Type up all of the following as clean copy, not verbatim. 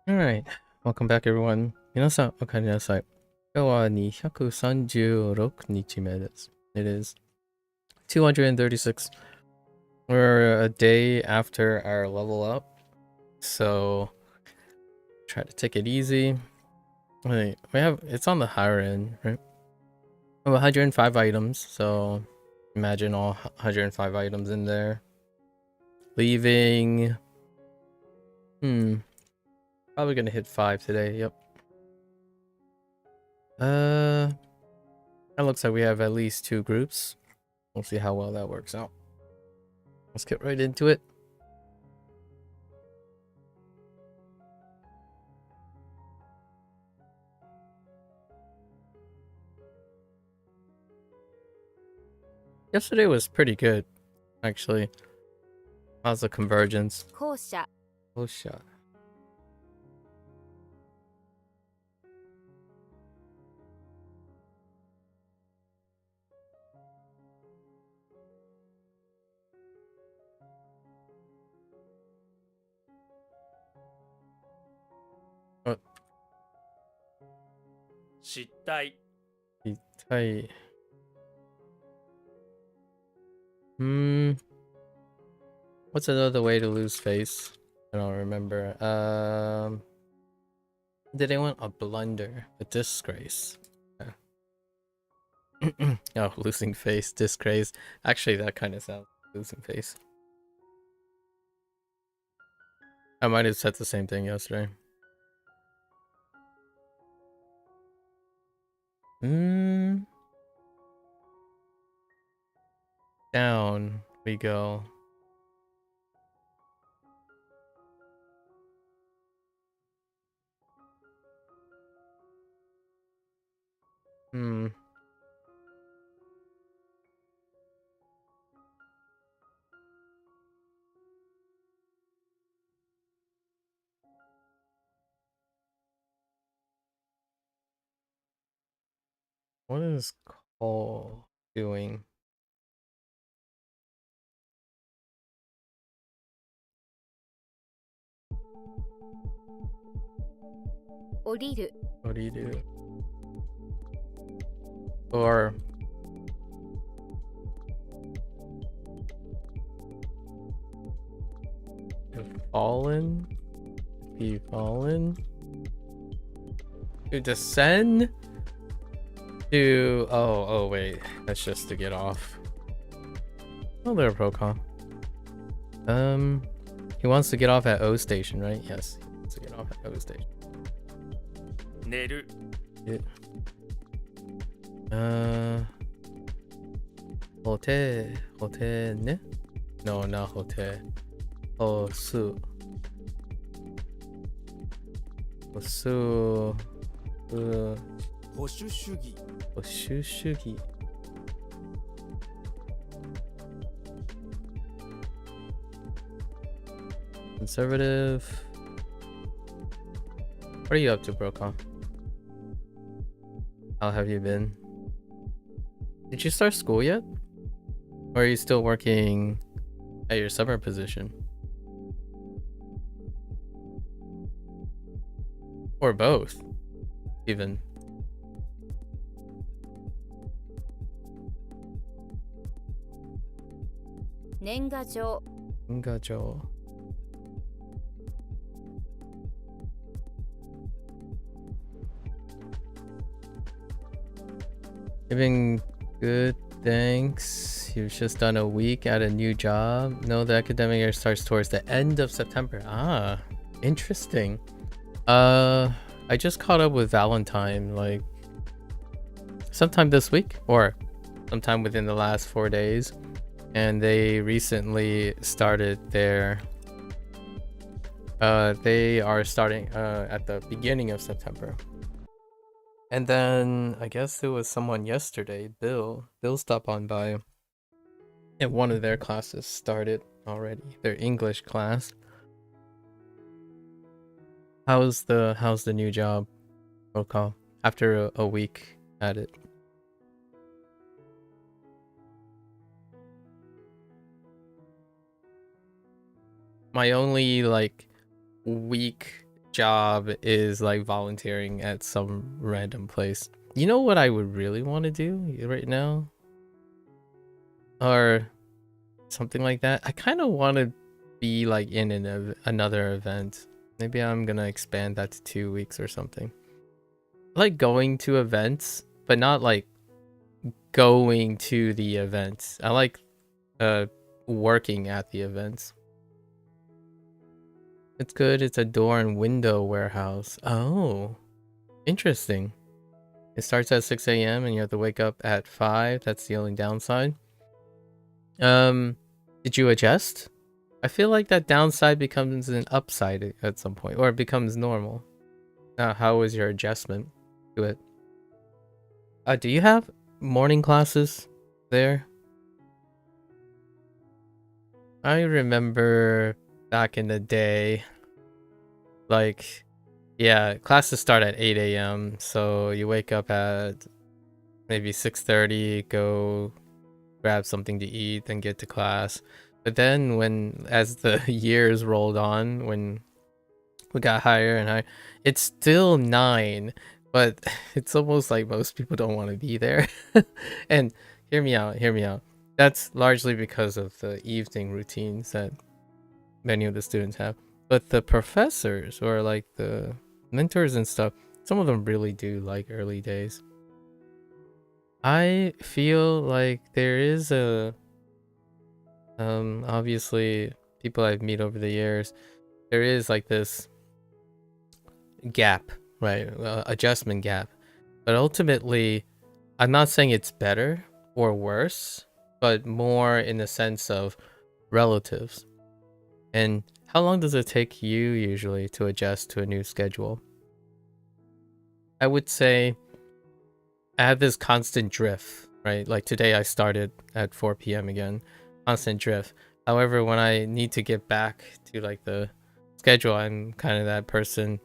Alright, welcome back everyone. 皆さん、おかえりなさい。今日は236日目です。It is 236. We're a day after our level up, so try to take it easy. Wait, it's on the higher end, right? We have 105 items, so imagine all 105 items in there. Leaving, probably gonna hit 5 today, yep. It looks like we have at least 2 groups. We'll see how well that works out. Let's get right into it. Yesterday was pretty good, actually. How's the convergence? 校舎 Oh shot. Oh, 失態 tight. What's another way to lose face? I don't remember. Did anyone a blunder? A disgrace? Oh, losing face, disgrace. Actually, that kind of sounds like losing face. I might have said the same thing yesterday. Down we go. What is Cole doing? What do you do? Or fallen? Be fallen? To descend? To oh wait, that's just to get off. Oh, there, Procon. He wants to get off at O station, right? Yes, he wants to get off at O station. 寝る Hotel ne? No, not hotel. Hosu. Hosu. 保守主義 Hoshugi. Conservative. What are you up to, Brocon? How have you been? Did you start school yet? Or are you still working at your summer position? Or both, even. Nengajo Gajo. Giving good, thanks. You've just done a week at a new job. No, the academic year starts towards the end of September. Ah, interesting. I just caught up with Valentine like sometime this week or sometime within the last 4 days, and they recently started their they are starting at the beginning of September. And then I guess there was someone yesterday, Bill stopped on by, and one of their classes started already, their English class. How's the new job, Rokal, after a week at it? My only like week job is like volunteering at some random place. You know what I would really want to do right now? Or something like that. I kind of want to be like in another event. Maybe I'm gonna expand that to 2 weeks or something. I like going to events, but not like going to the events. I like working at the events. It's good. It's a door and window warehouse. Oh, interesting. It starts at 6 a.m. and you have to wake up at 5. That's the only downside. Did you adjust? I feel like that downside becomes an upside at some point, or it becomes normal. How was your adjustment to it? Do you have morning classes there? I remember back in the day, like, yeah, classes start at 8 a.m. So you wake up at maybe 6:30, go grab something to eat, then get to class. But then as the years rolled on, when we got higher and higher, it's still 9, but it's almost like most people don't want to be there. And hear me out. That's largely because of the evening routines that many of the students have. But the professors or like the mentors and stuff, some of them really do like early days. I feel like there is a obviously people I've met over the years, there is like this gap, right? Adjustment gap. But ultimately, I'm not saying it's better or worse, but more in the sense of relatives. And how long does it take you usually to adjust to a new schedule? I would say I have this constant drift, right? Like today I started at 4 p.m. again, constant drift. However, when I need to get back to like the schedule, I'm kind of that person.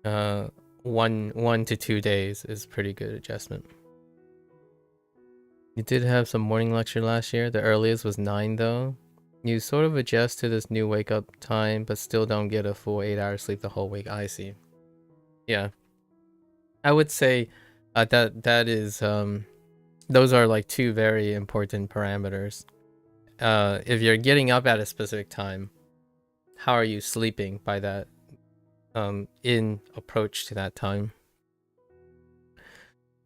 1 to 2 days is pretty good adjustment. You did have some morning lecture last year. The earliest was 9 though. You sort of adjust to this new wake up time, but still don't get a full 8 hours sleep the whole week. I see. Yeah. I would say that is those are like 2 very important parameters. If you're getting up at a specific time, how are you sleeping by that in approach to that time?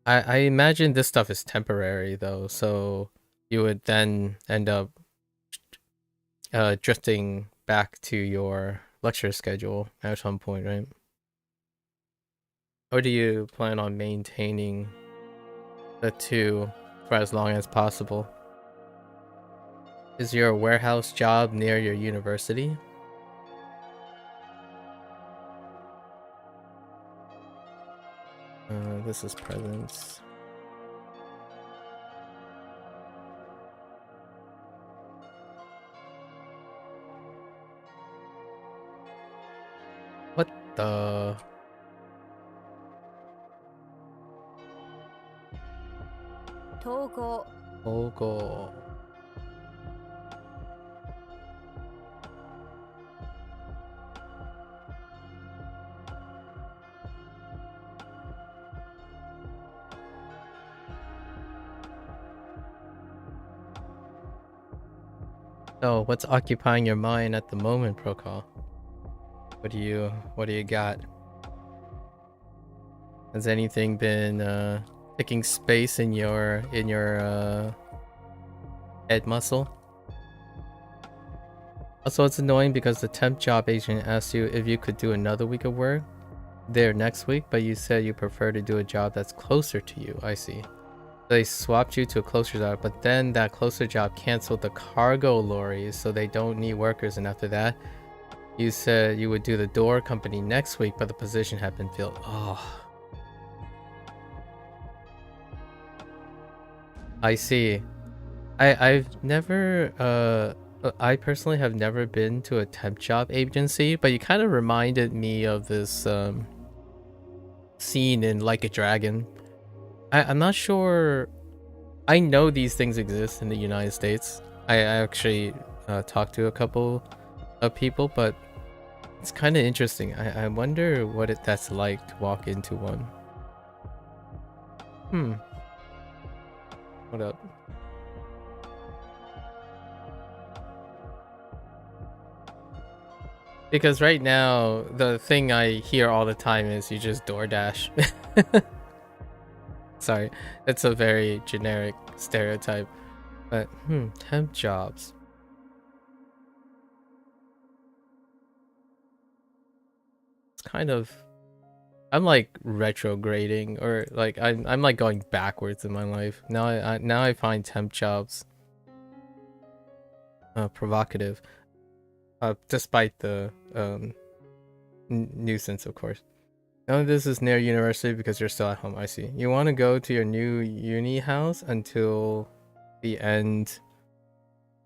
I imagine this stuff is temporary though, so you would then end up drifting back to your lecture schedule at some point, right? Or do you plan on maintaining the 2 for as long as possible? Is your warehouse job near your university? This is presents. What the? Togo. Togo. So, what's occupying your mind at the moment, Prokal? What do you got? Has anything been taking space in your head muscle? Also, it's annoying because the temp job agent asked you if you could do another week of work there next week, but you said you prefer to do a job that's closer to you. I see. They swapped you to a closer job, but then that closer job canceled the cargo lorries, so they don't need workers. And after that, you said you would do the door company next week, but the position had been filled. Oh, I see. I've never I personally have never been to a temp job agency, but you kind of reminded me of this scene in Like a Dragon. I'm not sure. I know these things exist in the United States. I actually talked to a couple of people, but It's kind of interesting. I wonder what that's like to walk into one. What up? Because right now, the thing I hear all the time is you just DoorDash. Sorry, that's a very generic stereotype. But, temp jobs. It's kind of... I'm like retrograding, or like I'm like going backwards in my life. Now I find temp jobs provocative. Despite the nuisance, of course. No, this is near university because you're still at home. I see. You want to go to your new uni house until the end.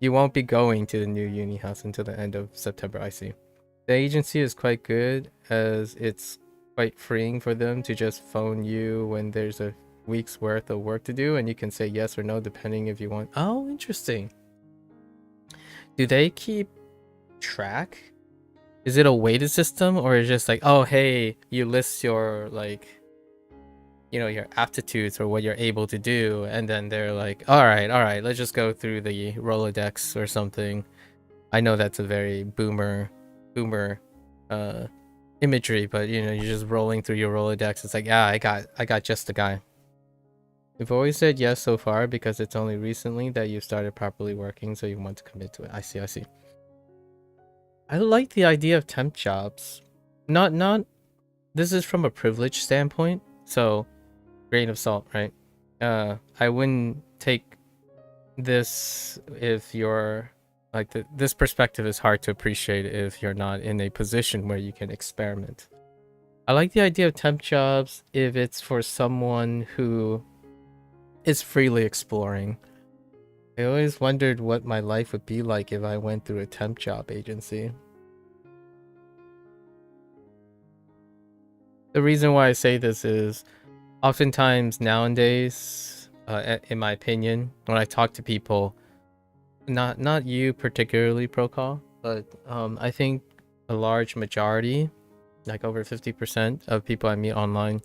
You won't be going to the new uni house until the end of September. I see. The agency is quite good, as it's quite freeing for them to just phone you when there's a week's worth of work to do, and you can say yes or no depending if you want. Oh, interesting. Do they keep track? Is it a weighted system, or is it just like, oh hey, you list your, like, you know, your aptitudes or what you're able to do, and then they're like, all right, let's just go through the Rolodex or something. I know that's a very boomer imagery, but you know, you're just rolling through your Rolodex. It's like, yeah, I got just the guy. You've always said yes so far because it's only recently that you've started properly working, so you want to commit to it. I see. I like the idea of temp jobs. Not this is from a privilege standpoint, so grain of salt, right? I wouldn't take this if you're like this perspective is hard to appreciate if you're not in a position where you can experiment. I like the idea of temp jobs if it's for someone who is freely exploring. I always wondered what my life would be like if I went through a temp job agency. The reason why I say this is oftentimes nowadays, in my opinion, when I talk to people, not you particularly, Procall, but I think a large majority, like over 50% of people I meet online,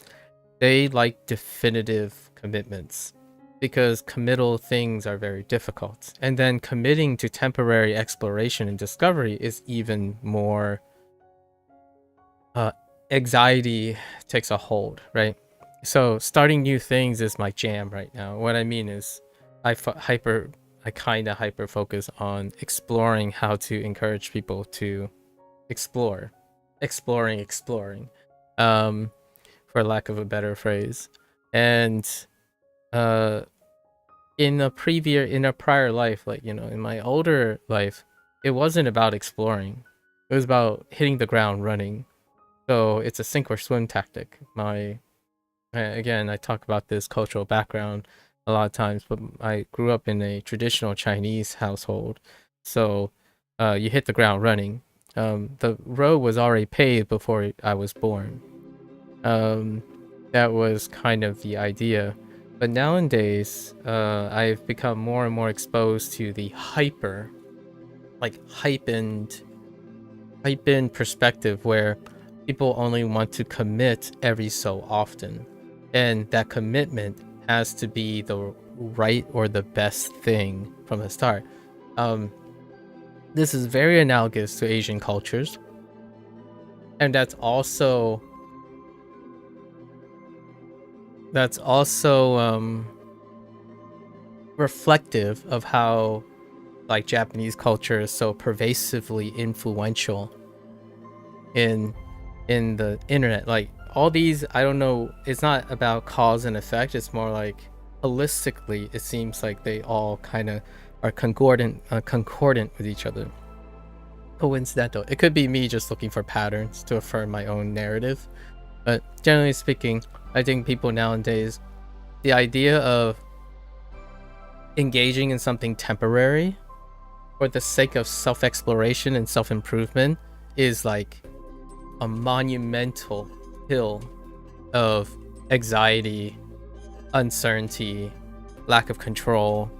they like definitive commitments because committal things are very difficult. And then committing to temporary exploration and discovery is even more anxiety takes a hold, right? So starting new things is my jam right now. What I mean is I kind of hyper focus on exploring how to encourage people to exploring, for lack of a better phrase. And in a prior life, like, you know, in my older life, it wasn't about exploring. It was about hitting the ground running. So it's a sink or swim tactic. Again, I talk about this cultural background a lot of times, but I grew up in a traditional Chinese household. So you hit the ground running. The road was already paved before I was born. That was kind of the idea. But nowadays, I've become more and more exposed to the hypened perspective where people only want to commit every so often. And that commitment has to be the right or the best thing from the start. This is very analogous to Asian cultures. And that's also reflective of how like Japanese culture is so pervasively influential in the internet. Like all these, I don't know, it's not about cause and effect, it's more like holistically it seems like they all kind of are concordant with each other. Coincidental. It could be me just looking for patterns to affirm my own narrative, but generally speaking, I think people nowadays, the idea of engaging in something temporary for the sake of self-exploration and self-improvement is like a monumental hill of anxiety, uncertainty, lack of control,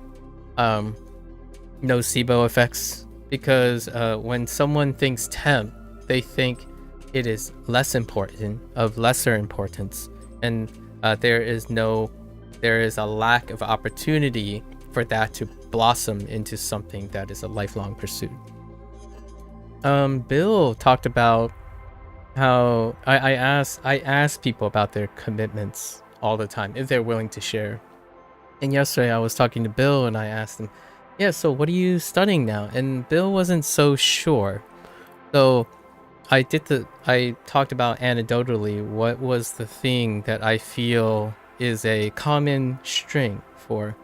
nocebo effects. Because when someone thinks temp, they think it is less important, of lesser importance, and there is a lack of opportunity for that to blossom into something that is a lifelong pursuit. Bill talked about how I ask people about their commitments all the time if they're willing to share. And yesterday I was talking to Bill and I asked him, yeah, so what are you studying now? And Bill wasn't so sure. So I talked about anecdotally what was the thing that I feel is a common string for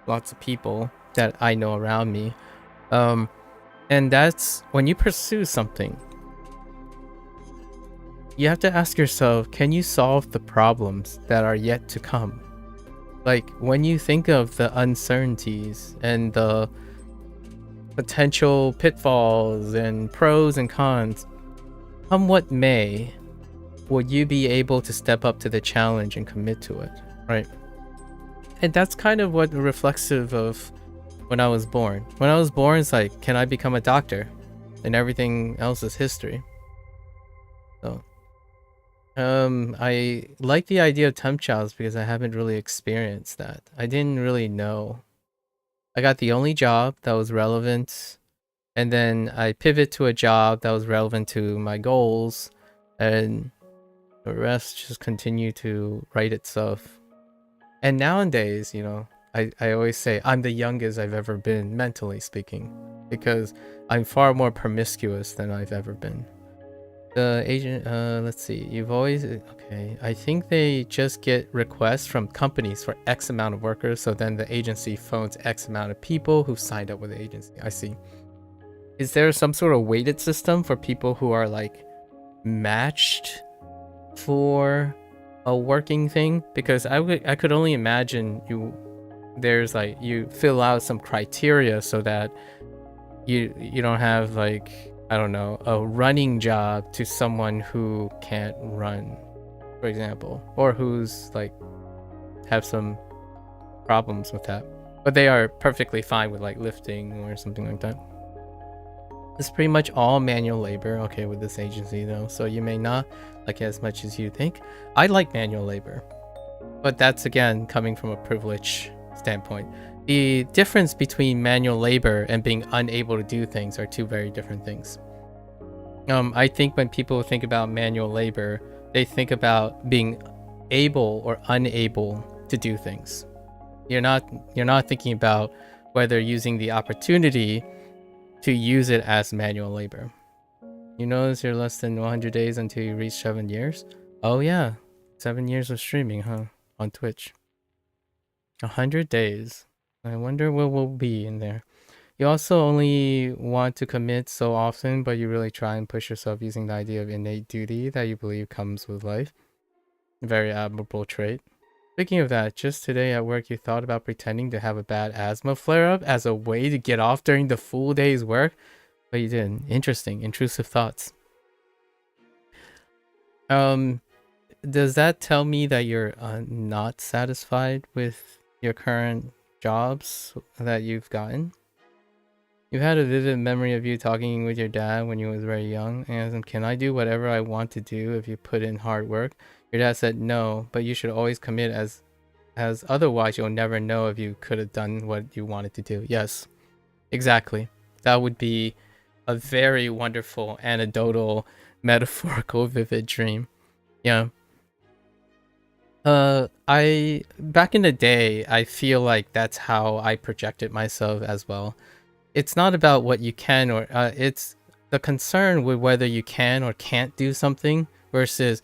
lots of people that I know around me. And that's when you pursue something, you have to ask yourself, can you solve the problems that are yet to come? Like when you think of the uncertainties and the potential pitfalls and pros and cons, come what may, will you be able to step up to the challenge and commit to it, right? And that's kind of what reflexive of when I was born. When I was born, it's like, can I become a doctor? And everything else is history. So, I like the idea of temp jobs because I haven't really experienced that. I didn't really know. I got the only job that was relevant, and then I pivot to a job that was relevant to my goals, and the rest just continued to write itself. And nowadays, you know, I always say I'm the youngest I've ever been, mentally speaking, because I'm far more promiscuous than I've ever been. The agent, let's see, you've always, okay, I think they just get requests from companies for X amount of workers, so then the agency phones X amount of people who signed up with the agency. I see. Is there some sort of weighted system for people who are like matched for a working thing? Because I could only imagine there's like, you fill out some criteria so that you don't have like, I don't know, a running job to someone who can't run, for example, or who's like have some problems with that, but they are perfectly fine with like lifting or something like that. It's pretty much all manual labor, okay, with this agency though, so you may not like it as much as you think. I like manual labor, but that's again coming from a privilege standpoint. The difference between manual labor and being unable to do things are two very different things. I think when people think about manual labor, they think about being able or unable to do things. You're not thinking about whether using the opportunity to use it as manual labor. You notice you're less than 100 days until you reach 7 years? Oh yeah, 7 years of streaming, huh? On Twitch. 100 days. I wonder what will be in there. You also only want to commit so often, but you really try and push yourself using the idea of innate duty that you believe comes with life. Very admirable trait. Speaking of that, just today at work you thought about pretending to have a bad asthma flare-up as a way to get off during the full day's work, but you didn't. Interesting, intrusive thoughts. Does that tell me that you're not satisfied with your current jobs that you've gotten? You had a vivid memory of you talking with your dad when you was very young and asked him, can I do whatever I want to do if you put in hard work? Your dad said no, but you should always commit as otherwise you'll never know if you could have done what you wanted to do. Yes, exactly. That would be a very wonderful, anecdotal, metaphorical, vivid dream. Yeah. Back in the day, I feel like that's how I projected myself as well. It's not about what you can or it's the concern with whether you can or can't do something versus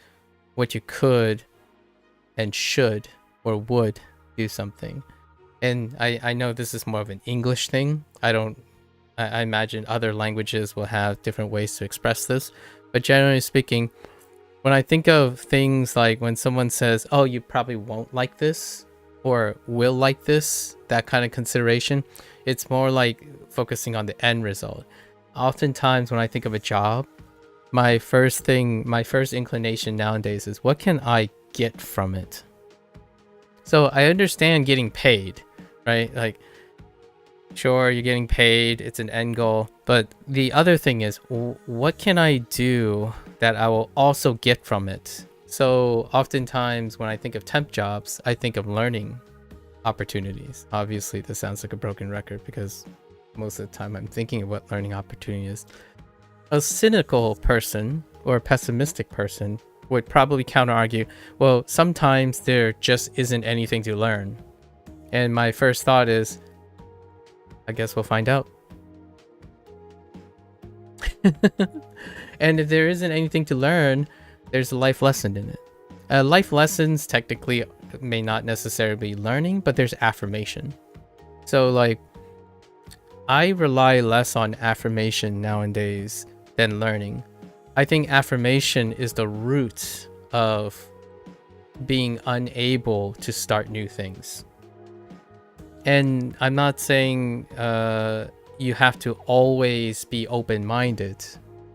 what you could and should or would do something. And I know this is more of an English thing. I imagine other languages will have different ways to express this, but generally speaking, when I think of things like when someone says, oh, you probably won't like this or will like this, that kind of consideration, it's more like focusing on the end result. Oftentimes when I think of a job, my first inclination nowadays is what can I get from it? So I understand getting paid, right? Like Sure, you're getting paid, it's an end goal, but the other thing is, what can I do that I will also get from it? So oftentimes when I think of temp jobs, I think of learning opportunities. Obviously, this sounds like a broken record because most of the time I'm thinking of what learning opportunity is. A cynical person or a pessimistic person would probably counter argue, well, sometimes there just isn't anything to learn. And my first thought is, I guess we'll find out. And if there isn't anything to learn, there's a life lesson in it. Life lessons technically may not necessarily be learning, but there's affirmation. So like, I rely less on affirmation nowadays than learning. I think affirmation is the root of being unable to start new things. And I'm not saying you have to always be open-minded.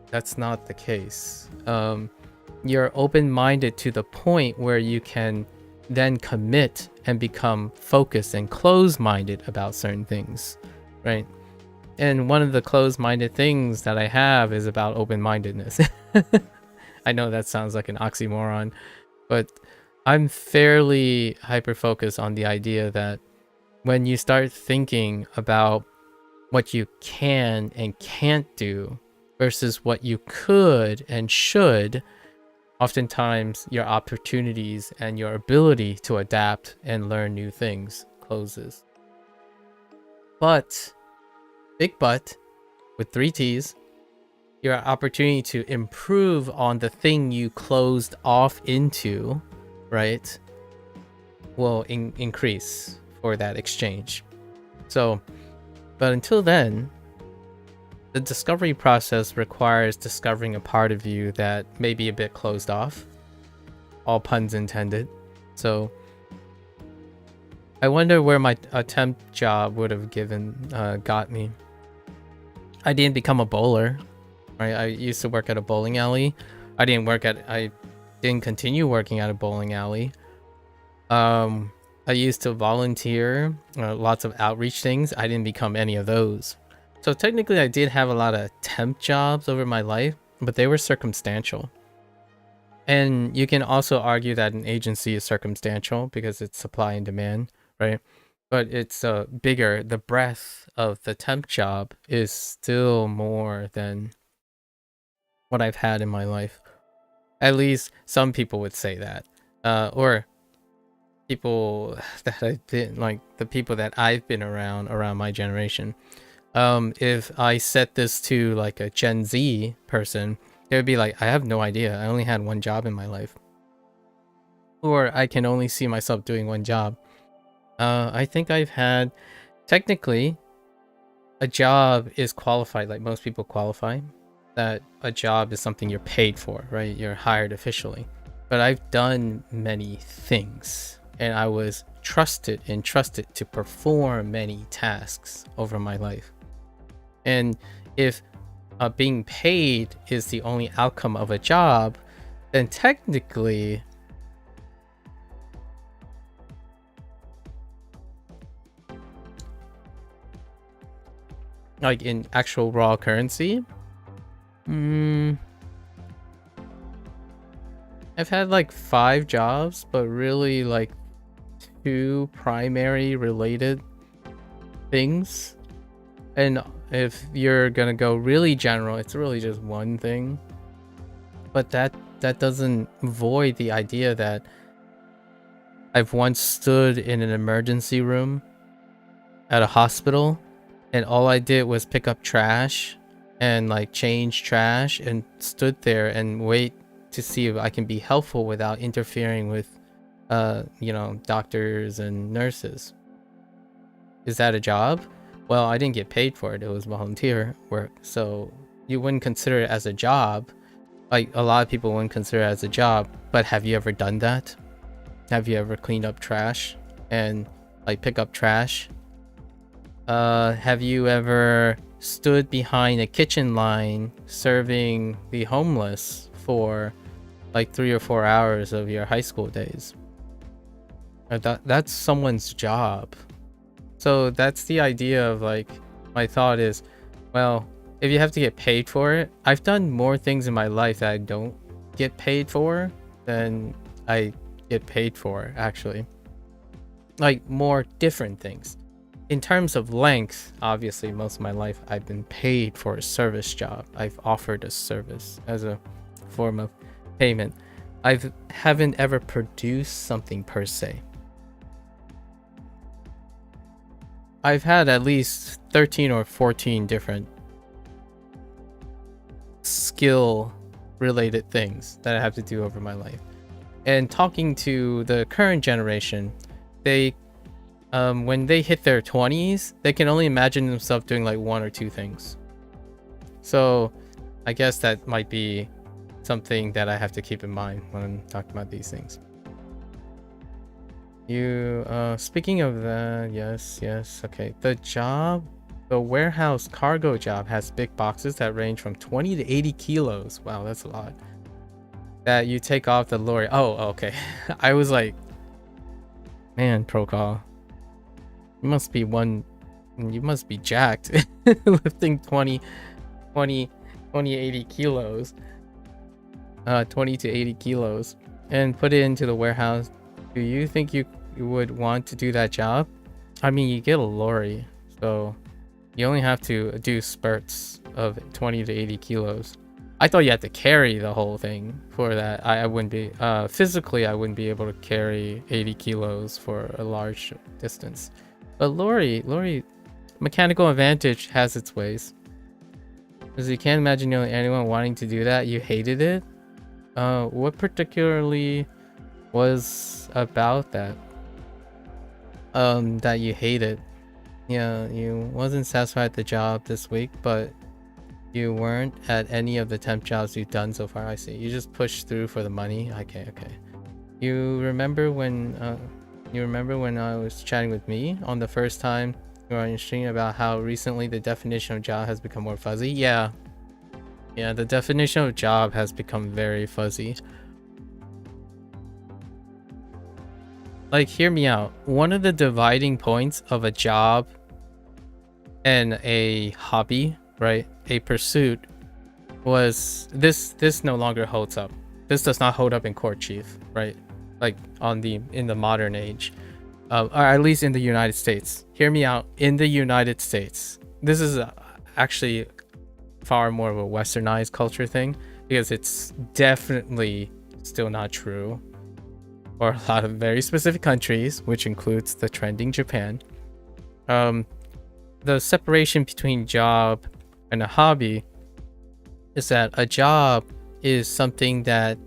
That's not the case. You're open-minded to the point where you can then commit and become focused and closed-minded about certain things, right? And one of the closed-minded things that I have is about open-mindedness. I know that sounds like an oxymoron, but I'm fairly hyper-focused on the idea that when you start thinking about what you can and can't do versus what you could and should, oftentimes your opportunities and your ability to adapt and learn new things closes. But, big but, with 3 T's, your opportunity to improve on the thing you closed off into, right, will increase for that exchange. So, but until then, the discovery process requires discovering a part of you that may be a bit closed off. All puns intended. So, I wonder where my temp job would have got me. I didn't become a bowler, right? I used to work at a bowling alley. I didn't continue working at a bowling alley. I used to volunteer, lots of outreach things. I didn't become any of those. So technically I did have a lot of temp jobs over my life, but they were circumstantial. And you can also argue that an agency is circumstantial because it's supply and demand, right? But it's bigger. The breadth of the temp job is still more than what I've had in my life. At least some people would say that. Or people that I've been, like the people that I've been around my generation. If I set this to like a Gen Z person, they would be like, I have no idea. I only had one job in my life. Or I can only see myself doing one job. I think I've had, technically, a job is qualified, like most people qualify, that a job is something you're paid for, right? You're hired officially. But I've done many things. And I was trusted to perform many tasks over my life. And if being paid is the only outcome of a job, then technically like in actual raw currency, I've had like 5 jobs, but really like 2 primary related things. And if you're gonna go really general, it's really just one thing. But that doesn't void the idea that I've once stood in an emergency room at a hospital and all I did was pick up trash and like change trash and stood there and wait to see if I can be helpful without interfering with doctors and nurses. Is that a job? Well, I didn't get paid for it. It was volunteer work. So you wouldn't consider it as a job. Like a lot of people wouldn't consider it as a job. But have you ever done that? Have you ever cleaned up trash and like pick up trash? Have you ever stood behind a kitchen line serving the homeless for like 3 or 4 hours of your high school days? That's someone's job. So that's the idea of like, my thought is, well, if you have to get paid for it, I've done more things in my life that I don't get paid for than I get paid for, actually. Like more different things. In terms of length, obviously most of my life I've been paid for a service job. I've offered a service as a form of payment. I haven't ever produced something per se. I've had at least 13 or 14 different skill related things that I have to do over my life. And talking to the current generation, they when they hit their 20s, they can only imagine themselves doing like one or two things. So I guess that might be something that I have to keep in mind when I'm talking about these things. You speaking of that, yes, okay. The warehouse cargo job has big boxes that range from 20 to 80 kilos. Wow, that's a lot. That you take off the lorry. Oh, okay. I was like, man, Procol, you must be jacked lifting 20 80 kilos. 20 to 80 kilos and put it into the warehouse. Do you think you would want to do that job? I mean, you get a lorry, so you only have to do spurts of 20 to 80 kilos. I thought you had to carry the whole thing for that. I wouldn't be physically I wouldn't be able to carry 80 kilos for a large distance. But lorry mechanical advantage has its ways, because you can't imagine anyone wanting to do that. You hated it. What particularly was about that that you hated? Yeah, you wasn't satisfied with the job this week, but you weren't at any of the temp jobs you've done so far. I see. You just pushed through for the money. Okay. You remember when I was chatting with me on the first time you were on your stream about how recently the definition of job has become more fuzzy? Yeah, the definition of job has become very fuzzy. Like, hear me out. One of the dividing points of a job and a hobby, right, a pursuit, was this no longer holds up. This does not hold up in court, chief, right? Like in the modern age, or at least in the United States. Hear me out. In the United States, this is actually far more of a westernized culture thing, because it's definitely still not true for a lot of very specific countries, which includes the trending Japan. The separation between job and a hobby is that a job is something that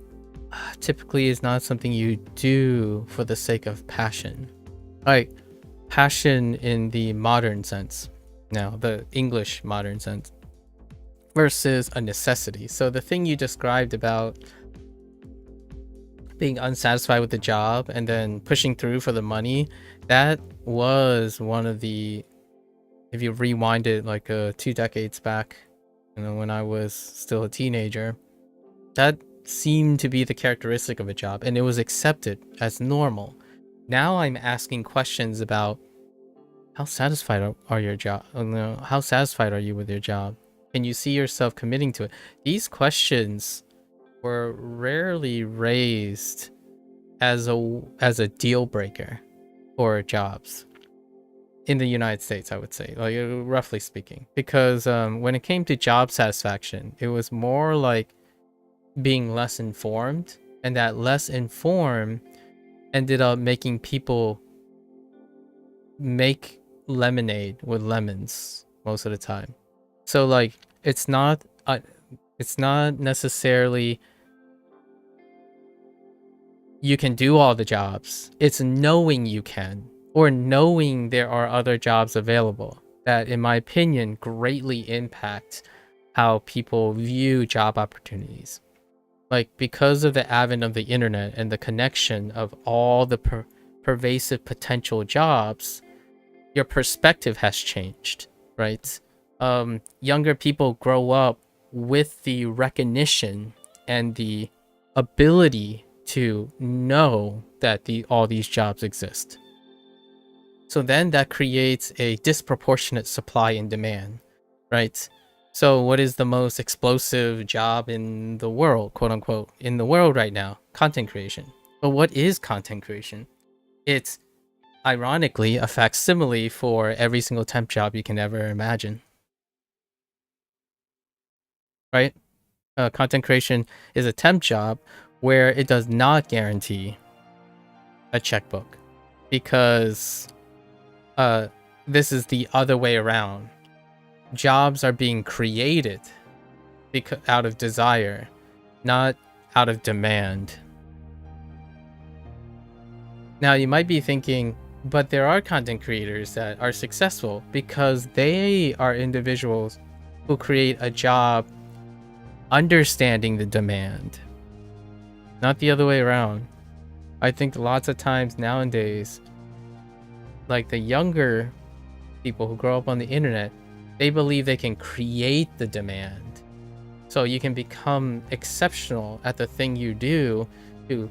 typically is not something you do for the sake of passion. Like passion in the modern sense, now the English modern sense, versus a necessity. So the thing you described about being unsatisfied with the job and then pushing through for the money, that was one of the, if you rewind it like 2 decades back, when I was still a teenager, that seemed to be the characteristic of a job, and it was accepted as normal. Now I'm asking questions about how satisfied are your job? How satisfied are you with your job? Can you see yourself committing to it? These questions were rarely raised as a deal breaker for jobs in the United States, I would say, like roughly speaking, because when it came to job satisfaction, it was more like being less informed, and that less informed ended up making people make lemonade with lemons most of the time. So like it's not necessarily you can do all the jobs. It's knowing you can, or knowing there are other jobs available, that in my opinion greatly impact how people view job opportunities. Like, because of the advent of the internet and the connection of all the pervasive potential jobs, your perspective has changed, right? Younger people grow up with the recognition and the ability to know that all these jobs exist. So then that creates a disproportionate supply and demand, right? So what is the most explosive job in the world, quote unquote, in the world right now? Content creation. But what is content creation? It's ironically a facsimile for every single temp job you can ever imagine, right? Content creation is a temp job where it does not guarantee a checkbook, because this is the other way around. Jobs are being created because out of desire, not out of demand. Now you might be thinking, but there are content creators that are successful because they are individuals who create a job understanding the demand, not the other way around. I think lots of times nowadays, like the younger people who grow up on the internet, they believe they can create the demand. So you can become exceptional at the thing you do to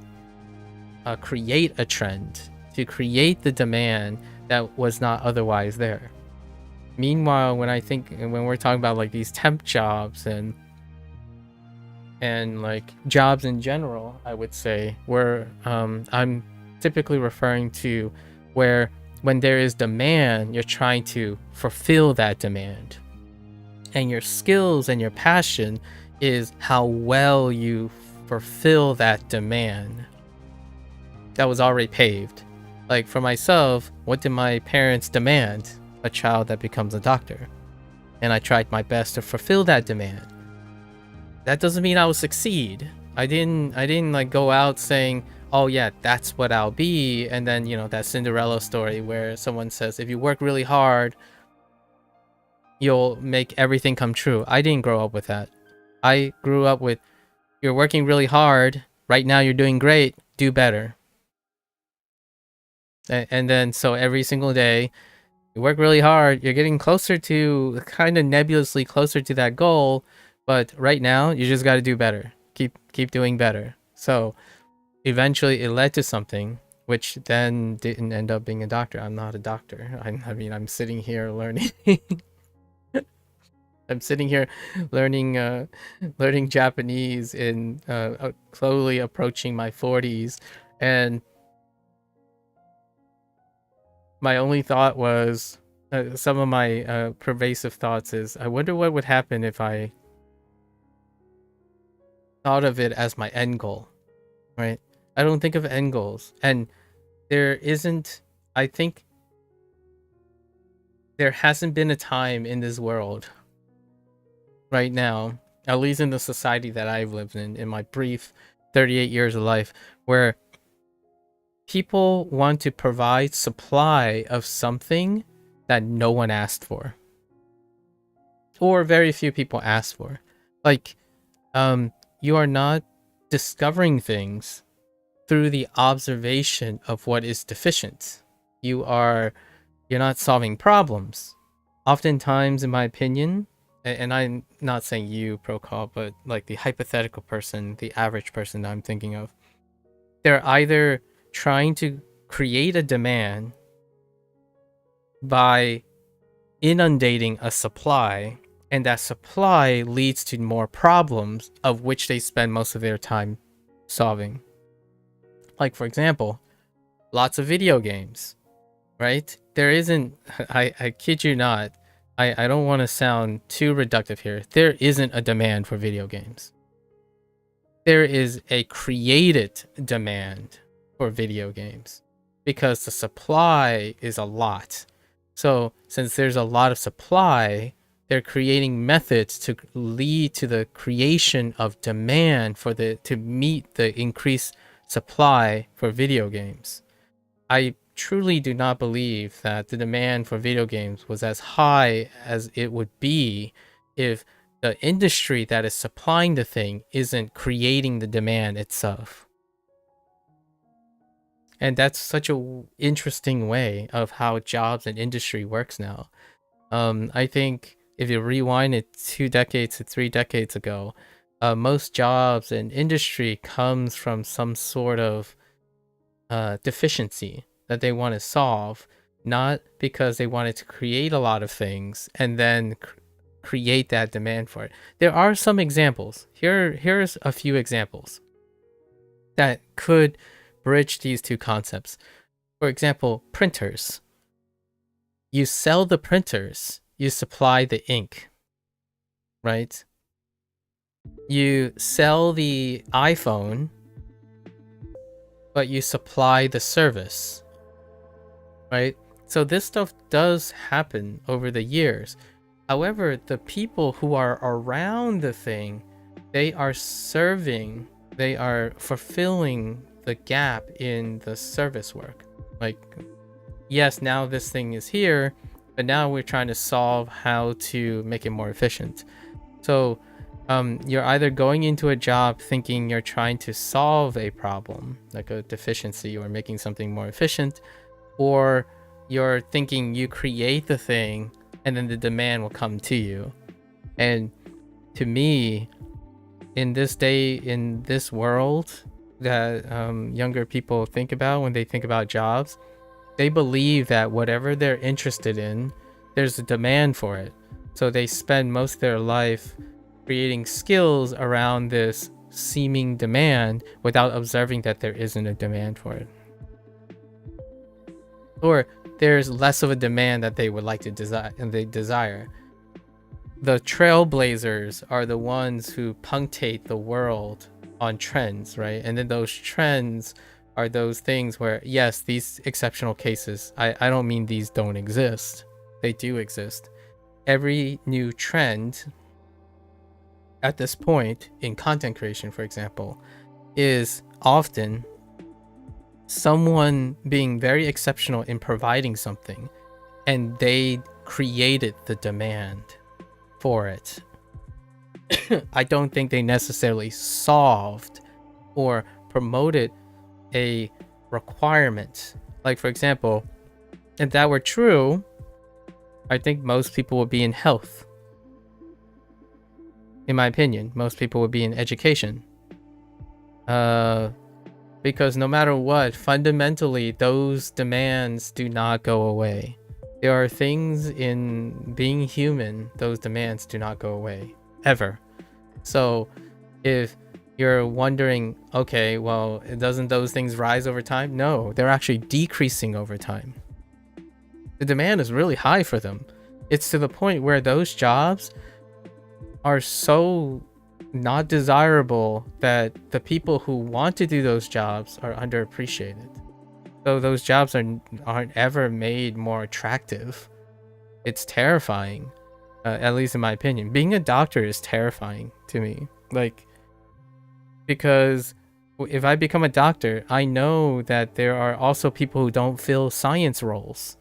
create a trend, to create the demand that was not otherwise there. Meanwhile, when we're talking about like these temp jobs and like jobs in general, I would say, where I'm typically referring to where when there is demand, you're trying to fulfill that demand. And your skills and your passion is how well you fulfill that demand that was already paved. Like for myself, what did my parents demand? A child that becomes a doctor. And I tried my best to fulfill that demand. That doesn't mean I will succeed. I didn't like go out saying, oh yeah, that's what I'll be. And then, you know, that Cinderella story where someone says, if you work really hard, you'll make everything come true. I didn't grow up with that. I grew up with, you're working really hard. Right now you're doing great. Do better. And then, so every single day, you work really hard. You're getting closer to, kind of nebulously closer to that goal. But right now, you just got to do better. Keep doing better. So eventually it led to something, which then didn't end up being a doctor. I'm not a doctor. I mean, I'm sitting here learning. I'm sitting here learning learning Japanese in slowly approaching my 40s, and my only thought was some of my pervasive thoughts is, I wonder what would happen if I thought of it as my end goal, right? I don't think of end goals, and there isn't, I think there hasn't been a time in this world right now, at least in the society that I've lived in my brief 38 years of life, where people want to provide supply of something that no one asked for, or very few people asked for. Like, you are not discovering things through the observation of what is deficient. You're not solving problems. Oftentimes, in my opinion, and I'm not saying you, Procol, but like the hypothetical person, the average person that I'm thinking of, they're either trying to create a demand by inundating a supply, and that supply leads to more problems, of which they spend most of their time solving. Like, for example, lots of video games, right? There isn't, I kid you not, I don't want to sound too reductive here. There isn't a demand for video games. There is a created demand for video games because the supply is a lot. So since there's a lot of supply, they're creating methods to lead to the creation of demand to meet the increased supply for video games. I truly do not believe that the demand for video games was as high as it would be if the industry that is supplying the thing isn't creating the demand itself. And that's such a interesting way of how jobs and industry works now. I think if you rewind it 2 decades to 3 decades ago, most jobs and industry comes from some sort of deficiency that they want to solve. not because they wanted to create a lot of things and then create that demand for it. There are some examples. Here's a few examples that could bridge these two concepts. For example, printers. You sell the printers, you supply the ink, right? You sell the iPhone, but you supply the service, right? So this stuff does happen over the years. However, the people who are around the thing, they are fulfilling the gap in the service work. Like, yes, now this thing is here, but now we're trying to solve how to make it more efficient. So you're either going into a job thinking you're trying to solve a problem, like a deficiency or making something more efficient, or you're thinking you create the thing and then the demand will come to you. And to me, in this day, in this world that younger people think about when they think about jobs, they believe that whatever they're interested in, there's a demand for it. So they spend most of their life creating skills around this seeming demand without observing that there isn't a demand for it. Or there's less of a demand that they would like to desire. The trailblazers are the ones who punctuate the world on trends, right? And then those trends are those things where, yes, these exceptional cases, I don't mean these don't exist. They do exist. Every new trend at this point in content creation, for example, is often someone being very exceptional in providing something, and they created the demand for it. I don't think they necessarily solved or promoted a requirement. Like, for example, if that were true, I think most people would be in health. In my opinion, most people would be in education. Because no matter what, fundamentally, those demands do not go away. There are things in being human, those demands do not go away, ever. So if you're wondering, okay, well, doesn't those things rise over time? No, they're actually decreasing over time. The demand is really high for them. It's to the point where those jobs are so not desirable that the people who want to do those jobs are underappreciated. So those jobs aren't ever made more attractive. It's terrifying, at least in my opinion. Being a doctor is terrifying to me. Like, because if I become a doctor, I know that there are also people who don't fill science roles.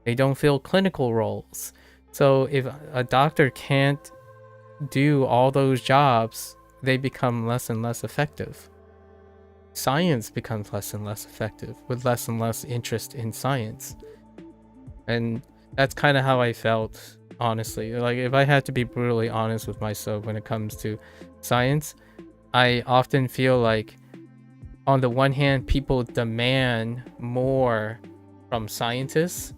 They don't fill clinical roles. So if a doctor can't do all those jobs, they become less and less effective. Science becomes less and less effective with less and less interest in science. And that's kind of how I felt, honestly. Like, if I had to be brutally honest with myself when it comes to science, I often feel like, on the one hand, people demand more from scientists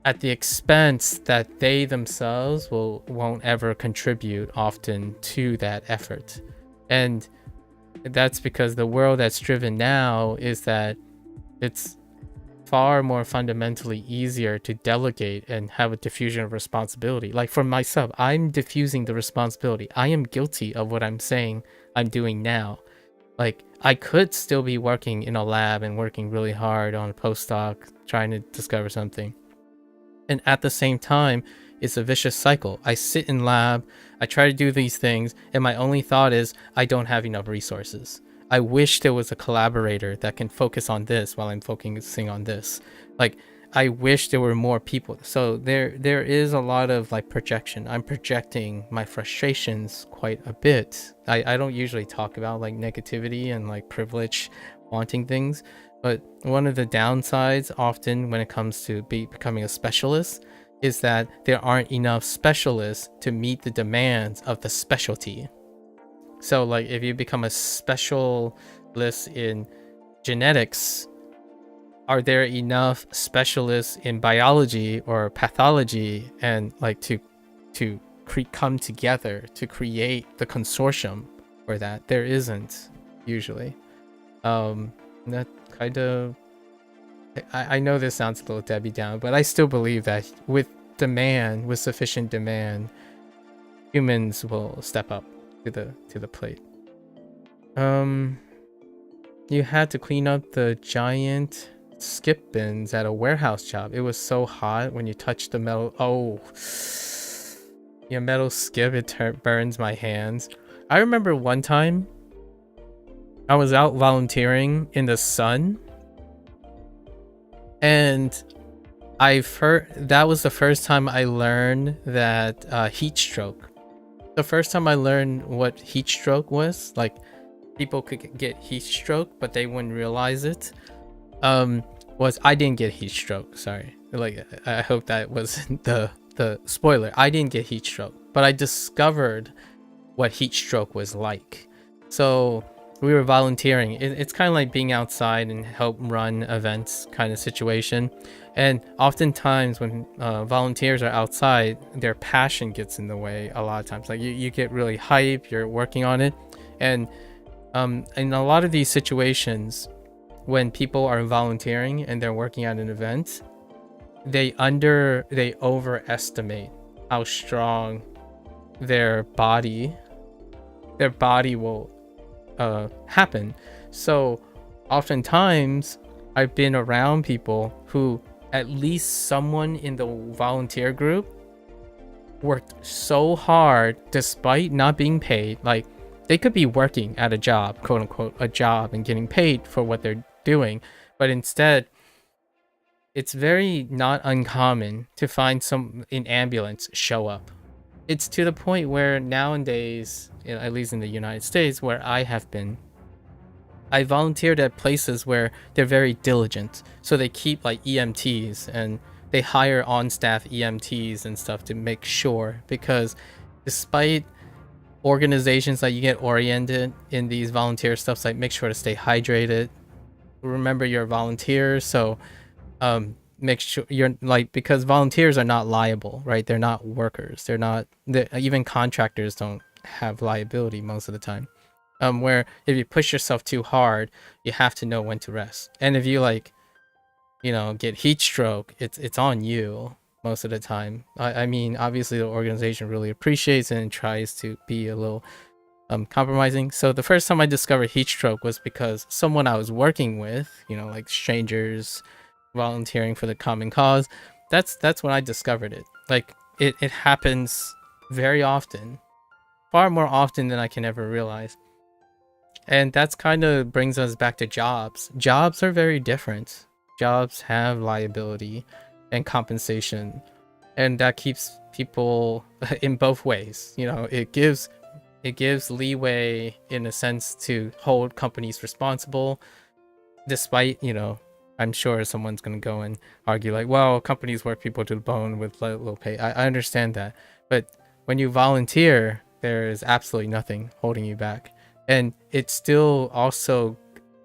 at the expense that they themselves won't ever contribute often to that effort. And that's because the world that's driven now is that it's far more fundamentally easier to delegate and have a diffusion of responsibility. Like, for myself, I'm diffusing the responsibility. I am guilty of what I'm saying I'm doing now. Like, I could still be working in a lab and working really hard on a postdoc, trying to discover something. And at the same time, it's a vicious cycle. I sit in lab, I try to do these things, and my only thought is, I don't have enough resources. I wish there was a collaborator that can focus on this while I'm focusing on this. Like, I wish there were more people. So there is a lot of like projection. I'm projecting my frustrations quite a bit. I don't usually talk about like negativity and like privilege, wanting things. But one of the downsides often when it comes to becoming a specialist is that there aren't enough specialists to meet the demands of the specialty. So like, if you become a specialist in genetics, are there enough specialists in biology or pathology and like to come together to create the consortium for that? There isn't usually. That kind of, I know this sounds a little Debbie Down, but I still believe that with sufficient demand, humans will step up to the plate. You had to clean up the giant skip bins at a warehouse job. It was so hot when you touched the metal. Oh, yeah, metal skip, it burns my hands. I remember one time I was out volunteering in the sun, and I've heard that was the first time I learned that heat stroke. The first time I learned what heat stroke was, like people could get heat stroke, but they wouldn't realize it. Was I didn't get heat stroke. Sorry, like I hope that wasn't the spoiler. I didn't get heat stroke, but I discovered what heat stroke was like. So we were volunteering. It's kind of like being outside and help run events kind of situation. And oftentimes when volunteers are outside, their passion gets in the way a lot of times. Like you get really hype, you're working on it. And in a lot of these situations, when people are volunteering and they're working at an event, they overestimate how strong their body will happen. So oftentimes I've been around people who, at least someone in the volunteer group, worked so hard despite not being paid. Like they could be working at a job, quote unquote, a job, and getting paid for what they're doing, but instead it's very not uncommon to find some in ambulance show up. It's to the point where nowadays, at least in the United States where I have been, I volunteered at places where they're very diligent. So they keep like EMTs and they hire on-staff EMTs and stuff to make sure, because despite organizations that you get oriented in these volunteer stuffs, like make sure to stay hydrated, remember you're a volunteer, so make sure you're like, because volunteers are not liable, right? They're not workers. Even contractors don't have liability most of the time. Where if you push yourself too hard, you have to know when to rest. And if you get heat stroke, it's on you most of the time. I mean, obviously the organization really appreciates it and tries to be a little compromising. So the first time I discovered heat stroke was because someone I was working with, like strangers volunteering for the common cause, that's when I discovered it. Like it happens very often, far more often than I can ever realize. And that's kind of brings us back to jobs. Jobs are very different. Jobs have liability and compensation, and that keeps people in both ways. It gives leeway in a sense to hold companies responsible, despite, I'm sure someone's going to go and argue like, well, companies work people to the bone with little pay. I understand that. But when you volunteer, there is absolutely nothing holding you back. And it still also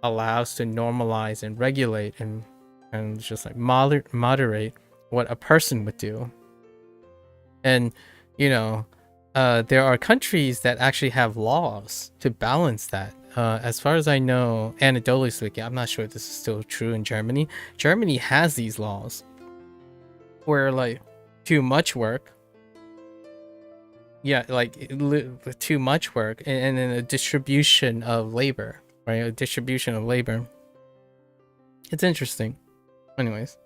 allows to normalize and regulate and just like moderate what a person would do. And, there are countries that actually have laws to balance that. As far as I know, anecdotally speaking, I'm not sure if this is still true in Germany. Germany has these laws where like too much work, too much work, and then a distribution of labor, right? A distribution of labor. It's interesting. Anyways,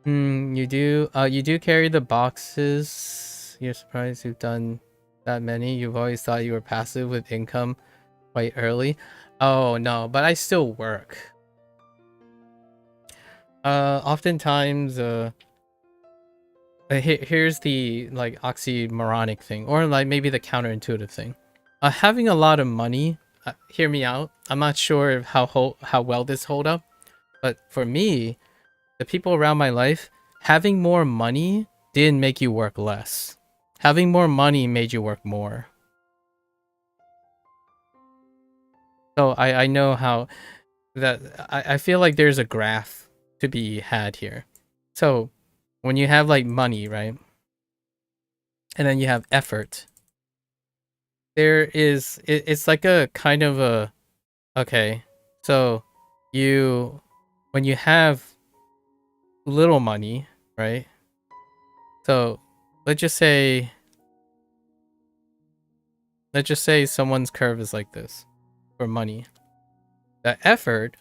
you do carry the boxes. You're surprised you've done that many. You've always thought you were passive with income quite early. Oh no, but I still work. Oftentimes, here's the like oxymoronic thing, or like maybe the counterintuitive thing. Having a lot of money, hear me out. I'm not sure how well this hold up, but for me, the people around my life, having more money didn't make you work less. Having more money made you work more. So I know how that I feel like there's a graph to be had here. So when you have like money, right? And then you have effort. It's like a kind of a, okay. So when you have little money, right? So let's just say someone's curve is like this for money. The effort,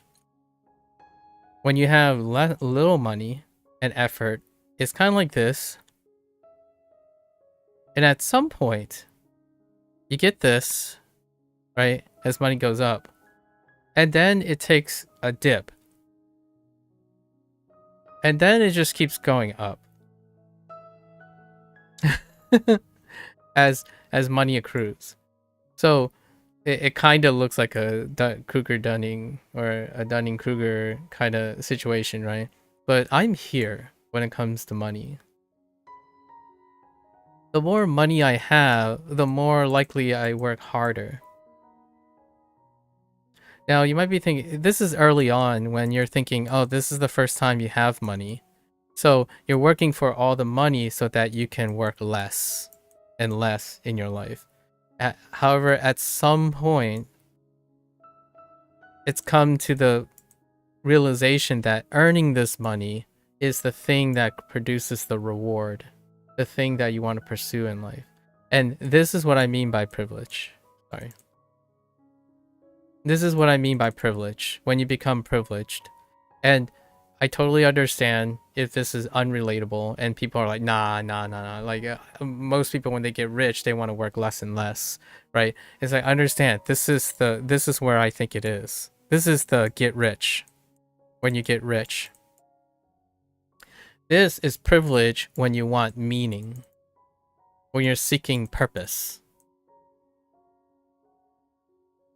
when you have little money and effort, is kind of like this. And at some point, you get this, right? As money goes up. And then it takes a dip. And then it just keeps going up. as money accrues. So it kind of looks like a Kruger-Dunning or a Dunning-Kruger kind of situation, right? But I'm here when it comes to money. The more money I have, the more likely I work harder. Now, you might be thinking, this is early on when you're thinking, oh, this is the first time you have money. So you're working for all the money so that you can work less and less in your life. However, at some point, it's come to the realization that earning this money is the thing that produces the reward, the thing that you want to pursue in life. And this is what I mean by privilege. Sorry. This is what I mean by privilege, when you become privileged. And I totally understand if this is unrelatable and people are like, nah. Like most people, when they get rich, they want to work less and less, right? It's like, I understand. This is where I think it is. This is the get rich. When you get rich. This is privilege when you want meaning. When you're seeking purpose.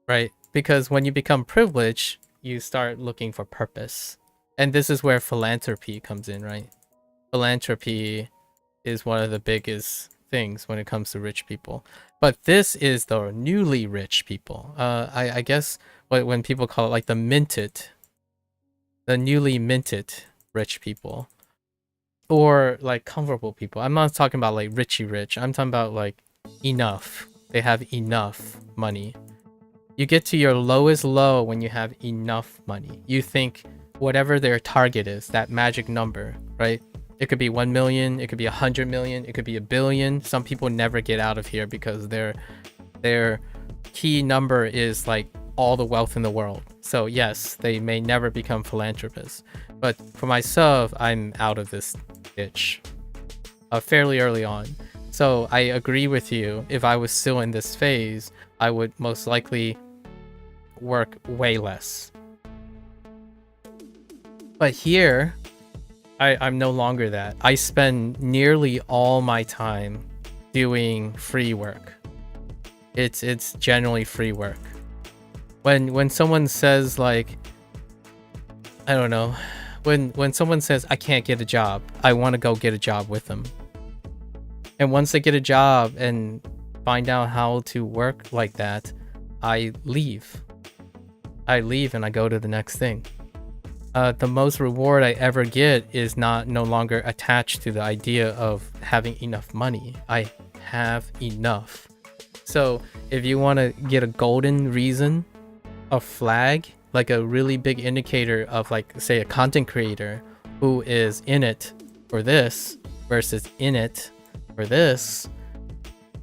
Right? Because when you become privileged, you start looking for purpose. And this is where philanthropy comes in, right? Philanthropy is one of the biggest things when it comes to rich people. But this is the newly rich people. I guess when people call it like the newly minted rich people. Or like comfortable people. I'm not talking about like richy rich. I'm talking about like enough. They have enough money. You get to your lowest low when you have enough money. You think whatever their target is, that magic number, right? It could be 1 million, it could be 100 million, it could be 1 billion. Some people never get out of here because their key number is like all the wealth in the world. So yes, they may never become philanthropists. But for myself, I'm out of this ditch fairly early on. So I agree with you. If I was still in this phase, I would most likely work way less. But here, I'm no longer that. I spend nearly all my time doing free work. It's generally free work. When someone says like, I don't know, when someone says I can't get a job, I want to go get a job with them. And once I get a job and find out how to work like that, I leave. And I go to the next thing. The most reward I ever get is no longer attached to the idea of having enough money. I have enough. So if you want to get a golden reason, a flag, like a really big indicator of like, say, a content creator who is in it for this versus in it for this,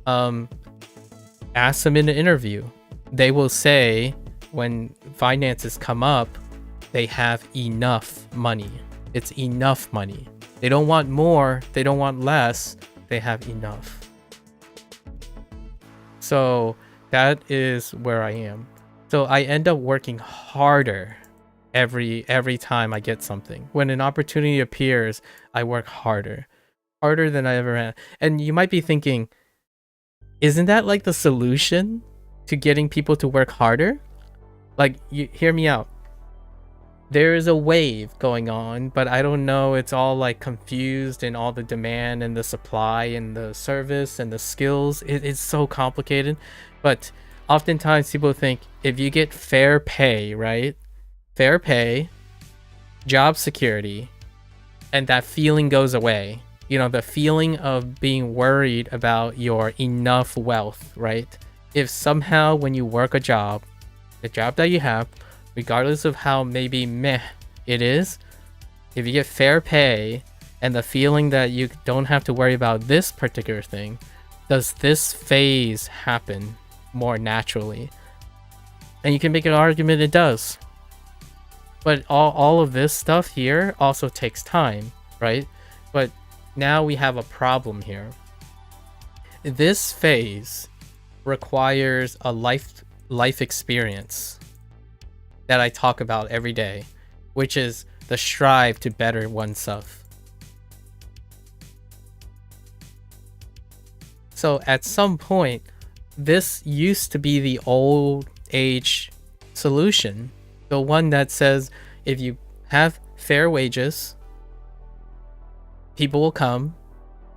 ask them in an interview. They will say when finances come up, they have enough money. It's enough money. They don't want more. They don't want less. They have enough. So that is where I am. So I end up working harder every time I get something. When an opportunity appears, I work harder than I ever had. And you might be thinking, isn't that like the solution to getting people to work harder? Like, you hear me out. There is a wave going on, but I don't know, it's all like confused in all the demand and the supply and the service and the skills. It's so complicated. But oftentimes people think if you get fair pay, right? fair pay, job security, and that feeling goes away. You know, the feeling of being worried about your enough wealth, right? If somehow when you work a job, the job that you have, regardless of how maybe meh it is, if you get fair pay and the feeling that you don't have to worry about this particular thing, does this phase happen more naturally? And you can make an argument it does. But all of this stuff here also takes time, right? But now we have a problem here. This phase requires a life experience that I talk about every day, which is the strive to better oneself. So at some point, this used to be the old age solution, the one that says if you have fair wages, people will come,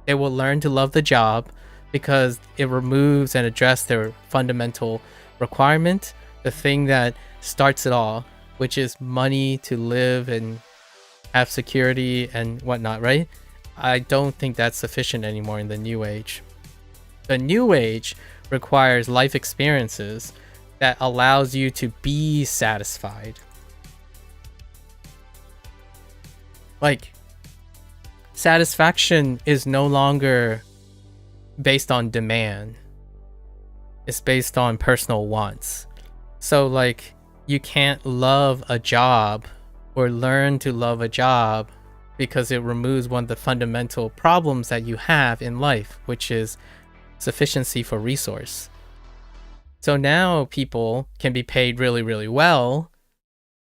they will learn to love the job because it removes and addresses their fundamental requirement, the thing that starts it all, which is money to live and have security and whatnot, right? I don't think that's sufficient anymore in the new age. The new age requires life experiences that allows you to be satisfied. Like, satisfaction is no longer based on demand. It's based on personal wants. So like, you can't love a job or learn to love a job because it removes one of the fundamental problems that you have in life, which is sufficiency for resource. So now people can be paid really, really well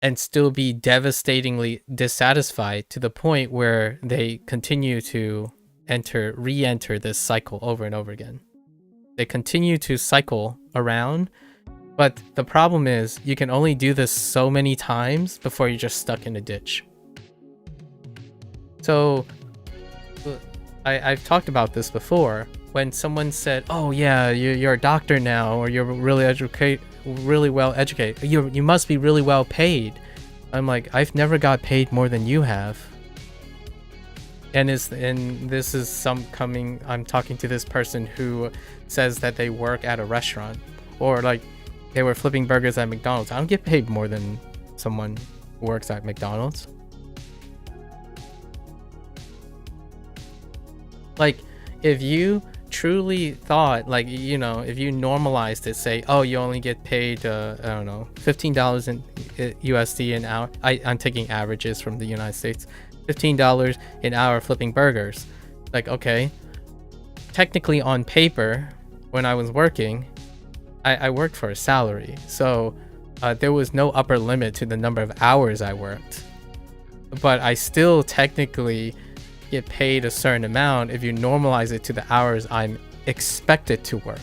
and still be devastatingly dissatisfied to the point where they continue to re-enter this cycle over and over again. They continue to cycle around, but the problem is you can only do this so many times before you're just stuck in a ditch. So I've talked about this before. When someone said, "Oh yeah, you're a doctor now, or you're really well educated. You must be really well paid." I'm like, I've never got paid more than you have. And this is I'm talking to this person who says that they work at a restaurant, or like they were flipping burgers at McDonald's. I don't get paid more than someone who works at McDonald's. Like, if you truly thought, like, you know, if you normalized it, say, oh, you only get paid I don't know, $15 in USD an hour. I'm taking averages from the United States. $15 an hour flipping burgers. Like, okay, technically on paper, when I was working, I worked for a salary, so there was no upper limit to the number of hours I worked, but I still technically get paid a certain amount if you normalize it to the hours I'm expected to work.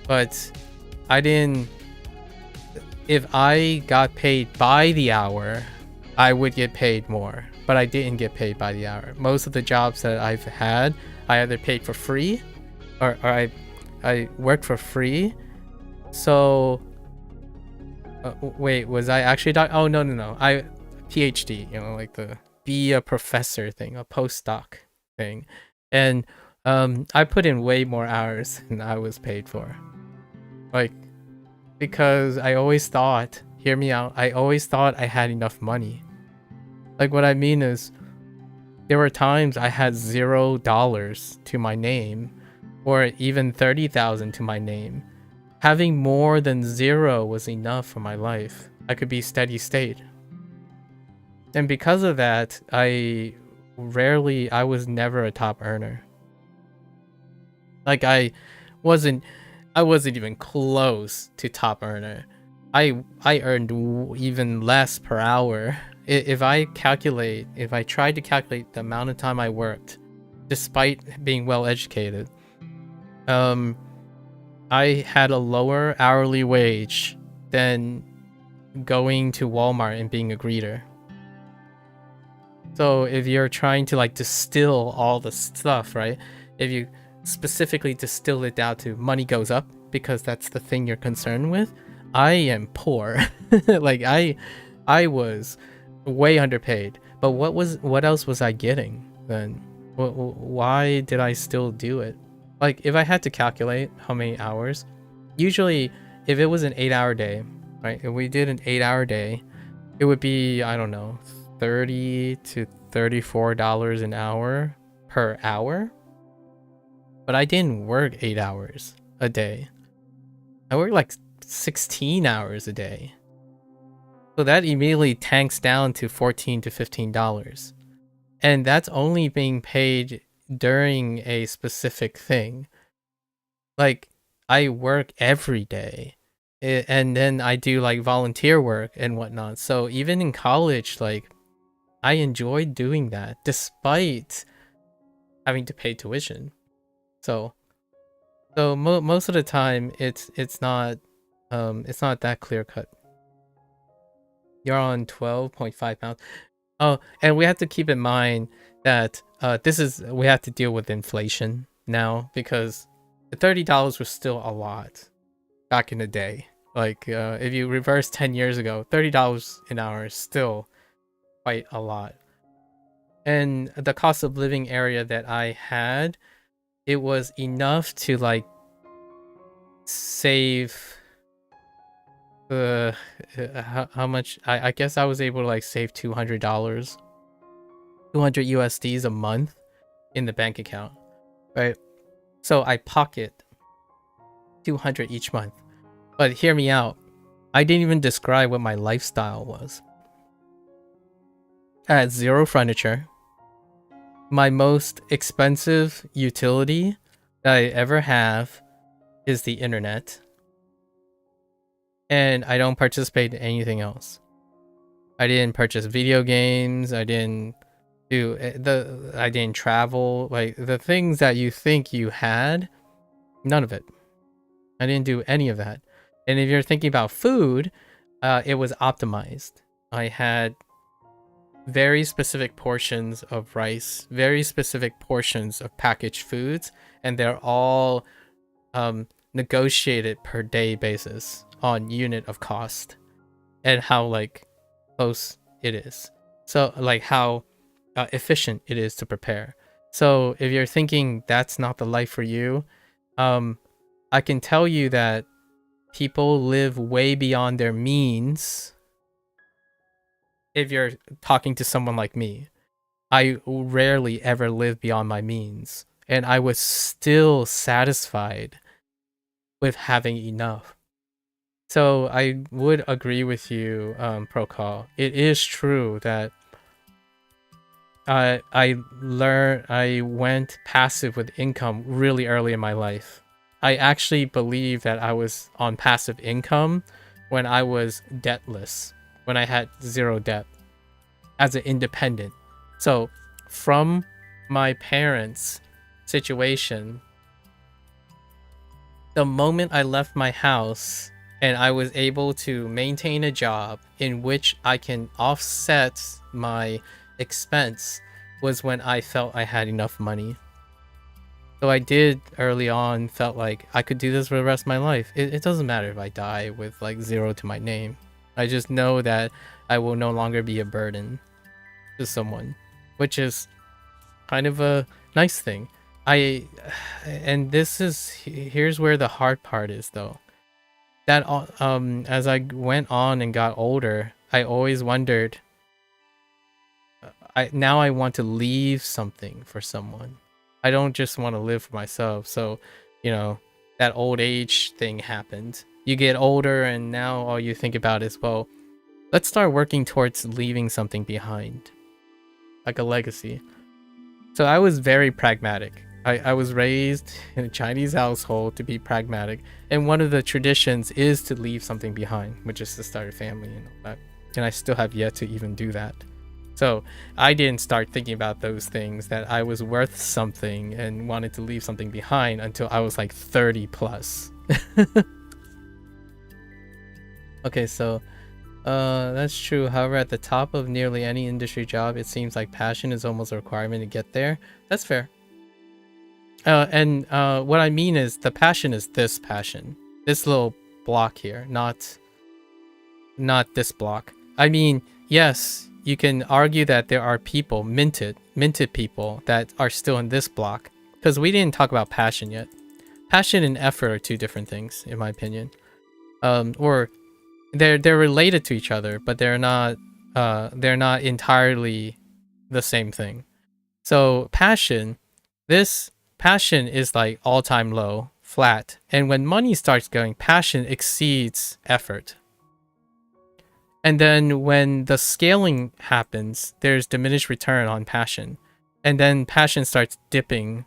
But if I got paid by the hour, I would get paid more, but I didn't get paid by the hour. Most of the jobs that I've had, I either paid for free or I worked for free. So wait, was I actually oh no, I PhD, you know, like the be a professor thing, a postdoc thing, and I put in way more hours than I was paid for, like, because I always thought, hear me out, I always thought I had enough money. Like, what I mean is, there were times I had $0 to my name, or even 30,000 to my name. Having more than 0 was enough for my life. I could be steady state. And because of that, I was never a top earner. Like, I wasn't even close to top earner. I earned even less per hour. If I tried to calculate the amount of time I worked, despite being well educated, I had a lower hourly wage than going to Walmart and being a greeter. So if you're trying to like distill all the stuff, right? If you specifically distill it down to money goes up because that's the thing you're concerned with, I am poor. Like I was way underpaid. But what else was I getting then? Why did I still do it? Like if I had to calculate how many hours, usually if it was an 8-hour day, right? If we did an 8-hour day, it would be, I don't know, $30 to $34 an hour per hour. But I didn't work 8 hours a day. I worked like 16 hours a day. So that immediately tanks down to $14 to $15. And that's only being paid during a specific thing. Like I work every day. And then I do like volunteer work and whatnot. So even in college, like I enjoyed doing that despite having to pay tuition. So most of the time it's not that clear cut. You're on 12.5 pounds. Oh, and we have to keep in mind that we have to deal with inflation now, because the $30 was still a lot back in the day. Like if you reverse 10 years ago, $30 an hour is still quite a lot. And the cost of living area that I had, it was enough to like save how much. I guess I was able to like save $200 USDs a month in the bank account, right? So I pocket 200 each month. But hear me out, I didn't even describe what my lifestyle was. I had zero furniture. My most expensive utility that I ever have is the internet. And I don't participate in anything else. I didn't purchase video games. I didn't travel. Like the things that you think you had, none of it. I didn't do any of that. And if you're thinking about food, it was optimized. I had very specific portions of rice, very specific portions of packaged foods, and they're all negotiated per day basis on unit of cost and how like close it is. So like how efficient it is to prepare. So if you're thinking that's not the life for you, I can tell you that people live way beyond their means. If you're talking to someone like me, I rarely ever live beyond my means, and I was still satisfied with having enough. So I would agree with you, Procall. It is true that I went passive with income really early in my life. I actually believe that I was on passive income when I was debtless, when I had zero debt as an independent. So from my parents' situation, the moment I left my house and I was able to maintain a job in which I can offset my expense was when I felt I had enough money. So I did early on felt like I could do this for the rest of my life. It doesn't matter if I die with like 0 to my name. I just know that I will no longer be a burden to someone, which is kind of a nice thing. And here's where the hard part is though. That as I went on and got older, I always wondered, now I want to leave something for someone. I don't just want to live for myself. So, that old age thing happened. You get older and now all you think about is, well, let's start working towards leaving something behind, like a legacy. So I was very pragmatic. I was raised in a Chinese household to be pragmatic, and one of the traditions is to leave something behind, which is to start a family and all that. And I still have yet to even do that. So I didn't start thinking about those things, that I was worth something and wanted to leave something behind, until I was like 30 plus. Okay, so that's true. However, at the top of nearly any industry job, it seems like passion is almost a requirement to get there. That's fair. And what I mean is the passion is this passion, this little block here, not not this block. I mean, yes, you can argue that there are people, minted people that are still in this block, because we didn't talk about passion yet. Passion and effort are two different things, in my opinion. Or they're related to each other, but they're not entirely the same thing. So this passion is like all-time low, flat, and when money starts going, passion exceeds effort. And then when the scaling happens, there's diminished return on passion, and then passion starts dipping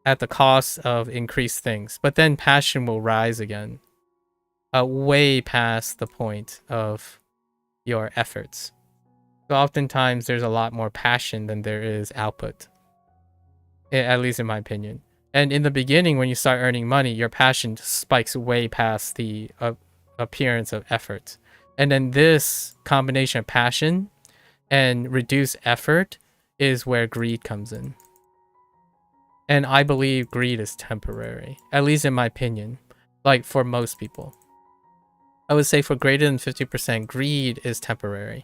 at the cost of increased things, but then passion will rise again, way past the point of your efforts. So oftentimes there's a lot more passion than there is output, at least in my opinion. And in the beginning, when you start earning money, your passion spikes way past the appearance of effort. And then this combination of passion and reduced effort is where greed comes in. And I believe greed is temporary, at least in my opinion, like for most people. I would say for greater than 50%, greed is temporary.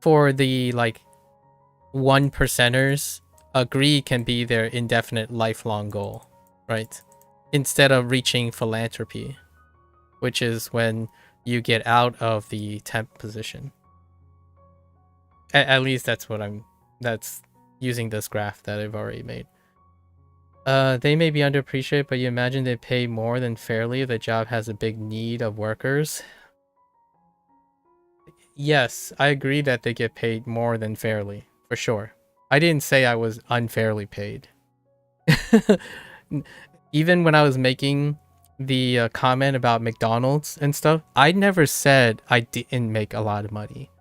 For the like 1%ers, greed can be their indefinite lifelong goal, right? Instead of reaching philanthropy, which is when you get out of the temp position. At least that's using this graph that I've already made. They may be underappreciated, but you imagine they pay more than fairly if the job has a big need of workers. Yes, I agree that they get paid more than fairly, for sure. I didn't say I was unfairly paid. Even when I was making the comment about McDonald's and stuff, I never said I didn't make a lot of money.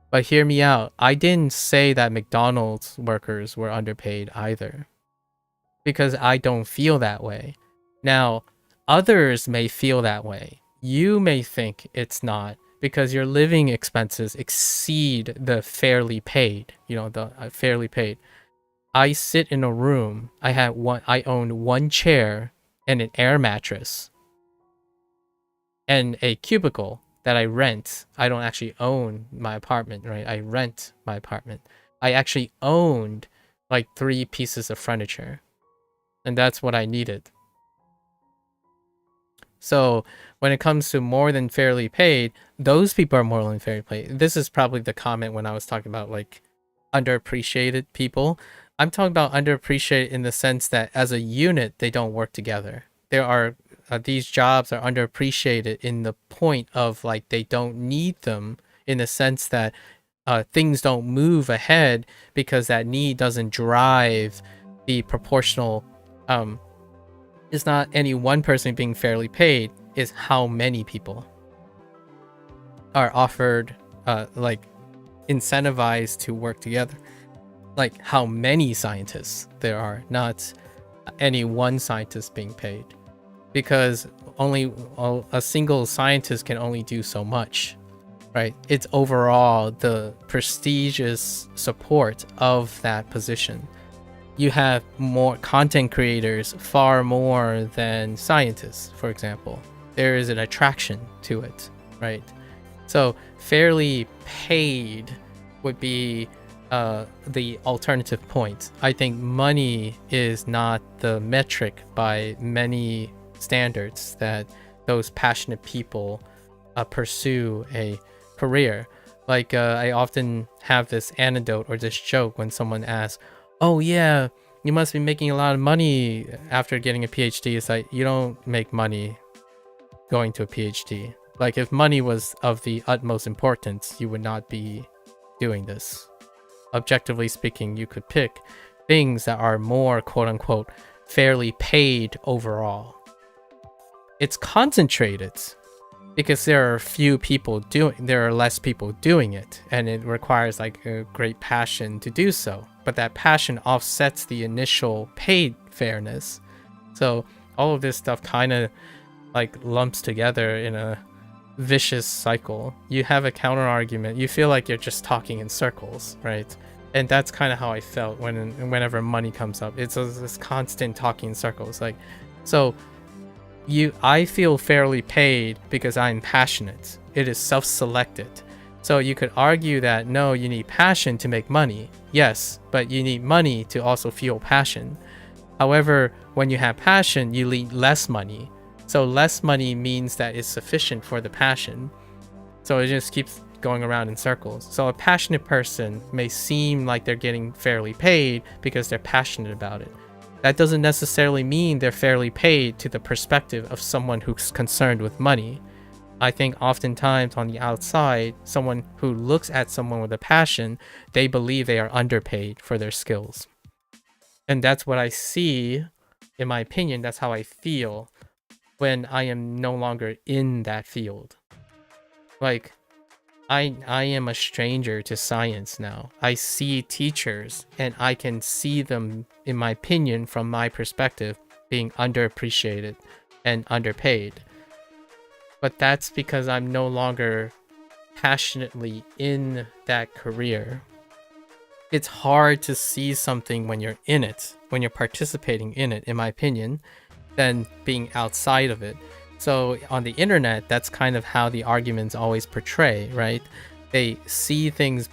But hear me out, I didn't say that McDonald's workers were underpaid either, because I don't feel that way. Now, others may feel that way. You may think it's not, because your living expenses exceed the fairly paid, the fairly paid. I sit in a room, I own one chair and an air mattress and a cubicle that I rent. I don't actually own my apartment, right? I rent my apartment. I actually owned like 3 pieces of furniture, and that's what I needed. So when it comes to more than fairly paid, those people are more than fairly paid. This is probably the comment when I was talking about like underappreciated people. I'm talking about underappreciated in the sense that as a unit, they don't work together. There are these jobs are underappreciated in the point of like they don't need them, in the sense that things don't move ahead because that need doesn't drive the proportional. It's not any one person being fairly paid, is how many people are offered, like incentivized to work together. Like how many scientists there are, not any one scientist being paid, because only a single scientist can only do so much, right? It's overall the prestigious support of that position. You have more content creators, far more than scientists, for example. There is an attraction to it, right? So fairly paid would be the alternative point. I think money is not the metric by many standards that those passionate people pursue a career. Like I often have this anecdote or this joke when someone asks, oh yeah, you must be making a lot of money after getting a PhD. It's like, you don't make money going to a PhD. Like if money was of the utmost importance, you would not be doing this. Objectively speaking, you could pick things that are more quote unquote fairly paid overall. It's concentrated because there are less people doing it, and it requires like a great passion to do so. But that passion offsets the initial paid fairness. So all of this stuff kind of like lumps together in a vicious cycle. You have a counter argument. You feel like you're just talking in circles, right? And that's kind of how I felt whenever money comes up. It's this constant talking in circles. Like, so I feel fairly paid because I'm passionate. It is self-selected. So you could argue that no, you need passion to make money. Yes, but you need money to also feel passion. However, when you have passion, you need less money. So less money means that it's sufficient for the passion. So it just keeps going around in circles. So a passionate person may seem like they're getting fairly paid because they're passionate about it. That doesn't necessarily mean they're fairly paid to the perspective of someone who's concerned with money. I think oftentimes on the outside, someone who looks at someone with a passion, they believe they are underpaid for their skills. And that's what I see, in my opinion, that's how I feel when I am no longer in that field. Like, I am a stranger to science now. I see teachers and I can see them, in my opinion, from my perspective, being underappreciated and underpaid. But that's because I'm no longer passionately in that career. It's hard to see something when you're in it, when you're participating in it, in my opinion, than being outside of it. So on the internet, that's kind of how the arguments always portray, right? They see things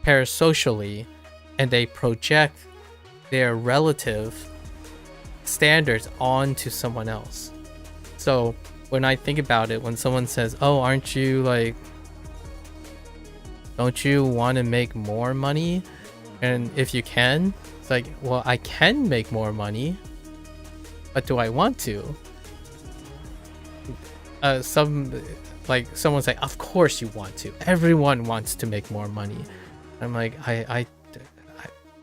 parasocially and they project their relative standards onto someone else. So when I think about it, when someone says, oh, aren't you like, don't you want to make more money? And if you can, it's like, well, I can make more money, but do I want to? Someone's like, of course you want to. Everyone wants to make more money. I'm like,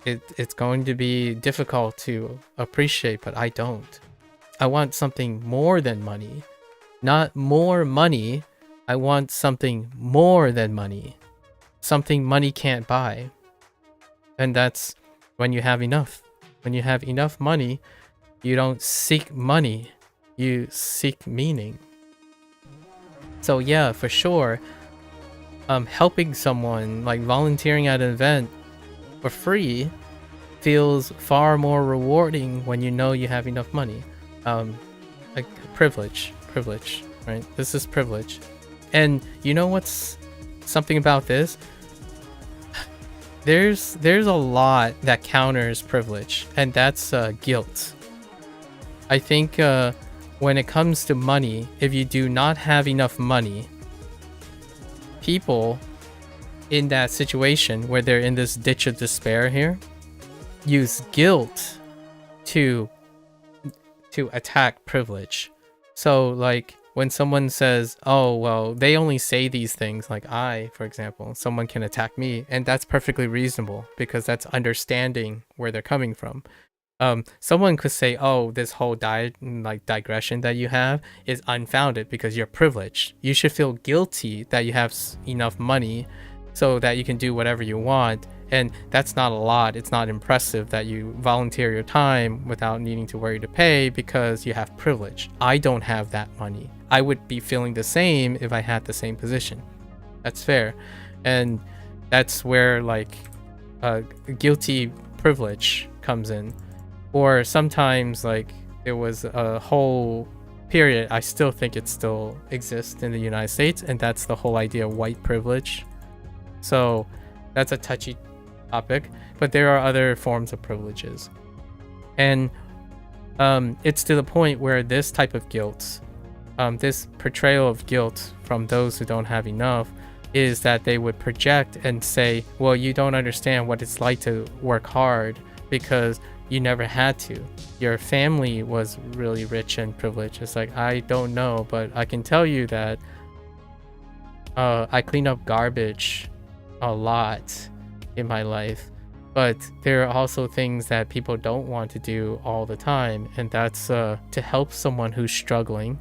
it's going to be difficult to appreciate, but I don't. I want something more than money. Not more money. I want something more than money. Something money can't buy. And that's when you have enough. When you have enough money, you don't seek money. You seek meaning. So yeah, for sure, helping someone, like volunteering at an event for free, feels far more rewarding when you know you have enough money. Like privilege, right? This is privilege. And you know what's something about this? There's a lot that counters privilege, and that's guilt. I think when it comes to money, if you do not have enough money, people in that situation where they're in this ditch of despair here use guilt to attack privilege. So like when someone says, oh, well, they only say these things, like for example, someone can attack me, and that's perfectly reasonable because that's understanding where they're coming from. Someone could say, oh, this whole digression that you have is unfounded because you're privileged. You should feel guilty that you have enough money so that you can do whatever you want. And that's not a lot. It's not impressive that you volunteer your time without needing to worry to pay because you have privilege. I don't have that money. I would be feeling the same if I had the same position. That's fair. And that's where like guilty privilege comes in. Or sometimes like there was a whole period, I still think it still exists in the United States, and that's the whole idea of white privilege. So that's a touchy topic, but there are other forms of privileges. And it's to the point where this type of guilt, this portrayal of guilt from those who don't have enough, is that they would project and say, well, you don't understand what it's like to work hard because you never had to. Your family was really rich and privileged. It's like, I don't know, but I can tell you that I clean up garbage a lot in my life, but there are also things that people don't want to do all the time, and that's to help someone who's struggling.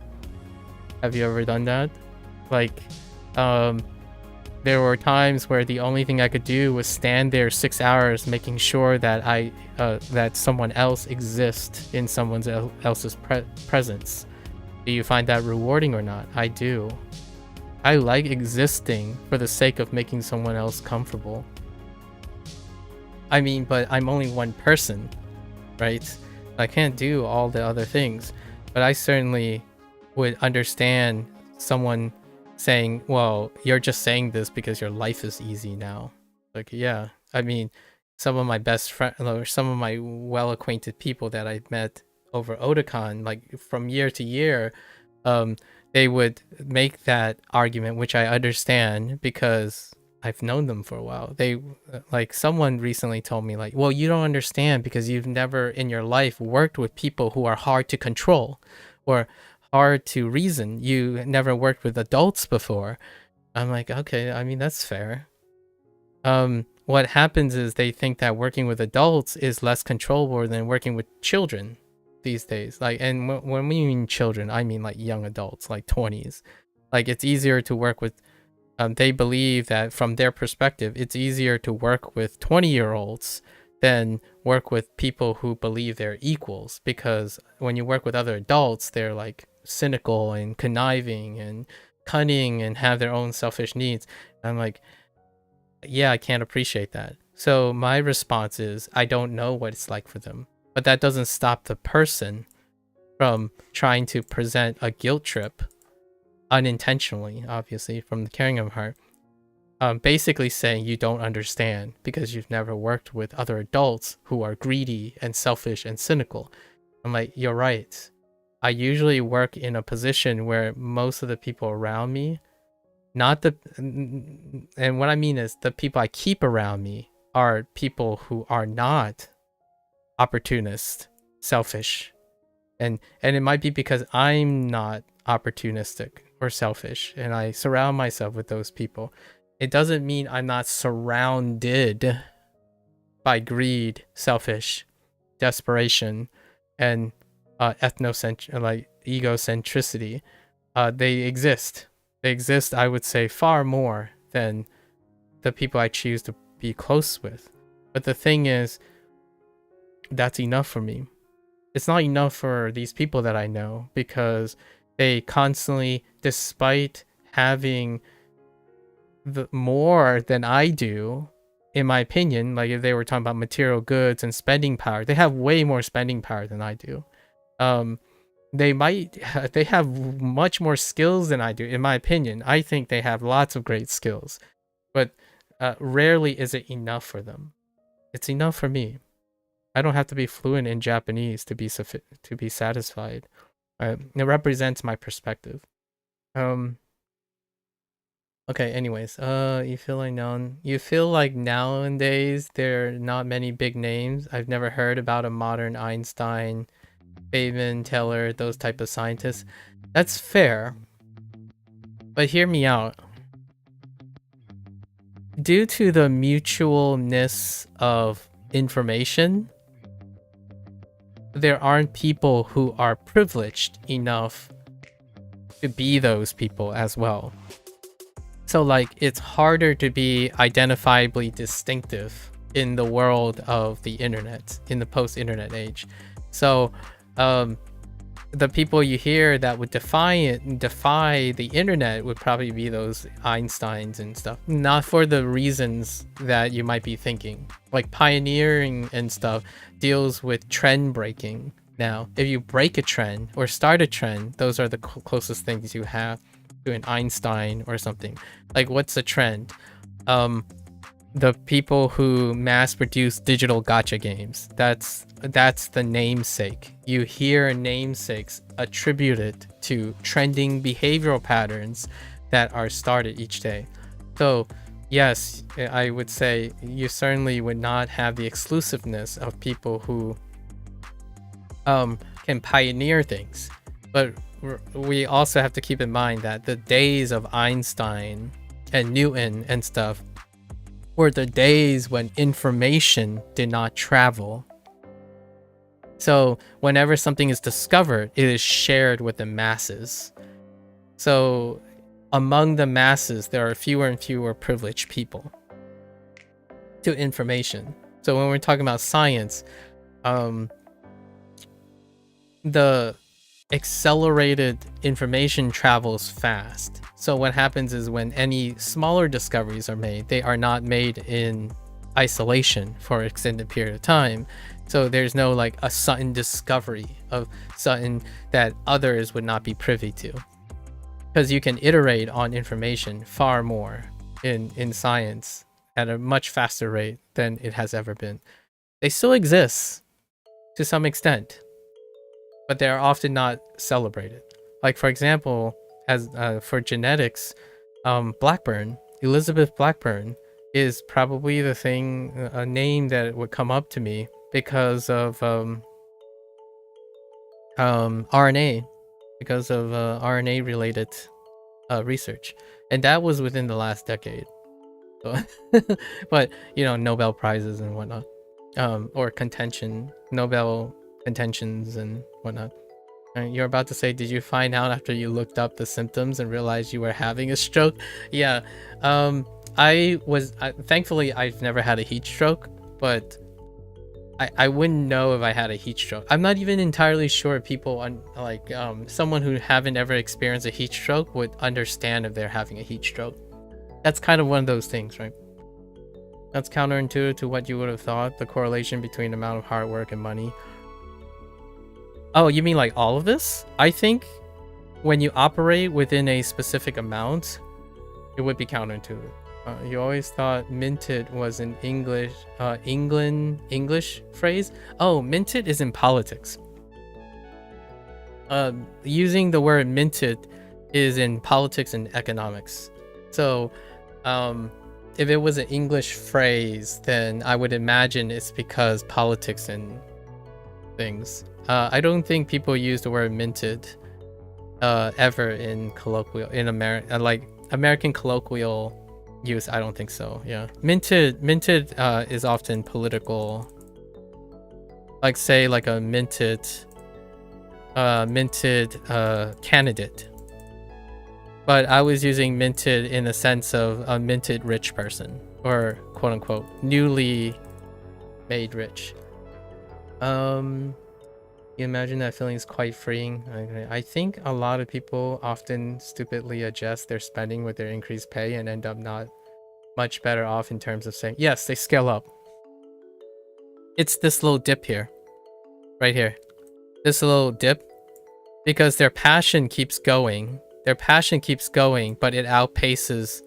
Have you ever done that? Like, there were times where the only thing I could do was stand there 6 hours making sure that that someone else exists in someone else's presence. Do you find that rewarding or not? I do. I like existing for the sake of making someone else comfortable. I mean, but I'm only one person, right? I can't do all the other things. But I certainly would understand someone saying, well, you're just saying this because your life is easy now. Like, yeah, I mean, some of my best friends or some of my well-acquainted people that I met over Otakon, like from year to year, they would make that argument, which I understand because I've known them for a while. They like someone recently told me like, well, you don't understand because you've never in your life worked with people who are hard to control or hard to reason. You never worked with adults before. I'm like, okay, I mean, that's fair. What happens is they think that working with adults is less controllable than working with children these days. Like, and when we mean children, I mean like young adults, like 20s. Like, it's easier to work with, they believe that from their perspective, it's easier to work with 20-year-olds than work with people who believe they're equals, because when you work with other adults, they're like cynical and conniving and cunning and have their own selfish needs. I'm like, yeah, I can't appreciate that. So my response is, I don't know what it's like for them. But that doesn't stop the person from trying to present a guilt trip unintentionally, obviously, from the caring of heart. Basically saying you don't understand because you've never worked with other adults who are greedy and selfish and cynical. I'm like, you're right. I usually work in a position where most of the people around me, and what I mean is the people I keep around me are people who are not opportunist, selfish, and it might be because I'm not opportunistic or selfish and I surround myself with those people. It doesn't mean I'm not surrounded by greed, selfish, desperation, and egocentricity. They exist. They exist, I would say, far more than the people I choose to be close with. But the thing is, that's enough for me. It's not enough for these people that I know because they constantly, despite having more than I do, in my opinion, like if they were talking about material goods and spending power, they have way more spending power than I do. They have much more skills than I do, in my opinion. I think they have lots of great skills, but rarely is it enough for them. It's enough for me. I don't have to be fluent in Japanese to be satisfied. It represents my perspective. Okay, anyways, you feel like nowadays there are not many big names. I've never heard about a modern Einstein, Feynman, Taylor, those type of scientists. That's fair. But hear me out. Due to the mutualness of information, there aren't people who are privileged enough to be those people as well. So like, it's harder to be identifiably distinctive in the world of the internet, in the post-internet age. So the people you hear that would defy the internet would probably be those Einsteins and stuff. Not for the reasons that you might be thinking. Like pioneering and stuff deals with trend breaking. Now, if you break a trend or start a trend, those are the closest things you have to an Einstein or something. Like, what's a trend? The people who mass produce digital gacha games. That's the namesake. You hear namesakes attributed to trending behavioral patterns that are started each day. So yes, I would say you certainly would not have the exclusiveness of people who can pioneer things. But we also have to keep in mind that the days of Einstein and Newton and stuff were the days when information did not travel. So whenever something is discovered, it is shared with the masses. So among the masses, there are fewer and fewer privileged people to information. So when we're talking about science, the accelerated information travels fast. So what happens is when any smaller discoveries are made, they are not made in isolation for an extended period of time. So there's no like a sudden discovery of something that others would not be privy to, because you can iterate on information far more in science at a much faster rate than it has ever been. They still exist to some extent, but they are often not celebrated. Like for example, as for genetics, Elizabeth Blackburn is probably the thing, a name that would come up to me because of RNA, because of RNA related research, and that was within the last decade. So but you know, Nobel prizes and whatnot, or Nobel contentions and whatnot. You're about to say, did you find out after you looked up the symptoms and realized you were having a stroke? Yeah. Thankfully I've never had a heat stroke, but I wouldn't know if I had a heat stroke. I'm not even entirely sure people someone who haven't ever experienced a heat stroke would understand if they're having a heat stroke. That's kind of one of those things, right? That's counterintuitive to what you would have thought, the correlation between the amount of hard work and money. Oh, you mean like all of this? I think when you operate within a specific amount, it would be counterintuitive. You always thought minted was an English phrase? Oh, minted is in politics. Using the word minted is in politics and economics. So, if it was an English phrase, then I would imagine it's because politics and things. I don't think people use the word minted ever in colloquial, in American colloquial use. I don't think so. Yeah, minted is often political, like say like a minted candidate. But I was using minted in the sense of a minted rich person, or quote unquote newly made rich. You imagine that feeling is quite freeing. I think a lot of people often stupidly adjust their spending with their increased pay and end up not much better off in terms of saying, yes, they scale up. It's this little dip here, right here. This little dip, because their passion keeps going. Their passion keeps going, but it outpaces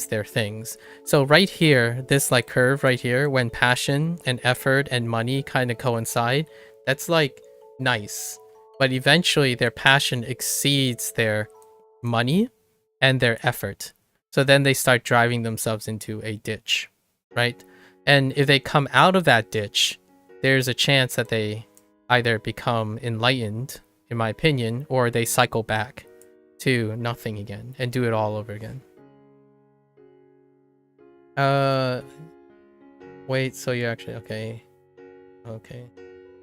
their things. So right here, this like curve right here, when passion and effort and money kind of coincide, that's like nice. But eventually their passion exceeds their money and their effort. So then they start driving themselves into a ditch, right? And if they come out of that ditch, there's a chance that they either become enlightened, in my opinion, or they cycle back to nothing again and do it all over again. Wait, so you're actually okay.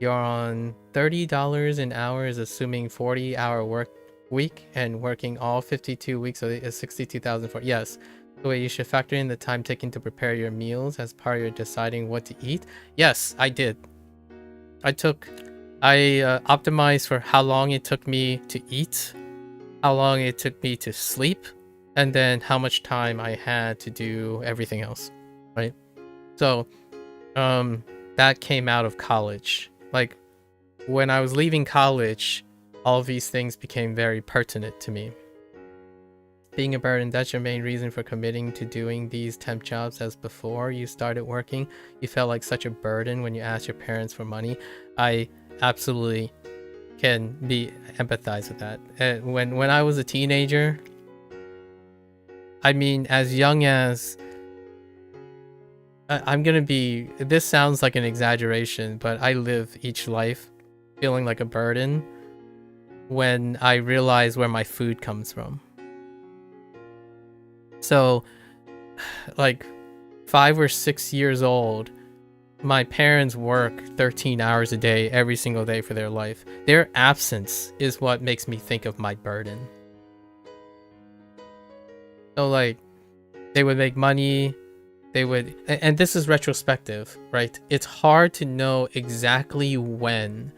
You're on $30 an hour, is assuming 40-hour work week and working all 52 weeks, so it's 62,000 for, yes. So wait, you should factor in the time taken to prepare your meals as part of your deciding what to eat. Yes, I did. I optimized for how long it took me to eat, how long it took me to sleep, and then how much time I had to do everything else, right? So that came out of college. Like when I was leaving college, all of these things became very pertinent to me. Being a burden, that's your main reason for committing to doing these temp jobs, as before you started working, you felt like such a burden when you asked your parents for money. I absolutely can empathize with that. When I was a teenager, I mean, as young as this sounds like an exaggeration, but I live each life feeling like a burden when I realize where my food comes from. So like 5 or 6 years old, my parents work 13 hours a day every single day for their life. Their absence is what makes me think of my burden. So like they would make money, and this is retrospective, right? It's hard to know exactly when.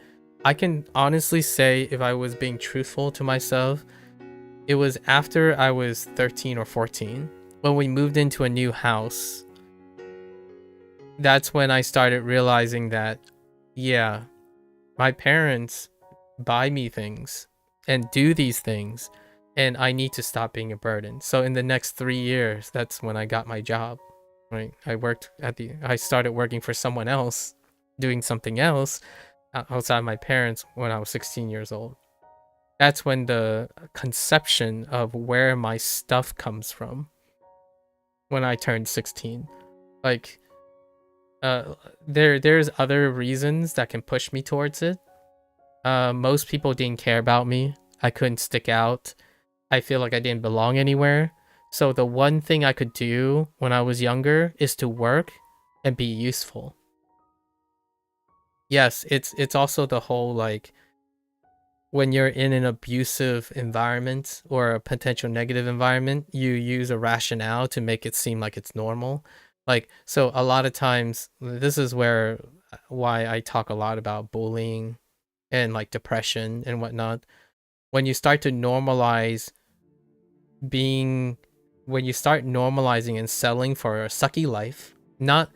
I can honestly say, if I was being truthful to myself, it was after I was 13 or 14 when we moved into a new house. that's when I started realizing that, yeah, my parents buy me things and do these things, and I need to stop being a burden. So in the next 3 years, that's when I got my job. Right, I started working for someone else, doing something else outside my parents when I was 16 years old. That's when the conception of where my stuff comes from. When I turned 16, like, there's other reasons that can push me towards it. Most people didn't care about me. I couldn't stick out. I feel like I didn't belong anywhere. So the one thing I could do when I was younger is to work and be useful. Yes, it's also the whole, like, when you're in an abusive environment or a potential negative environment, you use a rationale to make it seem like it's normal. Like, so a lot of times, this is why I talk a lot about bullying and like depression and whatnot. When you start to normalize being, when you start normalizing and settling for a sucky life, not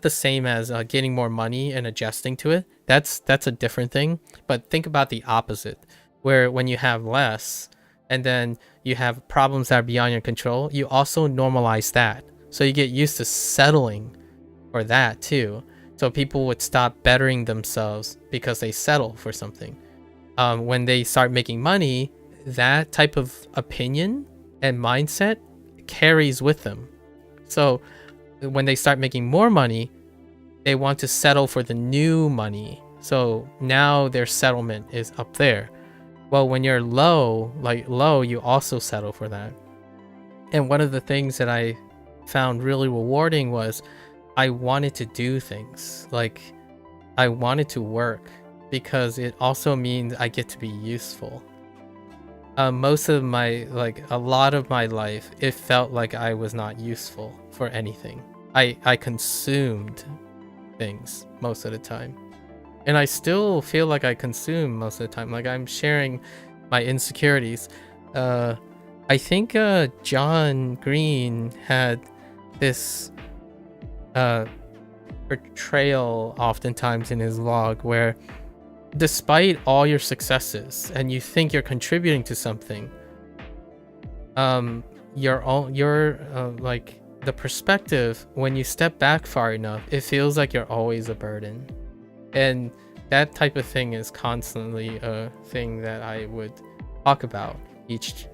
the same as getting more money and adjusting to it. That's a different thing. But think about the opposite, where when you have less and then you have problems that are beyond your control, you also normalize that. So you get used to settling for that too. So people would stop bettering themselves because they settle for something. When they start making money, that type of opinion and mindset carries with them. So when they start making more money, they want to settle for the new money. So now their settlement is up there. Well, when you're low, you also settle for that. And one of the things that I found really rewarding was I wanted to do things. Like, I wanted to work because it also means I get to be useful. A lot of my life, it felt like I was not useful for anything. I consumed things most of the time. And I still feel like I consume most of the time. Like, I'm sharing my insecurities. I think John Green had this portrayal oftentimes in his vlog where despite all your successes and you think you're contributing to something, like, the perspective, when you step back far enough, it feels like you're always a burden. And that type of thing is constantly a thing that I would talk about each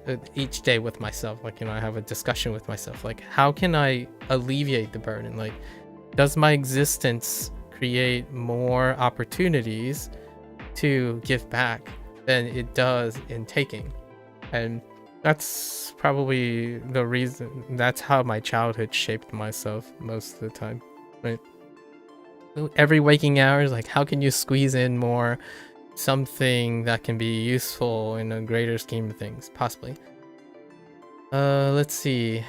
day with myself. Like, I have a discussion with myself, like, how can I alleviate the burden? Like, does my existence create more opportunities to give back than it does in taking? And that's probably the reason. That's how my childhood shaped myself most of the time, right? Every waking hour is like, how can you squeeze in more something that can be useful in a greater scheme of things, possibly. Let's see.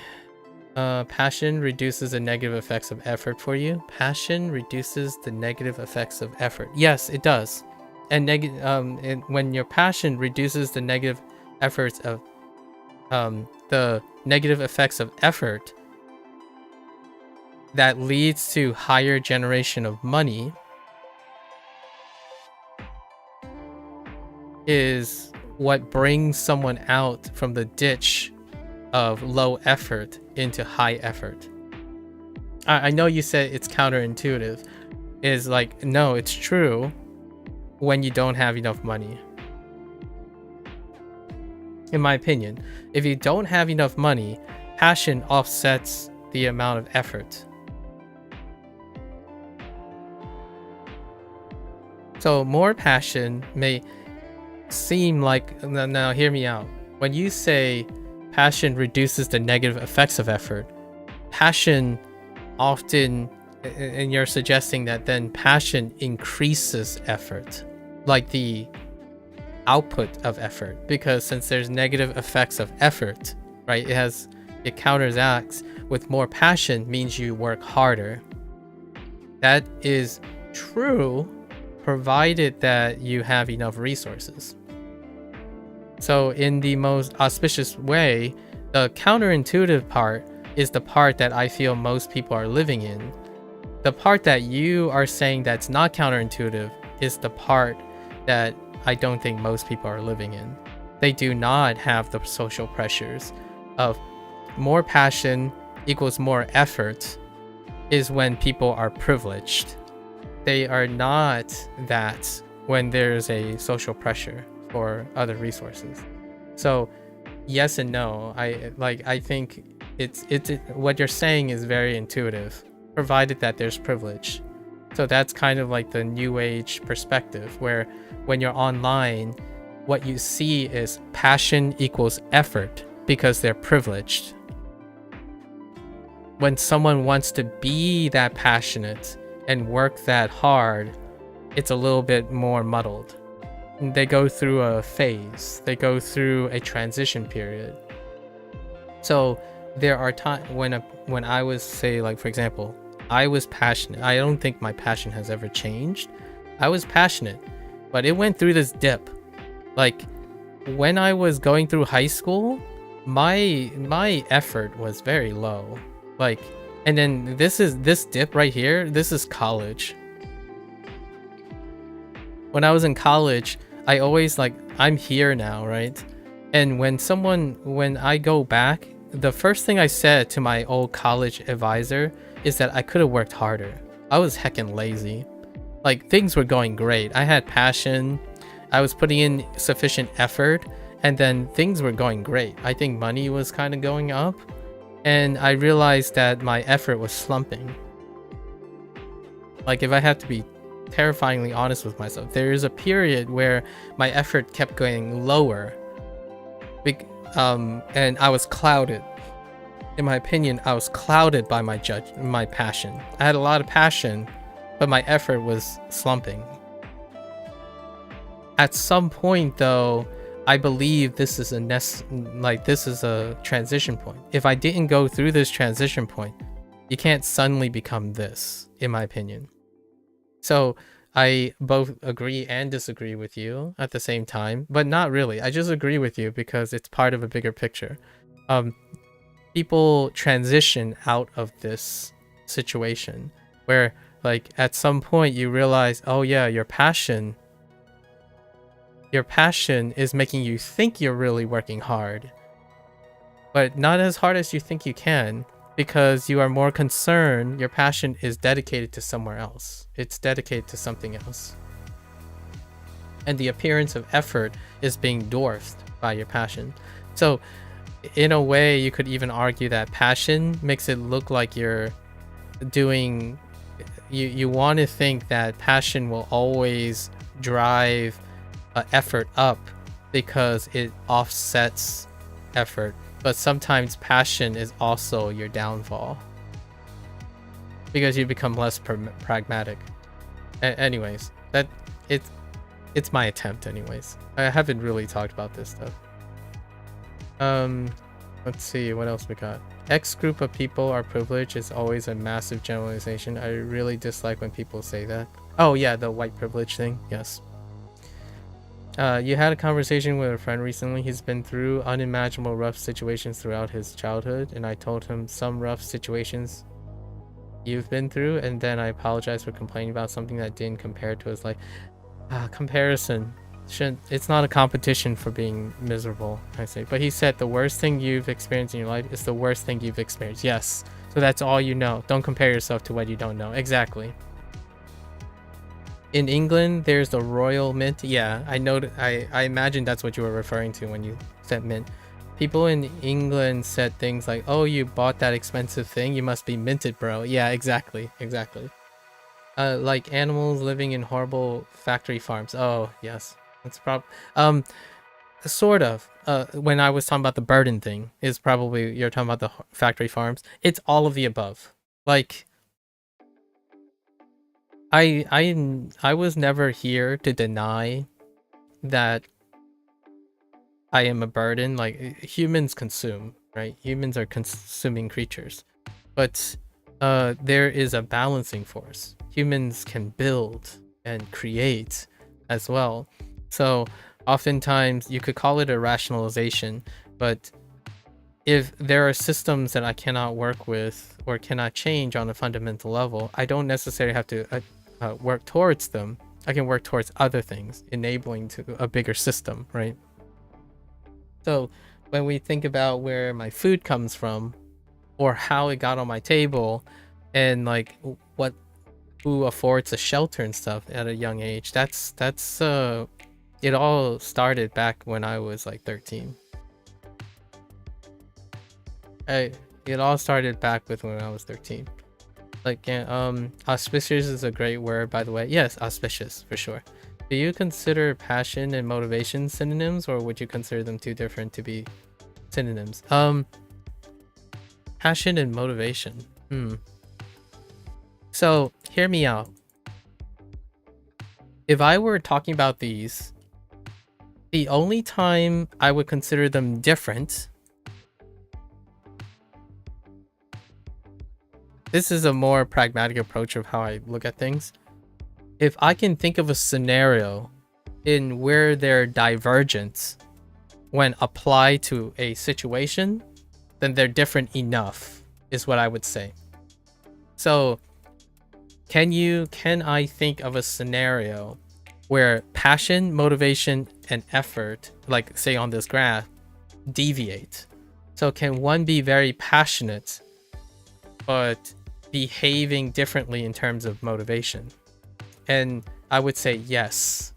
Passion reduces the negative effects of effort for you. Passion reduces the negative effects of effort. Yes, it does. And when your passion reduces the negative efforts of the negative effects of effort, that leads to higher generation of money, is what brings someone out from the ditch of low effort into high effort. I know you said it's counterintuitive. Is like, no, it's true when you don't have enough money. In my opinion, if you don't have enough money, passion offsets the amount of effort. So more passion may seem like, now hear me out. When you say passion reduces the negative effects of effort, passion often, and you're suggesting that then passion increases effort, like the output of effort, because since there's negative effects of effort, right, it counteracts with more passion means you work harder. That is true, provided that you have enough resources. So in the most auspicious way, the counterintuitive part is the part that I feel most people are living in. The part that you are saying that's not counterintuitive is the part that I don't think most people are living in. They do not have the social pressures of more passion equals more effort is when people are privileged. They are not that when there's a social pressure for other resources. So yes and no. I think it's what you're saying is very intuitive, provided that there's privilege. So that's kind of like the new age perspective, where when you're online, what you see is passion equals effort because they're privileged. When someone wants to be that passionate and work that hard, it's a little bit more muddled. They go through a phase, they go through a transition period. So there are times when I was, say, like for example, I was passionate. I don't think my passion has ever changed. I was passionate, but it went through this dip. Like when I was going through high school, my effort was very low. Like, and then this dip right here, this is college. When I was in college, I always like, I'm here now, right? And when I go back, the first thing I said to my old college advisor is that I could have worked harder. I was heckin' lazy. Like things were going great. I had passion. I was putting in sufficient effort, and then things were going great. I think money was kind of going up, and I realized that my effort was slumping. Like if I have to be terrifyingly honest with myself, there is a period where my effort kept going lower, and I was clouded. In my opinion, I was clouded by my passion. I had a lot of passion, but my effort was slumping. At some point though, I believe this is a transition point. If I didn't go through this transition point, you can't suddenly become this, in my opinion. So I both agree and disagree with you at the same time, but not really. I just agree with you because it's part of a bigger picture. People transition out of this situation where like at some point you realize, oh yeah, your passion is making you think you're really working hard, but not as hard as you think you can, because you are more concerned. Your passion is dedicated to somewhere else. It's dedicated to something else. And the appearance of effort is being dwarfed by your passion. So in a way, you could even argue that passion makes it look like you're doing, you want to think that passion will always drive effort up because it offsets effort. But sometimes passion is also your downfall because you become less pragmatic. Anyways, that it's my attempt. Anyways, I haven't really talked about this stuff. Let's see what else we got. X group of people are privileged is always a massive generalization. I really dislike when people say that. Oh yeah, the white privilege thing. Yes. You had a conversation with a friend recently. He's been through unimaginable rough situations throughout his childhood, and I told him some rough situations you've been through, and then I apologized for complaining about something that didn't compare to his life. Comparison shouldn't, it's not a competition for being miserable, I say. But he said the worst thing you've experienced in your life is the worst thing you've experienced. Yes, so that's all you know. Don't compare yourself to what you don't know. Exactly. In England, there's the Royal Mint. Yeah, I know. I imagine that's what you were referring to when you said mint. People in England said things like, "Oh, you bought that expensive thing. You must be minted, bro." Yeah, exactly. Like animals living in horrible factory farms. Oh, yes, that's sort of. When I was talking about the burden thing, is probably you're talking about the factory farms. It's all of the above. Like. I was never here to deny that I am a burden. Like humans consume, right? Humans are consuming creatures, but there is a balancing force. Humans can build and create as well. So oftentimes you could call it a rationalization, but if there are systems that I cannot work with or cannot change on a fundamental level, I don't necessarily have to work towards them. I can work towards other things, enabling to a bigger system, right? So when we think about where my food comes from or how it got on my table and like what who affords a shelter and stuff at a young age, that's it all started back when I was like 13. It all started back with when I was 13. Like, auspicious is a great word, by the way. Yes, auspicious for sure. Do you consider passion and motivation synonyms, or would you consider them too different to be synonyms? Passion and motivation. So hear me out. If I were talking about these, the only time I would consider them different. This is a more pragmatic approach of how I look at things. If I can think of a scenario in where they're divergent when applied to a situation, then they're different enough, is what I would say. So, can I think of a scenario where passion, motivation, and effort, like say on this graph, deviate? So can one be very passionate, but behaving differently in terms of motivation? And I would say yes,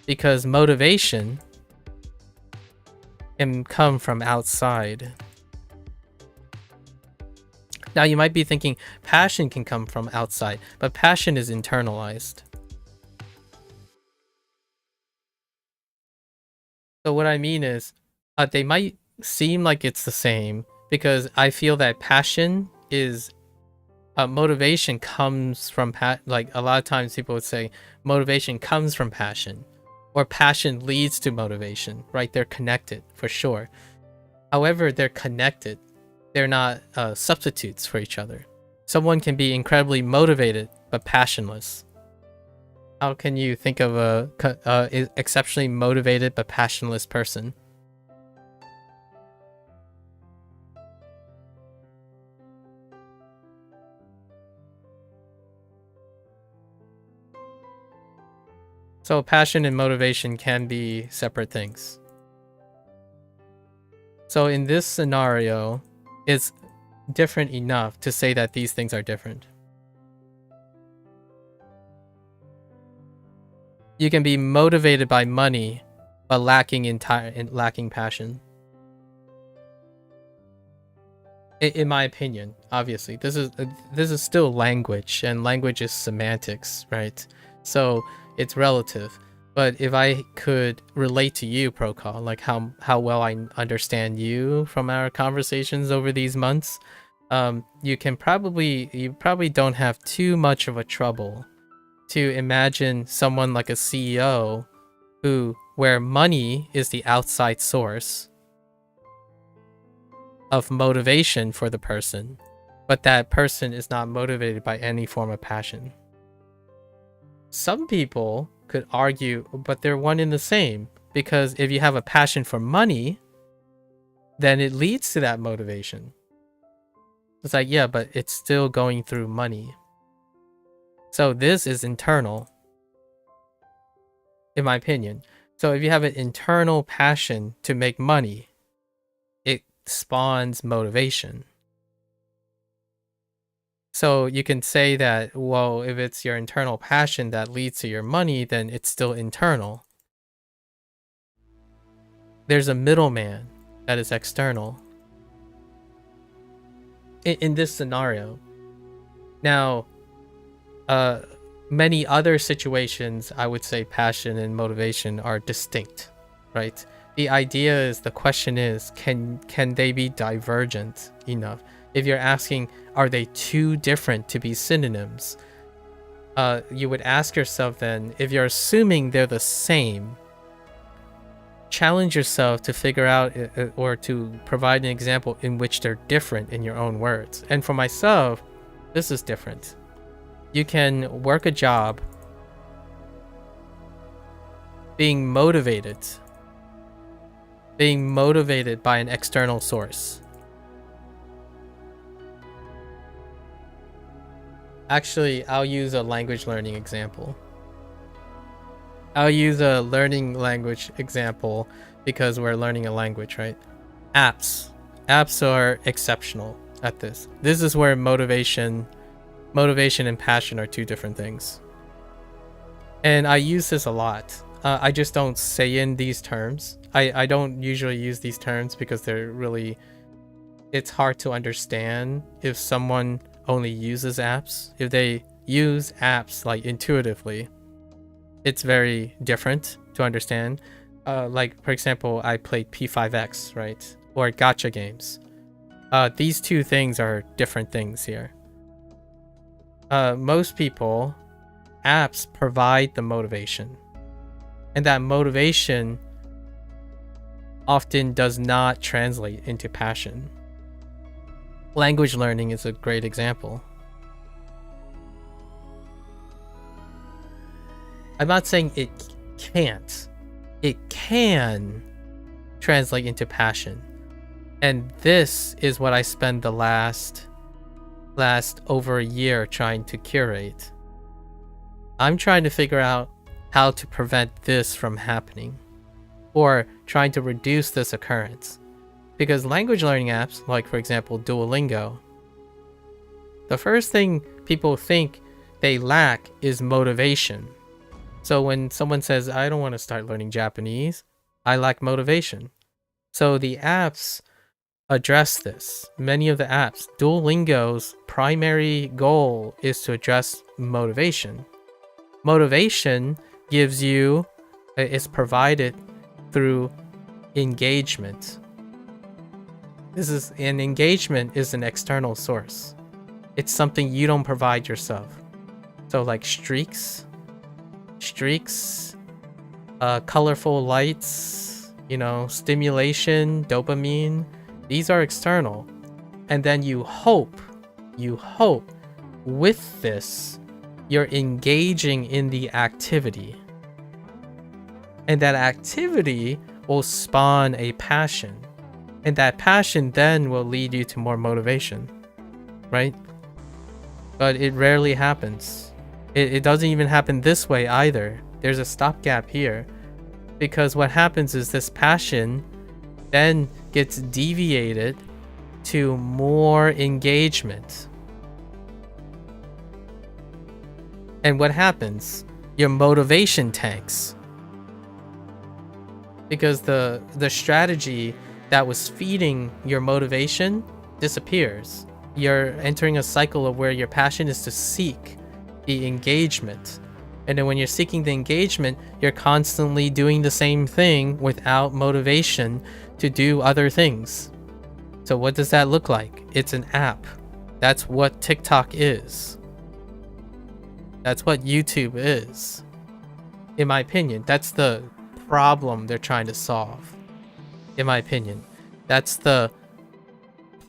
because motivation can come from outside. Now you might be thinking passion can come from outside, but passion is internalized. So what I mean is, they might seem like it's the same because I feel that passion is motivation comes from like a lot of times people would say motivation comes from passion, or passion leads to motivation, right? They're connected for sure. However, they're connected. They're not substitutes for each other. Someone can be incredibly motivated but passionless. How can you think of a exceptionally motivated but passionless person? So passion and motivation can be separate things. So in this scenario, it's different enough to say that these things are different. You can be motivated by money, but lacking passion. In my opinion, obviously, this is still language, and language is semantics, right? So it's relative. But if I could relate to you, Procol, like how well I understand you from our conversations over these months, you probably don't have too much of a trouble to imagine someone like a CEO where money is the outside source of motivation for the person, but that person is not motivated by any form of passion. Some people could argue, but they're one and the same, because if you have a passion for money, then it leads to that motivation. It's like, yeah, but it's still going through money. So this is internal, in my opinion. So if you have an internal passion to make money, it spawns motivation. So you can say that, well, if it's your internal passion that leads to your money, then it's still internal. There's a middleman that is external in this scenario. Now, many other situations, I would say passion and motivation are distinct, right? The idea is, the question is, can they be divergent enough? If you're asking, are they too different to be synonyms? You would ask yourself then, if you're assuming they're the same, challenge yourself to figure out or to provide an example in which they're different in your own words. And for myself, this is different. You can work a job being motivated by an external source. Actually, I'll use a language learning example. I'll use a learning language example because we're learning a language, right? Apps. Apps are exceptional at this. This is where motivation and passion are two different things. And I use this a lot. I just don't say in these terms. I don't usually use these terms because it's hard to understand if someone only uses apps. If they use apps like intuitively, it's very different to understand. Like, for example, I played P5X, right? Or gacha games. These two things are different things here. Most people, apps provide the motivation. And that motivation often does not translate into passion. Language learning is a great example. I'm not saying it can't. It can translate into passion. And this is what I spend the last over a year trying to curate. I'm trying to figure out how to prevent this from happening, or trying to reduce this occurrence. Because language learning apps, like for example Duolingo, the first thing people think they lack is motivation. So when someone says, I don't want to start learning Japanese, I lack motivation. So the apps address this. Many of the apps, Duolingo's primary goal is to address motivation. Motivation is provided through engagement. Engagement is an external source. It's something you don't provide yourself. So like streaks, colorful lights, stimulation, dopamine, these are external. And then you hope with this, you're engaging in the activity. And that activity will spawn a passion. And that passion then will lead you to more motivation, right? But it rarely happens. It doesn't even happen this way either. There's a stopgap here. Because what happens is this passion then gets deviated to more engagement. And what happens? Your motivation tanks. Because the strategy that was feeding your motivation disappears. You're entering a cycle of where your passion is to seek the engagement. And then when you're seeking the engagement, you're constantly doing the same thing without motivation to do other things. So what does that look like? It's an app. That's what TikTok is. That's what YouTube is. In my opinion, that's the problem they're trying to solve. In my opinion, that's the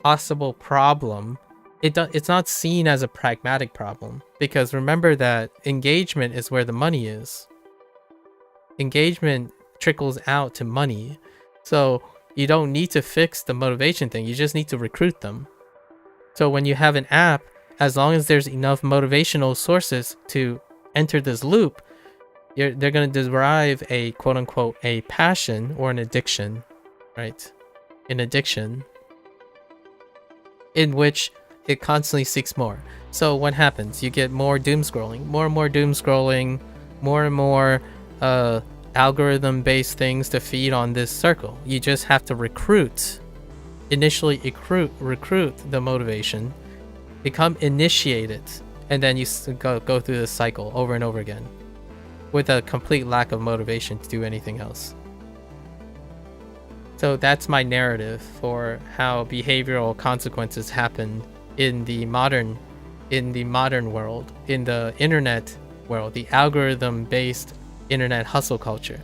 possible problem. It's not seen as a pragmatic problem, because remember that engagement is where the money is. Engagement trickles out to money. So you don't need to fix the motivation thing. You just need to recruit them. So when you have an app, as long as there's enough motivational sources to enter this loop, they're going to derive a quote-unquote a passion or an addiction, right? An addiction in which it constantly seeks more. So what happens? You get more doom scrolling, more and more doom scrolling, more and more algorithm-based things to feed on this circle. You just have to initially recruit the motivation, become initiated, and then you go through this cycle over and over again with a complete lack of motivation to do anything else. So that's my narrative for how behavioral consequences happen in the modern world, in the internet world, the algorithm-based internet hustle culture.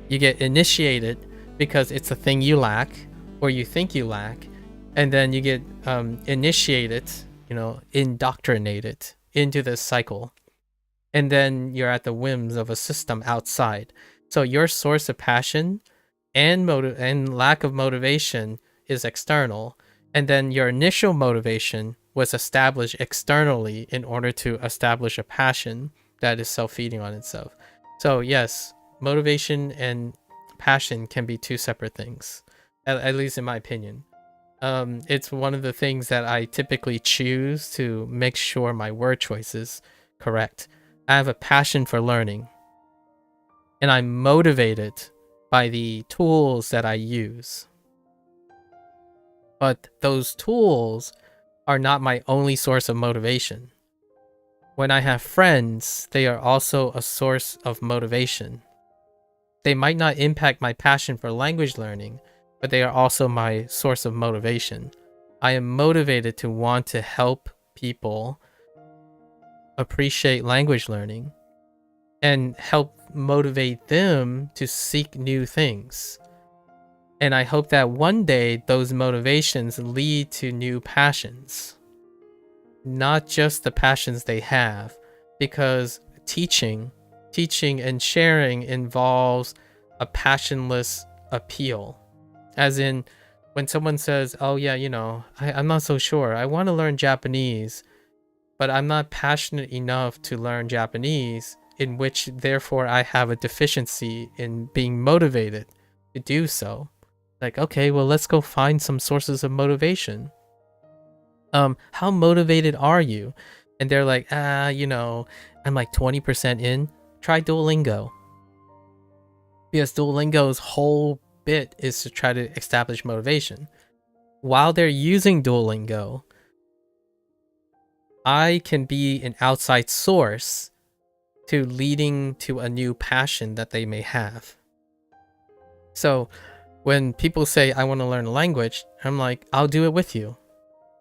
You get initiated because it's a thing you lack, or you think you lack, and then you get initiated, indoctrinated into this cycle, and then you're at the whims of a system outside. So your source of passion and lack of motivation is external, and then your initial motivation, was established externally in order to establish a passion that is self-feeding on itself. So yes, motivation and passion can be two separate things, at least in my opinion. It's one of the things that I typically choose to make sure my word choice is correct. I have a passion for learning, and I'm motivated by the tools that I use. But those tools are not my only source of motivation. When I have friends, they are also a source of motivation. They might not impact my passion for language learning, but they are also my source of motivation. I am motivated to want to help people appreciate language learning and help motivate them to seek new things. And I hope that one day those motivations lead to new passions, not just the passions they have, because teaching and sharing involves a passionless appeal. As in, when someone says, oh yeah, I'm not so sure, I want to learn Japanese, but I'm not passionate enough to learn Japanese, in which therefore I have a deficiency in being motivated to do so. Like, okay, well, let's go find some sources of motivation. How motivated are you? And they're like, I'm like 20% in. Try Duolingo. Because Duolingo's whole bit is to try to establish motivation. While they're using Duolingo, I can be an outside source to leading to a new passion that they may have. So when people say, I want to learn a language, I'm like, I'll do it with you.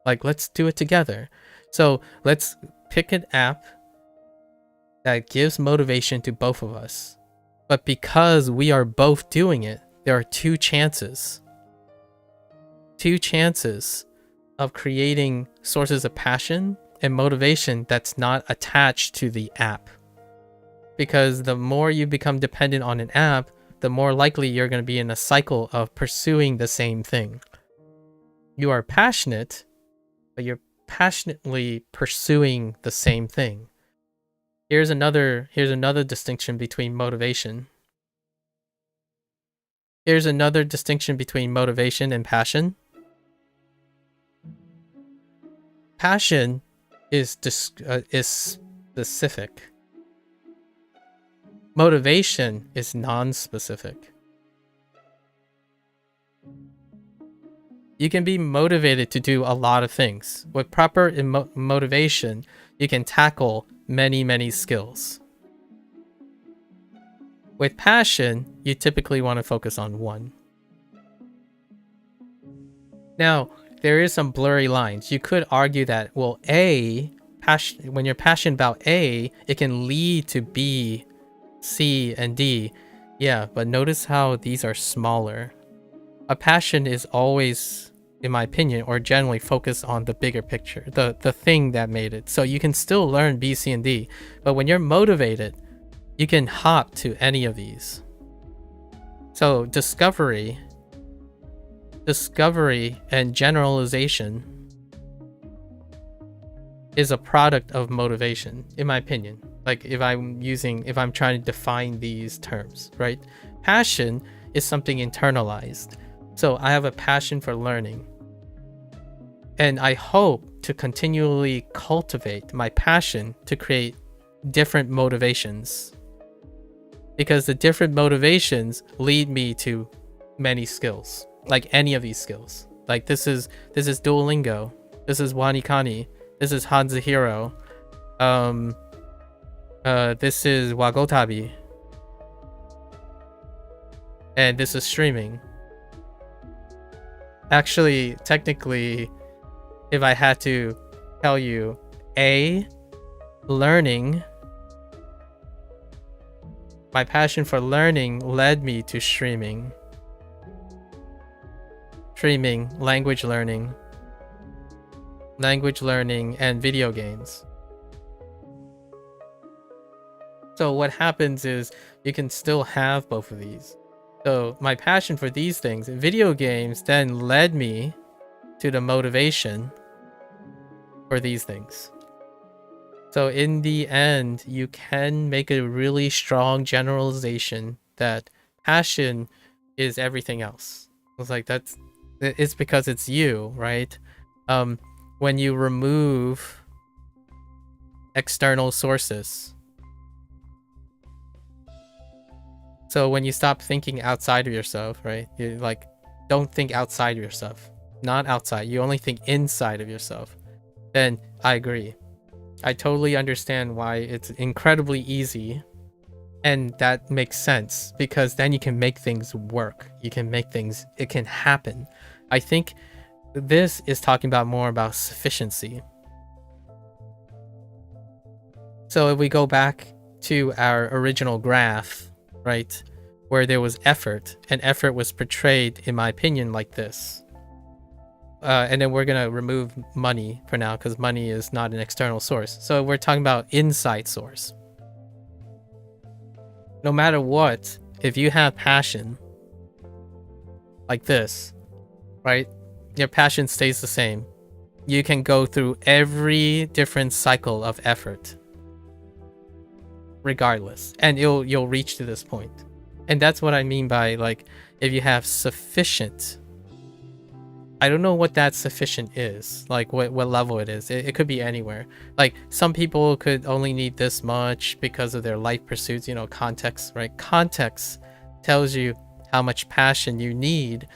Like, let's do it together. So let's pick an app that gives motivation to both of us. But because we are both doing it, there are two chances. Two chances of creating sources of passion and motivation that's not attached to the app. Because the more you become dependent on an app, the more likely you're going to be in a cycle of pursuing the same thing. You are passionate, but you're passionately pursuing the same thing. Here's another distinction between motivation. Here's another distinction between motivation and passion. Passion is specific. Motivation is non-specific. You can be motivated to do a lot of things. With proper motivation, you can tackle many skills. With passion, you typically want to focus on one. Now, there is some blurry lines. You could argue that, well, when you're passionate about A, it can lead to B, C, and D. Yeah, but notice how these are smaller. A passion is always, in my opinion, or generally focused on the bigger picture, the thing that made it. So you can still learn B, C, and D, but when you're motivated, you can hop to any of these. So discovery and generalization is a product of motivation, in my opinion. Like if I'm trying to define these terms, right? Passion is something internalized. So I have a passion for learning. And I hope to continually cultivate my passion to create different motivations. Because the different motivations lead me to many skills. Like any of these skills. Like this is Duolingo. This is WaniKani. This is HanziHero. This is Wagotabi. And this is streaming. Actually, technically, if I had to tell you, learning. My passion for learning led me to streaming. Language learning, and video games. So what happens is you can still have both of these. So my passion for these things, video games, then led me to the motivation for these things. So in the end, you can make a really strong generalization that passion is everything else. It's like it's because it's you, right? When you remove external sources. So when you stop thinking outside of yourself, right? You like don't think outside of yourself. Not outside. You only think inside of yourself. Then I agree. I totally understand why it's incredibly easy, and that makes sense because then you can make things work. You can make things, it can happen. I think this is talking about more about sufficiency. So if we go back to our original graph, right, where there was effort, and effort was portrayed, in my opinion, like this. And then we're gonna remove money for now because money is not an external source. So we're talking about inside source. No matter what, if you have passion like this, right, your passion stays the same. You can go through every different cycle of effort regardless, and you'll reach to this point. And that's what I mean by, like, if you have sufficient, I don't know what that sufficient is, like what level it is. It could be anywhere. Like some people could only need this much because of their life pursuits, you know, context, right? Context tells you how much passion you need,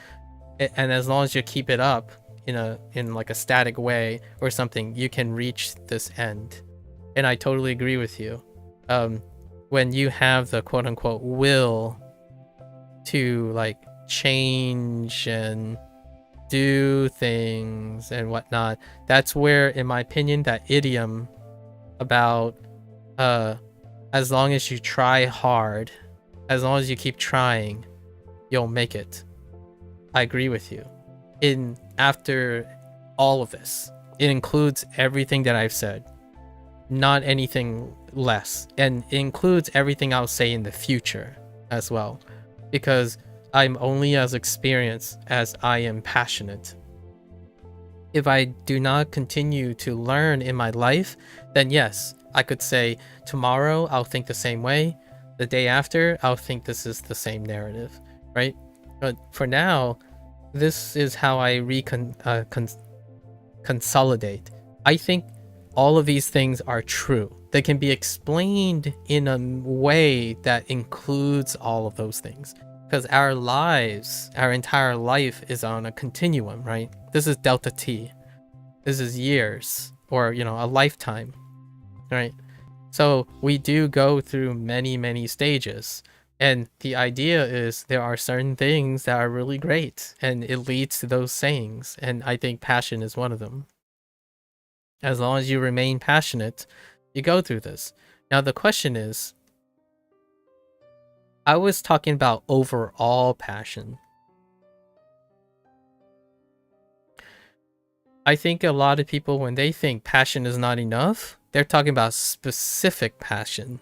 and as long as you keep it up in like a static way or something, you can reach this end. And I totally agree with you. When you have the quote unquote will to like change and do things and whatnot, that's where, in my opinion, that idiom about as long as you try hard, as long as you keep trying, you'll make it. I agree with you. After all of this, it includes everything that I've said, not anything less, and it includes everything I'll say in the future as well, because I'm only as experienced as I am passionate. If I do not continue to learn in my life, then yes, I could say tomorrow I'll think the same way, the day after I'll think this is the same narrative, right? But for now, this is how I consolidate. I think all of these things are true. They can be explained in a way that includes all of those things. Because our lives, our entire life is on a continuum, right? This is delta T. This is years, or, you know, a lifetime, right? So we do go through many, many stages. And the idea is there are certain things that are really great, and it leads to those sayings. And I think passion is one of them. As long as you remain passionate, you go through this. Now, the question is, I was talking about overall passion. I think a lot of people, when they think passion is not enough, they're talking about specific passion.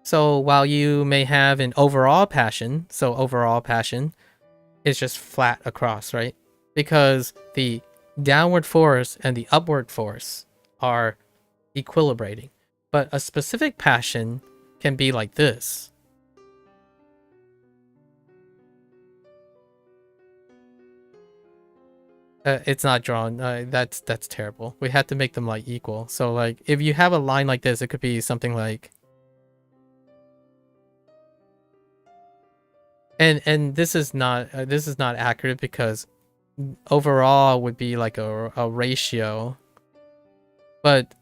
So while you may have an overall passion, so overall passion is just flat across, right? Because the downward force and the upward force are equilibrating. But a specific passion can be like this. It's not drawn. That's terrible. We have to make them like equal. So like if you have a line like this, it could be something like, and this is not accurate because overall would be like a ratio. But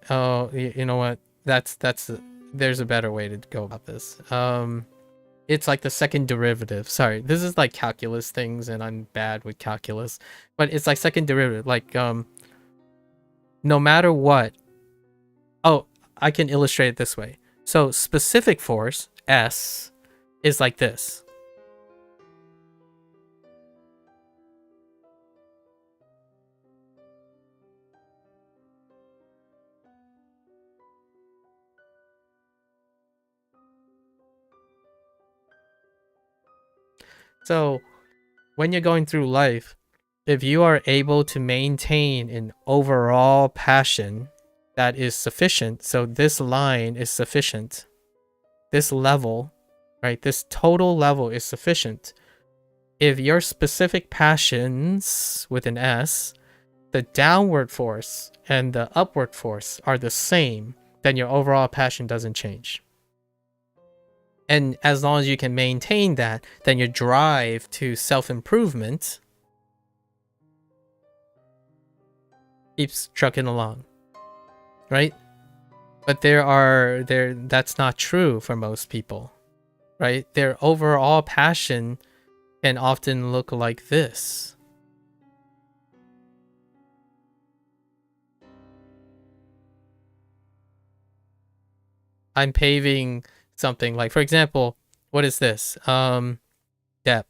oh, you know what? There's a better way to go about this. It's like the second derivative. Sorry, this is like calculus things, and I'm bad with calculus. But it's like second derivative. Like no matter what. Oh, I can illustrate it this way. So specific force S is like this. So when you're going through life, if you are able to maintain an overall passion that is sufficient, so this line is sufficient, this level, right, this total level is sufficient. If your specific passions with an S, the downward force and the upward force are the same, then your overall passion doesn't change. And as long as you can maintain that, then your drive to self-improvement keeps trucking along, right? But that's not true for most people, right? Their overall passion can often look like this. I'm paving something like, for example, what is this? Debt.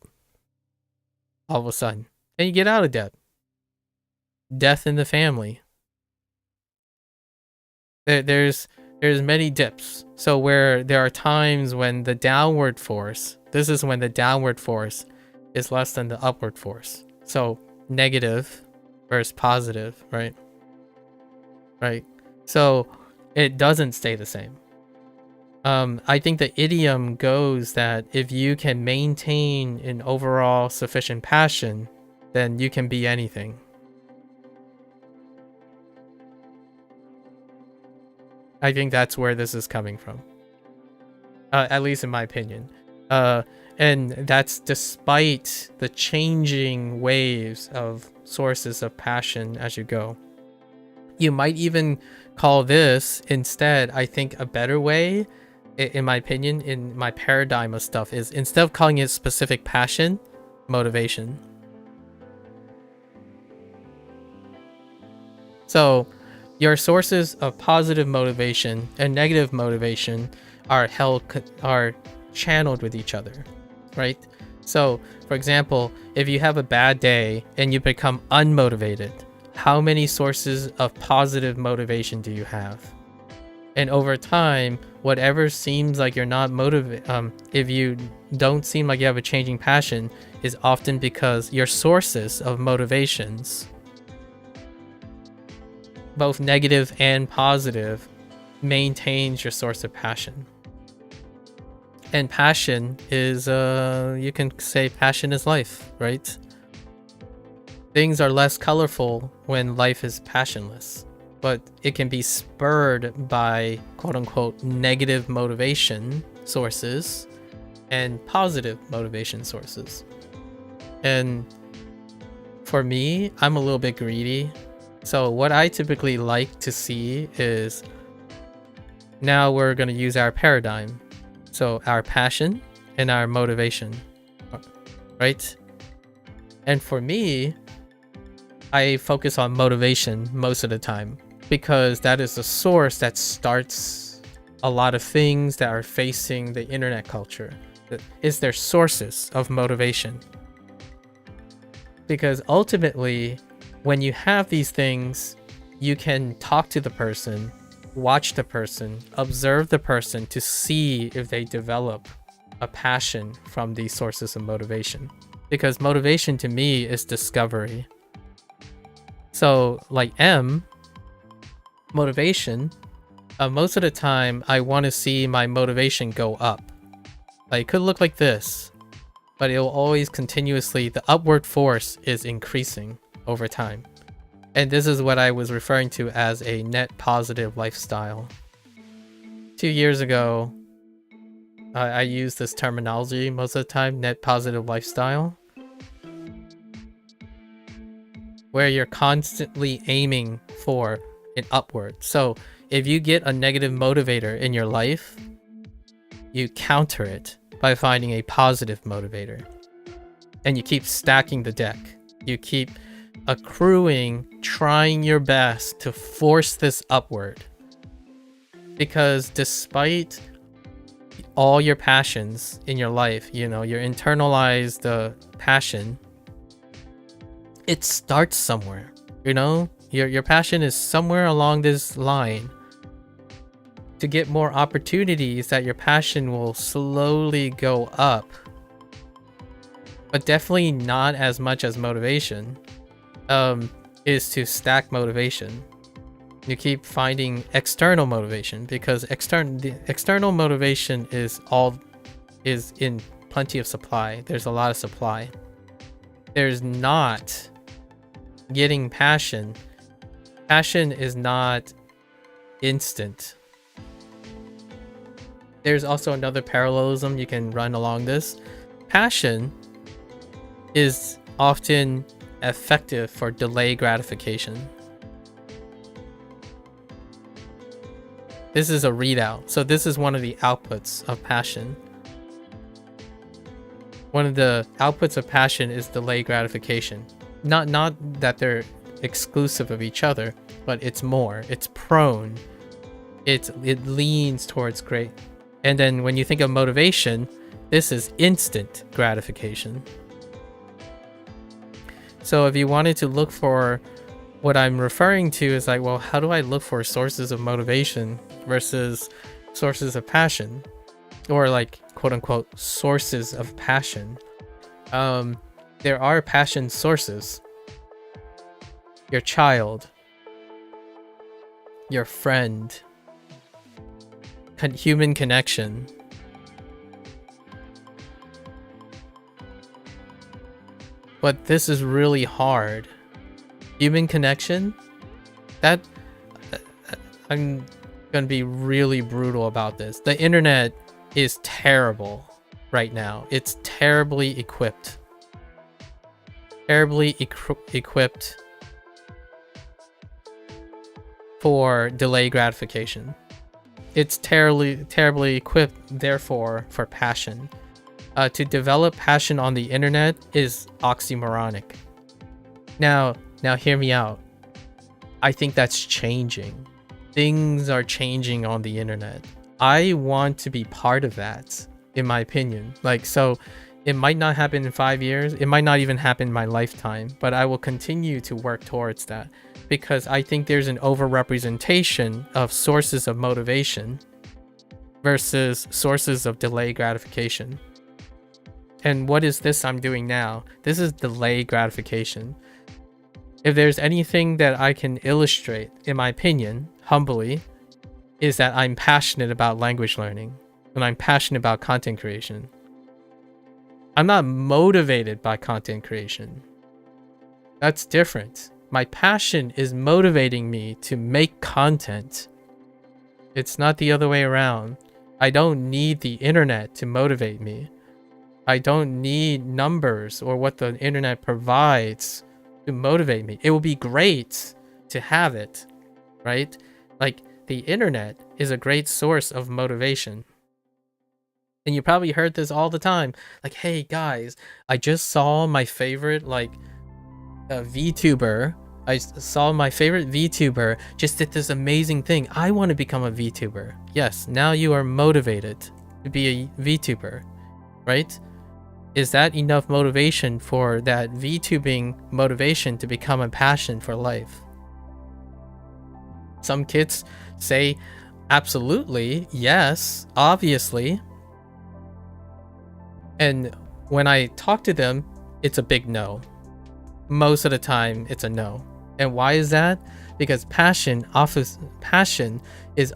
All of a sudden. And you get out of debt. Death in the family. There's many dips. So where there are times when the downward force, this is when the downward force is less than the upward force. So negative versus positive, right? Right. So it doesn't stay the same. I think the idiom goes that if you can maintain an overall sufficient passion, then you can be anything. I think that's where this is coming from. At least in my opinion. And that's despite the changing waves of sources of passion as you go. You might even call this instead, I think a better way, in my opinion, in my paradigm of stuff, is instead of calling it specific passion, motivation. So your sources of positive motivation and negative motivation are channeled with each other, right? So for example, if you have a bad day and you become unmotivated, how many sources of positive motivation do you have? And over time, whatever seems like you're not motivated, if you don't seem like you have a changing passion, is often because your sources of motivations, both negative and positive, maintains your source of passion. And passion is, you can say passion is life, right? Things are less colorful when life is passionless, but it can be spurred by quote-unquote negative motivation sources and positive motivation sources. And for me, I'm a little bit greedy. So what I typically like to see is, now we're going to use our paradigm. So our passion and our motivation, right? And for me, I focus on motivation most of the time, because that is the source that starts a lot of things that are facing the internet culture. Is their sources of motivation. Because ultimately, when you have these things, you can talk to the person, watch the person, observe the person to see if they develop a passion from these sources of motivation. Because motivation to me is discovery. So like M, motivation, most of the time I want to see my motivation go up. Like it could look like this, but it will always continuously, the upward force is increasing over time. And this is what I was referring to as a net positive lifestyle. 2 years ago, I used this terminology most of the time, net positive lifestyle, where you're constantly aiming for an upward. So if you get a negative motivator in your life, you counter it by finding a positive motivator. And you keep stacking the deck. You keep accruing, trying your best to force this upward. Because despite all your passions in your life, you know, your internalized passion, it starts somewhere, you know? Your passion is somewhere along this line. To get more opportunities, that your passion will slowly go up. But definitely not as much as motivation. is to stack motivation. You keep finding external motivation because the external motivation is in plenty of supply. There's a lot of supply. There's not getting passion. Passion is not instant. There's also another parallelism you can run along this. Passion is often effective for delayed gratification. This is a readout. So this is one of the outputs of passion. One of the outputs of passion is delayed gratification. Not that they're exclusive of each other, but it's more. It's prone. It leans towards great. And then when you think of motivation, this is instant gratification. So if you wanted to look for what I'm referring to is like, well, how do I look for sources of motivation versus sources of passion, or like quote unquote sources of passion? There are passion sources. Your child, your friend, human connection. But this is really hard. Human connection, that I'm gonna be really brutal about this. The internet is terrible right now. It's terribly equipped. Equipped for delayed gratification. It's terribly equipped, therefore, for passion. To develop passion on the internet is oxymoronic. Now hear me out. I think that's changing. Things are changing on the internet. I want to be part of that, in my opinion. Like, so it might not happen in 5 years. It might not even happen in my lifetime, but I will continue to work towards that because I think there's an overrepresentation of sources of motivation versus sources of delayed gratification. And what is this I'm doing now? This is delayed gratification. If there's anything that I can illustrate, in my opinion, humbly, is that I'm passionate about language learning and I'm passionate about content creation. I'm not motivated by content creation. That's different. My passion is motivating me to make content. It's not the other way around. I don't need the internet to motivate me. I don't need numbers or what the internet provides to motivate me. It will be great to have it, right? Like, the internet is a great source of motivation. And you probably heard this all the time. Like, hey guys, I just saw my favorite VTuber. I saw my favorite VTuber just did this amazing thing. I want to become a VTuber. Yes, now you are motivated to be a VTuber, right? Is that enough motivation for that VTubing motivation to become a passion for life? Some kids say, absolutely, yes, obviously. And when I talk to them, it's a big no. Most of the time, it's a no. And why is that? Because passion is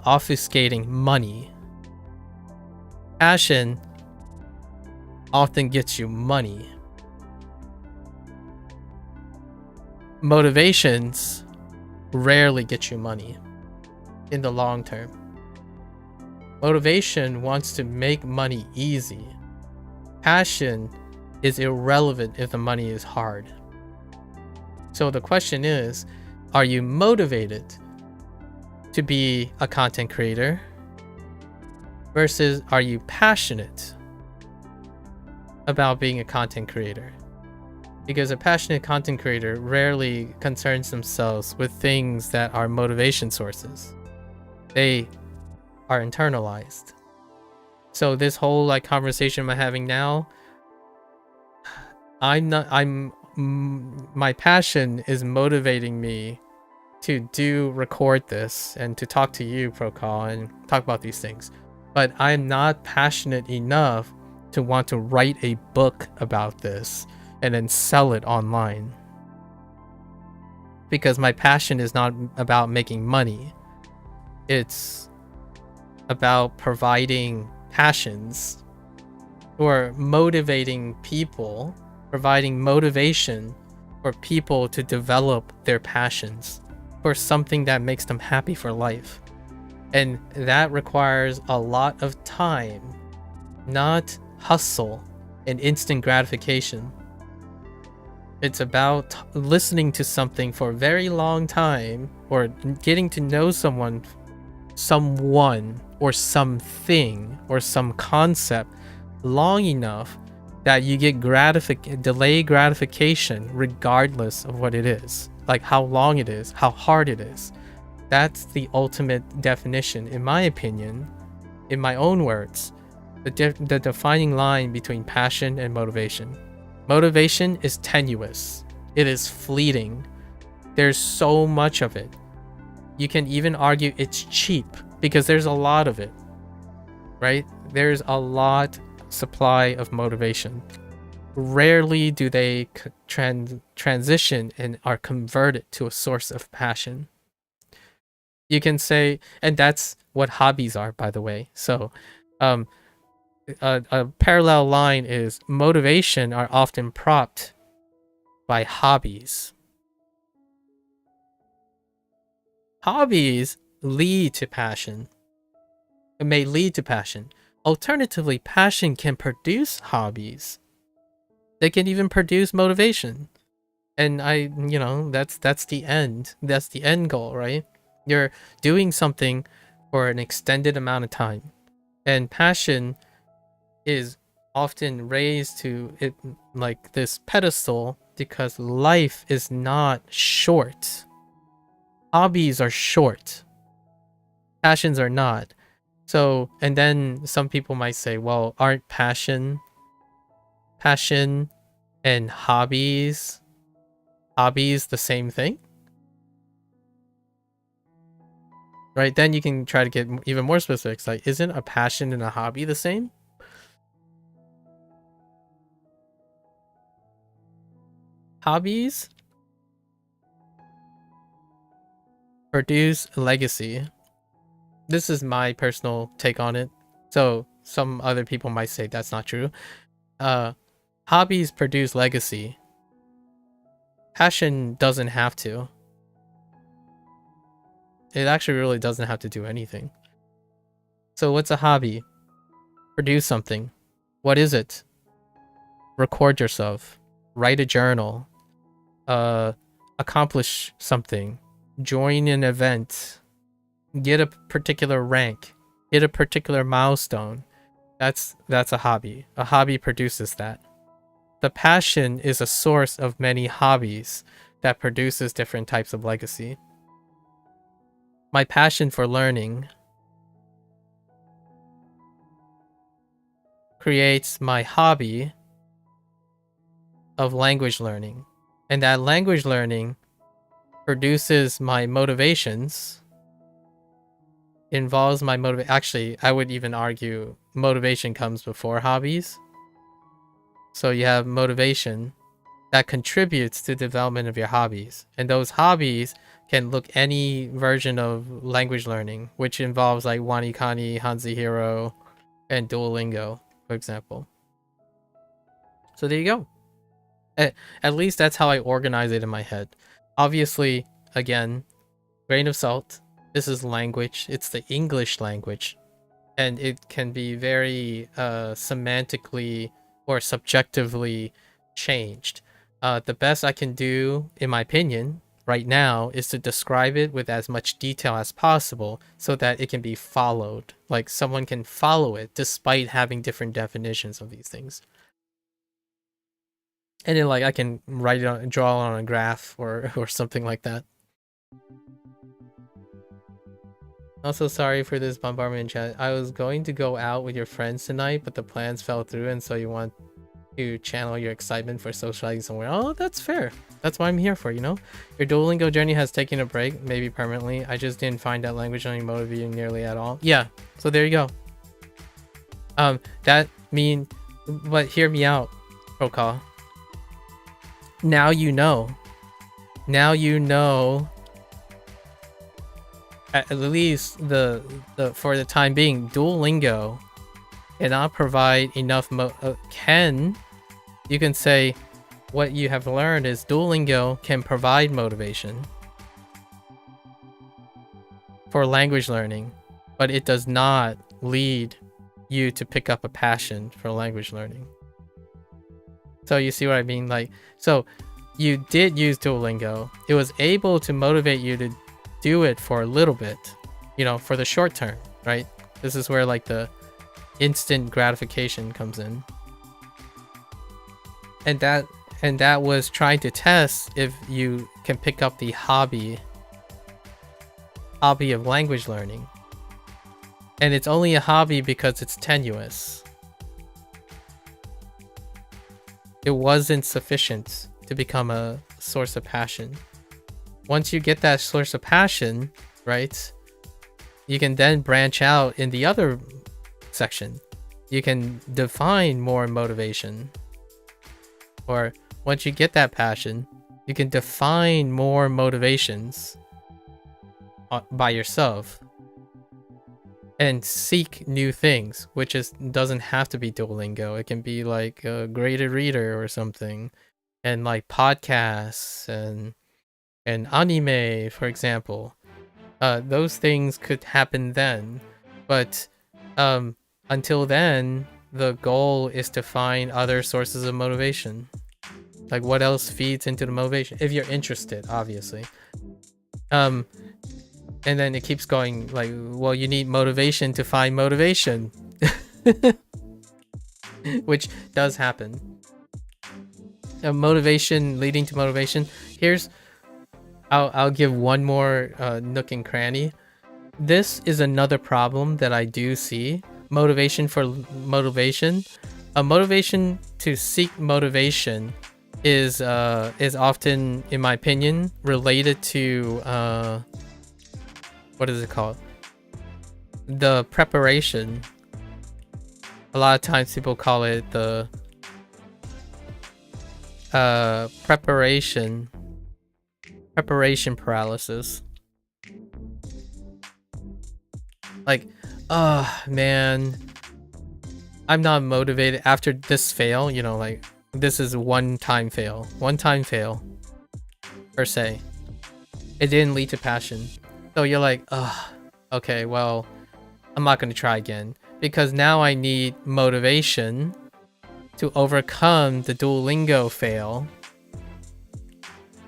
obfuscating money. Passion often gets you money. Motivations rarely get you money in the long term. Motivation wants to make money easy. Passion is irrelevant if the money is hard. So the question is, are you motivated to be a content creator versus are you passionate about being a content creator? Because a passionate content creator rarely concerns themselves with things that are motivation sources. They are internalized. So this whole conversation I'm having now, my passion is motivating me to record this and to talk to you, Procol, and talk about these things. But I'm not passionate enough to want to write a book about this and then sell it online. because my passion is not about making money. It's about providing passions or motivating people, providing motivation for people to develop their passions for something that makes them happy for life. And that requires a lot of time, not hustle and instant gratification. It's about listening to something for a very long time, or getting to know someone or something or some concept long enough that you get delayed gratification regardless of what it is, like how long it is, how hard it is. That's the ultimate definition, in my opinion, in my own words, the defining line between passion and motivation. Motivation is tenuous. It is fleeting. There's so much of it. You can even argue it's cheap because there's a lot of it, right? There's a lot supply of motivation. Rarely do they transition and are converted to a source of passion. You can say, and that's what hobbies are, by the way. So a parallel line is motivation are often propped by hobbies. Hobbies lead to passion. It may lead to passion. Alternatively, passion can produce hobbies. They can even produce motivation. And that's the end. That's the end goal, right? You're doing something for an extended amount of time. And passion is often raised to it like this pedestal because life is not short. Hobbies are short. Passions are not. So, and then some people might say, well, aren't passion and hobbies the same thing? Right? Then you can try to get even more specifics. Like, isn't a passion and a hobby the same? Hobbies produce legacy. This is my personal take on it. So some other people might say that's not true. Hobbies produce legacy. Passion doesn't have to. It actually really doesn't have to do anything. So what's a hobby? Produce something. What is it? Record yourself. Write a journal. Accomplish something. Join an event. Get a particular rank. Get a particular milestone. That's a hobby. A hobby produces that. The passion is a source of many hobbies that produces different types of legacy. My passion for learning creates my hobby of language learning. And that language learning produces my motivations, involves my actually, I would even argue motivation comes before hobbies. So you have motivation that contributes to the development of your hobbies. And those hobbies can look any version of language learning, which involves like WaniKani, HanziHero, and Duolingo, for example. So there you go. At least that's how I organize it in my head. Obviously, again, grain of salt. This is language. It's the English language. And it can be very semantically or subjectively changed. The best I can do, in my opinion, right now is to describe it with as much detail as possible so that it can be followed. Like someone can follow it despite having different definitions of these things. And then like I can write it on, draw it on a graph or something like that. Also, sorry for this bombardment in chat. I was going to go out with your friends tonight, but the plans fell through, and so you want to channel your excitement for socializing somewhere. Oh, that's fair. That's what I'm here for, you know? Your Duolingo journey has taken a break, maybe permanently. I just didn't find that language learning motivating nearly at all. Yeah, so there you go. But hear me out, Prokal. Now you know. now you know, at least the for the time being, Duolingo cannot provide enough you can say what you have learned is Duolingo can provide motivation for language learning, but it does not lead you to pick up a passion for language learning. So you see what I mean? Like, so you did use Duolingo. It was able to motivate you to do it for a little bit, you know, for the short term, right? This is where like the instant gratification comes in. And that was trying to test if you can pick up the hobby of language learning. And it's only a hobby because it's tenuous. It wasn't sufficient to become a source of passion. Once you get that source of passion, right, you can then branch out in the other section. You can define more motivation. Or once you get that passion, you can define more motivations by yourself and seek new things, which doesn't have to be Duolingo. It can be like a graded reader or something, and like podcasts and anime, for example. Those things could happen then, but until then, the goal is to find other sources of motivation. Like what else feeds into the motivation? If you're interested, obviously. And then it keeps going like, well, you need motivation to find motivation. Which does happen. Motivation leading to motivation. I'll give one more nook and cranny. This is another problem that I do see. Motivation for motivation. A motivation to seek motivation is often, in my opinion, related to what is it called? The preparation. A lot of times people call it the preparation paralysis. Like, man, I'm not motivated after this fail, you know, like this is one time fail per se. It didn't lead to passion. So you're like, okay, well, I'm not going to try again because now I need motivation to overcome the Duolingo fail,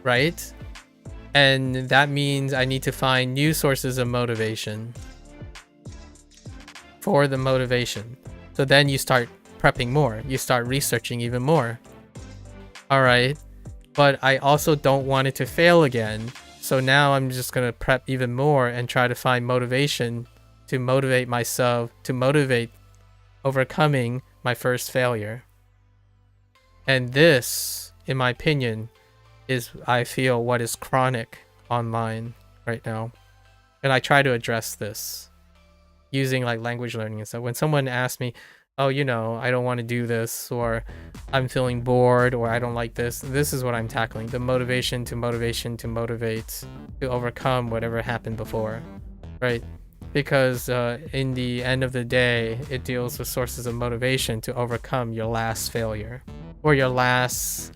right? And that means I need to find new sources of motivation for the motivation. So then you start prepping more. You start researching even more. All right. But I also don't want it to fail again. So now I'm just going to prep even more and try to find motivation to motivate myself, to motivate overcoming my first failure. And this, in my opinion, is, I feel, what is chronic online right now. And I try to address this using like language learning and stuff. When someone asks me, oh, you know, I don't want to do this, or I'm feeling bored, or I don't like this, this is what I'm tackling. The motivation to motivate, to overcome whatever happened before, right? Because in the end of the day, it deals with sources of motivation to overcome your last failure. Or your last...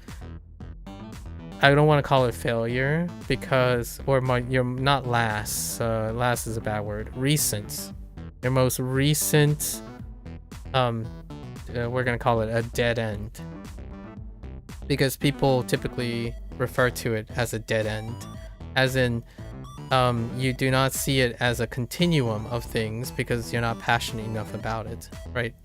I don't want to call it failure, because... You're not last. Last is a bad word. Recent. Your most recent... we're gonna call it a dead end, because people typically refer to it as a dead end, as in you do not see it as a continuum of things because you're not passionate enough about it, right?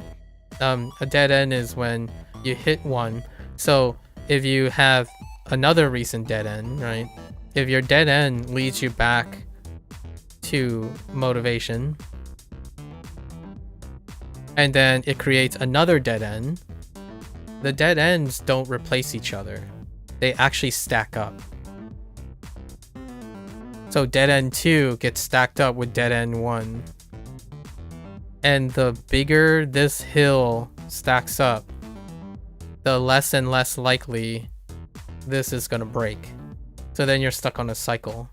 A dead end is when you hit one. So if you have another recent dead end, right? If your dead end leads you back to motivation, and then it creates another dead end, the dead ends don't replace each other. They actually stack up. So dead end 2 gets stacked up with dead end 1. And the bigger this hill stacks up, the less and less likely this is gonna break. So then you're stuck on a cycle,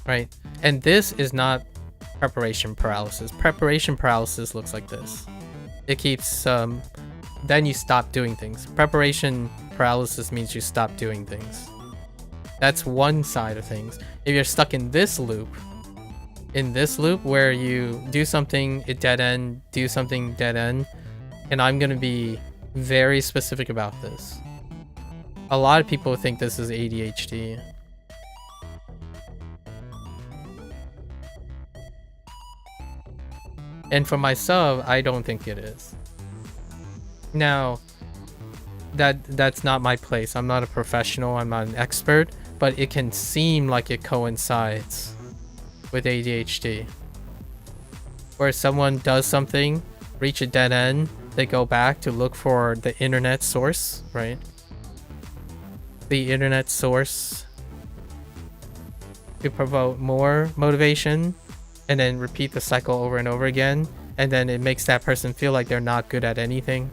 right? And this is not preparation paralysis. Preparation paralysis looks like this. It keeps, then you stop doing things. Preparation paralysis means you stop doing things. That's one side of things. If you're stuck in this loop where you do something, it dead end, do something, dead end, and I'm gonna be very specific about this. A lot of people think this is ADHD. And for myself, I don't think it is. Now, that's not my place. I'm not a professional, I'm not an expert, but it can seem like it coincides with ADHD. Where someone does something, reach a dead end, they go back to look for the internet source, right? The internet source to provoke more motivation, and then repeat the cycle over and over again, and then it makes that person feel like they're not good at anything.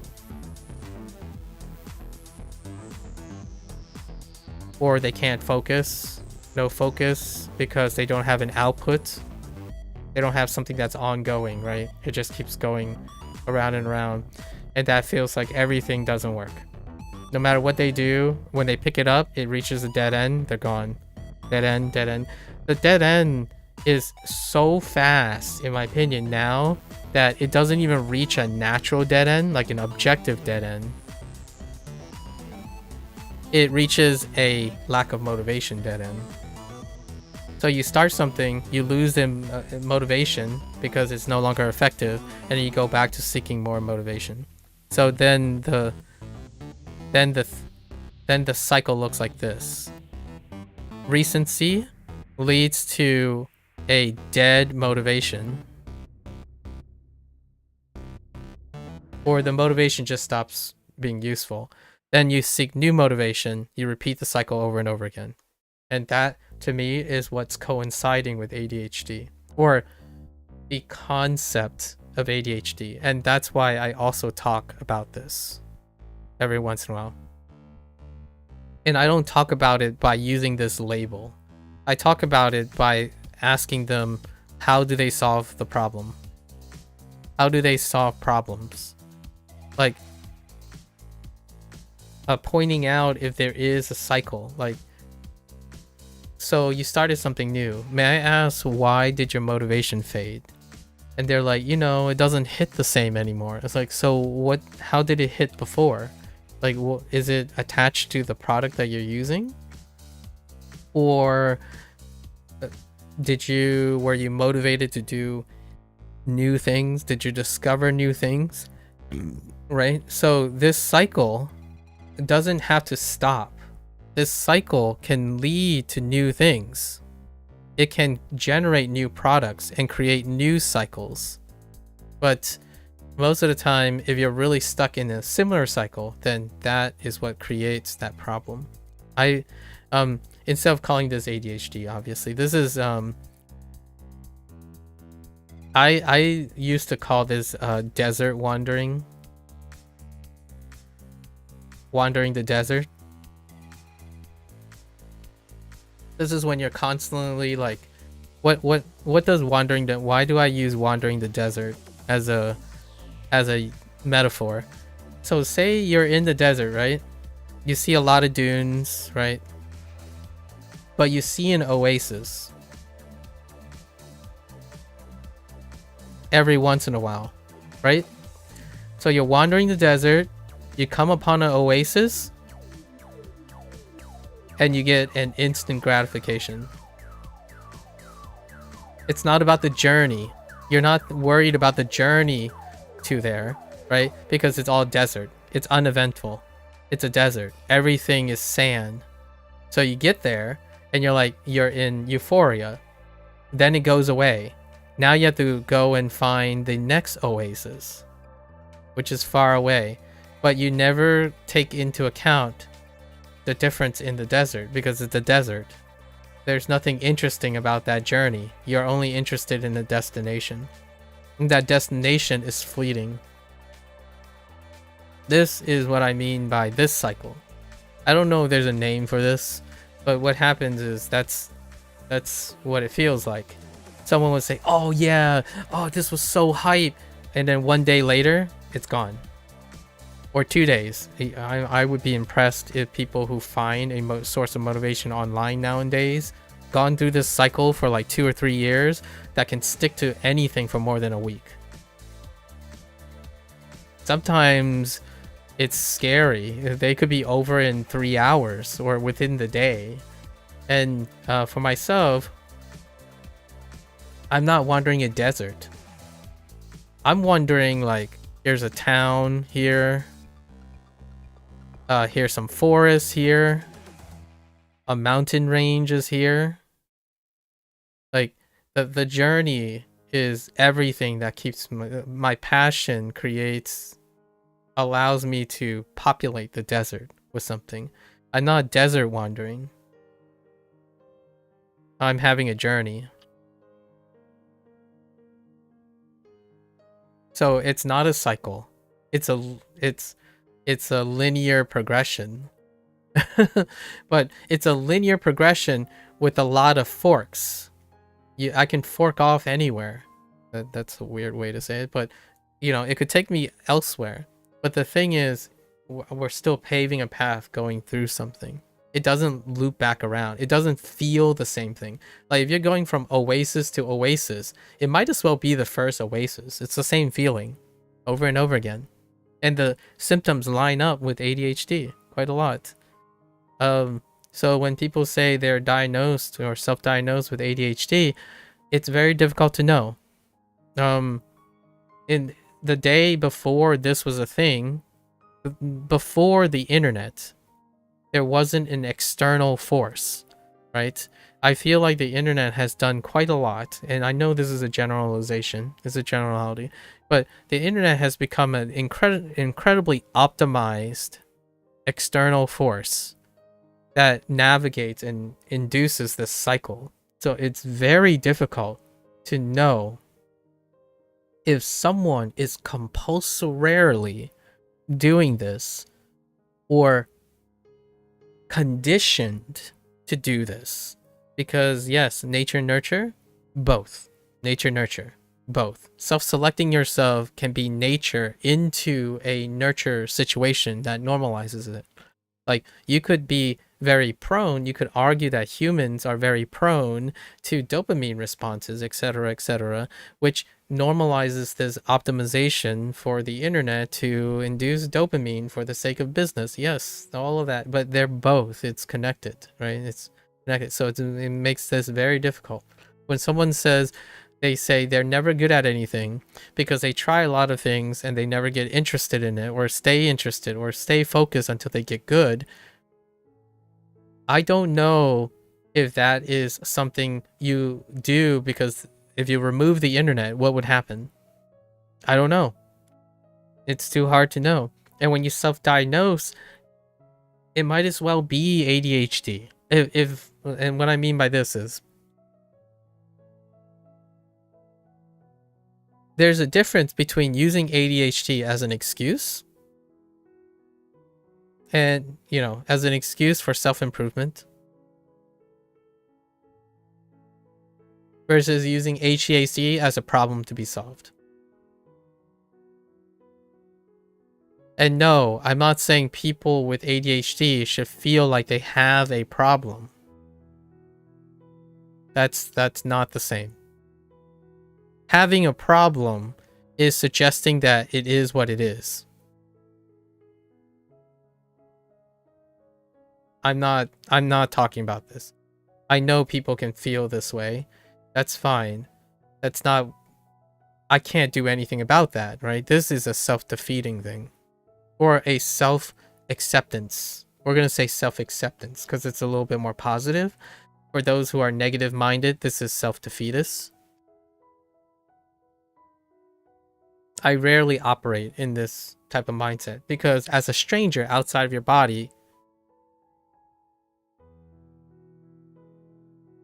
Or they can't focus, no focus, because they don't have an output. They don't have something that's ongoing, right? It just keeps going around and around, and that feels like everything doesn't work. No matter what they do, when they pick it up, it reaches a dead end, they're gone. Dead end, dead end. The dead end is so fast, in my opinion, now, that it doesn't even reach a natural dead end, like an objective dead end. It reaches a lack of motivation dead end. So you start something, you lose the motivation because it's no longer effective, and then you go back to seeking more motivation. So then the cycle looks like this. Recency leads to a dead motivation, or the motivation just stops being useful. Then you seek new motivation, you repeat the cycle over and over again. And that, to me, is what's coinciding with ADHD, or the concept of ADHD. And that's why I also talk about this every once in a while. And I don't talk about it by using this label. I talk about it by asking them, how do they solve the problem? How do they solve problems? Like, pointing out if there is a cycle. Like, so you started something new. May I ask, why did your motivation fade? And they're like, you know, it doesn't hit the same anymore. It's like, so what? How did it hit before? Like, is it attached to the product that you're using? Or were you motivated to do new things? Did you discover new things? Right? So this cycle doesn't have to stop. This cycle can lead to new things. It can generate new products and create new cycles. But most of the time, if you're really stuck in a similar cycle, then that is what creates that problem. Instead of calling this ADHD, obviously, this is I used to call this desert wandering. Wandering the desert. This is when you're constantly like, what does wandering the, why do I use wandering the desert as a metaphor? So say you're in the desert, right? You see a lot of dunes, right? But you see an oasis every once in a while, right? So you're wandering the desert, you come upon an oasis, and you get an instant gratification. It's not about the journey. You're not worried about the journey to there, right? Because it's all desert. It's uneventful. It's a desert. Everything is sand. So you get there, and you're like, you're in euphoria. Then it goes away. Now you have to go and find the next oasis, which is far away. But you never take into account the difference in the desert, because it's a desert. There's nothing interesting about that journey. You're only interested in the destination. And that destination is fleeting. This is what I mean by this cycle. I don't know if there's a name for this, But what happens is that's what it feels like. Someone would say, oh yeah, oh this was so hype, and then one day later it's gone, or 2 days. I would be impressed if people who find a source of motivation online nowadays gone through this cycle for like 2 or 3 years that can stick to anything for more than a week. Sometimes it's scary. They could be over in 3 hours or within the day. And for myself, I'm not wandering a desert. I'm wandering like, here's a town here. Here's some forest here. A mountain range is here. Like, the journey is everything that keeps my passion allows me to populate the desert with something. I'm not desert wandering. I'm having a journey. So it's not a cycle. It's a linear progression. But it's a linear progression with a lot of forks. I can fork off anywhere. That's a weird way to say it, but you know, it could take me elsewhere. But the thing is, we're still paving a path going through something. It doesn't loop back around. It doesn't feel the same thing. Like if you're going from oasis to oasis, it might as well be the first oasis. It's the same feeling over and over again. And the symptoms line up with ADHD quite a lot. So when people say they're diagnosed or self-diagnosed with ADHD, it's very difficult to know. In the day before this was a thing, before the internet, there wasn't an external force, right? I feel like the internet has done quite a lot, and I know this is a generalization, it's a generality, but the internet has become an incredibly optimized external force that navigates and induces this cycle. So it's very difficult to know if someone is compulsorily doing this or conditioned to do this. Because yes, nature nurture, both. Nature nurture, both. Self-selecting yourself can be nature into a nurture situation that normalizes it. Like you could be very prone, you could argue that humans are very prone to dopamine responses, etc., which normalizes this optimization for the internet to induce dopamine for the sake of business. Yes, all of that, but they're both, it's connected, right? It's connected. So it makes this very difficult. When someone says, they say they're never good at anything because they try a lot of things and they never get interested in it or stay interested or stay focused until they get good. I don't know if that is something you do because if you remove the internet, what would happen? I don't know. It's too hard to know. And when you self-diagnose, it might as well be ADHD. And what I mean by this is, there's a difference between using ADHD as an excuse and, you know, as an excuse for self-improvement versus using HAC as a problem to be solved. And no, I'm not saying people with ADHD should feel like they have a problem. That's not the same. Having a problem is suggesting that it is what it is. I'm not talking about this. I know people can feel this way. That's fine. That's not, I can't do anything about that, right? This is a self-defeating thing. Or a self-acceptance. We're going to say self-acceptance because it's a little bit more positive. For those who are negative-minded, this is self-defeatist. I rarely operate in this type of mindset because as a stranger outside of your body,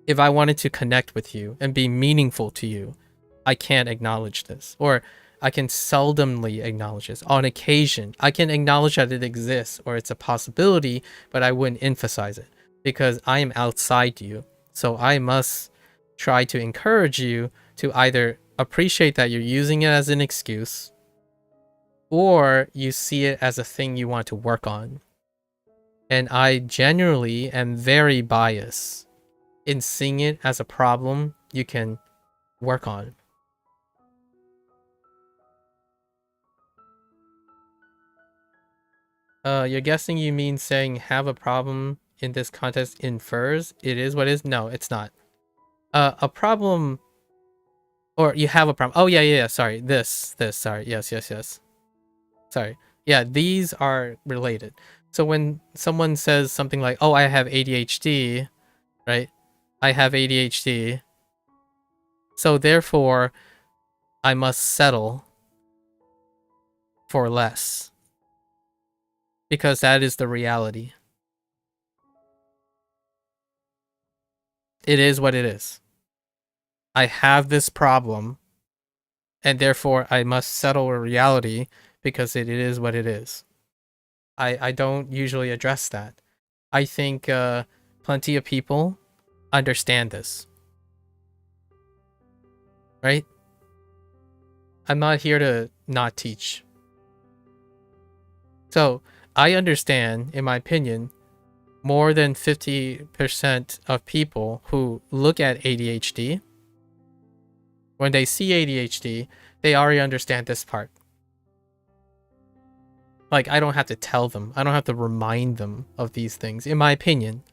if I wanted to connect with you and be meaningful to you, I can't acknowledge this. Or I can seldomly acknowledge this. On occasion, I can acknowledge that it exists or it's a possibility, but I wouldn't emphasize it. because I am outside you. So I must try to encourage you to either appreciate that you're using it as an excuse, or you see it as a thing you want to work on. And I genuinely am very biased in seeing it as a problem you can work on. You're guessing you mean saying have a problem in this context infers it is what it is? No, it's not. A problem, or you have a problem. Oh yeah, sorry. This, sorry. Yes. Sorry. Yeah, these are related. So when someone says something like, oh, I have ADHD, right? I have ADHD. So therefore, I must settle for less. Because that is the reality. It is what it is. I have this problem, and therefore I must settle a reality because it is what it is. I don't usually address that. I think plenty of people understand this. Right? I'm not here to not teach. So, I understand, in my opinion, more than 50% of people who look at ADHD, when they see ADHD, they already understand this part. Like, I don't have to tell them. I don't have to remind them of these things, in my opinion.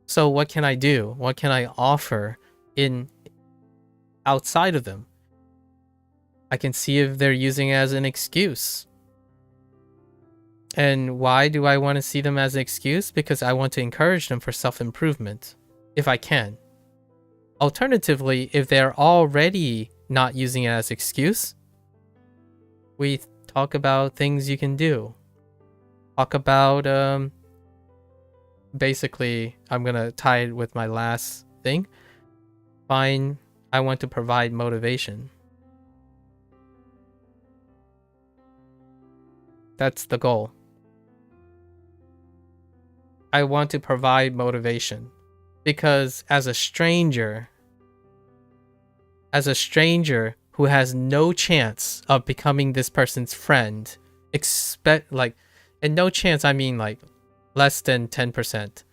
So what can I do? What can I offer in outside of them? I can see if they're using it as an excuse. And why do I want to see them as an excuse? Because I want to encourage them for self-improvement, if I can. Alternatively, if they're already not using it as an excuse, we talk about things you can do. Talk about, basically, I'm going to tie it with my last thing. Fine, I want to provide motivation. That's the goal. I want to provide motivation because as a stranger who has no chance of becoming this person's friend, and no chance, I mean like less than 10%.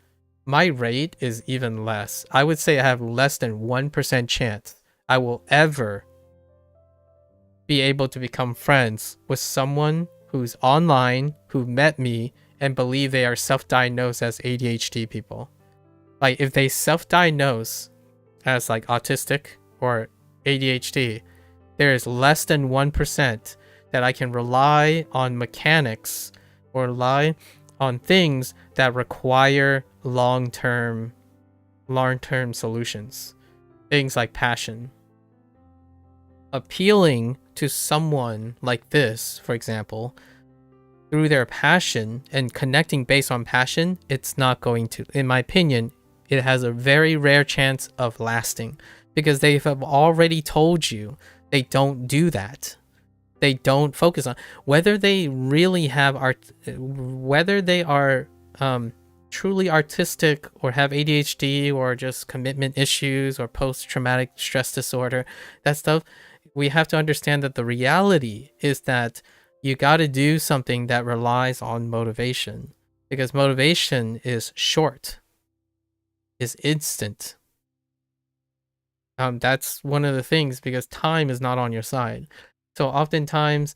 My rate is even less. I would say I have less than 1% chance I will ever be able to become friends with someone who's online, who met me, and believe they are self-diagnosed as ADHD people. Like, if they self-diagnose as like autistic or ADHD, there is less than 1% that I can rely on mechanics or rely on things that require long-term solutions. Things like passion. Appealing to someone like this, for example, through their passion and connecting based on passion, it's not going to, in my opinion, it has a very rare chance of lasting because they have already told you they don't do that. They don't focus on whether they really have whether they are truly artistic or have ADHD or just commitment issues or post-traumatic stress disorder, that stuff. We have to understand that the reality is that you got to do something that relies on motivation, because motivation is short, is instant. That's one of the things, because time is not on your side. So oftentimes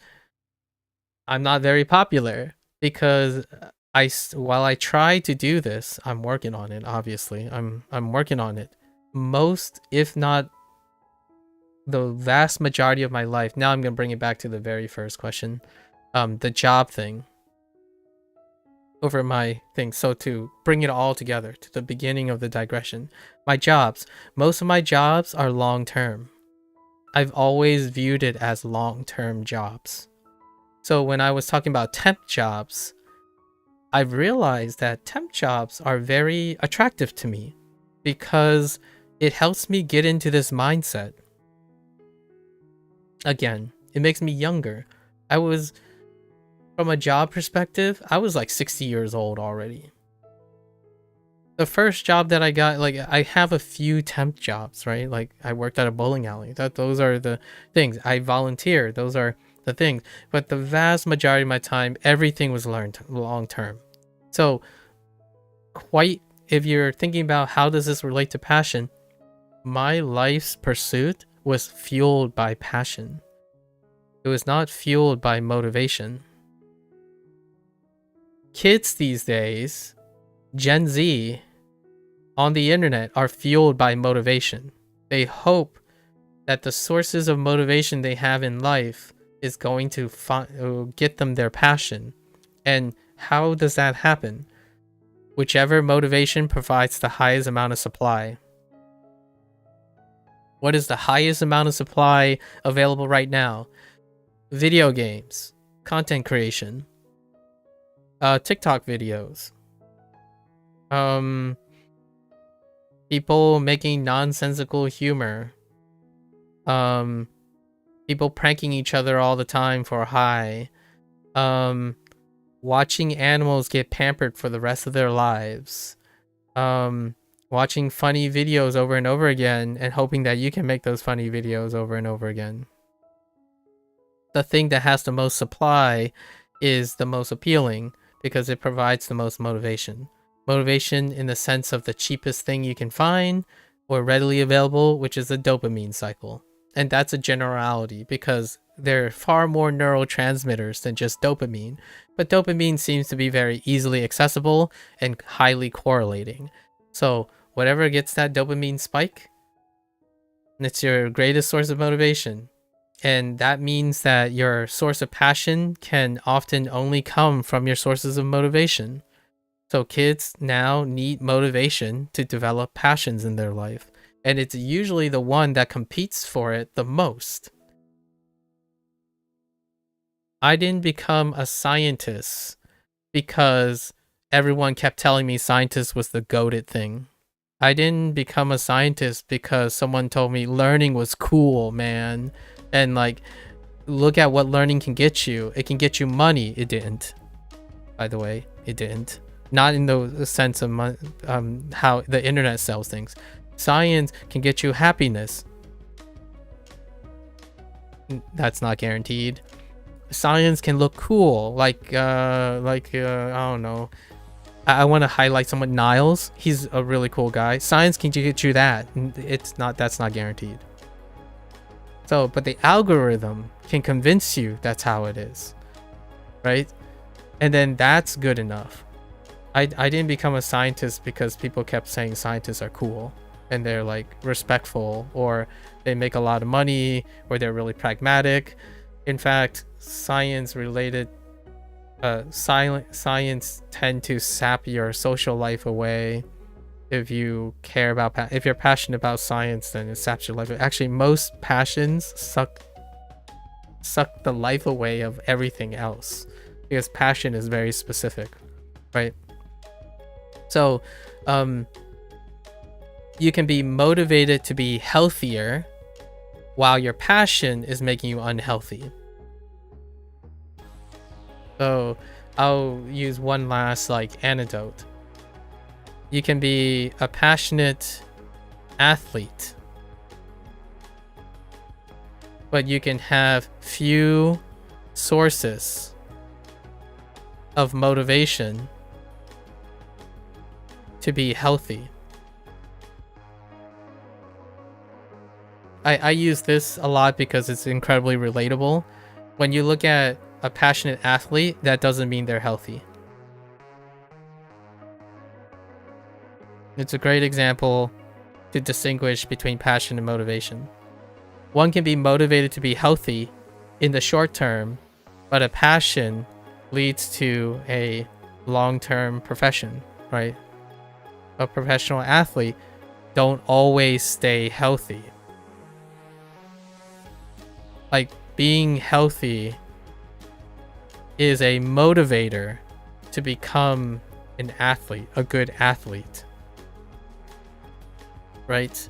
I'm not very popular because while I try to do this, I'm working on it. Obviously, I'm working on it. Most, if not the vast majority of my life. Now I'm gonna bring it back to the very first question, the job thing over my thing. So to bring it all together to the beginning of the digression, my jobs, most of my jobs are long-term. I've always viewed it as long-term jobs. So when I was talking about temp jobs, I've realized that temp jobs are very attractive to me because it helps me get into this mindset. Again, it makes me younger. From a job perspective, I was like 60 years old already. The first job that I got, like, I have a few temp jobs, right? Like, I worked at a bowling alley. Those are the things. I volunteered. Those are the things. But the vast majority of my time, everything was learned long term. So, if you're thinking about how does this relate to passion, my life's pursuit was fueled by passion. It was not fueled by motivation. Kids these days, Gen Z, on the internet are fueled by motivation. They hope that the sources of motivation they have in life is going to get them their passion. And how does that happen? Whichever motivation provides the highest amount of supply. What is the highest amount of supply available right now? Video games, content creation, TikTok videos, people making nonsensical humor, people pranking each other all the time for a high, watching animals get pampered for the rest of their lives, watching funny videos over and over again and hoping that you can make those funny videos over and over again. The thing that has the most supply is the most appealing because it provides the most motivation. Motivation in the sense of the cheapest thing you can find or readily available, which is the dopamine cycle. And that's a generality because there are far more neurotransmitters than just dopamine. But dopamine seems to be very easily accessible and highly correlating. So whatever gets that dopamine spike, it's your greatest source of motivation. And that means that your source of passion can often only come from your sources of motivation. So kids now need motivation to develop passions in their life. And it's usually the one that competes for it the most. I didn't become a scientist because everyone kept telling me scientist was the goated thing. I didn't become a scientist because someone told me learning was cool, man. And like, look at what learning can get you. It can get you money. It didn't. By the way, it didn't. Not in the sense of how the internet sells things. Science can get you happiness. That's not guaranteed. Science can look cool. Like I don't know. I want to highlight someone, Niles. He's a really cool guy. Science can get you that. That's not guaranteed. So, but the algorithm can convince you that's how it is, right? And then that's good enough. I didn't become a scientist because people kept saying scientists are cool and they're like respectful or they make a lot of money or they're really pragmatic. In fact, science tend to sap your social life away. If you're passionate about science, then it saps your life. Actually, most passions suck the life away of everything else because passion is very specific, right? So, you can be motivated to be healthier while your passion is making you unhealthy. So, I'll use one last anecdote. You can be a passionate athlete, but you can have few sources of motivation to be healthy. I use this a lot because it's incredibly relatable. When you look at a passionate athlete, that doesn't mean they're healthy. It's a great example to distinguish between passion and motivation. One can be motivated to be healthy in the short term, but a passion leads to a long-term profession, right? A professional athlete don't always stay healthy. Like, being healthy is a motivator to become an athlete, a good athlete. Right?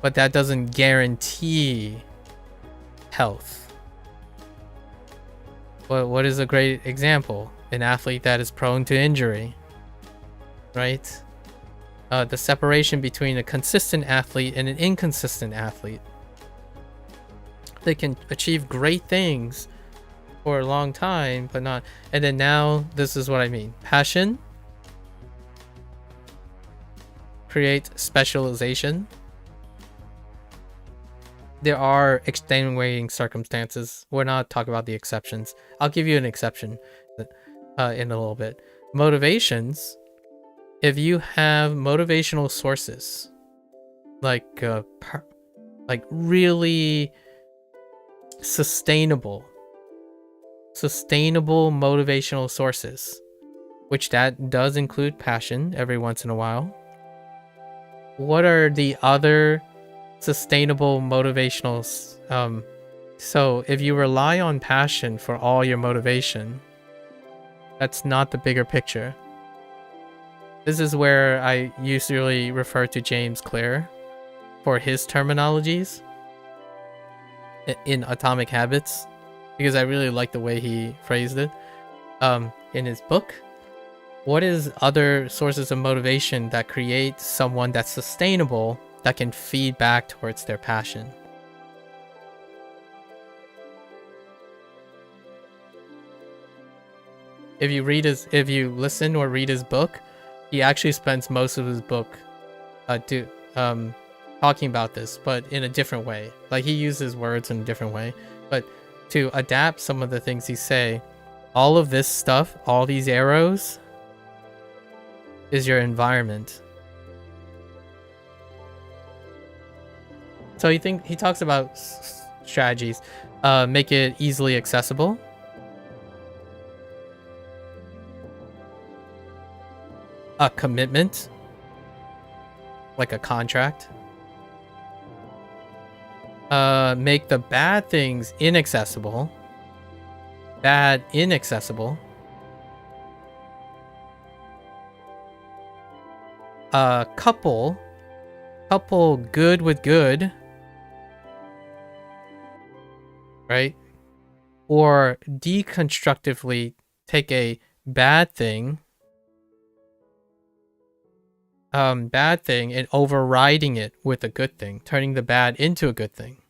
But that doesn't guarantee health. But what is a great example? An athlete that is prone to injury. Right? the separation between a consistent athlete and an inconsistent athlete. They can achieve great things for a long time, but not. And then now, this is what I mean. Passion creates specialization. There are extenuating circumstances. We're not talking about the exceptions. I'll give you an exception in a little bit. Motivations. If you have motivational sources, like really sustainable motivational sources, which that does include passion every once in a while. What are the other sustainable motivational? So if you rely on passion for all your motivation, that's not the bigger picture. This is where I usually refer to James Clear for his terminologies in Atomic Habits, because I really like the way he phrased it in his book. What is other sources of motivation that create someone that's sustainable, that can feed back towards their passion? If you listen or read his book, he actually spends most of his book talking about this, but in a different way. Like, he uses words in a different way, but to adapt some of the things he say, all of this stuff, all these arrows, is your environment. So he talks about strategies. Make it easily accessible. A commitment, like a contract. Make the bad things inaccessible. Bad inaccessible. Couple good with good, right? Or deconstructively take a bad thing and overriding it with a good thing, turning the bad into a good thing.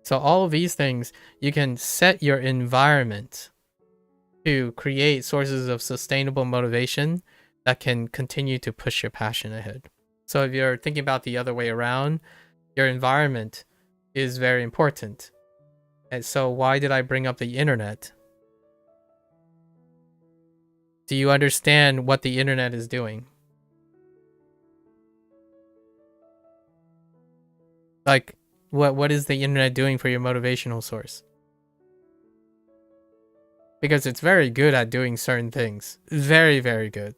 So all of these things, you can set your environment to create sources of sustainable motivation that can continue to push your passion ahead. So if you're thinking about the other way around, your environment is very important. And so why did I bring up the internet? Do you understand what the internet is doing? Like, what is the internet doing for your motivational source? Because it's very good at doing certain things. Very, very good.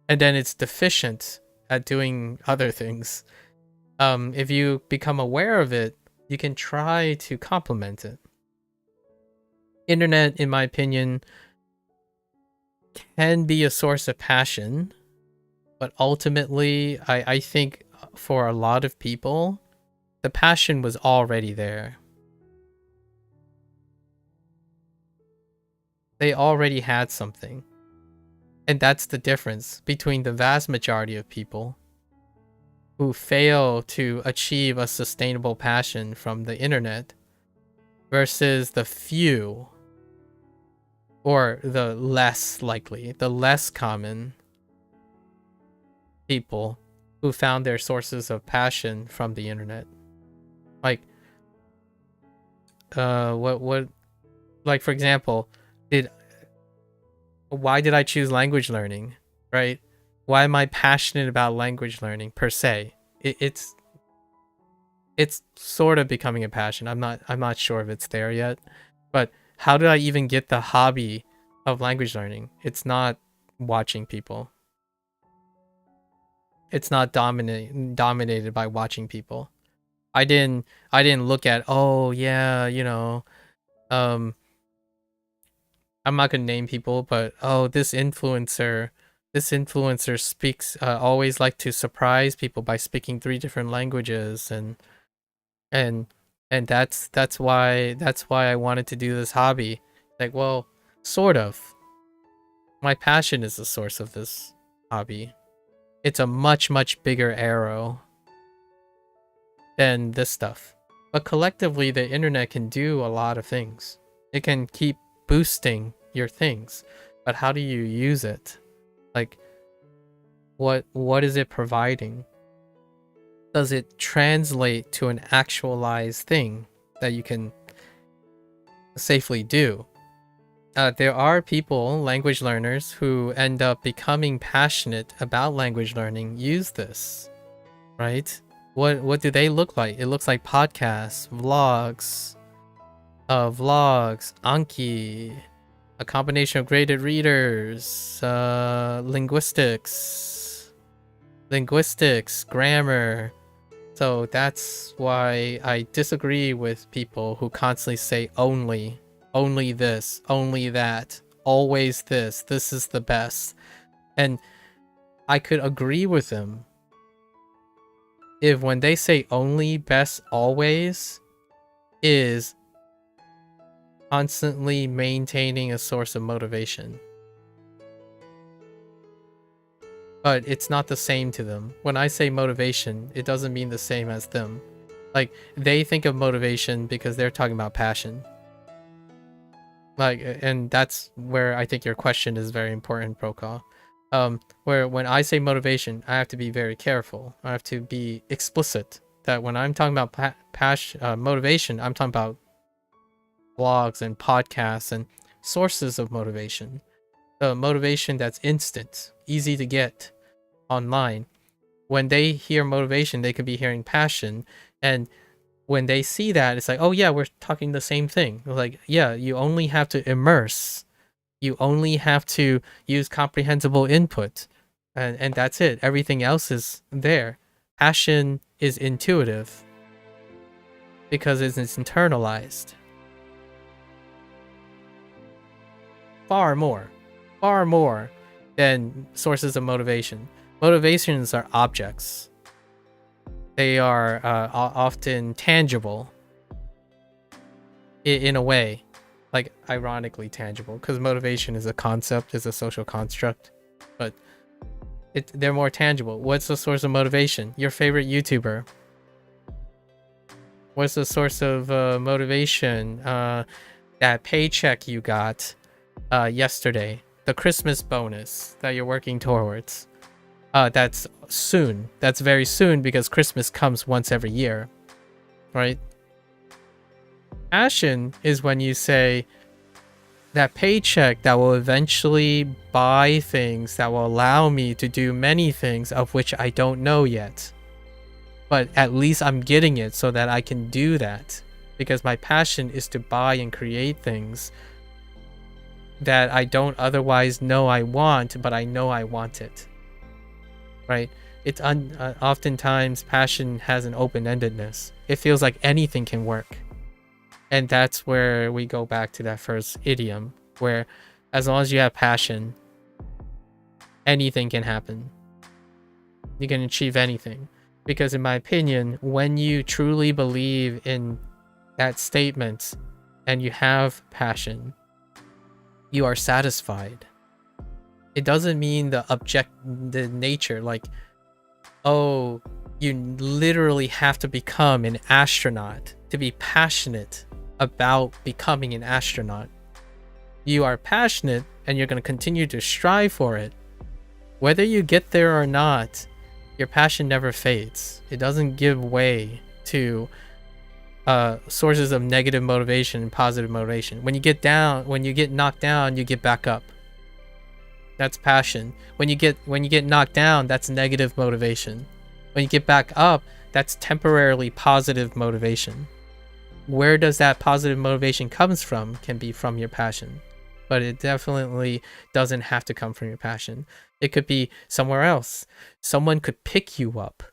And then it's deficient at doing other things. If you become aware of it, you can try to complement it. Internet, in my opinion, can be a source of passion, but ultimately, I think for a lot of people, the passion was already there. They already had something. And that's the difference between the vast majority of people who fail to achieve a sustainable passion from the internet versus the few, or the less likely, the less common people who found their sources of passion from the internet. Like, like, for example, why did I choose language learning, right? Why am I passionate about language learning per se? It's sort of becoming a passion. I'm not sure if it's there yet, but how did I even get the hobby of language learning? It's not watching people. It's not dominated by watching people. I didn't look at, oh yeah, you know, I'm not gonna name people, but oh, this influencer speaks always like to surprise people by speaking 3 different languages, and that's why I wanted to do this hobby. Like, well, sort of. My passion is the source of this hobby. it's a much, much bigger arrow than this stuff. But collectively, the internet can do a lot of things. It can keep boosting your things, but how do you use it? Like, what is it providing? Does it translate to an actualized thing that you can safely do? There are people, language learners, who end up becoming passionate about language learning, use this, right? What do they look like? It looks like podcasts, vlogs, Anki, a combination of graded readers, linguistics, grammar. So that's why I disagree with people who constantly say only this, only that, always this is the best. And I could agree with them if when they say only, best, always is constantly maintaining a source of motivation. But it's not the same to them. When I say motivation, it doesn't mean the same as them. Like, they think of motivation because they're talking about passion. Like, and that's where I think your question is very important, Prokal. Where when I say motivation, I have to be very careful. I have to be explicit that when I'm talking about motivation, I'm talking about blogs and podcasts and sources of motivation. Motivation that's instant, easy to get online. When they hear motivation, they could be hearing passion, and when they see that, it's like, oh yeah, we're talking the same thing. Like, yeah, you only have to immerse, you only have to use comprehensible input, and that's it. Everything else is there. Passion is intuitive because it's internalized. Far more than sources of motivation. Motivations are objects. They are often tangible in a way, like ironically tangible, because motivation is a concept, is a social construct, but they're more tangible. What's the source of motivation? Your favorite YouTuber. What's the source of motivation? That paycheck you got yesterday, the Christmas bonus that you're working towards. That's soon. That's very soon because Christmas comes once every year, right? Passion is when you say that paycheck that will eventually buy things that will allow me to do many things of which I don't know yet. But at least I'm getting it so that I can do that, because my passion is to buy and create things that I don't otherwise know I want, but I know I want it. Right? It's oftentimes passion has an open-endedness. It feels like anything can work. And that's where we go back to that first idiom, where as long as you have passion, anything can happen. You can achieve anything. Because in my opinion, when you truly believe in that statement and you have passion, you are satisfied. It doesn't mean the nature, like, oh, you literally have to become an astronaut to be passionate about becoming an astronaut. You are passionate and you're going to continue to strive for it. Whether you get there or not, your passion never fades. It doesn't give way to sources of negative motivation and positive motivation. When you get knocked down, you get back up. That's passion. When you get knocked down, that's negative motivation. When you get back up, that's temporarily positive motivation. Where does that positive motivation comes from can be from your passion, but it definitely doesn't have to come from your passion. It could be somewhere else. Someone could pick you up,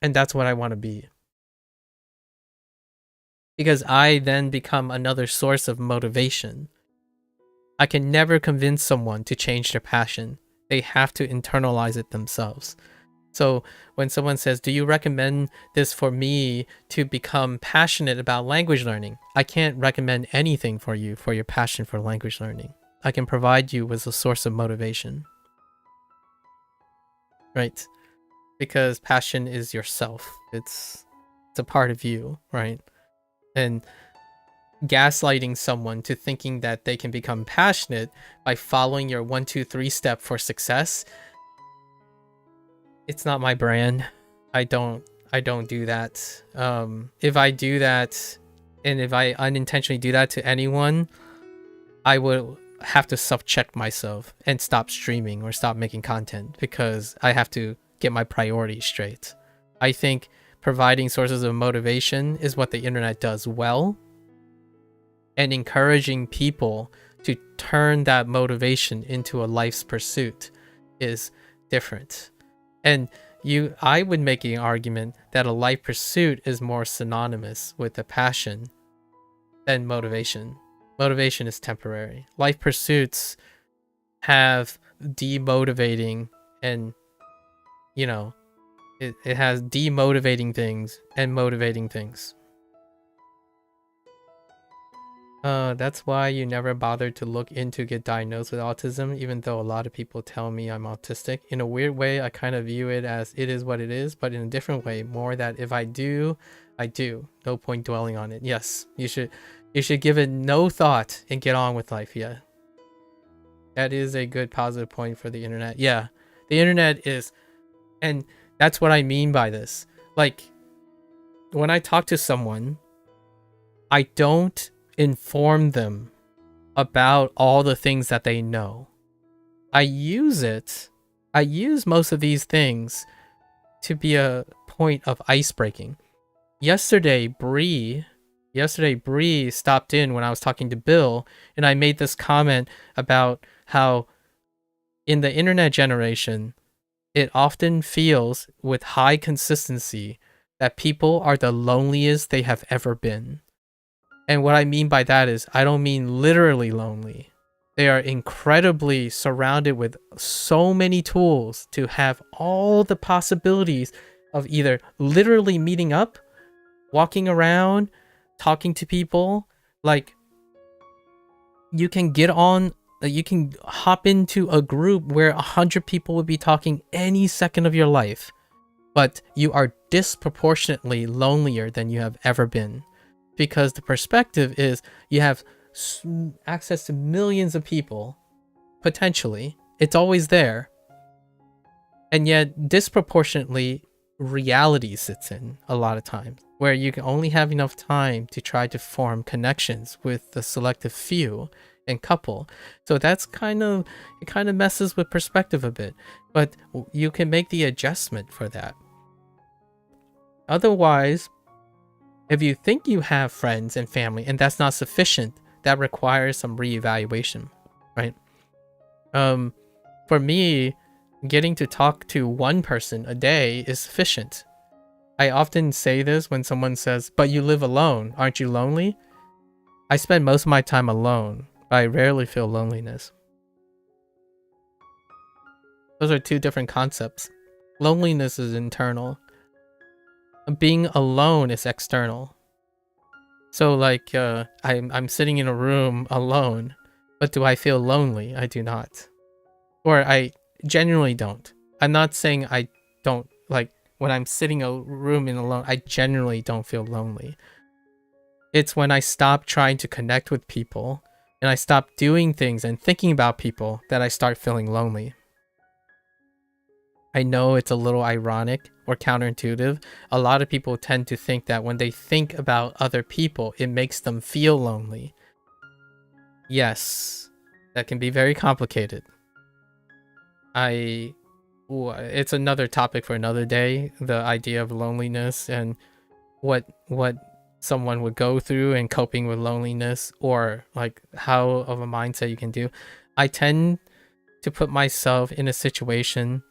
and that's what I want to be. Because I then become another source of motivation. I can never convince someone to change their passion. They have to internalize it themselves. So when someone says, do you recommend this for me to become passionate about language learning? I can't recommend anything for you for your passion for language learning. I can provide you with a source of motivation. right? Because passion is yourself. It's a part of you, right? And gaslighting someone to thinking that they can become passionate by following your 1 2 3 step for success, it's not my brand. I don't do that. If I do that, and if I unintentionally do that to anyone, I would have to self-check myself and stop streaming or stop making content, because I have to get my priorities straight. I think providing sources of motivation is what the internet does well, and encouraging people to turn that motivation into a life's pursuit is different. And I would make an argument that a life pursuit is more synonymous with a passion than motivation. Motivation is temporary. Life pursuits have demotivating, and it has demotivating things and motivating things. That's why you never bothered to look into get diagnosed with autism, even though a lot of people tell me I'm autistic. In a weird way, I kind of view it as it is what it is, but in a different way, more that if I do, I do. No point dwelling on it. Yes, you should give it no thought and get on with life. Yeah. That is a good positive point for the internet. Yeah. The internet is, and that's what I mean by this. Like, when I talk to someone, I don't inform them about all the things that they know. I use most of these things to be a point of ice breaking. Yesterday, Bree stopped in when I was talking to Bill, and I made this comment about how in the internet generation, it often feels with high consistency that people are the loneliest they have ever been. And what I mean by that is, I don't mean literally lonely. They are incredibly surrounded with so many tools to have all the possibilities of either literally meeting up, walking around, talking to people. Like, you can hop into a group where 100 people would be talking any second of your life, but you are disproportionately lonelier than you have ever been. Because the perspective is you have access to millions of people, potentially. It's always there. And yet, disproportionately, reality sits in a lot of times, where you can only have enough time to try to form connections with the selective few and couple. So it kind of messes with perspective a bit, but you can make the adjustment for that. Otherwise, if you think you have friends and family and that's not sufficient, that requires some reevaluation, right? For me, getting to talk to one person a day is sufficient. I often say this when someone says, "But you live alone, aren't you lonely?" I spend most of my time alone, but I rarely feel loneliness. Those are two different concepts. Loneliness is internal. Being alone is external. So like, I'm sitting in a room alone, but do I feel lonely? I do not. Or I genuinely don't. I'm not saying I don't, like, when I'm sitting in a room alone, I genuinely don't feel lonely. It's when I stop trying to connect with people and I stop doing things and thinking about people that I start feeling lonely. I know it's a little ironic or counterintuitive. A lot of people tend to think that when they think about other people, it makes them feel lonely. Yes, that can be very complicated. It's another topic for another day, the idea of loneliness and what someone would go through and coping with loneliness, or like how of a mindset you can do. I tend to put myself in a situation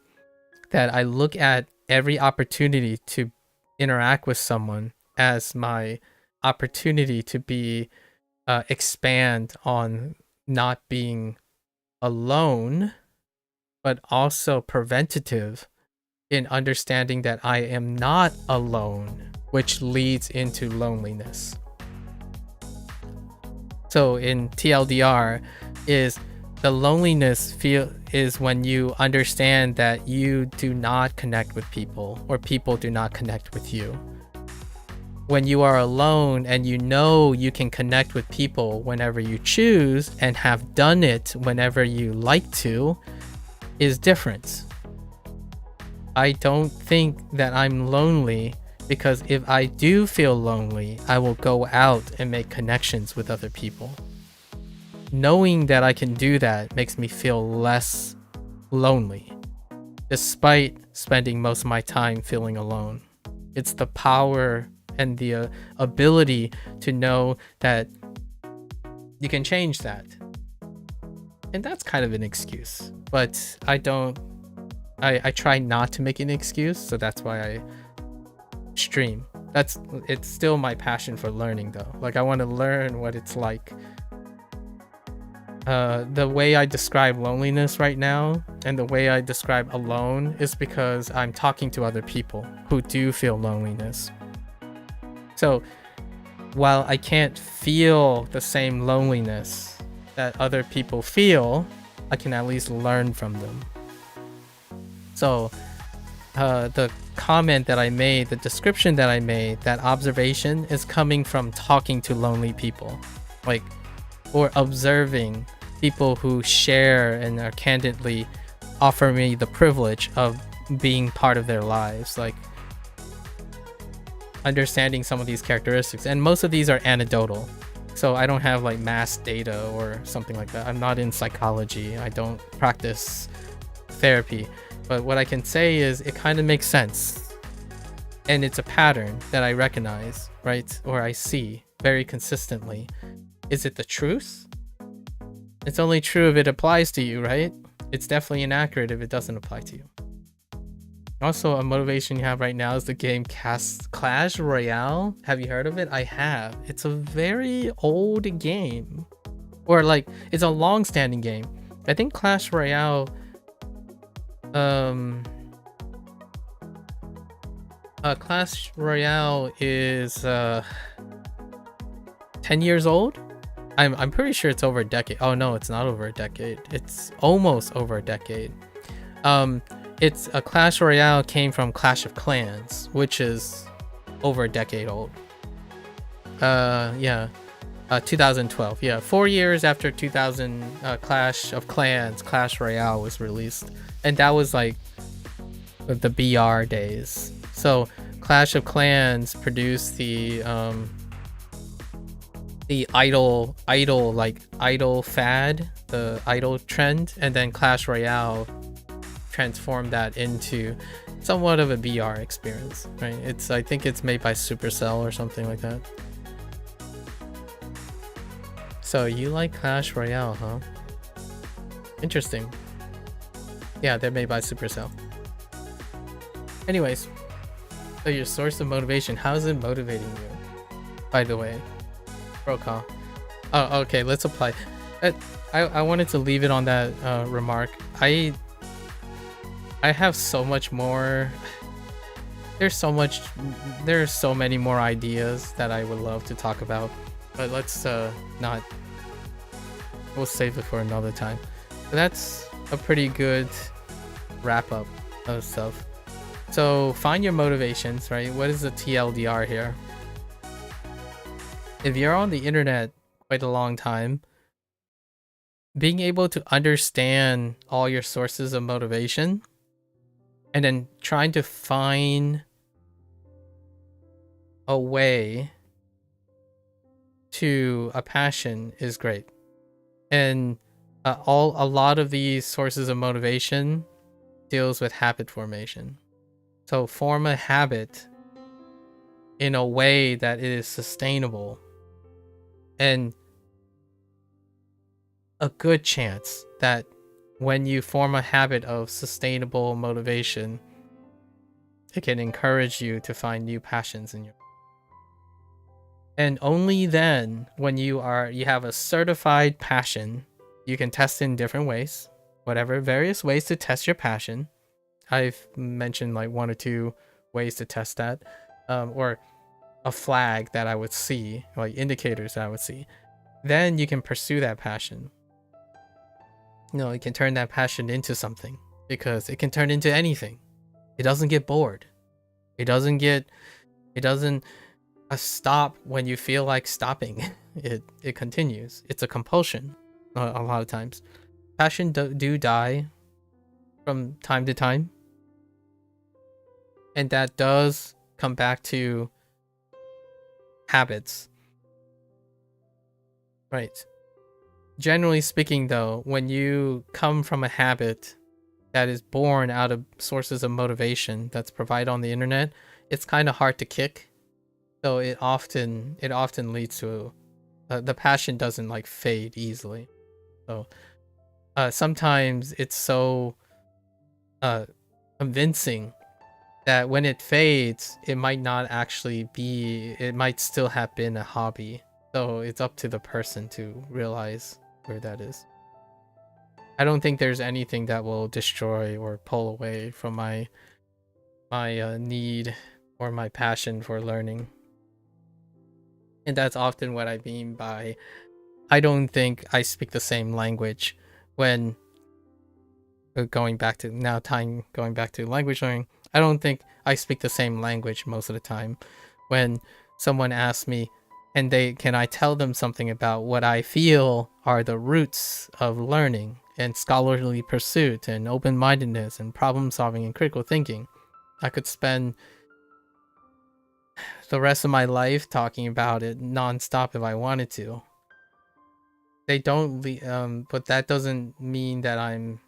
that I look at every opportunity to interact with someone as my opportunity to be expand on not being alone, but also preventative in understanding that I am not alone, which leads into loneliness. So in TLDR is the loneliness is when you understand that you do not connect with people, or people do not connect with you. When you are alone and you know you can connect with people whenever you choose and have done it whenever you like to, is different. I don't think that I'm lonely, because if I do feel lonely, I will go out and make connections with other people. Knowing that I can do that makes me feel less lonely, despite spending most of my time feeling alone. It's the power and the ability to know that you can change that. And that's kind of an excuse, but I try not to make an excuse, so that's why I stream. It's still my passion for learning though. Like, I want to learn what it's like. The way I describe loneliness right now and the way I describe alone is because I'm talking to other people who do feel loneliness. So while I can't feel the same loneliness that other people feel, I can at least learn from them. So the comment that I made, the description that I made, that observation is coming from talking to lonely people, like, or observing people who share and are candidly offer me the privilege of being part of their lives, like understanding some of these characteristics. And most of these are anecdotal, so I don't have like mass data or something like that. I'm not in psychology, I don't practice therapy, but what I can say is it kind of makes sense, and it's a pattern that I recognize, right? Or I see very consistently. Is it the truth? It's only true if it applies to you, right? It's definitely inaccurate if it doesn't apply to you. Also, a motivation you have right now is the game Clash Royale. Have you heard of it? I have. It's a very old game. Or like, it's a long-standing game. I think Clash Royale... Clash Royale is 10 years old? I'm pretty sure it's over a decade. Oh no, it's not over a decade. It's almost over a decade. It's a Clash Royale came from Clash of Clans, which is over a decade old. 2012. Yeah, 4 years after 2000, Clash of Clans, Clash Royale was released, and that was like the BR days. So Clash of Clans produced the idol fad, the idol trend, and then Clash Royale transformed that into somewhat of a BR experience, right? I think it's made by Supercell or something like that. So you like Clash Royale, huh? Interesting. Yeah, they're made by Supercell. Anyways, so your source of motivation, how is it motivating you, by the way? Brokaw. Oh, okay, let's apply. I wanted to leave it on that remark. I have so much more. There's so many more ideas that I would love to talk about, but let's not. We'll save it for another time. But that's a pretty good wrap up of stuff. So find your motivations, right? What is the TLDR here? If you're on the internet quite a long time, being able to understand all your sources of motivation and then trying to find a way to a passion is great. And a lot of these sources of motivation deals with habit formation. So form a habit in a way that it is sustainable, and a good chance that when you form a habit of sustainable motivation, it can encourage you to find new passions in your life. And only then, when you have a certified passion, you can test in different ways, various ways to test your passion. I've mentioned like 1 or 2 ways to test that, or a flag that I would see, like indicators that I would see. Then you can pursue that passion. No, it can turn that passion into something, because it can turn into anything. It doesn't get bored. It doesn't stop when you feel like stopping. It continues. It's a compulsion. A lot of times, passion do die from time to time, and that does come back to habits, right? Generally speaking, though, when you come from a habit that is born out of sources of motivation that's provided on the internet, it's kind of hard to kick. So it often leads to the passion doesn't like fade easily. So sometimes it's so convincing that when it fades, it might not actually be. It might still have been a hobby. So it's up to the person to realize where that is. I don't think there's anything that will destroy or pull away from my need or my passion for learning. And that's often what I mean by I don't think I speak the same language when going back to language learning. I don't think I speak the same language most of the time when someone asks me and can I tell them something about what I feel are the roots of learning and scholarly pursuit and open-mindedness and problem solving and critical thinking. I could spend the rest of my life talking about it nonstop if I wanted to. They don't but that doesn't mean that I'm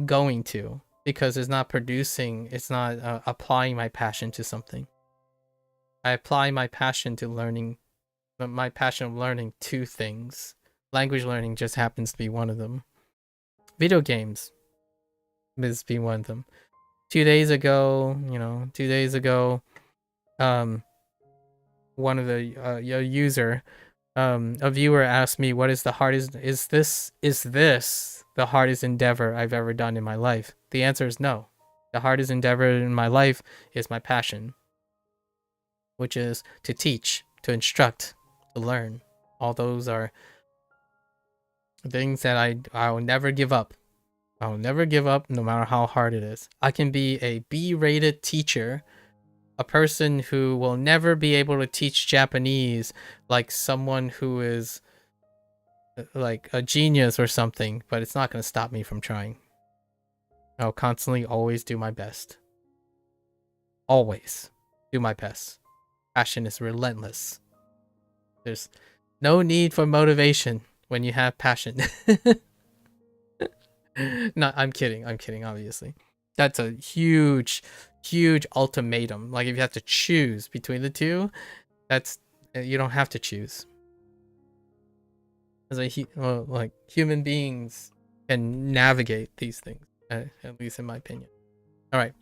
going to, because it's not applying my passion to something. I apply my passion to learning, my passion of learning to things. Language learning just happens to be one of them. Video games is be one of them. 2 days ago, one of the a viewer asked me, what is the hardest, is this the hardest endeavor I've ever done in my life? The answer is no. The hardest endeavor in my life is my passion, which is to teach, to instruct, to learn. All those are things that I'll never give up. I'll never give up no matter how hard it is. I can be a B-rated teacher, a person who will never be able to teach Japanese like someone who is like a genius or something, but it's not going to stop me from trying. I'll constantly always do my best. Always do my best. Passion is relentless. There's no need for motivation when you have passion. No, I'm kidding, obviously. That's a huge ultimatum. Like if you have to choose between the two, that's you don't have to choose. As like human beings can navigate these things, at least in my opinion. All right.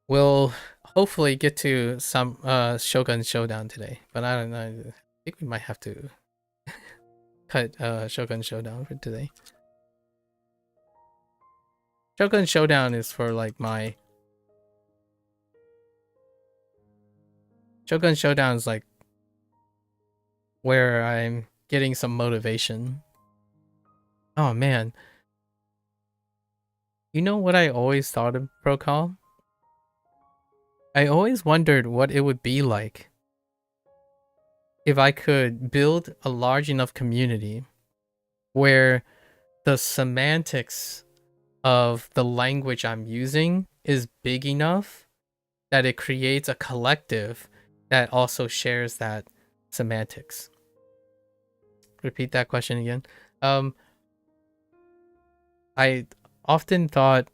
We'll hopefully get to some Shogun Showdown today, but I don't know. I think we might have to cut Shogun Showdown for today. Shogun Showdown is for like my Shogun Showdown is like where I'm getting some motivation. Oh man. You know what I always thought of, Procol? I always wondered what it would be like if I could build a large enough community where the semantics of the language I'm using is big enough that it creates a collective that also shares that semantics. Repeat that question again. I often thought,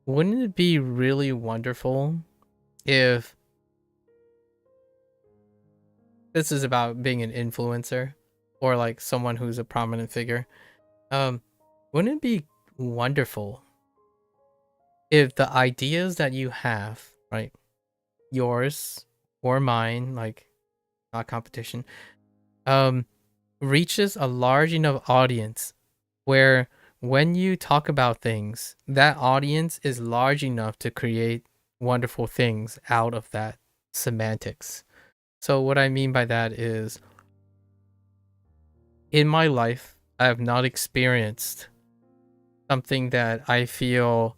wouldn't it be really wonderful if this is about being an influencer or like someone who's a prominent figure? Wouldn't it be wonderful if the ideas that you have, right, yours or mine, like not competition, reaches a large enough audience where when you talk about things, that audience is large enough to create wonderful things out of that semantics. So what I mean by that is, in my life, I have not experienced something that I feel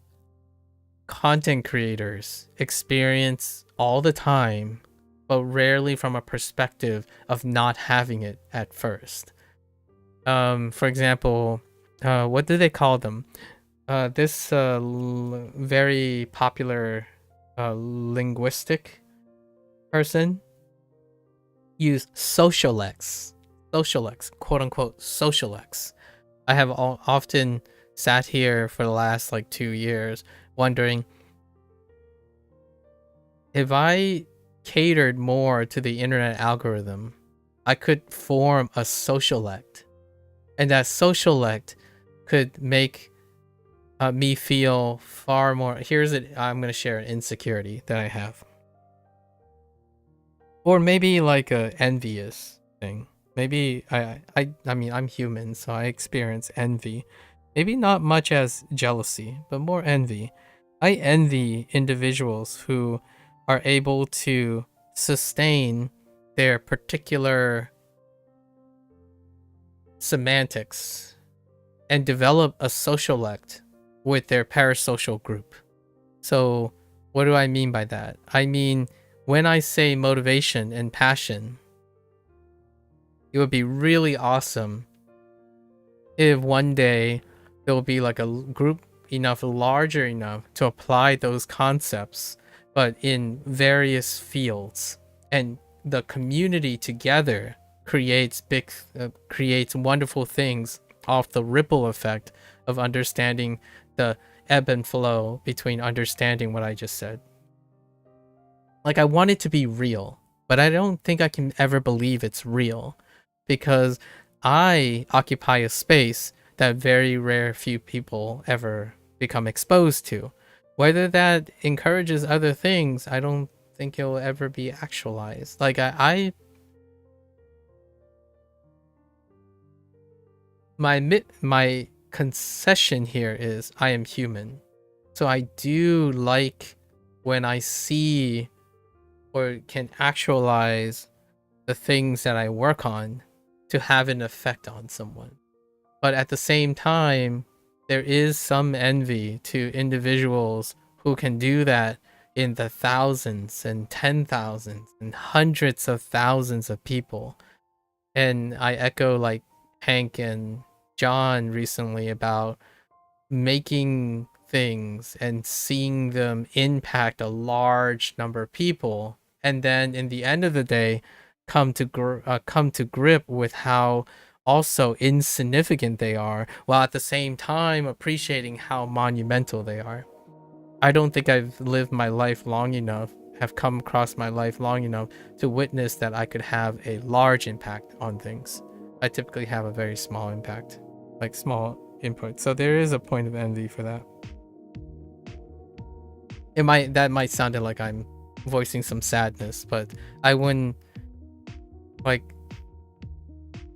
content creators experience all the time, but rarely from a perspective of not having it at first. For example, what do they call them? This very popular linguistic person use socialex, quote unquote socialex. I have often sat here for the last like 2 years wondering if I catered more to the internet algorithm, I could form a socialect, and that socialect could make me feel far more. Here's it. I'm gonna share an insecurity that I have, or maybe like a envious thing. Maybe I mean, I'm human, so I experience envy. Maybe not much as jealousy, but more envy. I envy individuals who are able to sustain their particular semantics and develop a socialect with their parasocial group. So what do I mean by that? I mean, when I say motivation and passion, it would be really awesome if one day there will be like a group larger enough to apply those concepts, but in various fields, and the community together creates wonderful things off the ripple effect of understanding the ebb and flow between understanding what I just said. Like, I want it to be real, but I don't think I can ever believe it's real, because I occupy a space that very rare few people ever become exposed to. Whether that encourages other things, I don't think it will ever be actualized. Like, my concession here is I am human. So I do like when I see or can actualize the things that I work on to have an effect on someone. But at the same time, there is some envy to individuals who can do that in the thousands and 10,000s and hundreds of thousands of people. And I echo like Hank and John recently about making things and seeing them impact a large number of people, and then in the end of the day come to grip with how also insignificant they are, while at the same time appreciating how monumental they are. I don't think I've lived my life long enough, have come across my life long enough to witness that I could have a large impact on things. I typically have a very small impact, like small input. So there is a point of envy for that. That might sound like I'm voicing some sadness, but I wouldn't, like,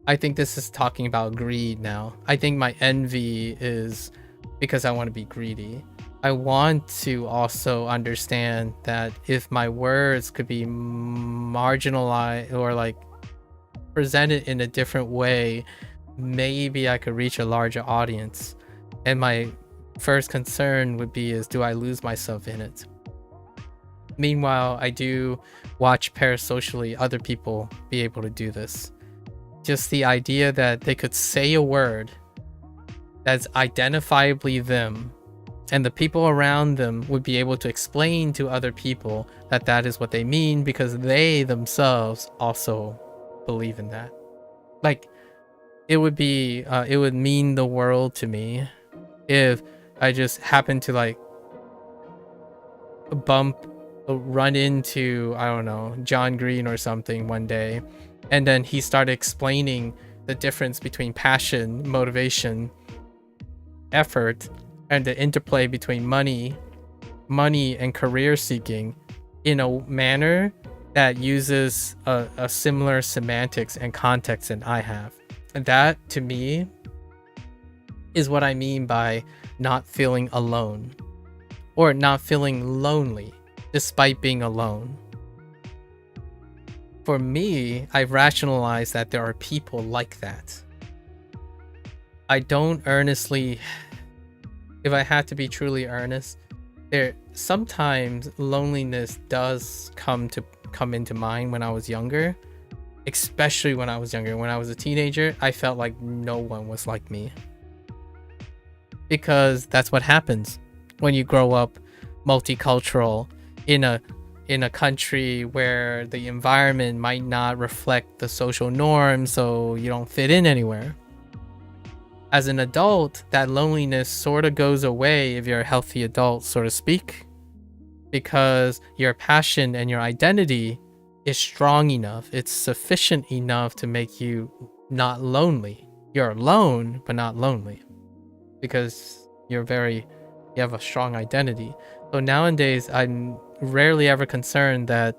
I think this is talking about greed now. I think my envy is because I want to be greedy. I want to also understand that if my words could be marginalized or like presented in a different way, maybe I could reach a larger audience. And my first concern would be do I lose myself in it? Meanwhile, I do watch parasocially other people be able to do this. Just the idea that they could say a word that's identifiably them, and the people around them would be able to explain to other people that that is what they mean because they themselves also believe in that. Like, it would mean the world to me if I just happened to like run into, I don't know, John Green or something one day, and then he started explaining the difference between passion, motivation, effort, and the interplay between money and career seeking in a manner that uses a similar semantics and context than I have. And that, to me, is what I mean by not feeling alone, or not feeling lonely despite being alone. For me, I've rationalized that there are people like that. I don't earnestly, if I had to be truly earnest, there sometimes loneliness does come into mind when I was younger, especially when I was younger. When I was a teenager, I felt like no one was like me, because that's what happens when you grow up multicultural in a country where the environment might not reflect the social norms, so you don't fit in anywhere. As an adult, that loneliness sort of goes away if you're a healthy adult, so to speak, because your passion and your identity is strong enough, it's sufficient enough to make you not lonely. You're alone, but not lonely, because you have a strong identity. So nowadays, I'm rarely ever concerned that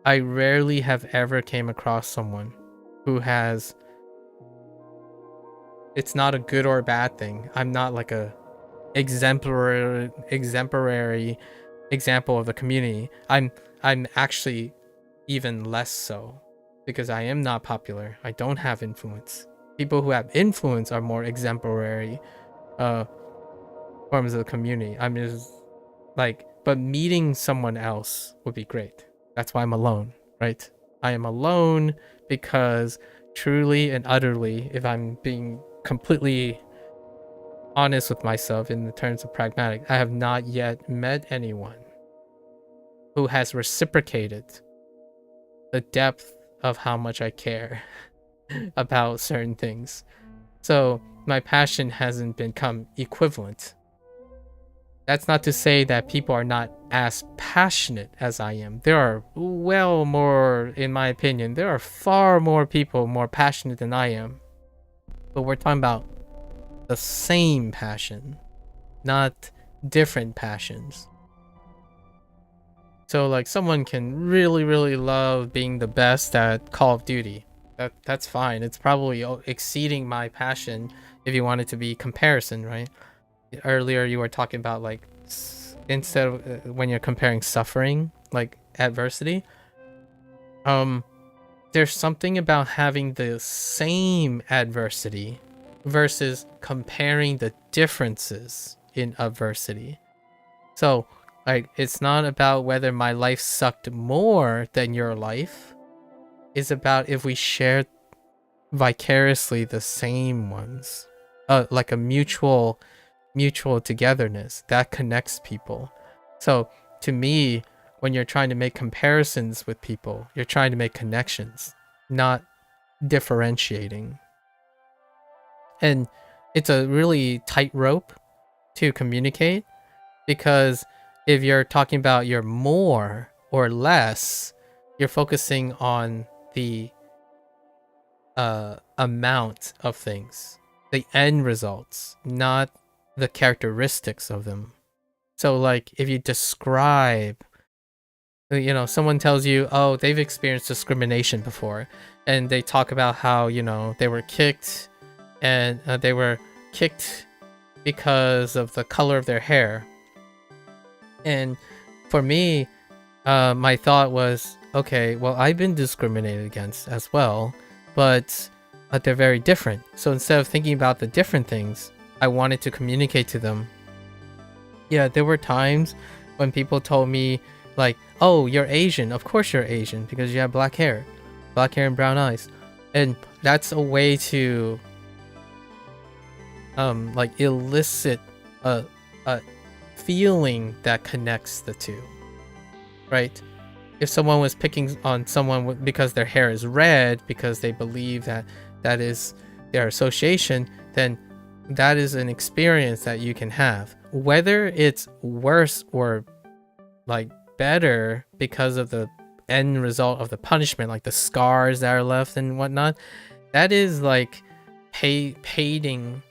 I rarely have ever came across someone who has, it's not a good or a bad thing. I'm not like a exemplary example of the community. I'm actually even less so, because I am not popular. I don't have influence. People who have influence are more exemplary forms of the community. I'm just like, but meeting someone else would be great. That's why I'm alone, right? I am alone because truly and utterly, if I'm being completely honest with myself in the terms of pragmatic, I have not yet met anyone who has reciprocated the depth of how much I care about certain things. So my passion hasn't become equivalent. That's not to say that people are not as passionate as I am. There are well more, in my opinion, there are far more people more passionate than I am. But we're talking about the same passion, not different passions. So like someone can really, really love being the best at Call of Duty. That's fine. It's probably exceeding my passion if you want it to be comparison, right? Earlier you were talking about like, instead of when you're comparing suffering, like adversity, there's something about having the same adversity versus comparing the differences in adversity. So like, it's not about whether my life sucked more than your life. It's about if we share vicariously the same ones, like a mutual togetherness that connects people. So to me, when you're trying to make comparisons with people, you're trying to make connections, not differentiating. And it's a really tight rope to communicate, because if you're talking about your more or less, you're focusing on the amount of things, the end results, not the characteristics of them. So like if you describe, you know, someone tells you, oh, they've experienced discrimination before, and they talk about how, you know, they were kicked, and they were kicked because of the color of their hair. And for me, my thought was, okay, well, I've been discriminated against as well, but they're very different. So instead of thinking about the different things, I wanted to communicate to them. Yeah, there were times when people told me like, oh, you're Asian. Of course you're Asian because you have black hair and brown eyes. And that's a way to like elicit a feeling that connects the two, right? If someone was picking on someone because their hair is red, because they believe that is their association, then that is an experience that you can have. Whether it's worse or like better because of the end result of the punishment, like the scars that are left and whatnot, that is like painting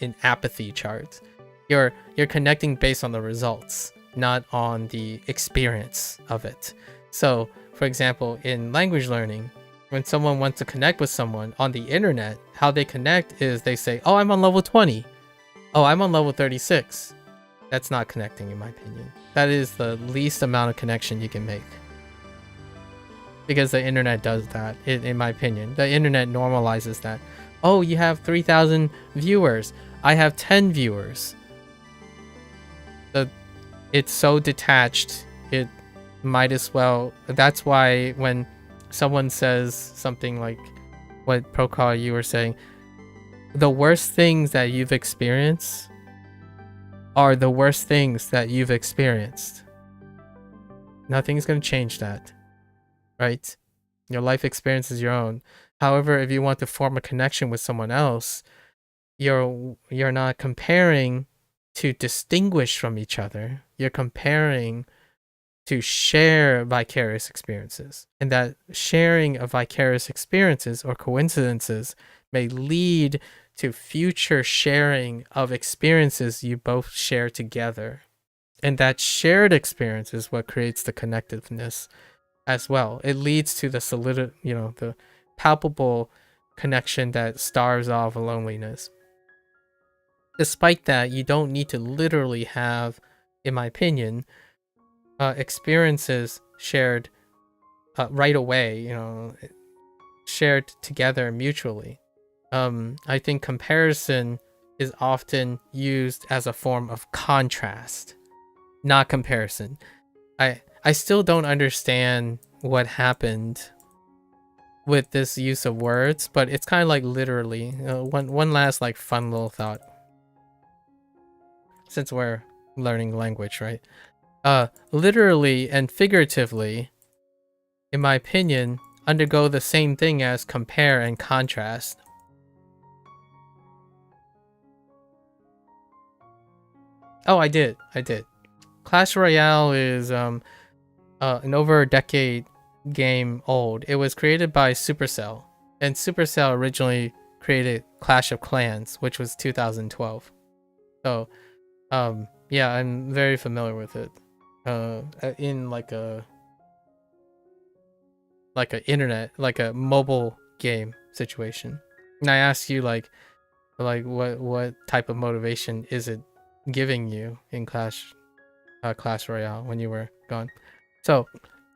in apathy charts. You're connecting based on the results, not on the experience of it. So for example, in language learning, when someone wants to connect with someone on the internet, how they connect is they say, oh, I'm on level 20. Oh, I'm on level 36. That's not connecting, in my opinion. That is the least amount of connection you can make. because the internet does that, in my opinion. The internet normalizes that. Oh, you have 3,000 viewers. I have 10 viewers. It's so detached. It might as well. That's why when someone says something like what Procol you were saying, the worst things that you've experienced are the worst things that you've experienced. Nothing's going to change that, right? Your life experience is your own. However, if you want to form a connection with someone else, you're not comparing to distinguish from each other. You're comparing to share vicarious experiences. And that sharing of vicarious experiences or coincidences may lead to future sharing of experiences you both share together. And that shared experience is what creates the connectiveness as well. It leads to the the palpable connection that starves off loneliness. Despite that, you don't need to literally have, in my opinion, experiences shared right away, shared together mutually. I think comparison is often used as a form of contrast, not comparison. I still don't understand what happened with this use of words, but it's kind of like literally. One last like fun little thought. Since we're learning language, right? Literally and figuratively, in my opinion, undergo the same thing as compare and contrast. Oh, I did. Clash Royale is an over a decade game old. It was created by Supercell, and Supercell originally created Clash of Clans, which was 2012. So, yeah, I'm very familiar with it. In like a internet, like a mobile game situation. And I asked you like what type of motivation is it giving you in Clash Royale when you were gone. So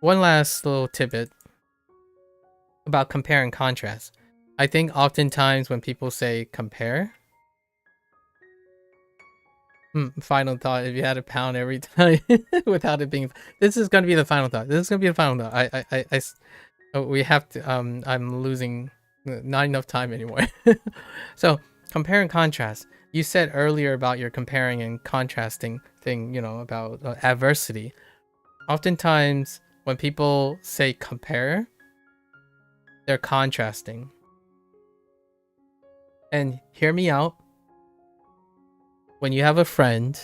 one last little tidbit about compare and contrast. I think oftentimes when people say compare, final thought, if you had a pound every time without it being, this is going to be the final thought. We have to, I'm losing not enough time anymore. So compare and contrast. You said earlier about your comparing and contrasting thing, about adversity. Oftentimes when people say compare, they're contrasting. And hear me out. When you have a friend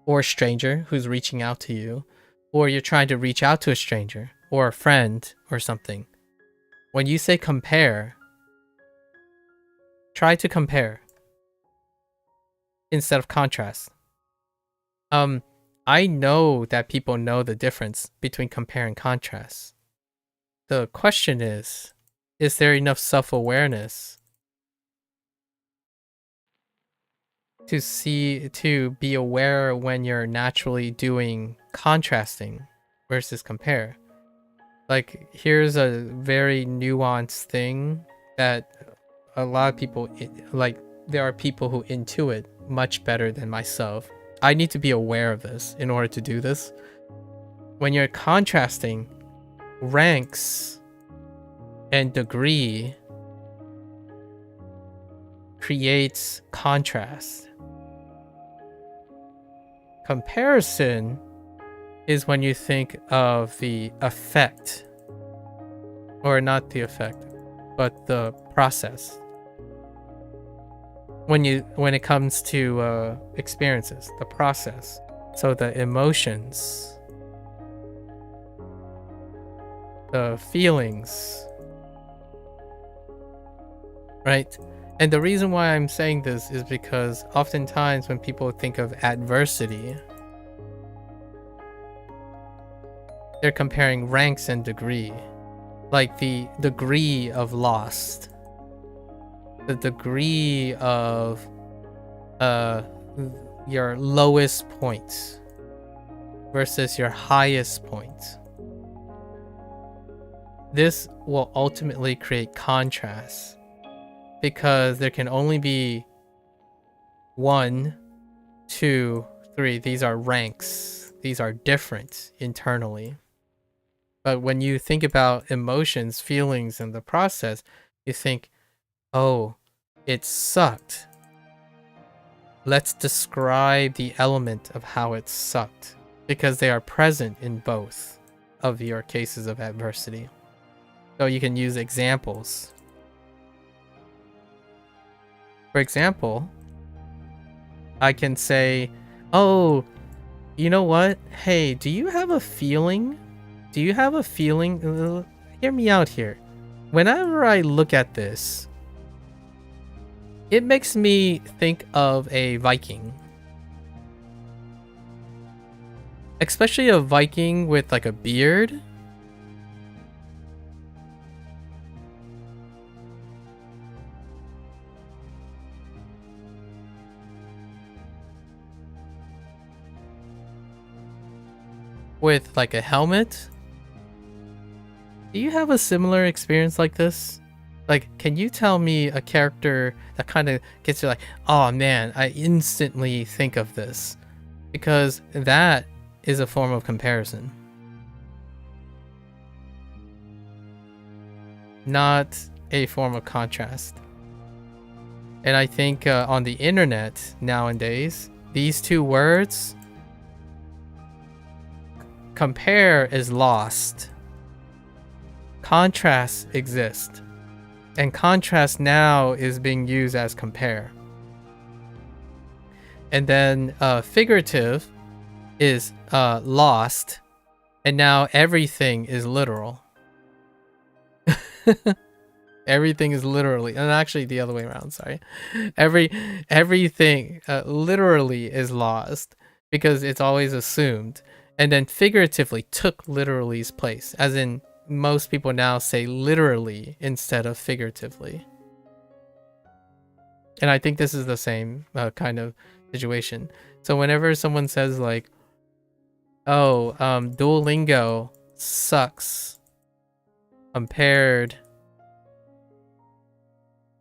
or a stranger who's reaching out to you, or you're trying to reach out to a stranger or a friend or something, when you say compare, try to compare instead of contrast. I know that people know the difference between compare and contrast. The question is there enough self-awareness to be aware when you're naturally doing contrasting versus compare? Like, here's a very nuanced thing that a lot of people, like, there are people who intuit much better than myself. I need to be aware of this in order to do this. When you're contrasting, ranks and degree creates contrast. Comparison is when you think of the effect, or not the effect, but the process. When it comes to experiences, the process, so the emotions, the feelings, right? And the reason why I'm saying this is because oftentimes when people think of adversity, they're comparing ranks and degree, like the degree of loss, the degree of your lowest point versus your highest point. this will ultimately create contrast because there can only be 1, 2, 3. These are ranks. These are different internally. But when you think about emotions, feelings, and the process, you think, oh, it sucked. Let's describe the element of how it sucked, because they are present in both of your cases of adversity. So you can use examples. For example, I can say, oh, you know what? Hey, do you have a feeling? Do you have a feeling? Hear me out here. Whenever I look at this, it makes me think of a Viking. Especially a Viking with like a beard. With like a helmet. Do you have a similar experience like this? Like, can you tell me a character that kind of gets you like, oh man, I instantly think of this? Because that is a form of comparison. Not a form of contrast. And I think on the internet nowadays, these two words, compare is lost. Contrast exists. And contrast now is being used as compare. And then figurative is lost. And now everything is literal. Everything is literally, and actually the other way around, sorry. Everything literally is lost because it's always assumed. And then figuratively took literally's place, as in most people now say literally instead of figuratively. And I think this is the same kind of situation. So whenever someone says like, oh, Duolingo sucks compared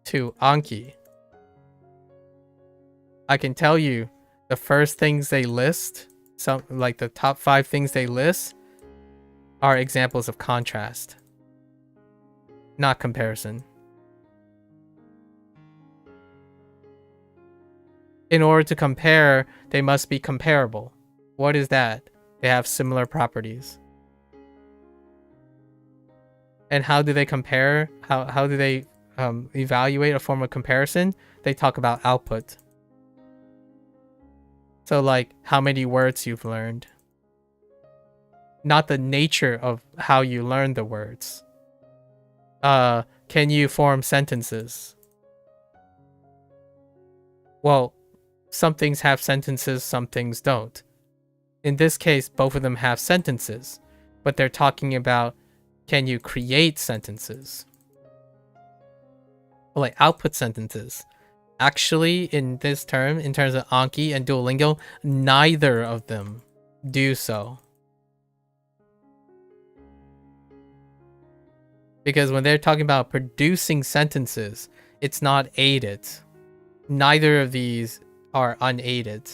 to Anki, I can tell you the first things they list, some like the top 5 things they list, are examples of contrast, not comparison. In order to compare, they must be comparable. What is that? They have similar properties. And how do they compare? How do they evaluate a form of comparison? They talk about output. So like how many words you've learned. Not the nature of how you learn the words. Can you form sentences? Well, some things have sentences, some things don't. In this case, both of them have sentences, but they're talking about, can you create sentences? Well, like output sentences. Actually, in this term, in terms of Anki and Duolingo, neither of them do so. Because when they're talking about producing sentences, it's not aided. Neither of these are unaided.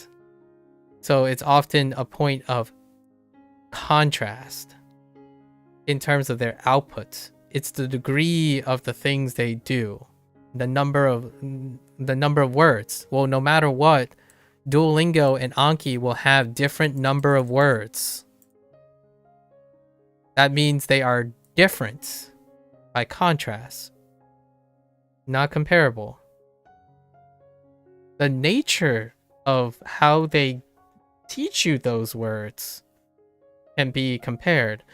So it's often a point of contrast in terms of their output. It's the degree of the things they do, the number of words. Well, no matter what, Duolingo and Anki will have different number of words. That means they are different by contrast, not comparable. The nature of how they teach you those words can be compared.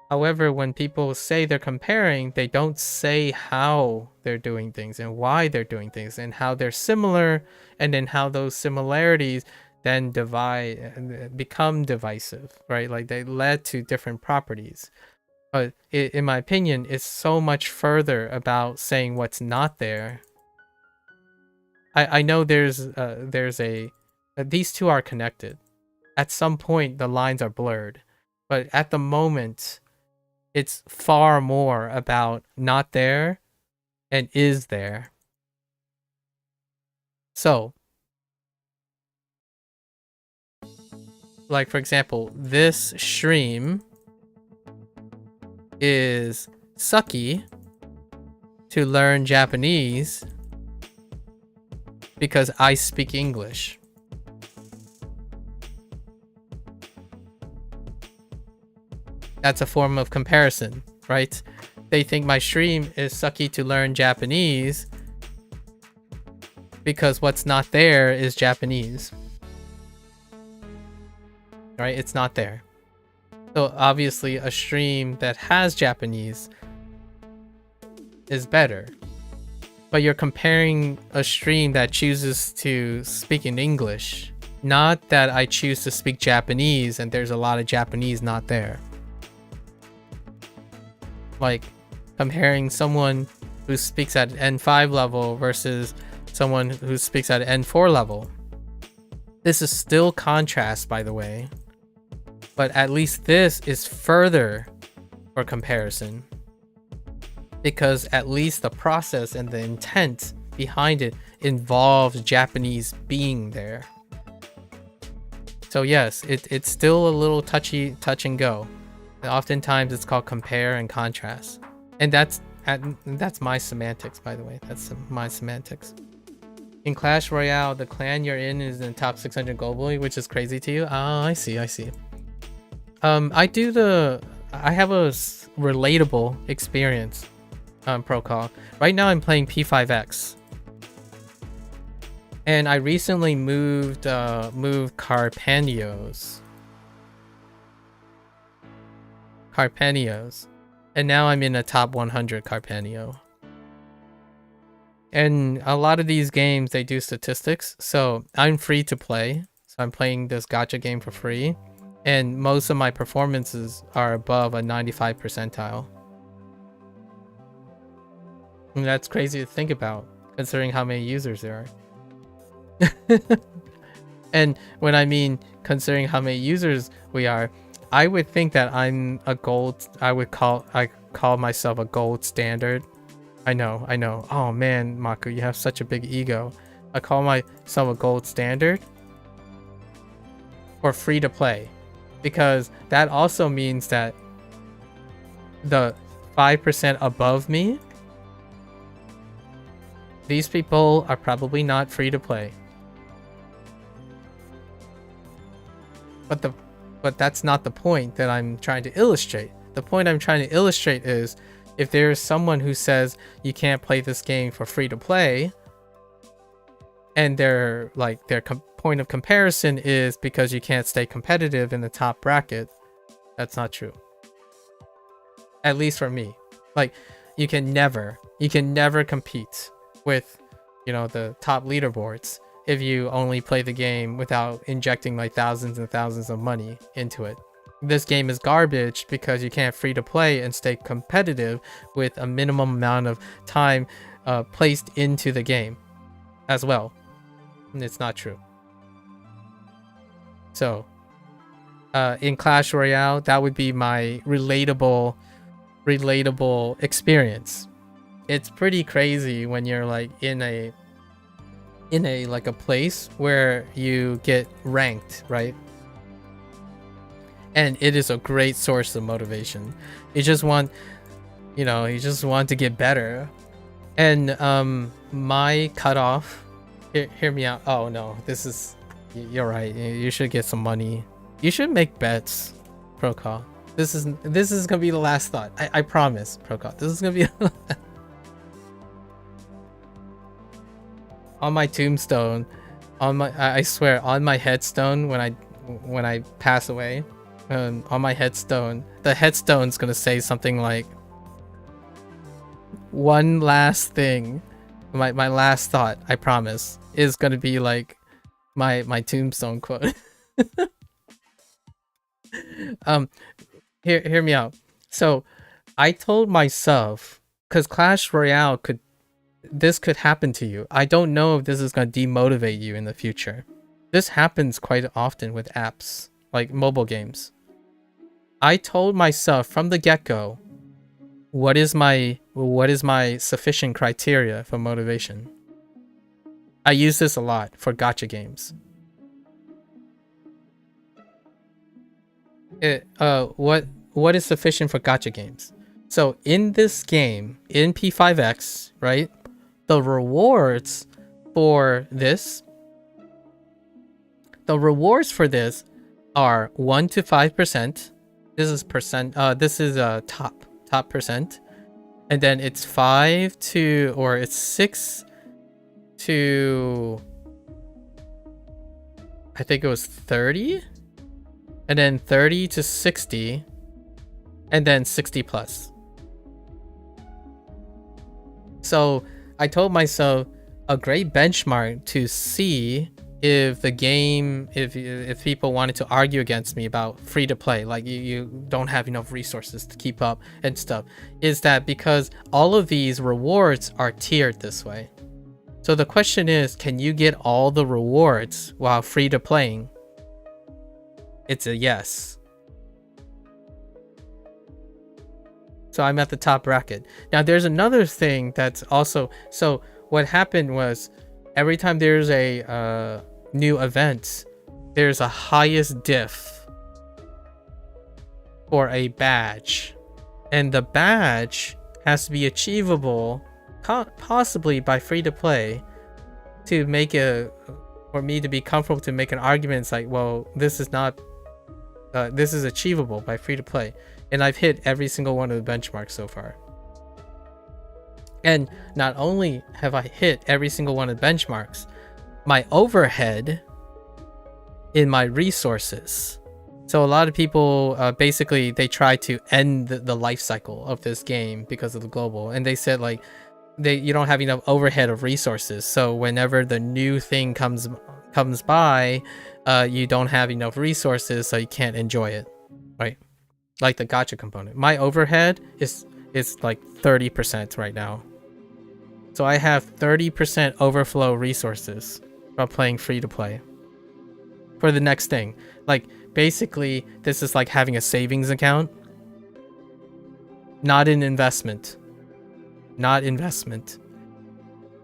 However, when people say they're comparing, they don't say how they're doing things and why they're doing things and how they're similar, and then how those similarities then become divisive, right? Like they led to different properties. But in my opinion, it's so much further about saying what's not there. I know there's these two are connected. At some point, the lines are blurred. But at the moment, It's far more about not there and is there. So, like for example, this stream is sucky to learn Japanese because I speak English. That's a form of comparison, right? They think my stream is sucky to learn Japanese because what's not there is Japanese. Right? It's not there. So obviously a stream that has Japanese is better. But you're comparing a stream that chooses to speak in English, not that I choose to speak Japanese and there's a lot of Japanese not there. Like comparing someone who speaks at N5 level versus someone who speaks at N4 level. This is still contrast, by the way, but at least this is further for comparison because at least the process and the intent behind it involves Japanese being there. So yes, it's still a little touch and go. Oftentimes it's called compare and contrast, and that's my semantics, by the way. That's my semantics. In Clash Royale, the clan you're in is in the top 600 globally, which is crazy to you. Oh, I see. I have a relatable experience on Pro Call. Right now I'm playing P5X. And I recently moved Carpanios. And now I'm in a top 100 Carpanio. And a lot of these games, they do statistics, so I'm free to play. So I'm playing this gacha game for free, and most of my performances are above a 95 percentile. And that's crazy to think about, considering how many users there are. And when I mean considering how many users we are, I would think that I'm a gold. I call myself a gold standard. I know. Oh man, Maku, you have such a big ego. I call myself a gold standard or free to play, because that also means that the 5% above me, these people are probably not free to play. But that's not the point that I'm trying to illustrate. The point I'm trying to illustrate is if there's someone who says you can't play this game for free to play, and their point of comparison is because you can't stay competitive in the top bracket, that's not true. At least for me. Like you can never compete with, the top leaderboards if you only play the game without injecting like thousands and thousands of money into it. This game is garbage because you can't free to play and stay competitive with a minimum amount of time placed into the game as well. And it's not true. So in Clash Royale, that would be my relatable experience. It's pretty crazy when you're like in a place where you get ranked, right? And it is a great source of motivation. You just want to get better. And my cutoff, hear me out. Oh no, you're right. You should get some money. You should make bets, Procol. This is gonna be the last thought. I promise, Procol. This is gonna be on my tombstone, I swear, on my headstone when I pass away, on my headstone, the headstone's gonna say something like, one last thing, my last thought, I promise, is gonna be like my tombstone quote. Hear me out. So I told myself, because Clash Royale this could happen to you. I don't know if this is going to demotivate you in the future. This happens quite often with apps, like mobile games. I told myself from the get-go, what is my sufficient criteria for motivation? I use this a lot for gacha games. What is sufficient for gacha games? So in this game, in P5X, right, the rewards for this are 1 to 5%. This is percent. This is top percent, and then it's 5 to, or it's 6 to, I think it was 30, and then 30 to 60, and then 60 plus. So I told myself a great benchmark to see if the game, if people wanted to argue against me about free to play, like you don't have enough resources to keep up and stuff, is that because all of these rewards are tiered this way. So the question is, can you get all the rewards while free to playing? It's a yes. So I'm at the top bracket. Now there's another thing that's also, so what happened was every time there's a new event, there's a highest diff for a badge, and the badge has to be achievable possibly by free to play to make for me to be comfortable to make an argument. It's like, well, this is not this is achievable by free to play, and I've hit every single one of the benchmarks so far. And not only have I hit every single one of the benchmarks, my overhead in my resources. So a lot of people basically they try to end the life cycle of this game because of the global, and they said like you don't have enough overhead of resources. So whenever the new thing comes by, you don't have enough resources, so you can't enjoy it, right? Like the gacha component. My overhead is like 30% right now. So I have 30% overflow resources from playing free to play for the next thing. Like basically this is like having a savings account, not an investment. Not investment.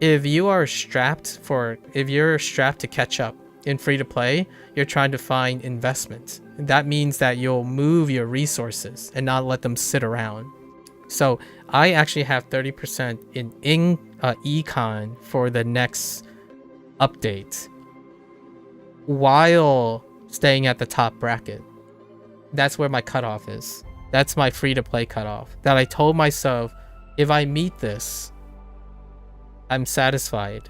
If you're strapped to catch up in free to play, you're trying to find investment. That means that you'll move your resources and not let them sit around. So I actually have 30% in econ for the next update while staying at the top bracket. That's where my cutoff is. That's my free to play cutoff. That I told myself, if I meet this, I'm satisfied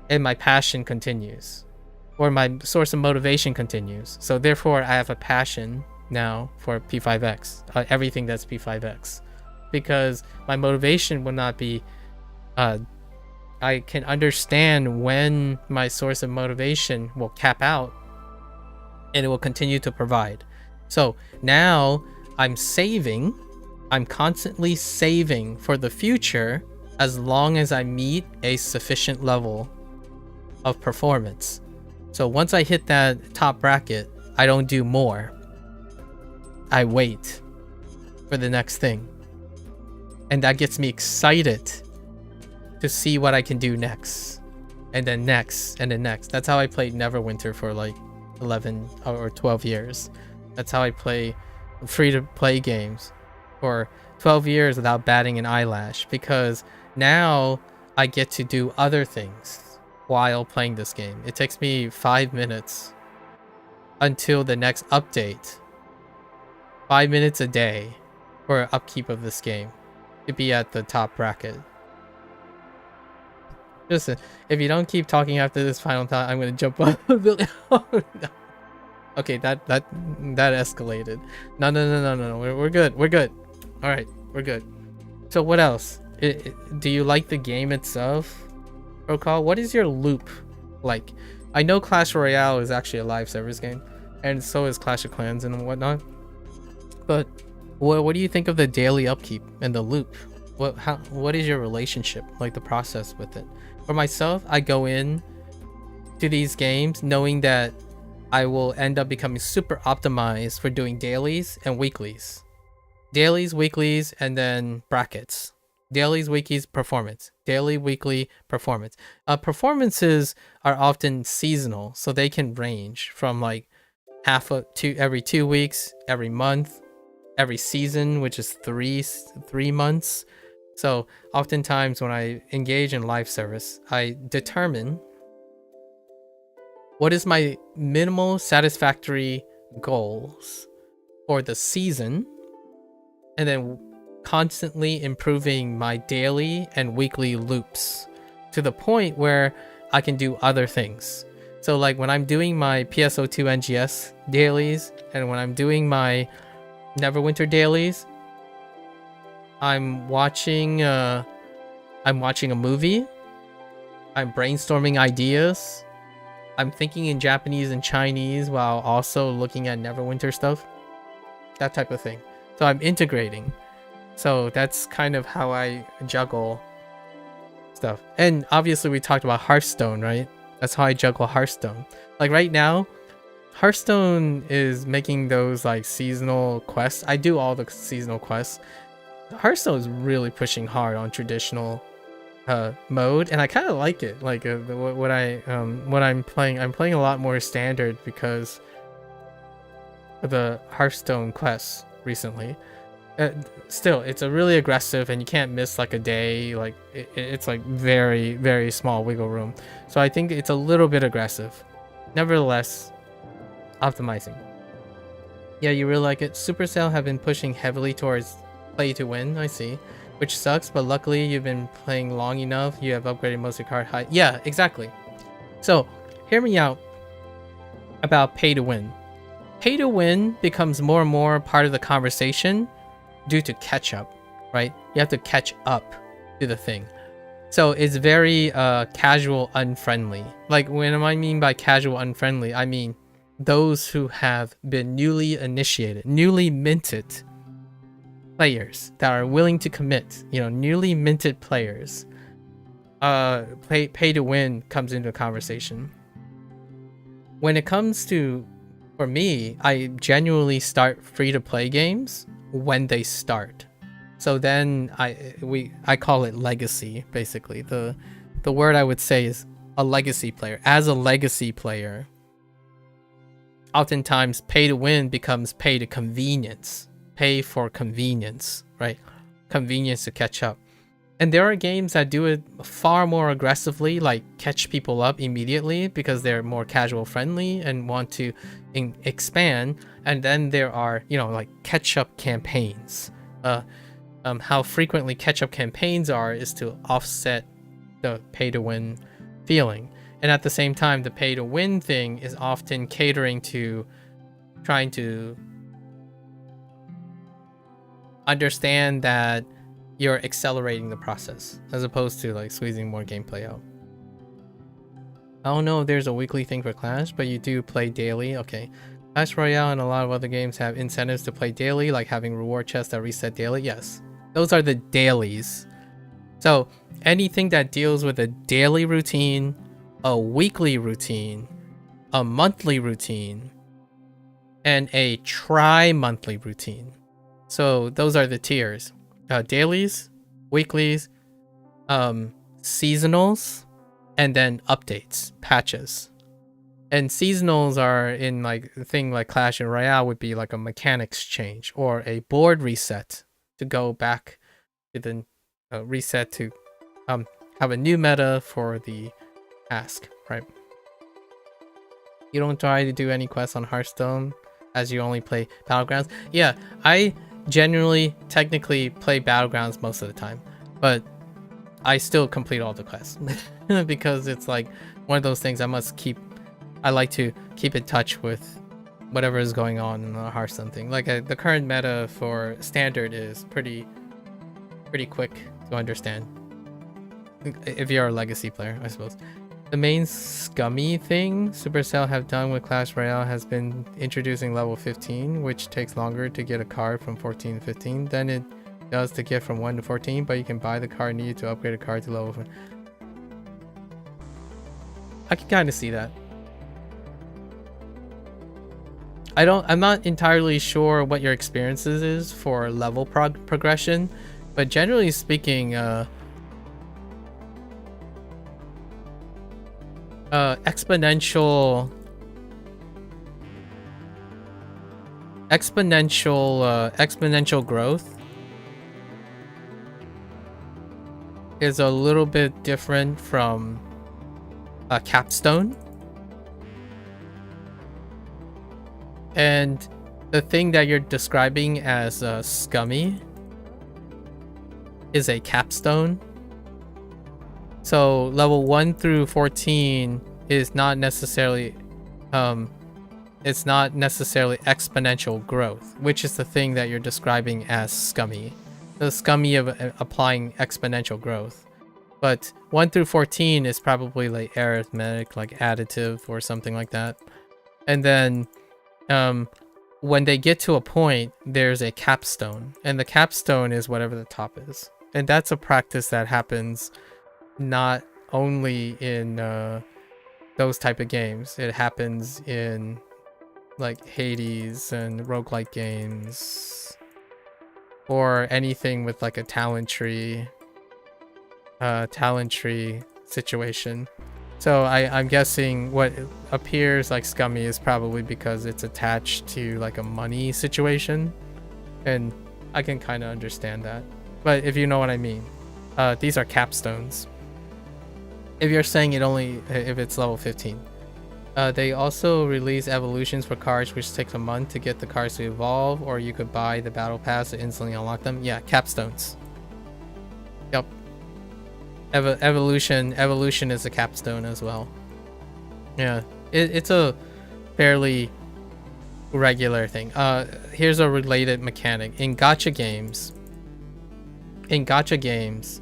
and my passion continues, or my source of motivation continues. So therefore I have a passion now for P5X, everything that's P5X, because my motivation will not be, I can understand when my source of motivation will cap out and it will continue to provide. So now I'm saving. I'm constantly saving for the future as long as I meet a sufficient level of performance. So once I hit that top bracket, I don't do more. I wait for the next thing. And that gets me excited to see what I can do next. And then next, and then next. That's how I played Neverwinter for like 11 or 12 years. That's how I play free-to-play games for 12 years without batting an eyelash, because now I get to do other things while playing this game. It takes me 5 minutes until the next update. 5 minutes a day for upkeep of this game to be at the top bracket. Just if you don't keep talking after this final thought, I'm gonna jump up. Oh, no. Okay, that escalated. No. We're good. We're good. All right, we're good. So what else? Do you like the game itself, Rokal? What is your loop like? I know Clash Royale is actually a live service game, and so is Clash of Clans and whatnot. But what do you think of the daily upkeep and the loop? What is your relationship, like the process with it? For myself, I go in to these games knowing that I will end up becoming super optimized for doing dailies and weeklies. Dailies, weeklies, and then brackets. Dailies, weeklies, performance. Daily, weekly, performance. Performances are often seasonal, so they can range from like every 2 weeks, every month, every season, which is three months. So oftentimes when I engage in live service, I determine what is my minimal satisfactory goals for the season, and then constantly improving my daily and weekly loops to the point where I can do other things. So like when I'm doing my PSO2 NGS dailies and when I'm doing my Neverwinter dailies, I'm watching a movie, I'm brainstorming ideas, I'm thinking in Japanese and Chinese while also looking at Neverwinter stuff, that type of thing. So I'm integrating. So that's kind of how I juggle stuff. And obviously we talked about Hearthstone, right? That's how I juggle Hearthstone. Like right now, Hearthstone is making those like seasonal quests. I do all the seasonal quests. Hearthstone is really pushing hard on traditional mode, and I kind of like it. Like what I'm playing a lot more standard because of the Hearthstone quests recently. Still, it's a really aggressive, and you can't miss like a day. Like it's like very, very small wiggle room. So I think it's a little bit aggressive. Nevertheless, optimizing. Yeah, you really like it. Supercell have been pushing heavily towards play to win. I see, which sucks. But luckily, you've been playing long enough. You have upgraded most of your card high. Yeah, exactly. So hear me out about pay to win. Pay to win becomes more and more part of the conversation due to catch up, right? You have to catch up to the thing. So it's very casual unfriendly. Like when I mean by casual unfriendly, I mean those who have been newly initiated, newly minted players that are willing to commit, newly minted players. Pay to win comes into the conversation. When it comes to, for me, I genuinely start free to play games when they start. So then I call it legacy, basically. The word I would say is a legacy player. As a legacy player, oftentimes pay to win becomes pay to convenience. Pay for convenience, right? Convenience to catch up. And there are games that do it far more aggressively, like catch people up immediately because they're more casual friendly and want to expand. And then there are, like catch up campaigns. How frequently catch up campaigns is to offset the pay to win feeling. And at the same time, the pay to win thing is often catering to trying to understand that you're accelerating the process as opposed to like squeezing more gameplay out. I don't know if there's a weekly thing for Clash, but you do play daily. Okay. Clash Royale and a lot of other games have incentives to play daily, like having reward chests that reset daily. Yes, those are the dailies. So anything that deals with a daily routine, a weekly routine, a monthly routine, and a tri-monthly routine. So those are the tiers. Dailies, weeklies, seasonals, and then updates, patches. And seasonals are in like a thing like Clash and Royale would be like a mechanics change or a board reset to go back to the reset to have a new meta for the task, right? You don't try to do any quests on Hearthstone as you only play Battlegrounds. Yeah, I generally technically play Battlegrounds most of the time, but I still complete all the quests because it's like one of those things I like to keep in touch with whatever is going on in the Hearthstone thing. Like the current meta for standard is pretty quick to understand if you're a legacy player, I suppose. The main scummy thing Supercell have done with Clash Royale has been introducing level 15, which takes longer to get a card from 14 to 15 than it does to get from 1 to 14, but you can buy the card needed to upgrade a card to level 5. I can kind of see that. I'm not entirely sure what your experiences is for level progression, but generally speaking, exponential growth is a little bit different from a capstone. And the thing that you're describing as scummy is a capstone. So level 1 through 14 is not necessarily it's not necessarily exponential growth, which is the thing that you're describing as scummy. The scummy of applying exponential growth. But 1 through 14 is probably like arithmetic, like additive or something like that. And then when they get to a point, there's a capstone, and the capstone is whatever the top is. And that's a practice that happens not only in those type of games. It happens in like Hades and roguelike games, or anything with like a talent tree situation. So I'm guessing what appears like scummy is probably because it's attached to like a money situation, and I can kind of understand that. But if you know what I mean, these are capstones. If you're saying if it's level 15. They also release evolutions for cards, which takes a month to get the cards to evolve, or you could buy the battle pass to instantly unlock them. Yeah, capstones. Yep. Evolution is a capstone as well. Yeah, it's a fairly regular thing. Here's a related mechanic. In gacha games,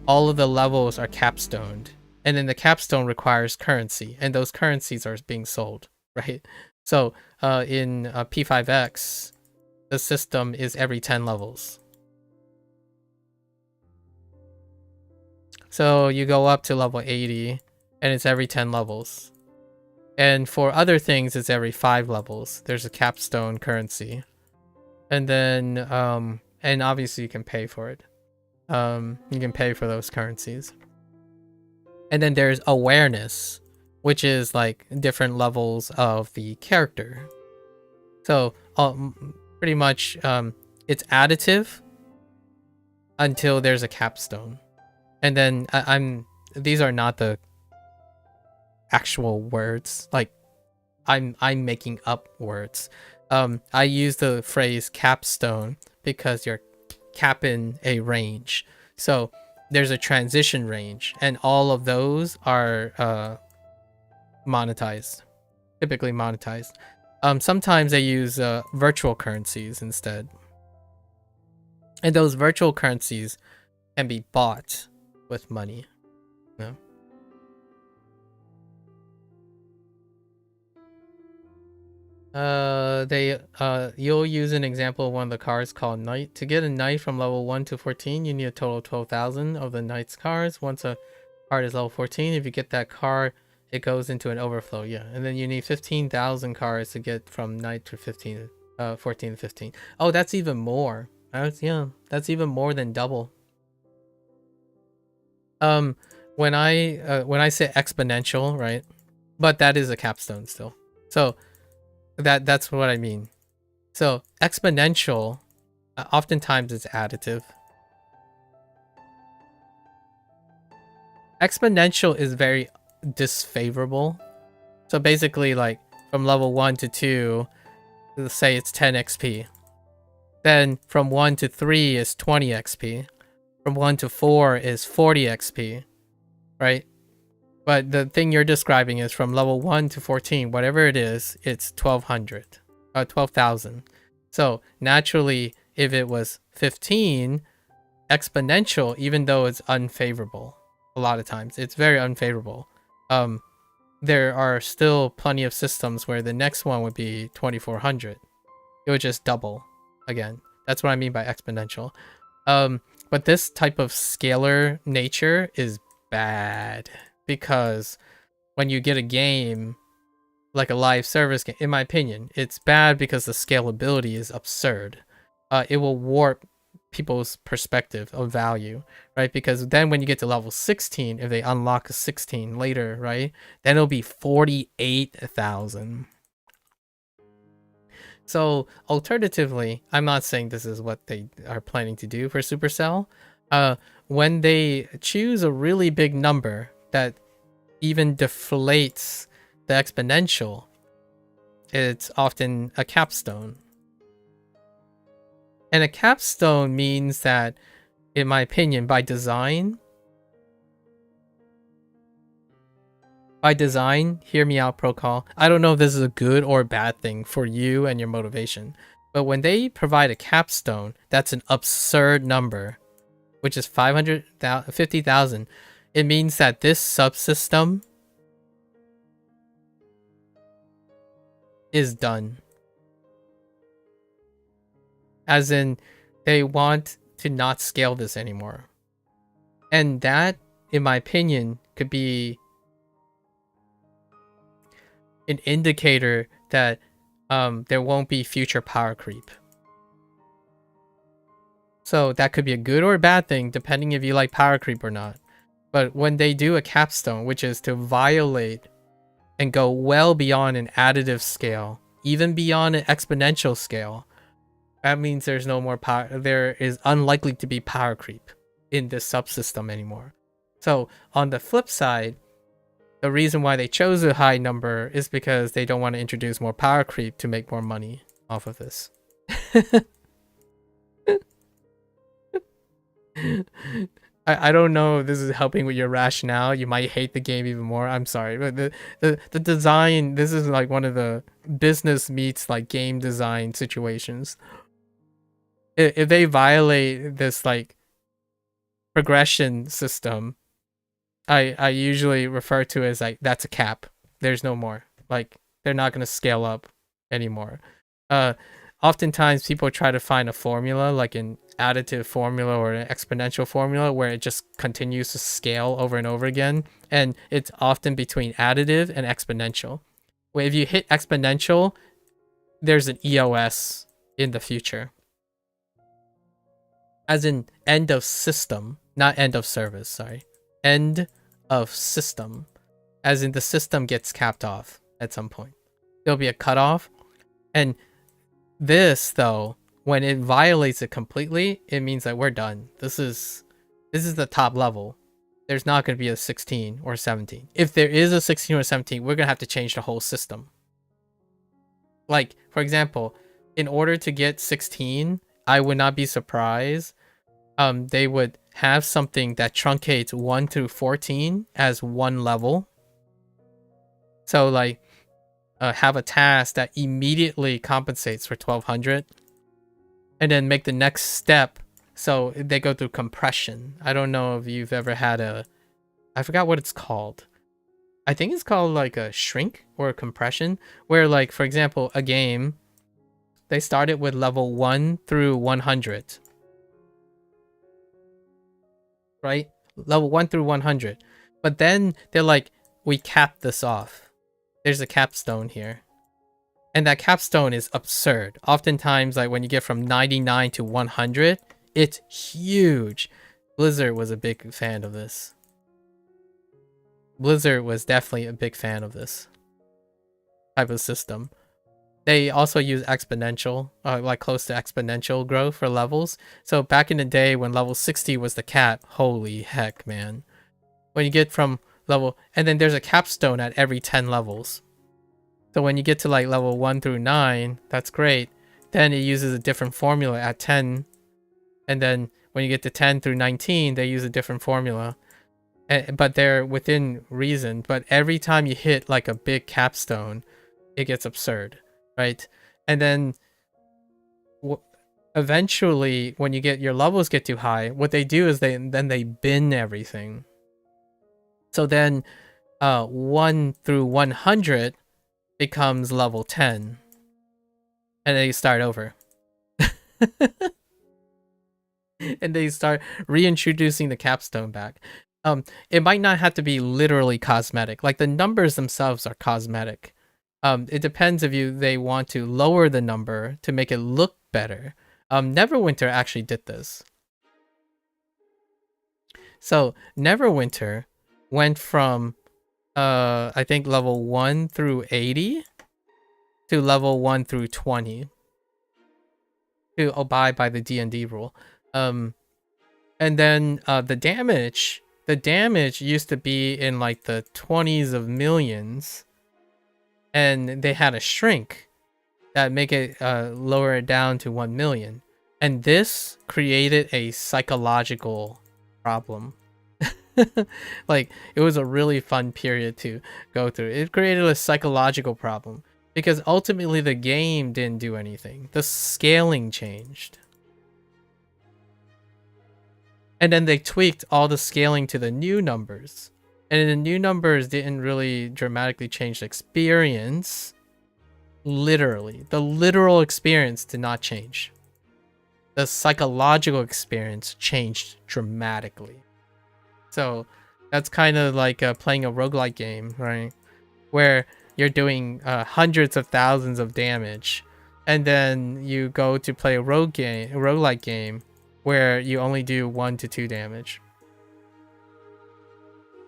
all of the levels are capstoned, and then the capstone requires currency, and those currencies are being sold, right? So in P5X, the system is every 10 levels. So you go up to level 80, and it's every 10 levels. And for other things, it's every 5 levels. There's a capstone currency. And then, and obviously you can pay for it. You can pay for those currencies. And then there's awareness, which is like different levels of the character. So pretty much it's additive until there's a capstone. And then these are not the actual words. Like I'm making up words. I use the phrase capstone because you're capping a range. So there's a transition range, and all of those are monetized, typically monetized. Sometimes they use virtual currencies instead, and those virtual currencies can be bought with money. No. You'll use an example of one of the cards called Knight. To get a Knight from level 1 to 14, you need a total of 12,000 of the Knight's cards. Once a card is level 14, if you get that card, it goes into an overflow. Yeah, and then you need 15,000 cards to get from Knight to 14 to 15. Oh, that's even more. That's even more than double. When I say exponential, right? But that is a capstone still. So that's what I mean. So exponential, oftentimes it's additive. Exponential is very disfavorable. So basically, like from level 1 to 2, let's say it's 10 XP. Then from 1 to 3 is 20 XP. From 1 to 4 is 40 XP, right? But the thing you're describing is from level 1 to 14, whatever it is, it's 12,000. So naturally, if it was 15, exponential, even though it's unfavorable, a lot of times, it's very unfavorable. There are still plenty of systems where the next one would be 2,400. It would just double again. That's what I mean by exponential. But this type of scalar nature is bad, because when you get a game like a live service game, in my opinion, it's bad because the scalability is absurd. It will warp people's perspective of value, right? Because then when you get to level 16, if they unlock a 16 later, right, then it'll be 48,000. So alternatively, I'm not saying this is what they are planning to do for Supercell. When they choose a really big number that even deflates the exponential, it's often a capstone. And a capstone means that, in my opinion, by design, hear me out, Procall. I don't know if this is a good or bad thing for you and your motivation, but when they provide a capstone, that's an absurd number, which is 50,000. It means that this subsystem is done. As in, they want to not scale this anymore. And that, in my opinion, could be an indicator that there won't be future power creep. So that could be a good or a bad thing, depending if you like power creep or not. But when they do a capstone, which is to violate and go well beyond an additive scale, even beyond an exponential scale, that means there's no more power. There is unlikely to be power creep in this subsystem anymore. So on the flip side, the reason why they chose a high number is because they don't want to introduce more power creep to make more money off of this. I don't know if this is helping with your rationale. You might hate the game even more. I'm sorry, but the design, this is like one of the business meets like game design situations. If they violate this like progression system, I usually refer to it as like, that's a cap. There's no more. Like, they're not going to scale up anymore. Oftentimes people try to find a formula, like an additive formula or an exponential formula, where it just continues to scale over and over again. And it's often between additive and exponential. Where if you hit exponential, there's an EOS in the future. As in end of system, not end of service, sorry. End of system. As in the system gets capped off at some point. There'll be a cutoff. And this, though, when it violates it completely, it means that we're done. This is the top level. There's not going to be a 16 or 17. If there is a 16 or 17, we're going to have to change the whole system. Like, for example, in order to get 16, I would not be surprised they would have something that truncates 1 through 14 as one level. So like have a task that immediately compensates for 1200, and then make the next step so they go through compression. I don't know if you've ever had I forgot what it's called. I think it's called like a shrink or a compression, where like, for example, a game, they started with level 1 through 100. Right? Level 1 through 100. But then they're like, we capped this off. There's a capstone here. And that capstone is absurd. Oftentimes, like when you get from 99 to 100, it's huge. Blizzard was a big fan of this. Blizzard was definitely a big fan of this type of system. They also use exponential, like close to exponential growth for levels. So back in the day when level 60 was the cap, holy heck, man. When you get from level, and then there's a capstone at every 10 levels. So when you get to like level 1 through 9, that's great. Then it uses a different formula at 10. And then when you get to 10 through 19, they use a different formula. But they're within reason. But every time you hit like a big capstone, it gets absurd. Right? And then eventually, when you get your levels get too high, what they do is they bin everything. So then 1 through 100 becomes level 10. And then you start over. And they start reintroducing the capstone back. It might not have to be literally cosmetic. Like the numbers themselves are cosmetic. It depends if they want to lower the number to make it look better. Neverwinter actually did this. So Neverwinter went from I think level 1 through 80 to level 1 through 20 to abide by the D&D rule. And then the damage used to be in like the 20s of millions, and they had a shrink that make it lower it down to 1 million. And this created a psychological problem. Like, it was a really fun period to go through. It created a psychological problem because ultimately the game didn't do anything. The scaling changed. And then they tweaked all the scaling to the new numbers. And the new numbers didn't really dramatically change the experience. Literally. The literal experience did not change. The psychological experience changed dramatically. So that's kind of like playing a roguelike game, right? Where you're doing hundreds of thousands of damage. And then you go to play a roguelike game where you only do 1 to 2 damage.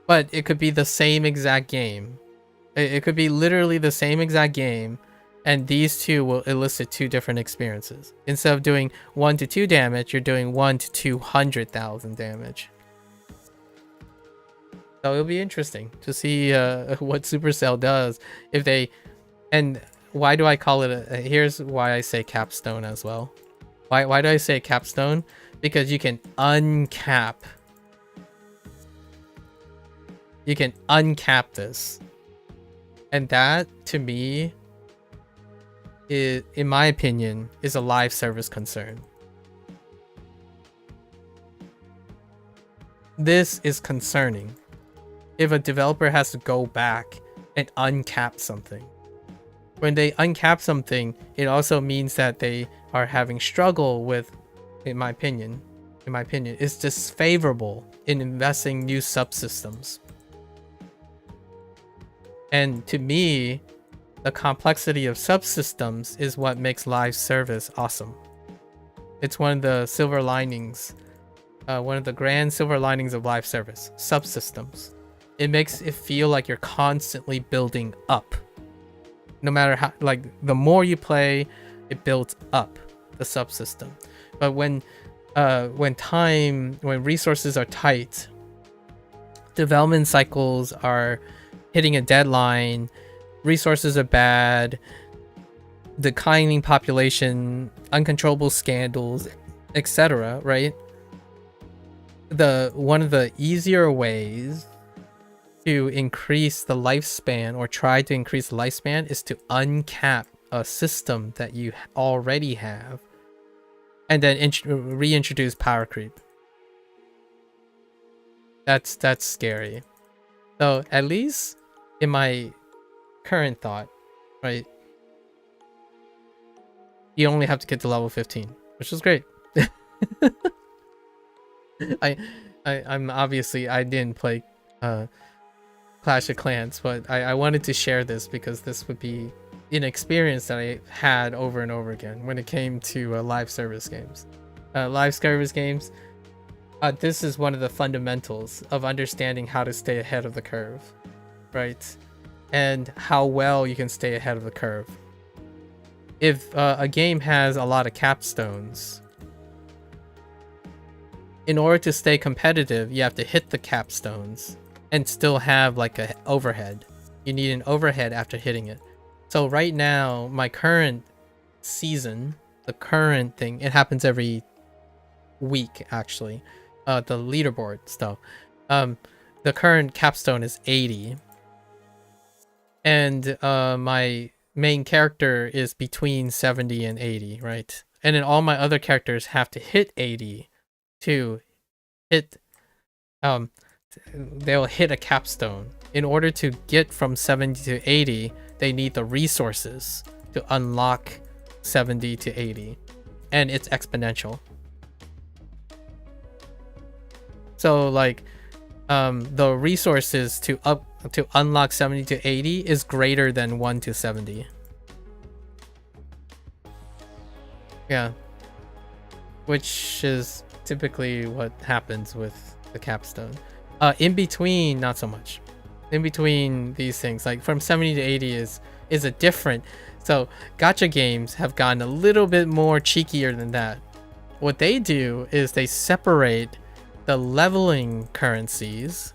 But it could be the same exact game. It could be literally the same exact game, and these two will elicit 2 different experiences. Instead of doing 1 to 2 damage, you're doing 1 to 200,000 damage. So it'll be interesting to see what Supercell does if they... And why do I call it here's why I say capstone as well. Why do I say capstone? Because you can uncap. You can uncap this. And that, to me, is, in my opinion, is a live service concern. This is concerning. If a developer has to go back and uncap something. When they uncap something, it also means that they are having struggle with, in my opinion, is disfavorable in investing new subsystems. And to me, the complexity of subsystems is what makes live service awesome. It's one of the silver linings, one of the grand silver linings of live service, subsystems. It makes it feel like you're constantly building up. No matter how, like, the more you play, it builds up the subsystem. But when resources are tight, development cycles are hitting a deadline, resources are bad, declining population, uncontrollable scandals, etc., right? One of the easier ways to increase the lifespan, or try to increase the lifespan, is to uncap a system that you already have and then reintroduce power creep. That's scary. So at least in my current thought, right, you only have to get to level 15, which is great. I'm obviously, I didn't play Clash of Clans, but I wanted to share this because this would be an experience that I had over and over again when it came to live service games. This is one of the fundamentals of understanding how to stay ahead of the curve, right? And how well you can stay ahead of the curve. If a game has a lot of capstones, in order to stay competitive, you have to hit the capstones and still have like a overhead. You need an overhead after hitting it. So right now, my current season, the current thing, it happens every week actually. The leaderboard stuff. The current capstone is 80. And my main character is between 70 and 80, right? And then all my other characters have to hit 80 to hit they'll hit a capstone. In order to get from 70 to 80, they need the resources to unlock 70 to 80, and it's exponential. So like the resources to to unlock 70 to 80 is greater than 1 to 70. Yeah. Which is typically what happens with the capstone. In between, not so much. In between these things, like from 70 to 80 is a different. So gacha games have gotten a little bit more cheekier than that. What they do is they separate the leveling currencies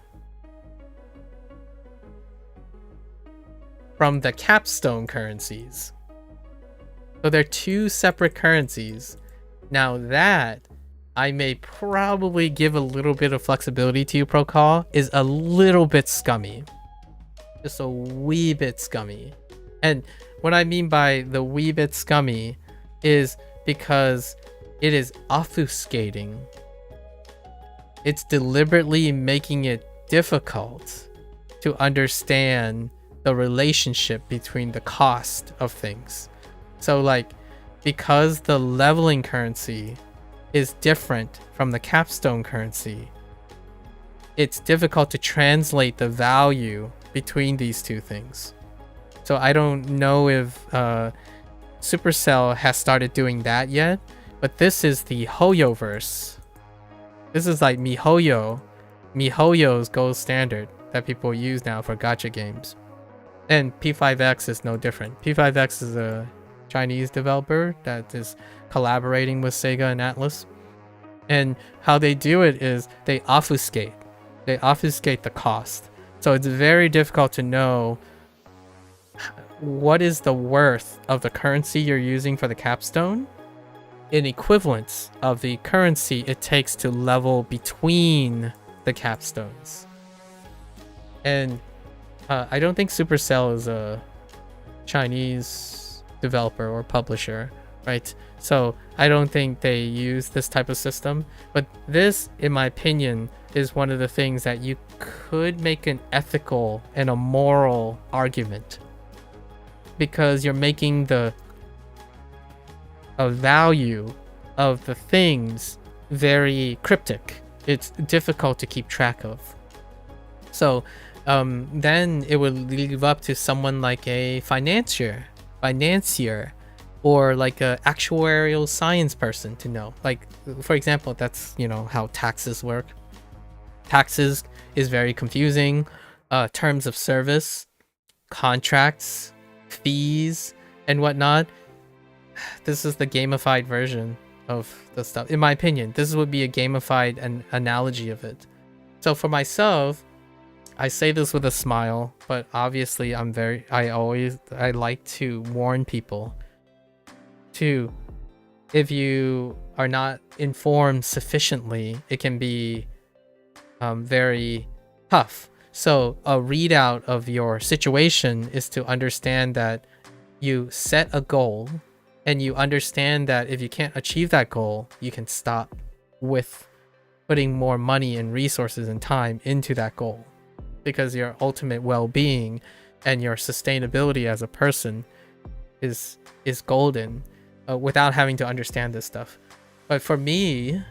from the capstone currencies. So they're two separate currencies. Now that I may probably give a little bit of flexibility to you, Procall, is a little bit scummy. Just a wee bit scummy. And what I mean by the wee bit scummy is because it is obfuscating. It's deliberately making it difficult to understand the relationship between the cost of things. So like, because the leveling currency is different from the capstone currency, it's difficult to translate the value between these two things. So I don't know if Supercell has started doing that yet, but this is the Hoyoverse. This is like MiHoYo's gold standard that people use now for gacha games. And P5X is no different. P5X is a Chinese developer that is collaborating with Sega and Atlus. And how they do it is they obfuscate. They obfuscate the cost. So it's very difficult to know what is the worth of the currency you're using for the capstone in equivalence of the currency it takes to level between the capstones. And I don't think Supercell is a Chinese developer or publisher, right? So I don't think they use this type of system. But this, in my opinion, is one of the things that you could make an ethical and a moral argument, because you're making the value of the things very cryptic. It's difficult to keep track of. So then it would leave up to someone like a financier, or like a actuarial science person to know. Like, for example, that's, you know, how taxes work. Taxes is very confusing. Terms of service, contracts, fees, and whatnot. This is the gamified version of the stuff. In my opinion, this would be a gamified analogy of it. So for myself, I say this with a smile, but obviously I like to warn people to, if you are not informed sufficiently, it can be very tough. So a readout of your situation is to understand that you set a goal, and you understand that if you can't achieve that goal, you can stop with putting more money and resources and time into that goal, because your ultimate well-being and your sustainability as a person is golden, without having to understand this stuff. But for me,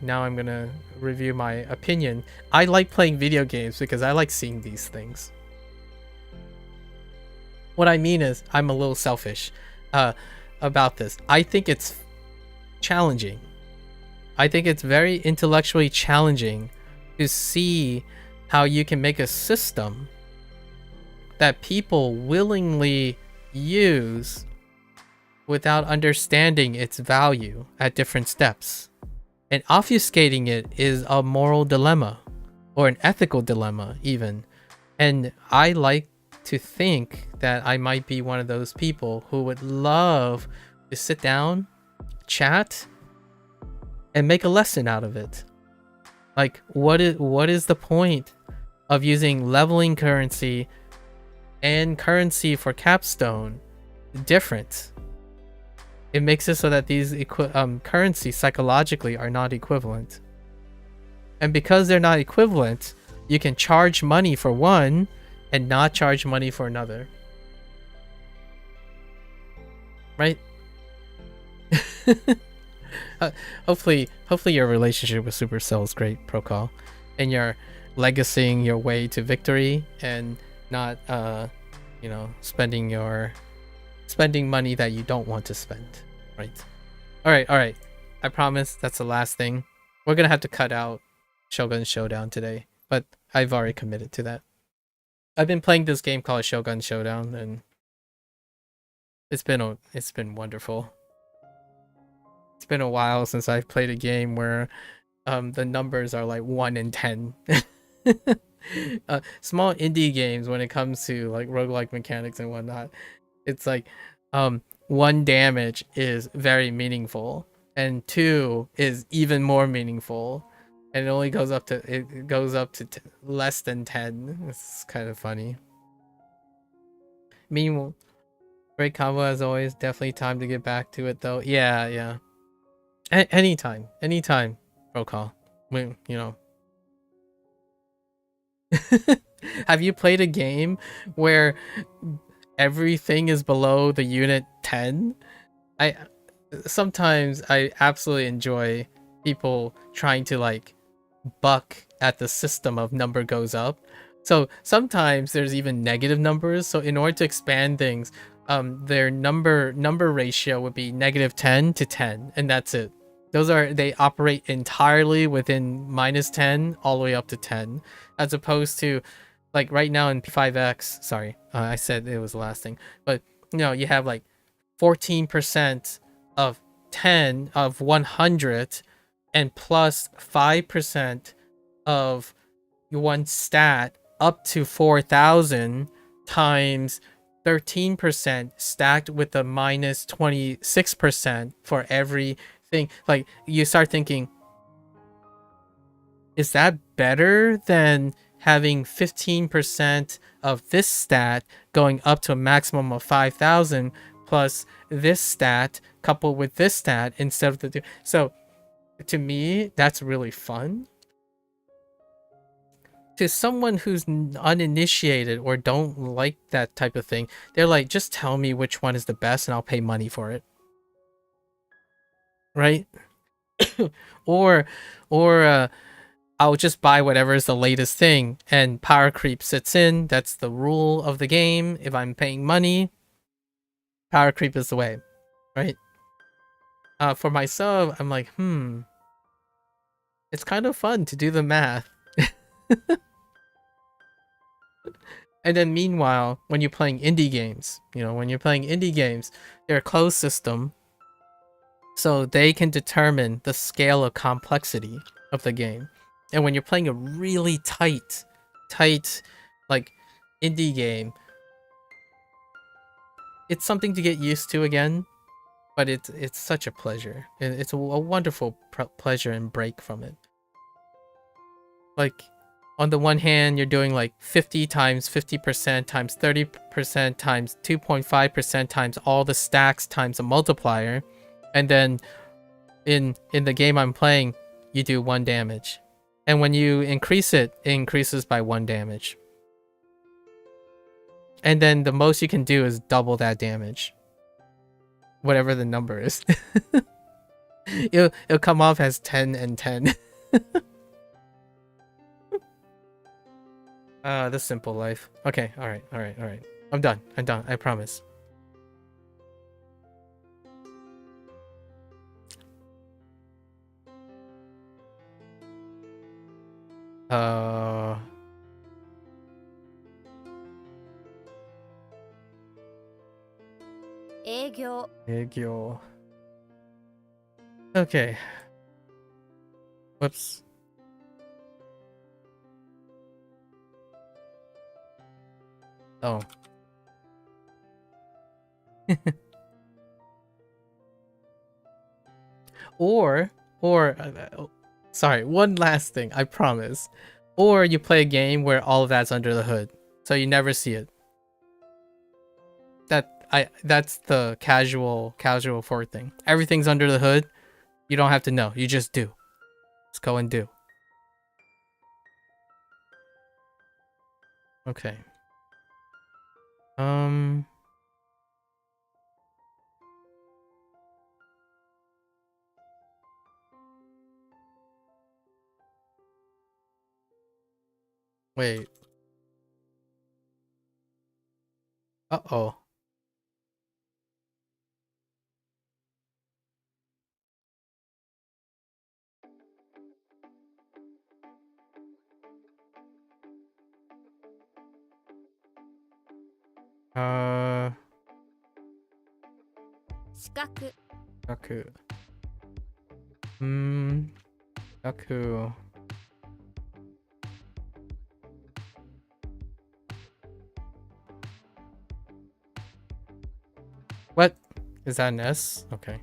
now I'm gonna review my opinion. I like playing video games because I like seeing these things. What I mean is, I'm a little selfish about this. I think it's challenging. I think it's very intellectually challenging to see how you can make a system that people willingly use without understanding its value at different steps. And obfuscating it is a moral dilemma, or an ethical dilemma even. And I like to think that I might be one of those people who would love to sit down, chat, and make a lesson out of it. Like, what is the point of using leveling currency and currency for capstone different? It makes it so that these currencies psychologically are not equivalent. And because they're not equivalent, you can charge money for one and not charge money for another. Right? Hopefully your relationship with Supercell is great, Procall. And your legacying your way to victory and not you know, spending money that you don't want to spend, right? All right. I promise that's the last thing. We're gonna have to cut out Shogun Showdown today, but I've already committed to that. I've been playing this game called Shogun Showdown, and it's been wonderful. It's been a while since I've played a game where the numbers are like 1 in 10. Small indie games, when it comes to like roguelike mechanics and whatnot, it's like 1 damage is very meaningful, and 2 is even more meaningful, and it goes up to less than 10. It's kind of funny. Meanwhile, great combo as always. Definitely time to get back to it though. Yeah. Anytime, roll call. You know. Have you played a game where everything is below the unit 10? Sometimes I absolutely enjoy people trying to like buck at the system of number goes up. So sometimes there's even negative numbers. So in order to expand things, their number ratio would be -10 to 10, and that's it. They operate entirely within -10 all the way up to 10, as opposed to like right now in P5X. Sorry, I said it was the last thing, but you know, you have like 14% of 10 of 100 and plus 5% of one stat up to 4,000 times 13% stacked with the -26% for everything. Like, you start thinking, is that better than having 15% of this stat going up to a maximum of 5,000 plus this stat coupled with this stat instead of the two? So to me, that's really fun. To someone who's uninitiated or don't like that type of thing, they're like, just tell me which one is the best and I'll pay money for it, right? or I'll just buy whatever is the latest thing, and power creep sits in. That's the rule of the game. If I'm paying money, power creep is the way, right? For myself, I'm like, it's kind of fun to do the math. And then meanwhile, when you're playing indie games, they're a closed system, so they can determine the scale of complexity of the game. And when you're playing a really tight like indie game, it's something to get used to again, but it's such a pleasure. It's a wonderful pleasure and break from it. Like, on the one hand, you're doing like 50 times 50% times 30% times 2.5% times all the stacks times a multiplier, and then in the game I'm playing, you do 1 damage, and when you increase it, it increases by 1 damage, and then the most you can do is double that damage, whatever the number is. It'll come off as 10 and 10. The simple life. Okay, all right. I'm done. I promise. Egyo. Okay. Whoops. Oh. or sorry, one last thing, I promise. Or you play a game where all of that's under the hood, so you never see it. That's the casual forward thing. Everything's under the hood. You don't have to know. You just do. Just go and do. Okay. Wait. Uh-oh. Uh, 資格 Yaku. Yaku. What? Is that an S? Okay.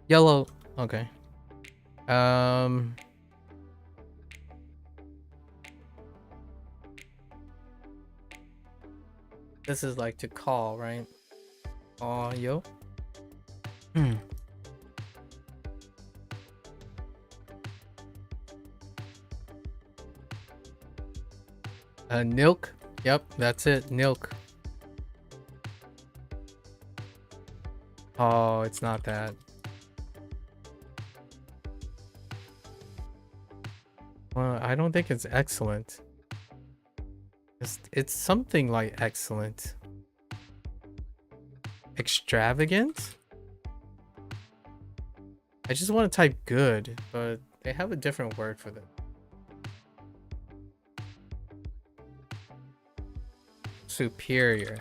Yellow. Okay. This is like to call, right? Oh, yo. Nilk. Yep, that's it. Nilk. Oh, it's not that. Well, I don't think it's excellent. It's something like excellent. Extravagant? I just want to type good, but they have a different word for that. Superior.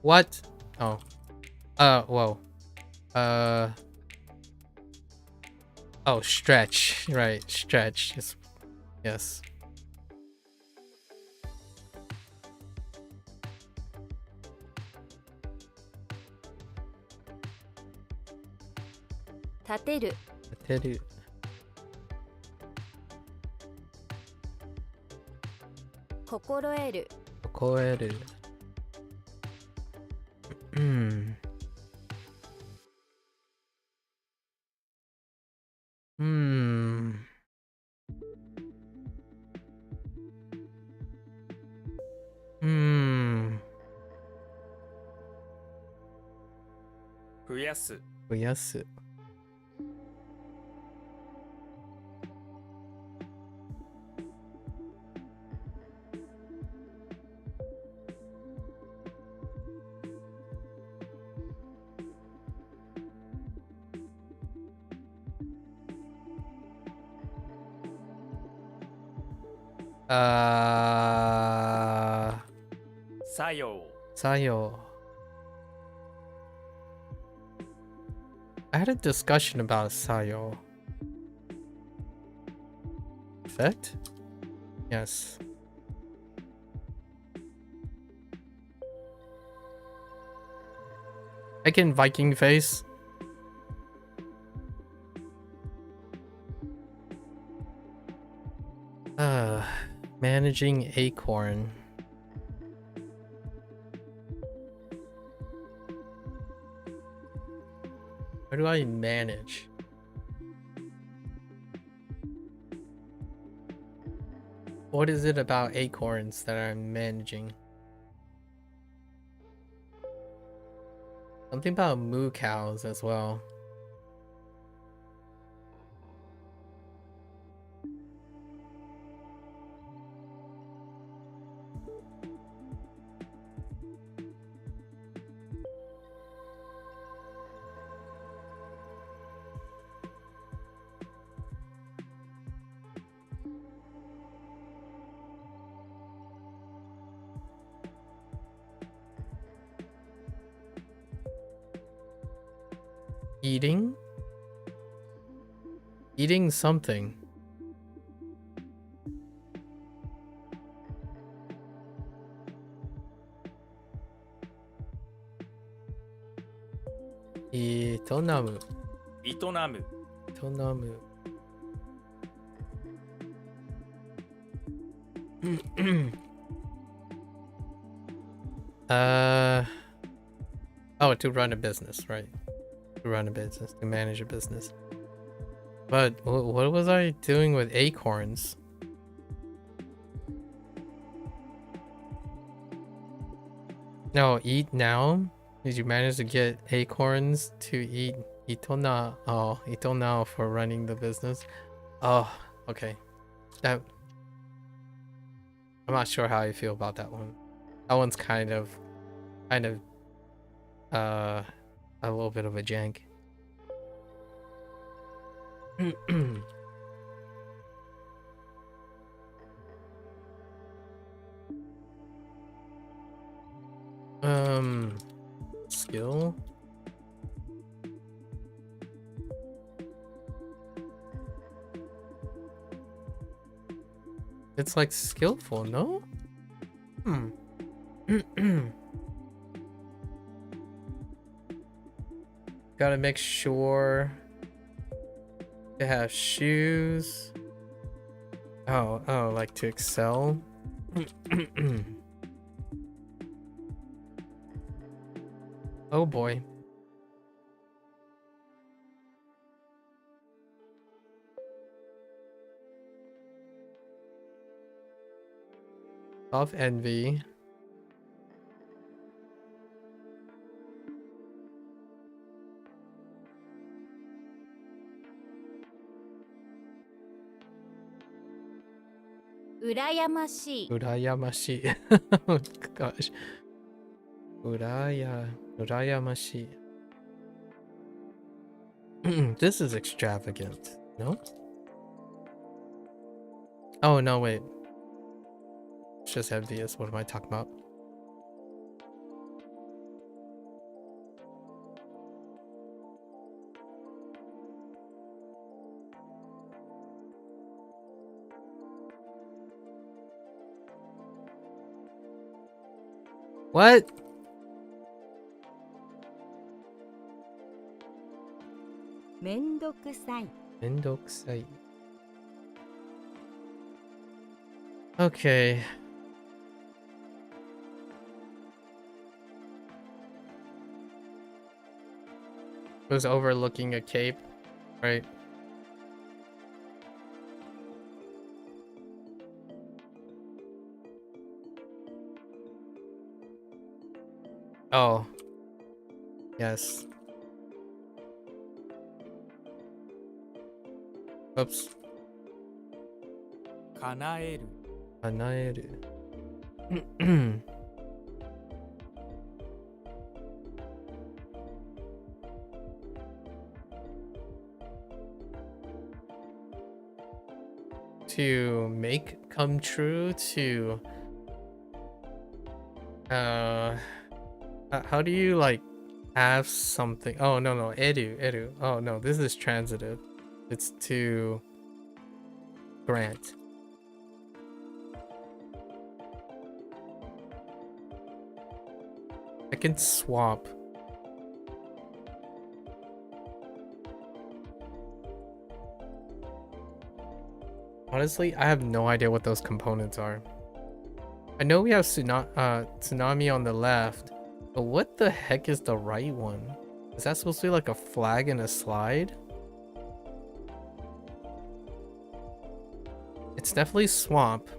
What? Oh. Whoa. Oh, stretch. Right, stretch. Yes. Tateru. Tateru. Kokoroeru. Koeru.増やす Yes. Uh, 作用 Sayo. I had a discussion about Sayo. Effect? Yes. I can Viking face. Managing Acorn. How do I manage? What is it about acorns that I'm managing? Something about moo cows as well. Eating? Eating something. Itonamu. 営む Itonamu. Oh, to run a business, right? to run a business, to manage a business. But what was I doing with acorns? No, eat now? Did you manage to get acorns to eat itona? Oh, itona for running the business. Oh, okay. That I'm not sure how I feel about that one. That one's kind of a little bit of a jank. Skill. It's like skillful, no? Gotta make sure to have shoes. Oh, like to excel. Oh boy. Of envy. Urayamashi. Urayamashi. Oh gosh. Urayamashi. This is extravagant, no? Oh no, wait. It's just envious. What am I talking about? What? Mendokusai. Mendokusai. Okay. It was overlooking a cape, right? Oh. Yes. Oops. 叶える Anaeru. To make come true, to how do you like have something? Oh no, edu. Oh no, this is transitive. It's to grant. I can swap. Honestly, I have no idea what those components are. I know we have tsunami on the left, but what the heck is the right one? Is that supposed to be like a flag and a slide? It's definitely swamp.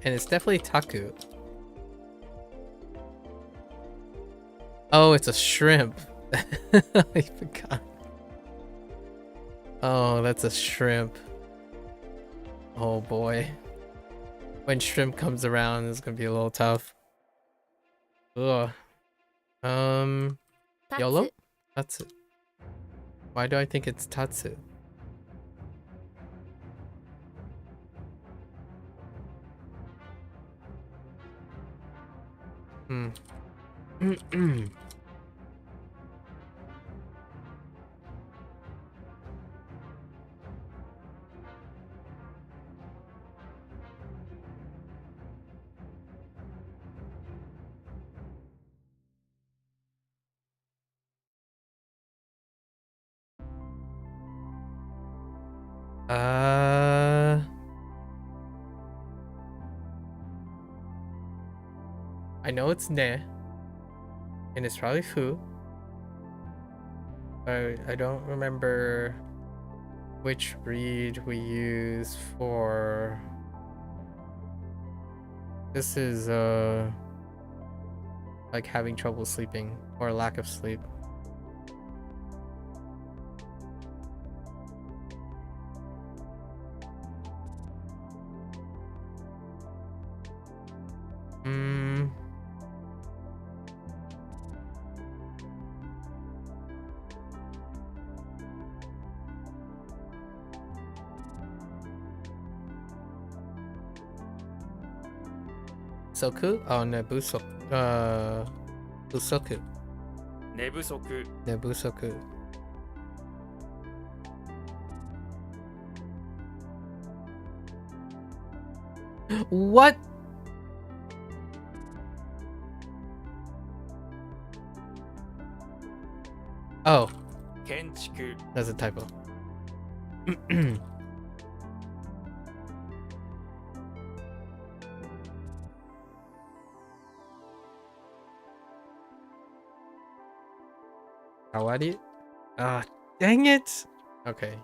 And it's definitely taku. Oh, it's a shrimp. I forgot. Oh, that's a shrimp. Oh boy. When shrimp comes around, it's gonna be a little tough. Ugh. YOLO? Tatsu. Why do I think it's Tatsu? I know it's ne, and it's probably fu. I don't remember which read we use for. This is like having trouble sleeping or lack of sleep. Soku? Oh, Nebusoku. Busoku. 寝不足 Nebusoku. What? Oh, 建築 that's a typo. Kawari? Ah, dang it! Okay.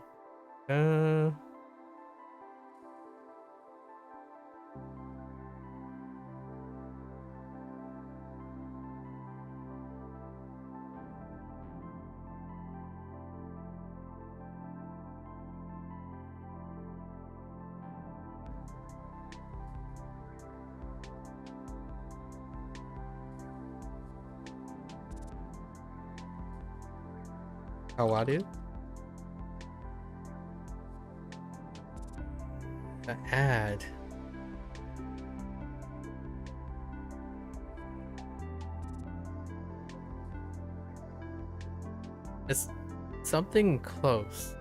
Kawari? The ad. It's something close.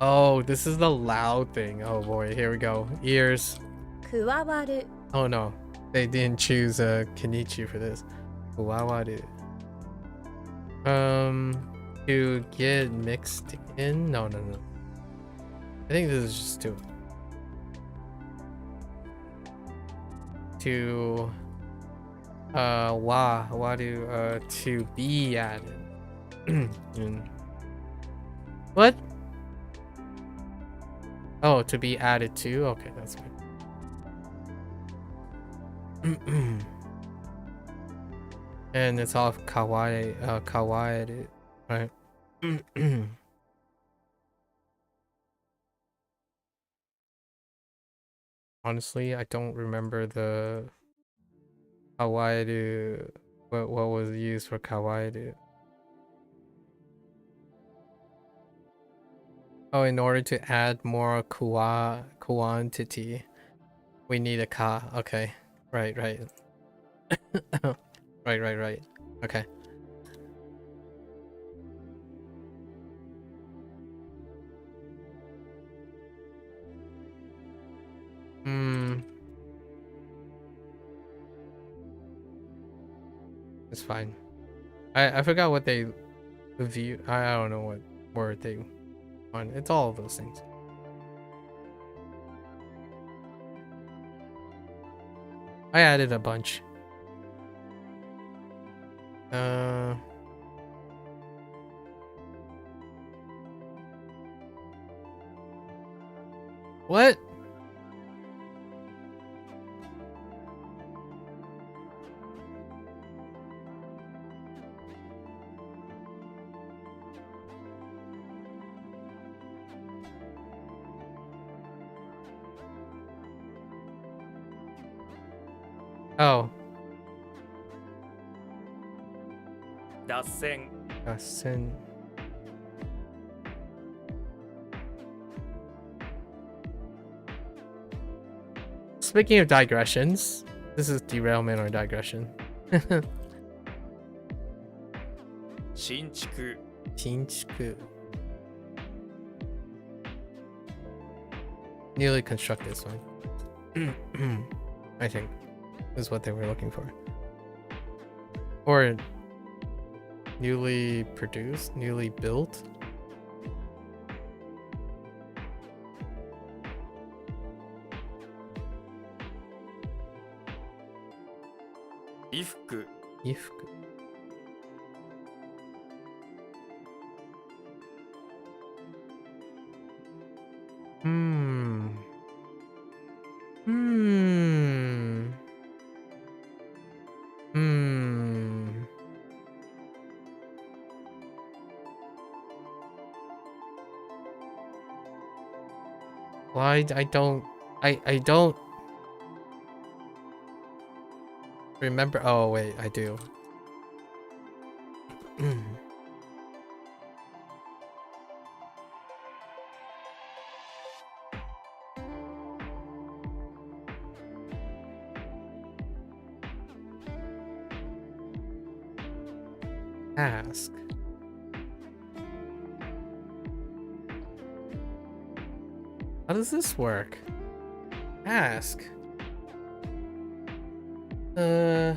Oh, this is the loud thing. Oh boy, here we go. Ears. 加わる Oh no, they didn't choose Kenichi for this. Wawaru. To get mixed in? No. I think this is just to to be added. What? Oh, to be added to? Okay, that's fine. And it's off kawaii, right? Honestly, I don't remember the kawaii, what was used for kawaii. Oh, in order to add more quantity, we need a ka. Okay, right. right. Okay. It's fine. I forgot what they view. I don't know what word they want. It's all of those things. I added a bunch. What? Oh. 脱線 Sin. Speaking of digressions, this is derailment or digression. 新築 Shinjuku. Newly constructed, so I think is what they were looking for. Or newly produced, newly built. 衣服 Ifuku. Hmm. Hmm. Hmm. Why I don't remember. Oh wait, I do. Ask. How does this work? Ask. Uh.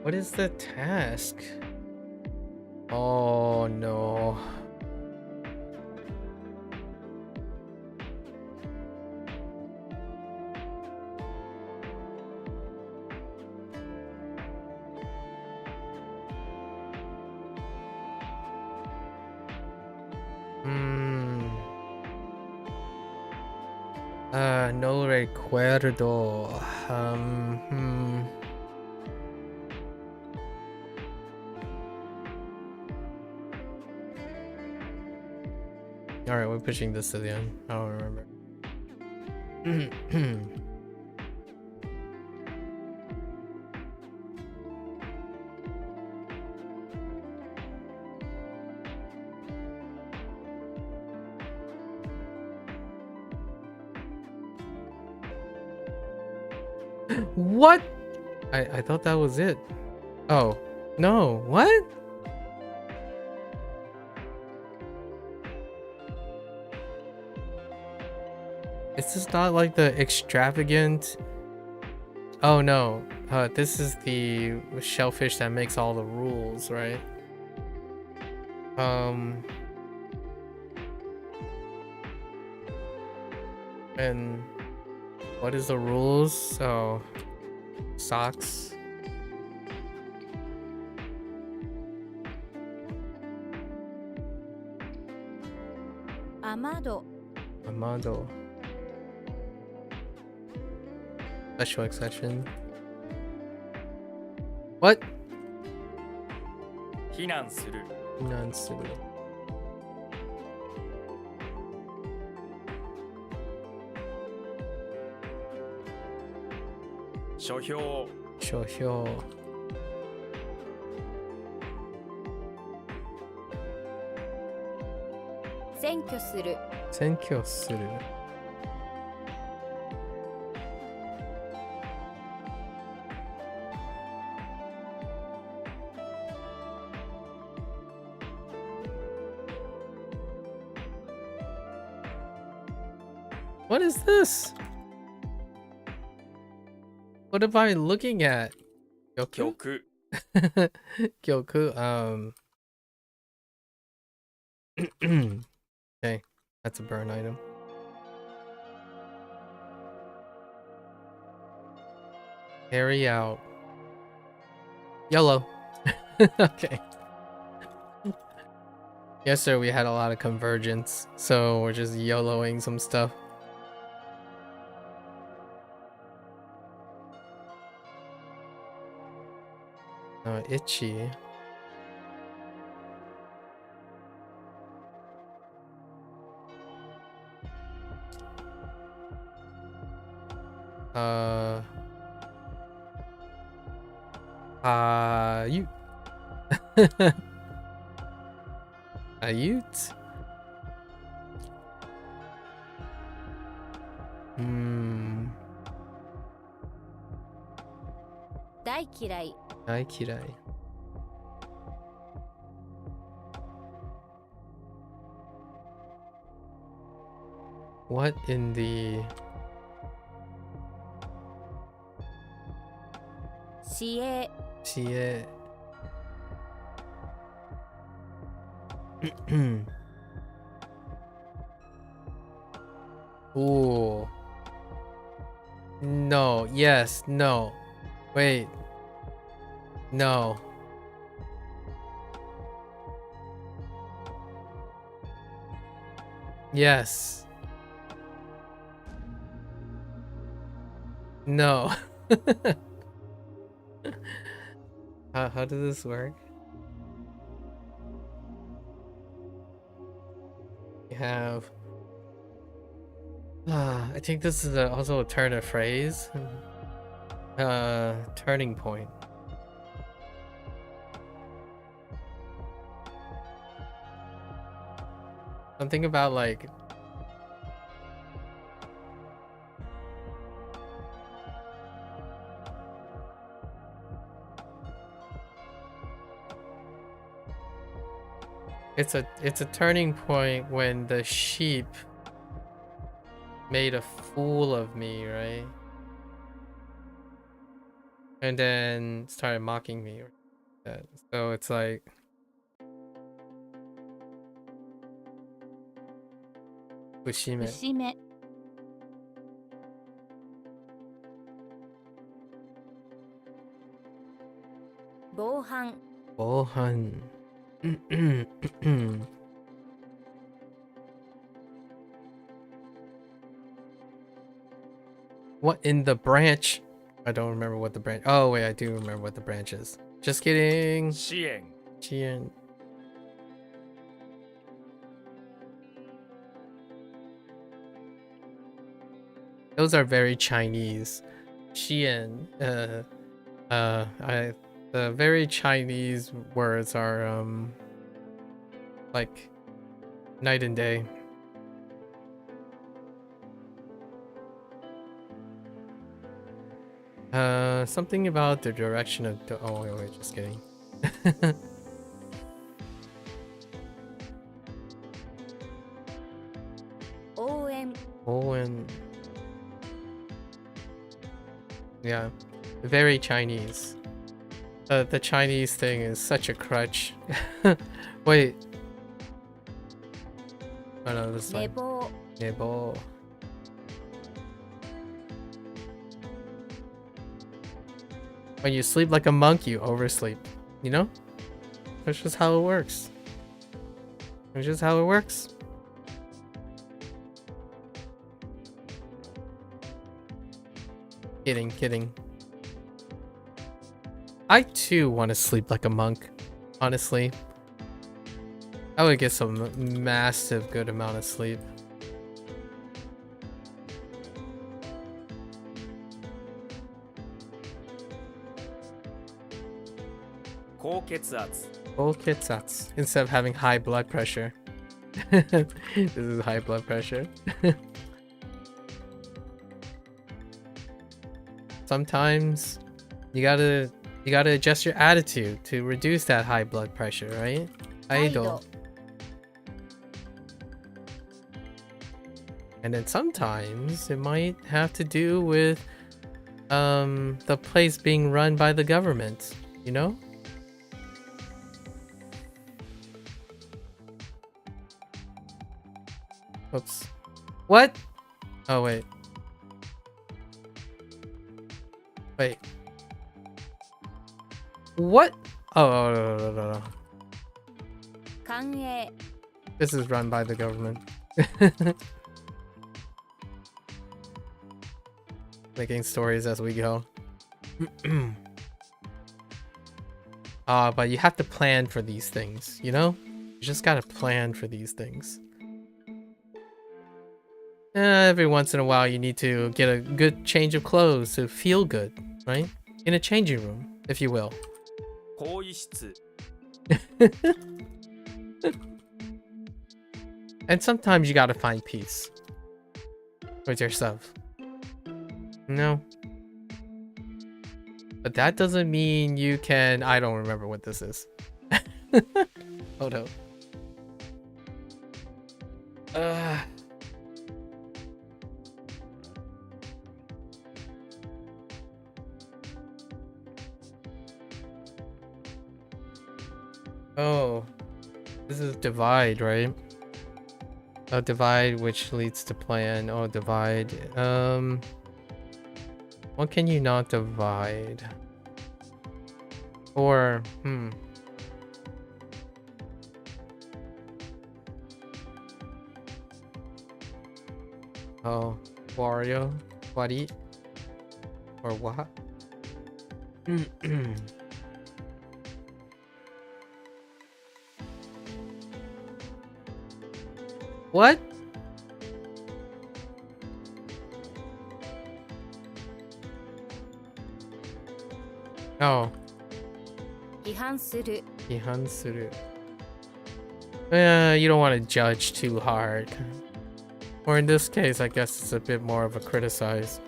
What is the task? Oh no. Hmm. No recuerdo. Hmm. All right, we're pushing this to the end. I don't remember. What? I thought that was it. Oh, no. What? Is this not like the extravagant? Oh no. This is the shellfish that makes all the rules, right? And what is the rules? Oh, socks. Amado. Amado. Special exception. What? 避難する Nonsense. 書評書評。占拠する。占拠する。What is this? What am I looking at? Gyoku? 曲 Gyoku. Okay, that's a burn item. Carry out. YOLO. Okay. Yes, sir. We had a lot of convergence, so we're just YOLOing some stuff. Itchy. You. Ayut. Hmm. 大嫌い。大嫌い。What in the... 市営 Shit. Ooh. No. Yes. No. Wait. No. Yes. No. How does this work? We have... I think this is also a turn of phrase. Turning point. Something about like... It's a turning point when the sheep made a fool of me, right? And then started mocking me or that. So it's like Ushime. 節目 防犯 Bohan. What in the branch? I don't remember what the branch. Oh wait, I do remember what the branch is. Just kidding. 支援 Chien. Those are very Chinese. Xian. The very Chinese words are like night and day. Something about the direction of oh wait, just kidding. OM Owen. Yeah, very Chinese. The Chinese thing is such a crutch. Wait. Oh no, this one. 寝坊 Nebo. When you sleep like a monk, you oversleep. You know? That's just how it works. That's just how it works. Kidding, kidding. I too want to sleep like a monk, honestly. I would get some massive good amount of sleep.高血圧 Full kitsats instead of having high blood pressure. This is high blood pressure. Sometimes you gotta adjust your attitude to reduce that high blood pressure, right? Idol. And then sometimes it might have to do with the place being run by the government, you know? Oops. What? Oh wait. Wait. What? Oh, no. 官営 This is run by the government. Making stories as we go. But you have to plan for these things, you know? You just gotta plan for these things. Every once in a while you need to get a good change of clothes to feel good, right? In a changing room, if you will. 更衣室 And sometimes you gotta find peace with yourself. No. But that doesn't mean you can... I don't remember what this is. Hold up. Oh, this is divide, right? A divide which leads to plan. Oh, divide. What can you not divide? Or, Oh, Wario? Wari? Or what? What? Oh, 違反する Hansuru. You don't want to judge too hard. Or in this case, I guess it's a bit more of a criticize.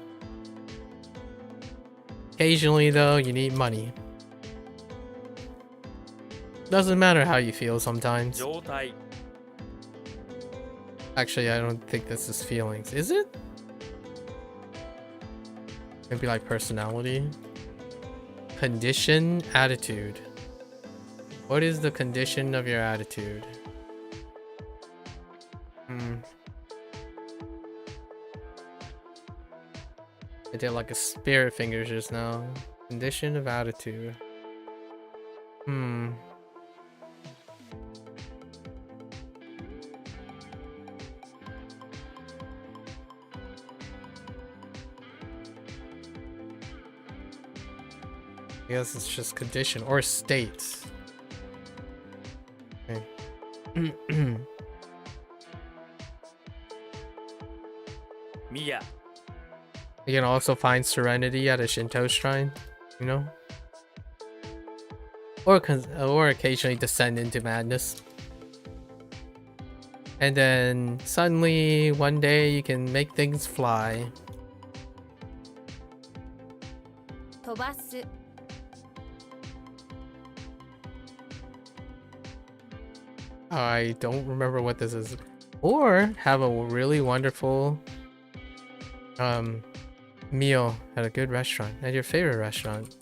Occasionally, though, you need money. Doesn't matter how you feel sometimes. 状態 Actually, I don't think this is feelings. Is it? Maybe like personality? Condition, attitude. What is the condition of your attitude? I did like a spirit fingers just now. Condition of attitude. I guess it's just condition or state. Okay. Mia You can also find serenity at a Shinto shrine, you know? Or occasionally descend into madness. And then suddenly one day you can make things fly. 飛ばす I don't remember what this is. Or have a really wonderful meal at a good restaurant, at your favorite restaurant.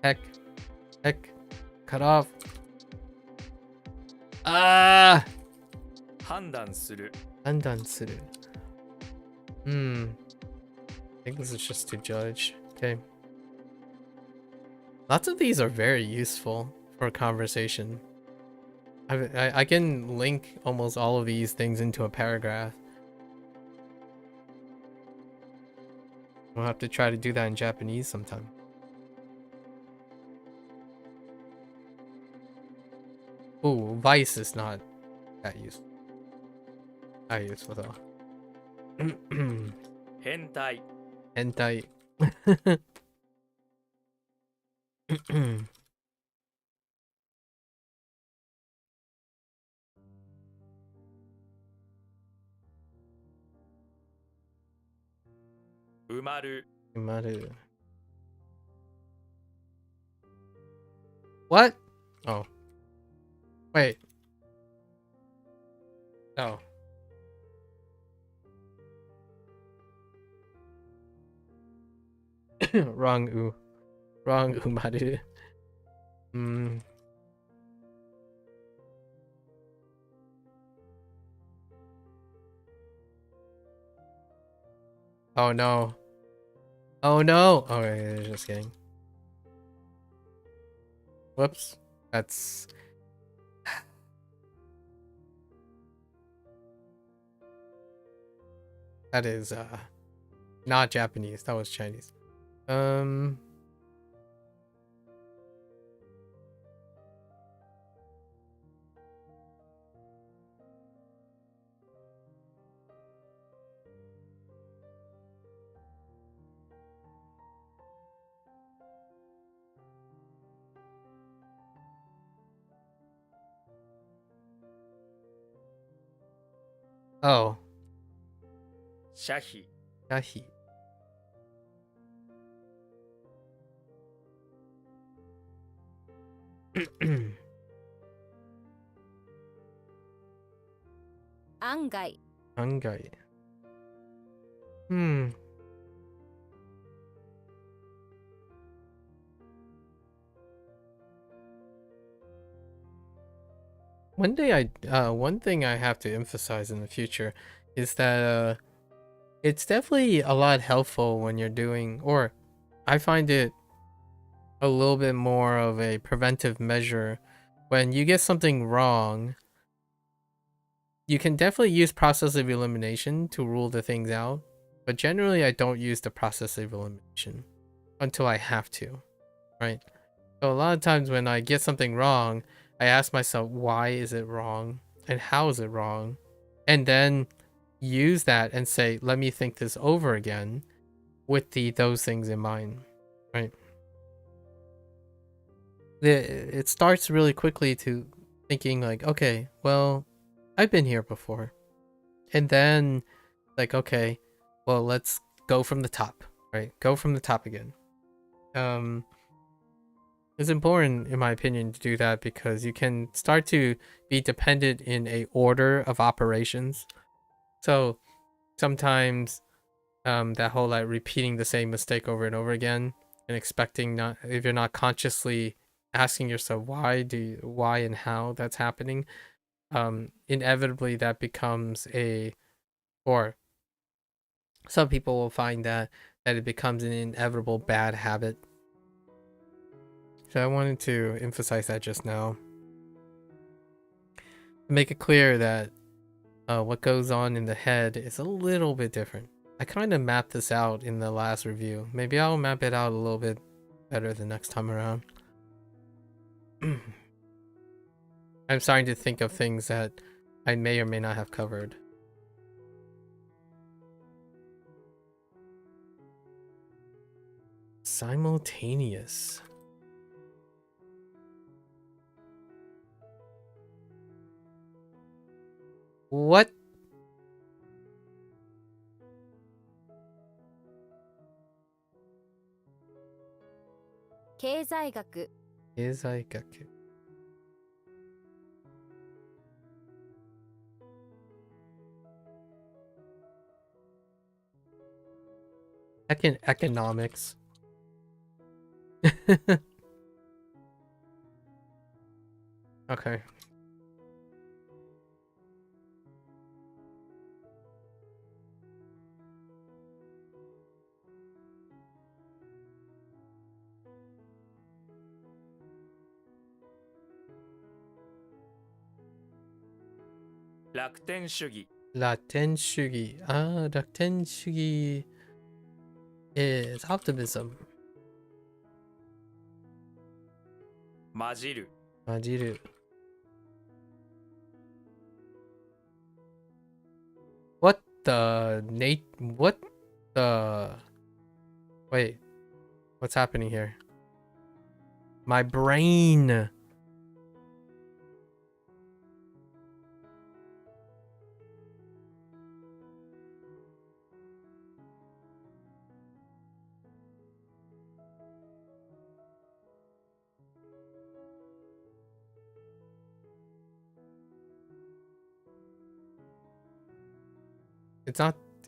Heck, cut off. 判断する Andan suru. I think this is just to judge. Okay. Lots of these are very useful for conversation. I can link almost all of these things into a paragraph. We'll have to try to do that in Japanese sometime. Ooh, vice is not that useful. That useful though. 変態 Hentai. 埋まる Maru. What? Oh. Wait. Oh. Wrong u. Wrong umaru. Oh no. Oh no. Oh, yeah, just kidding. Whoops. That's that is not Japanese. That was Chinese. Oh, 遮費 Yahi. Angai Hangai. one thing I have to emphasize in the future is that it's definitely a lot helpful when you're doing, or I find it a little bit more of a preventive measure when you get something wrong. You can definitely use process of elimination to rule the things out, but generally I don't use the process of elimination until I have to, right? So a lot of times when I get something wrong, I ask myself, why is it wrong? And how is it wrong? And then use that and say, let me think this over again with those things in mind, right? It starts really quickly to thinking like, okay, well, I've been here before. And then like, okay, well, let's go from the top, right? Go from the top again. It's important, in my opinion, to do that because you can start to be dependent in a order of operations. So sometimes that whole like repeating the same mistake over and over again and expecting not, if you're not consciously asking yourself why and how that's happening, inevitably that becomes or some people will find that it becomes an inevitable bad habit. So I wanted to emphasize that just now. Make it clear that what goes on in the head is a little bit different. I kind of mapped this out in the last review. Maybe I'll map it out a little bit better the next time around. I'm starting to think of things that I may or may not have covered. Simultaneous. What? 経済学 経済学. Economics. Okay.楽天主義 Laten Shugi. Ah, Laten Shugi is optimism. 混じる Majiru. What the wait, what's happening here? My brain.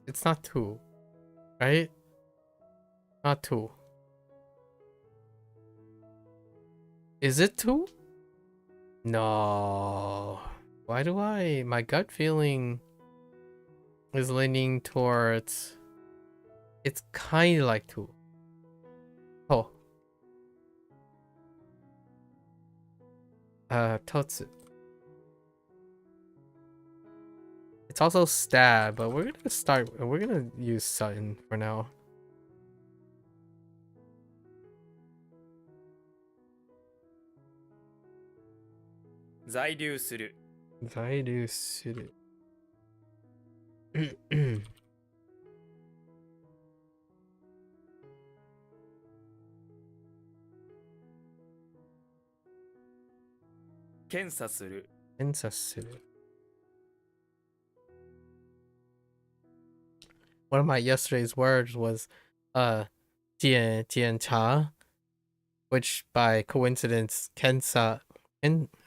It's not two, right? Not two. Is it two? No. Why do my gut feeling is leaning towards, it's kind of like two. Oh. Totsu. It's also stab, but we're gonna use Sutton for now.在留する Zaidu Suru. 検査する Suru. One of my yesterday's words was Jian Cha, which by coincidence Kensa Kensa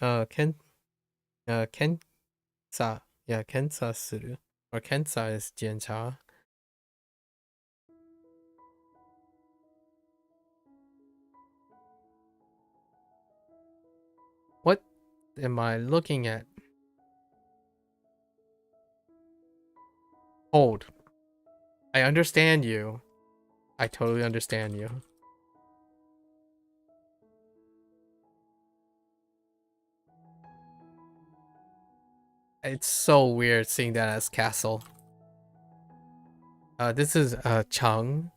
Suru, or Kensa is Jian Cha. What am I looking at? Hold. I understand you. I totally understand you. It's so weird seeing that as castle. This is Chang.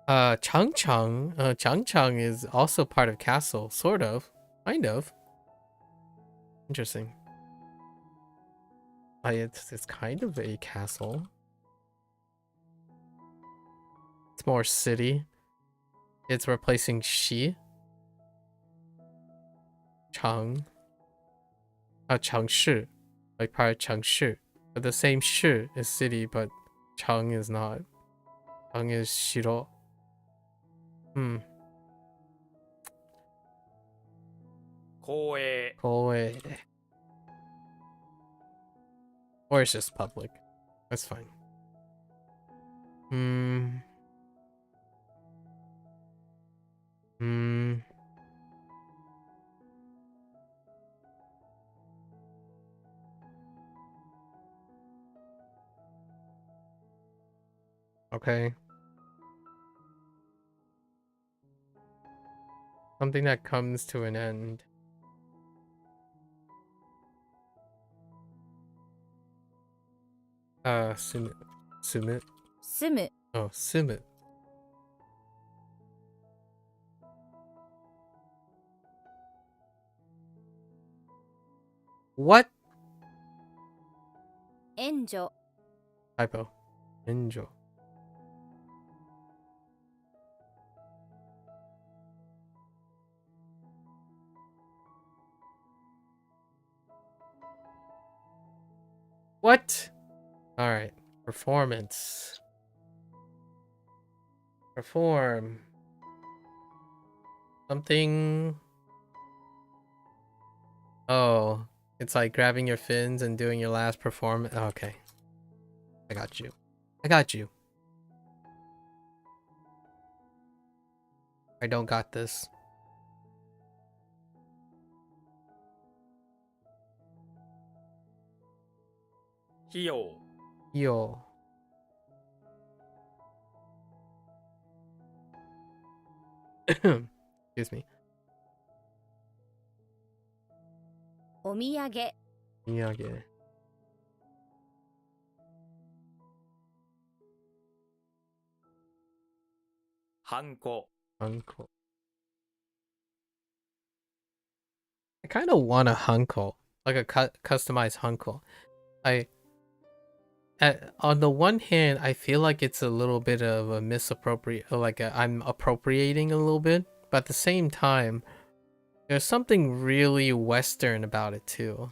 Chang is also part of castle, sort of, kind of. Interesting. It's kind of a castle. It's more city. It's replacing Xi. Chang. Changshi. Like part of Changshi. But the same Shi is city, but Chang is not. Chang is Shiro. Koei. Koei. Or it's just public. That's fine. Okay. Something that comes to an end. Sumit. Sumit. 住む Oh, Sumit. What? 援助 Typo. Enjo. What? Alright. Performance. Perform. Something. Oh. It's like grabbing your fins and doing your last performance. Oh, okay. I got you. I got you. I don't got this. Hyo. Yo. Excuse me. お土産 Miyage. Hanko. Uncle. I kind of want a hunko, like a customized hunko. On the one hand, I feel like it's a little bit of a misappropriate, like I'm appropriating a little bit, but at the same time, there's something really Western about it too.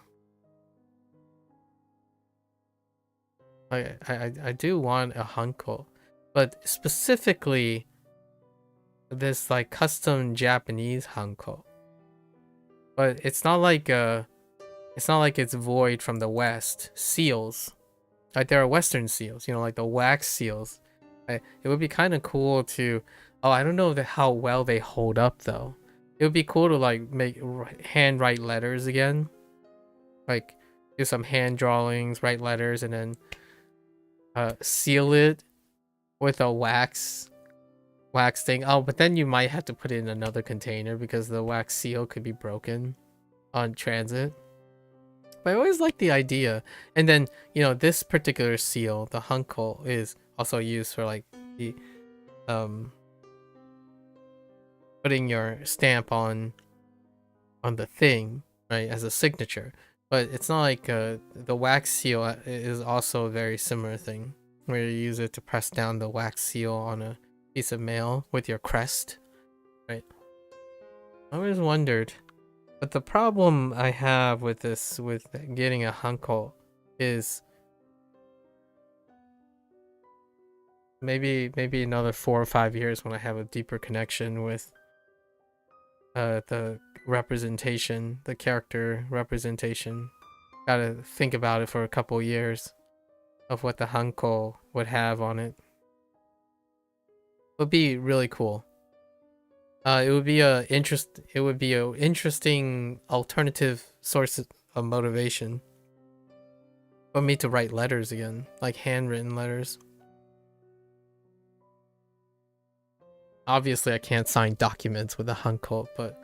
I do want a hunko, but specifically this like custom Japanese hanko. But it's not like it's void from the West. Seals. Like there are Western seals, you know, like the wax seals. It would be kind of cool to I don't know how well they hold up though. It would be cool to like make handwrite letters again. Like do some hand drawings, write letters, and then seal it with a wax thing. Oh, but then you might have to put it in another container because the wax seal could be broken on transit. But I always like the idea. And then, you know, this particular seal, the hunko, is also used for like the putting your stamp on the thing, right, as a signature. But it's not like the wax seal is also a very similar thing where you use it to press down the wax seal on a piece of mail with your crest, right? I always wondered, but the problem I have with this, with getting a hanko, is maybe another 4 or 5 years when I have a deeper connection with the representation, the character representation. Gotta think about it for a couple years of what the hanko would have on it. Would be really cool. It would be a interesting alternative source of motivation. Want me to write letters again, like handwritten letters. Obviously, I can't sign documents with a hanko, but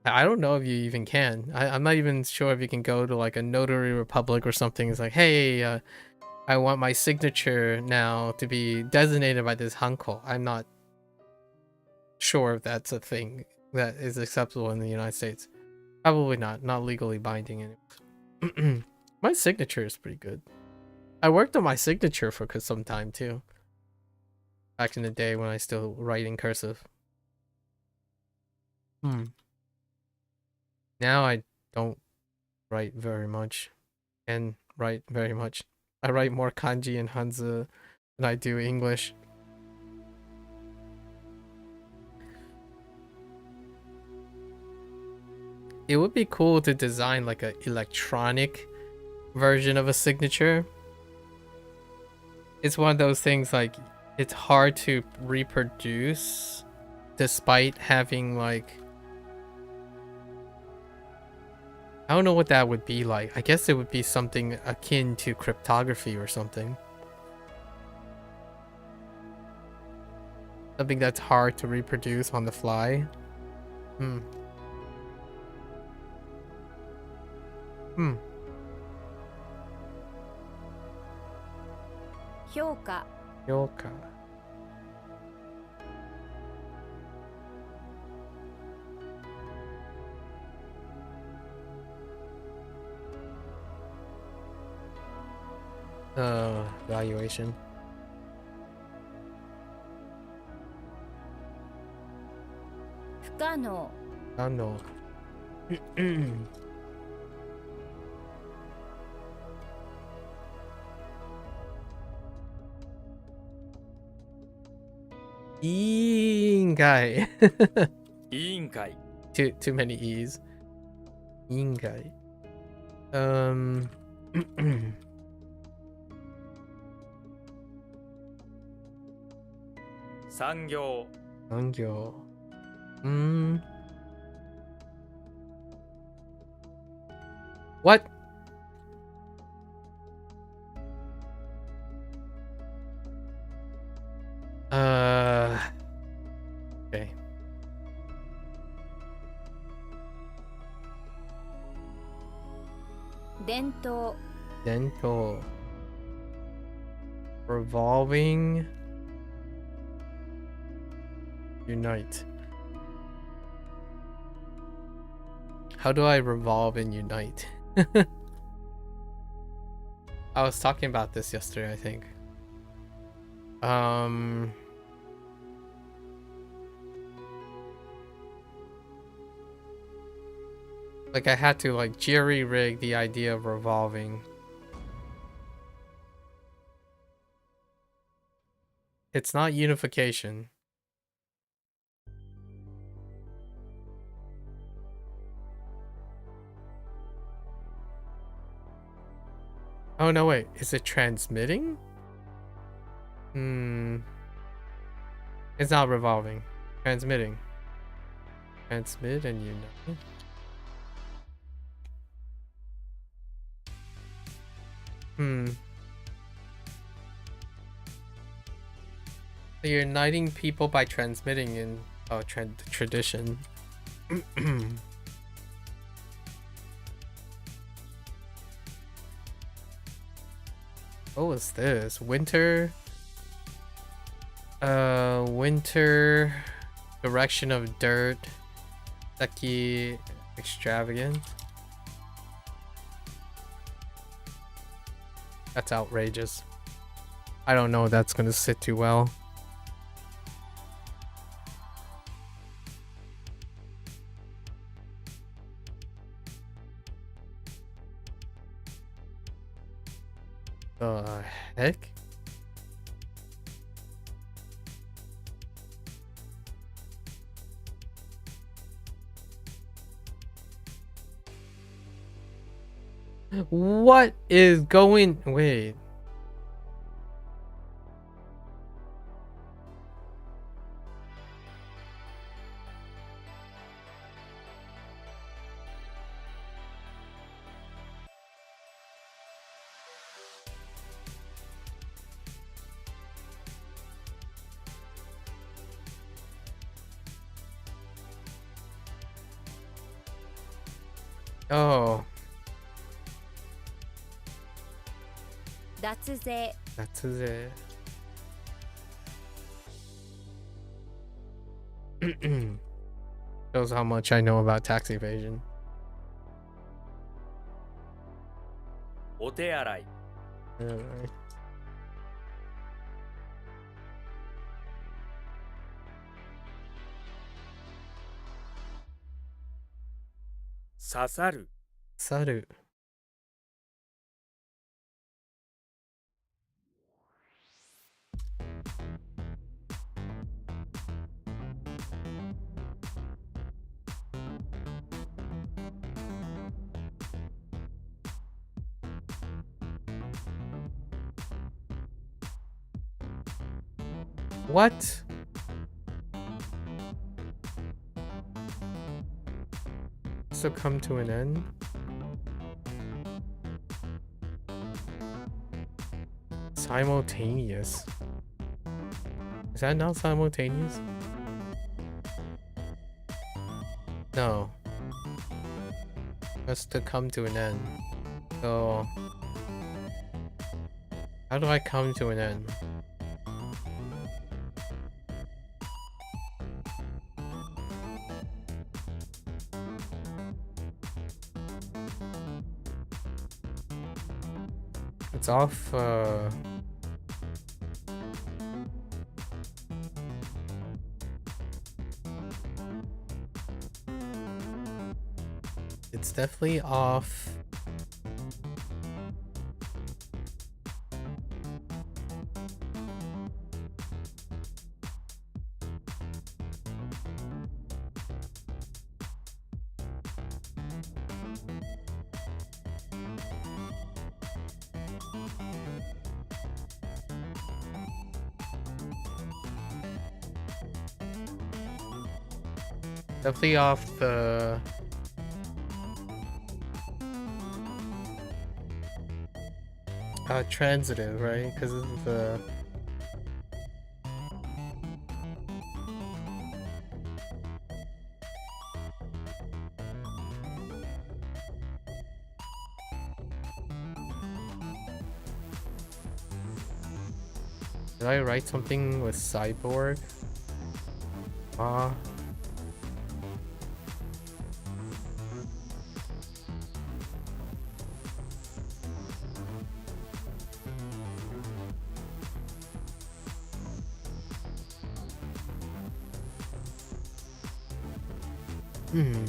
I don't know if you even can. I'm not even sure if you can go to like a notary republic or something. It's like, hey, I want my signature now to be designated by this hanko. I'm not sure if that's a thing that is acceptable in the United States. Probably not legally binding anyways. My signature is pretty good. I worked on my signature for some time too. Back in the day when I still write in cursive. Now I don't write very much. And write very much. I write more kanji and Hanzi than I do English. It would be cool to design like an electronic version of a signature. It's one of those things like it's hard to reproduce despite having like, I don't know what that would be like. I guess it would be something akin to cryptography or something. Something that's hard to reproduce on the fly. Hyoka. Yoka. Valuation. Fukano. No. Ingai. 委員会 Too many E's. Ingai. 産業 産業. What? Okay. Dento. Dental. Revolving. Unite. How do I revolve and unite? I was talking about this yesterday, I think. Like I had to like jerry-rig the idea of revolving. It's not unification. Oh no, wait, is it transmitting? It's not revolving. Transmitting. Transmit and unite. So you're uniting people by transmitting in tradition. What was this? Winter? Winter direction of dirt. Seki extravagant. That's outrageous. I don't know if that's gonna sit too well. The heck? What is going? Wait. Oh, 脱税 that's it. Shows how much I know about tax evasion. お手洗い Alright. 刺さる Saru. What? So come to an end? Simultaneous. Is that not simultaneous? No. That's to come to an end. So how do I come to an end? It's off it's definitely off. Definitely off the transitive, right? Because of the did I write something with cyborg? Hmm.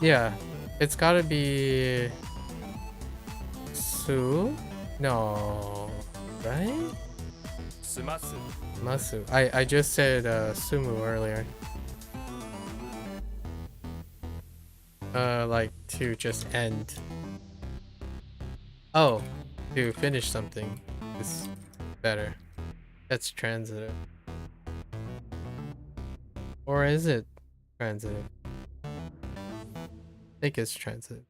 Yeah, it's gotta be Su? No, right? 済ます Masu. I just said Sumu earlier. Like to just end. Oh, to finish something is better. That's transitive. Or is it transitive? I think it's transitive.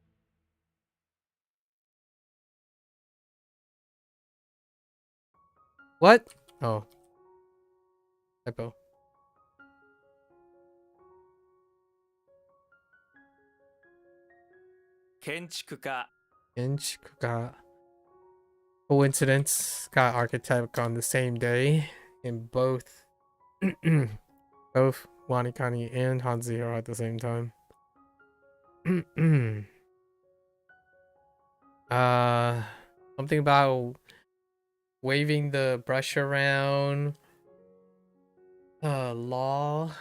What? Oh. Typo. 建築家 Inch got coincidence got archetype on the same day in both both WaniKani and HanziHero at the same time. uh Something about waving the brush around. Law.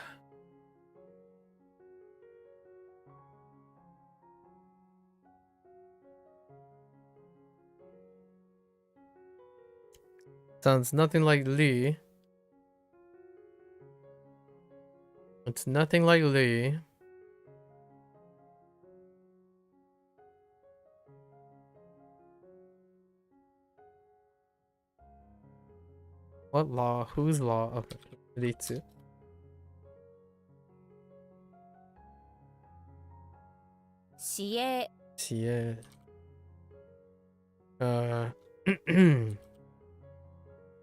Sounds nothing like Lee. It's nothing like Lee. What law? Whose law? Okay. Ritsu. 市営 Yeah.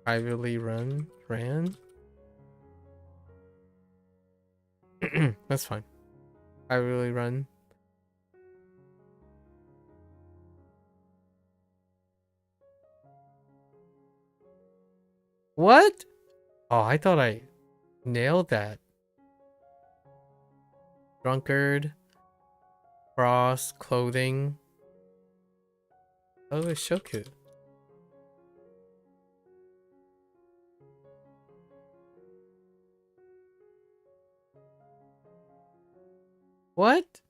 Privately ran. That's fine. Privately run. What? Oh, I thought I nailed that. Drunkard. Cross. Clothing. Oh, it's Shoku. What?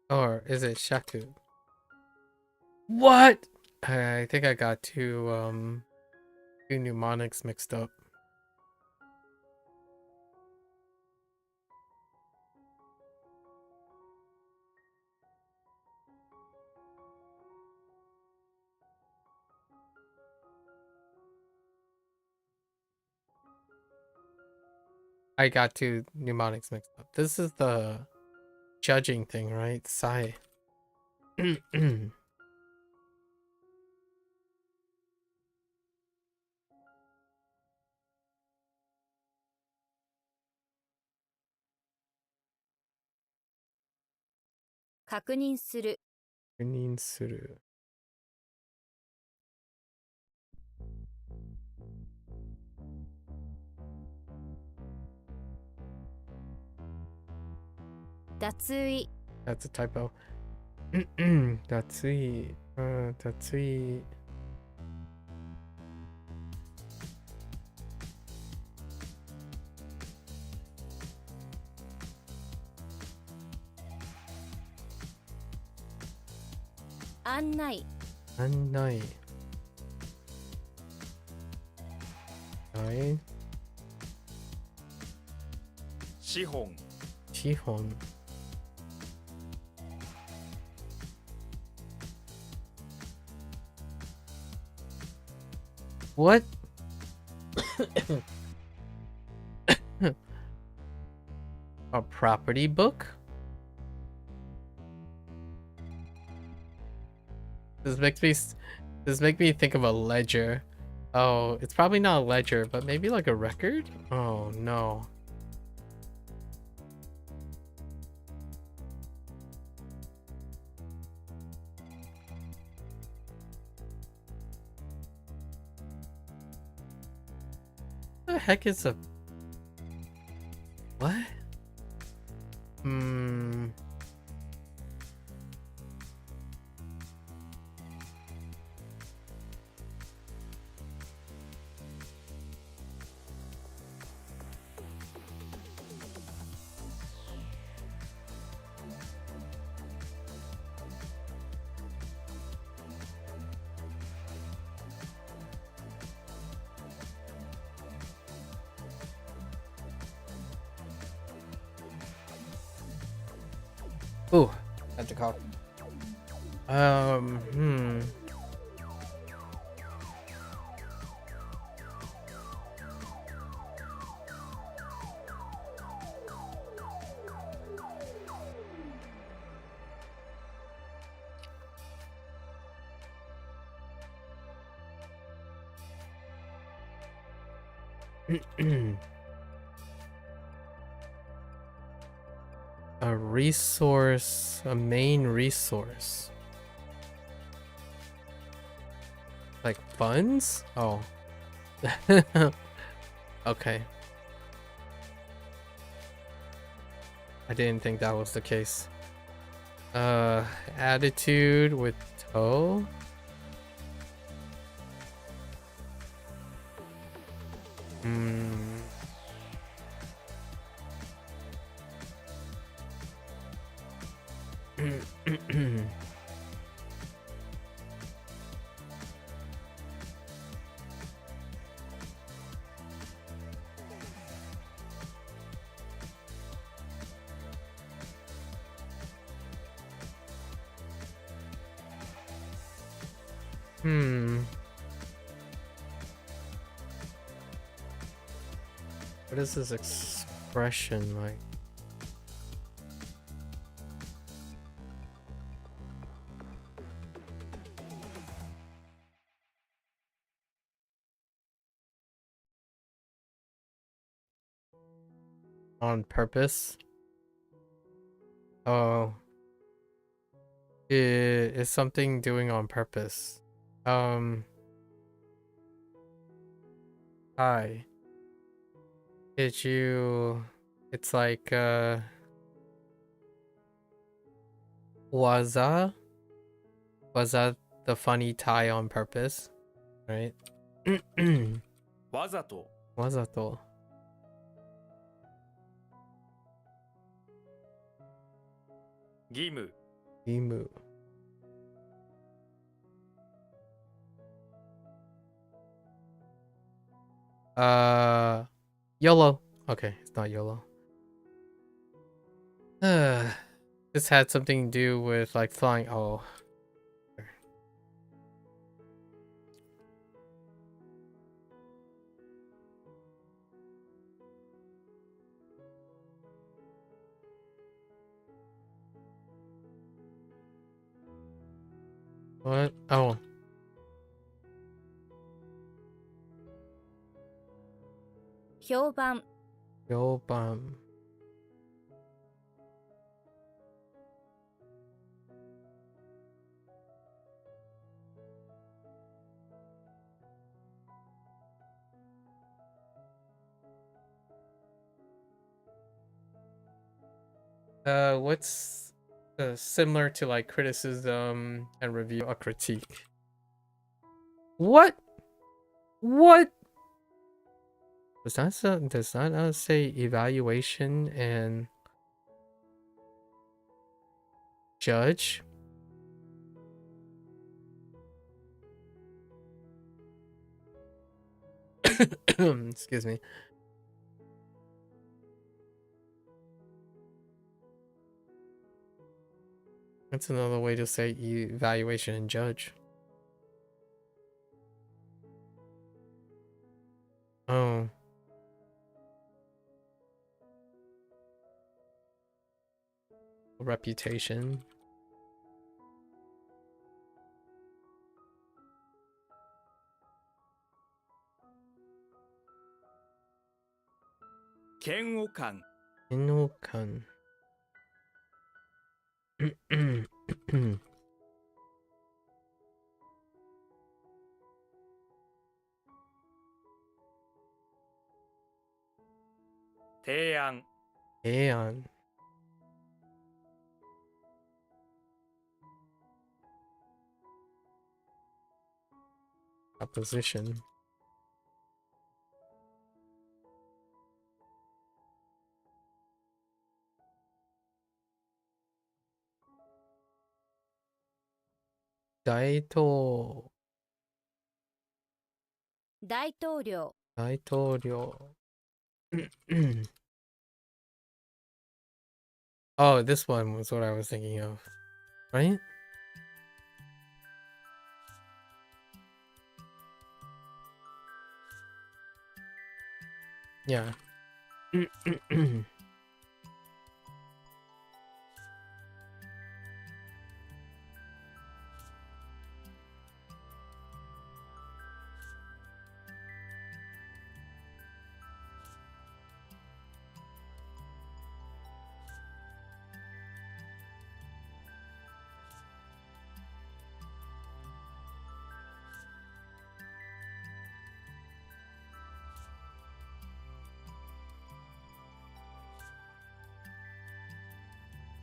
Or is it Shaku? What? I think I got two mnemonics mixed up. I got two mnemonics mixed up. This is the judging thing, right? Sai. 確認する 確認する. 脱衣 That's a typo. 脱衣.脱衣. 案内案内. はい. 資本資本. What? A property book? This make me think of a ledger. Oh, it's probably not a ledger, but maybe like a record? Oh no. The heck is a what? Ooh, had to call. Hmm. A resource, a main resource. Like funds? Oh. Okay. I didn't think that was the case. Attitude with toe? Hmm. What is this expression like? On purpose? Oh. Is something doing on purpose. Hi. Did you... It's like, was that the funny tie on purpose? Right? わざと わざと. 義務 義務. YOLO. Okay, it's not YOLO. This had something to do with like flying. Oh. What? Oh. 評判 評判. What's similar to like criticism and review? A critique. What? What? Does that say evaluation and judge? Excuse me. That's another way to say evaluation and judge. Oh. Reputation. Kenwokan. Kenwokan. 提案 提案. Opposition. Daito. 大統領 Daitorio. Oh, this one was what I was thinking of. Right? Yeah.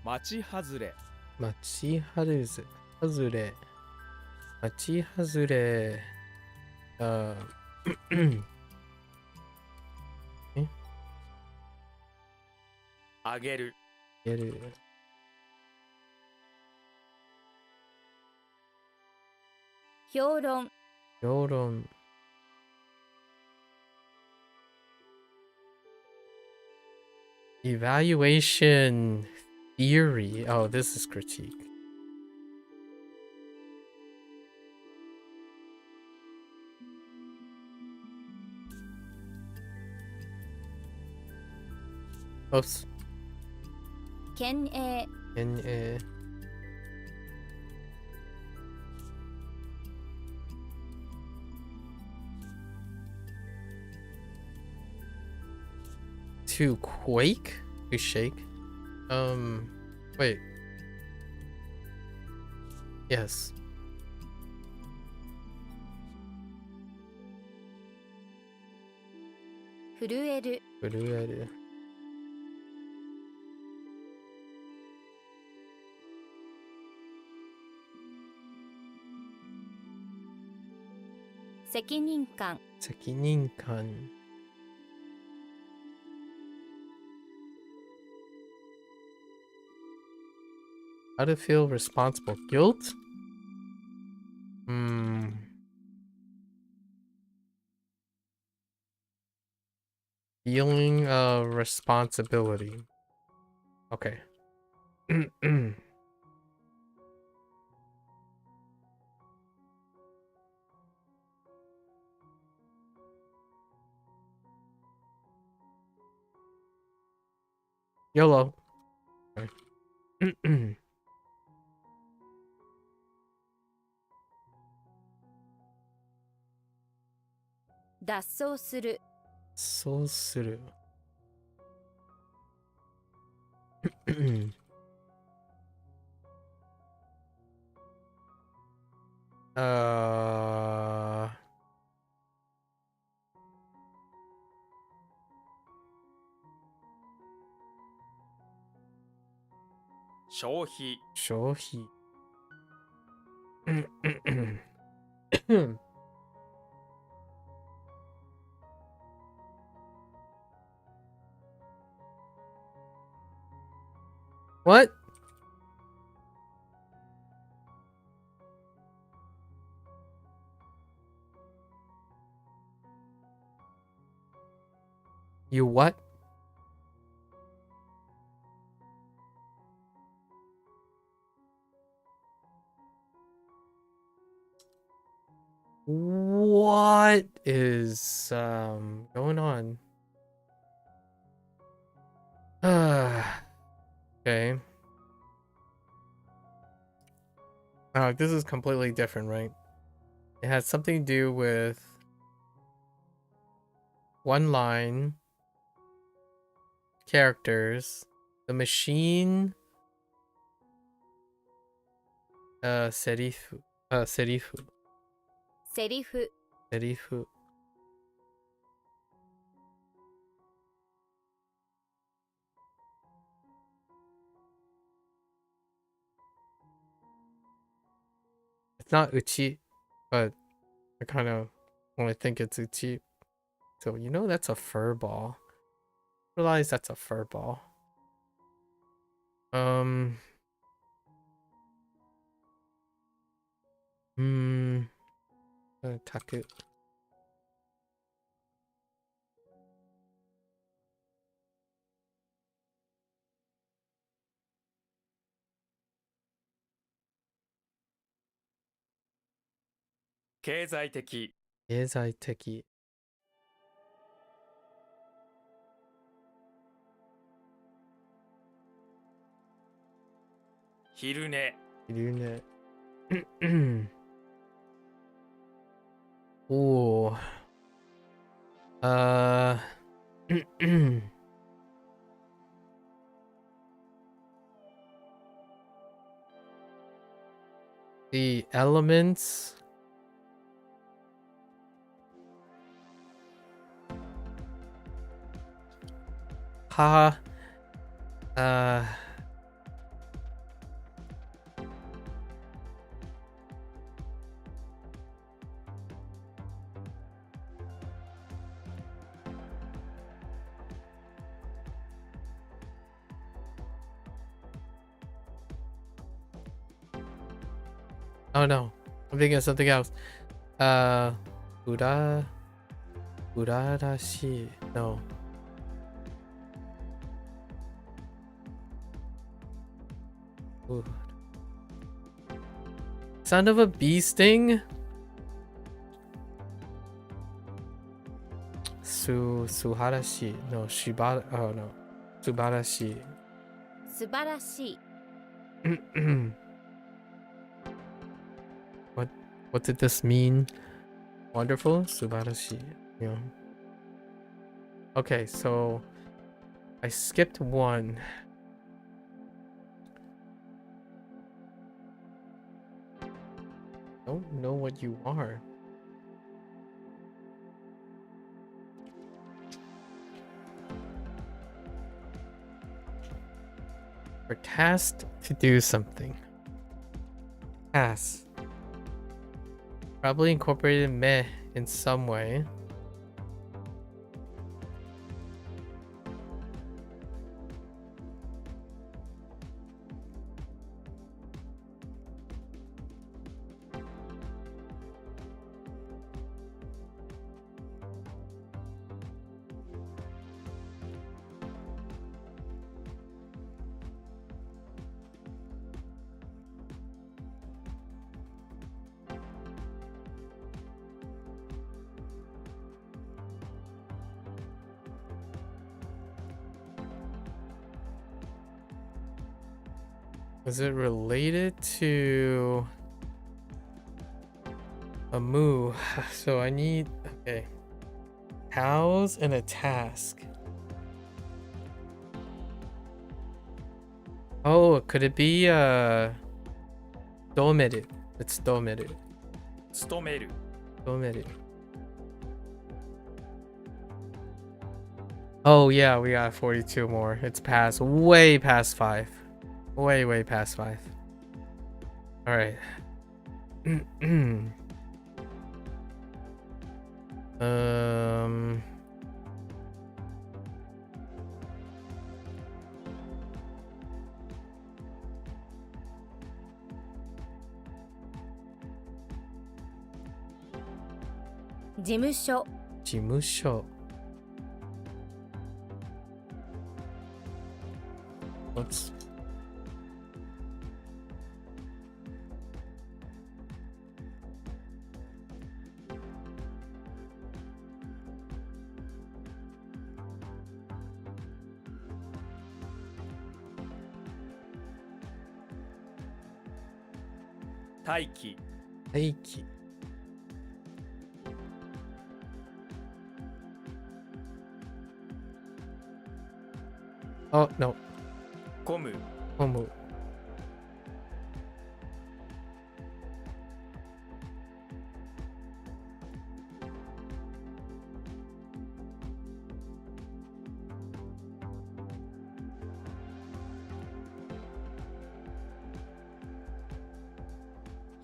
Machi 町外れ 町外れ。町外れ。えあげるやる。評論評論。Evaluation theory. Oh, this is critique. Oops. 県営 N-A. To quake? To shake? Wait. Yes. 震える Urueru. 責任感 責任感. How to feel responsible. Guilt? Feeling responsibility. Okay. YOLO. Okay. 脱走するそうする. uh 消費消費. What? You what? What is going on? Okay. This is completely different, right? It has something to do with one line, characters, the machine, serifu, serifu, セリフ serifu. It's not uchi, but I kind of want to think it's uchi. So you know that's a fur ball. Realize that's a fur ball. Taku. 経済的経済的. 昼寝いるね. Ooh. The elements. Ha. Oh no, I'm thinking of something else. Urarashi. No. Ooh. Son of a bee sting? Suharashi. No, Shibata. Oh no. Subarashi. 素晴らしい What did this mean? Wonderful? Subarashi. Yeah. Okay, so I skipped one. Don't know what you are. We're tasked to do something. Task. Probably incorporated meh in some way. Is it related to a moo? So I need, okay. Cows and a task. Oh, could it be domeru? It's domeru. 勤める Domeru. Oh yeah, we got 42 more. It's past, way past 5. Way past 5. All right. um. ", 事務所 Jimusho. Let's. "待機 Heiki. Oh no. 混む Homu. "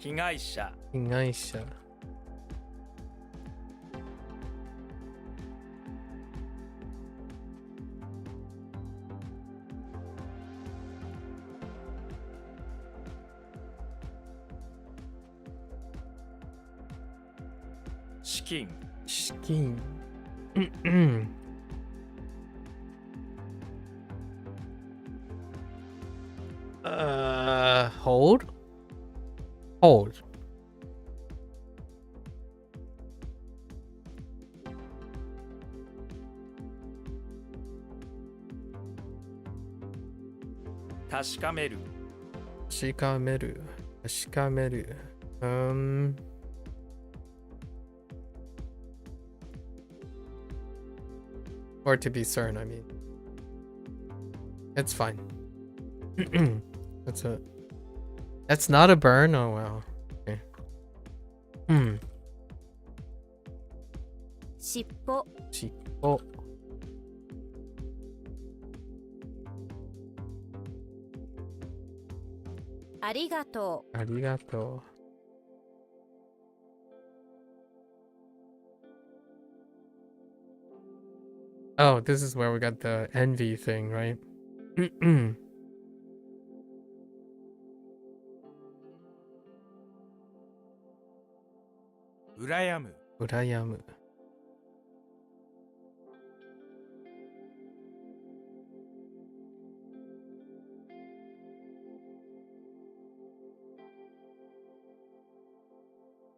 被害者 Ingaisha. " 資金 Shikin. Hold? Hold. 確かめる Shikameru. Shikameru. Or to be certain, I mean. It's fine. That's not a burn? Oh wow. Okay. 尻尾 Shippo. ありがと Arigato. Oh, this is where we got the envy thing, right? う羨む Urayamu. "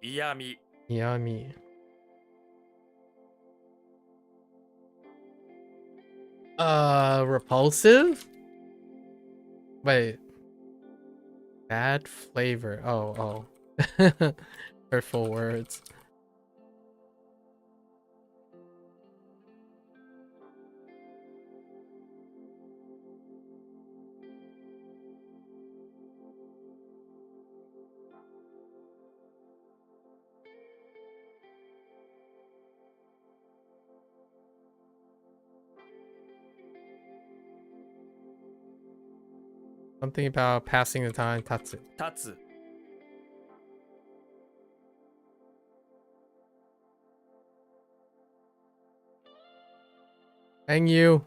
嫌味 Yami. Repulsive? Wait. Bad flavor. Oh. Hurtful words. Something about passing the time. Tatsu. 立つ Hang you.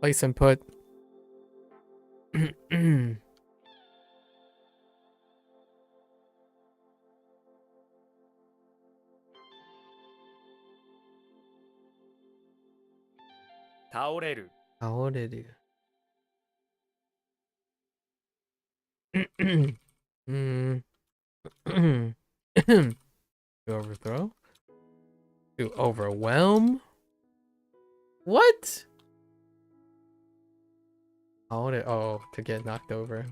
Place input. 倒れる 倒れる. To overthrow? To overwhelm? What? Oh, to get knocked over.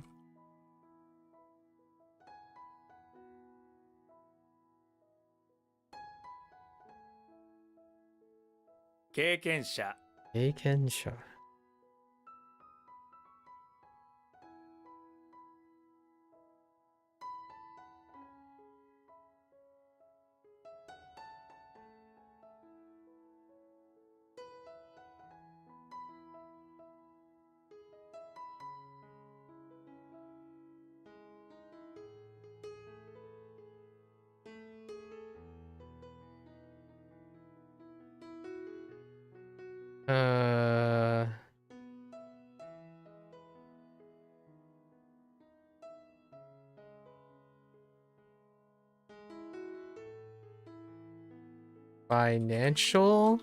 経験者 経験者. Financial?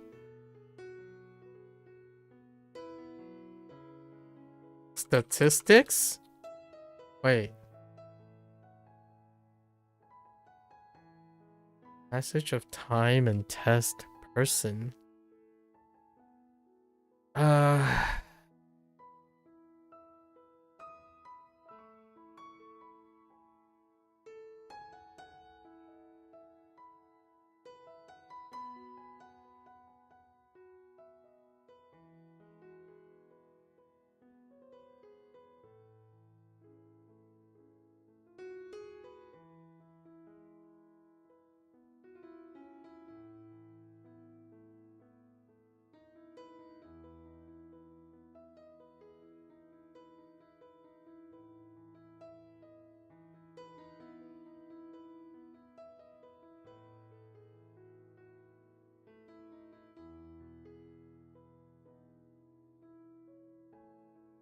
Statistics? Wait. Passage of time and test person.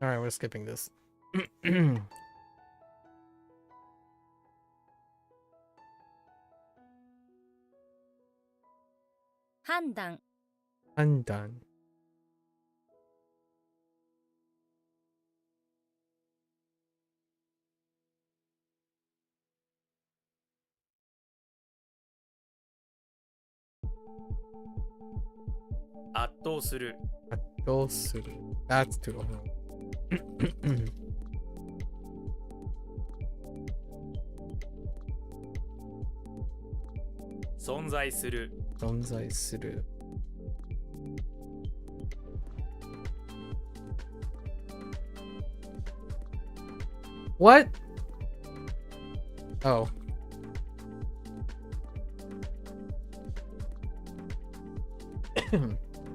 Alright, we're skipping this. 判断 判断. 圧倒する 圧倒する. That's too long. 存在する 存在する. What? Oh.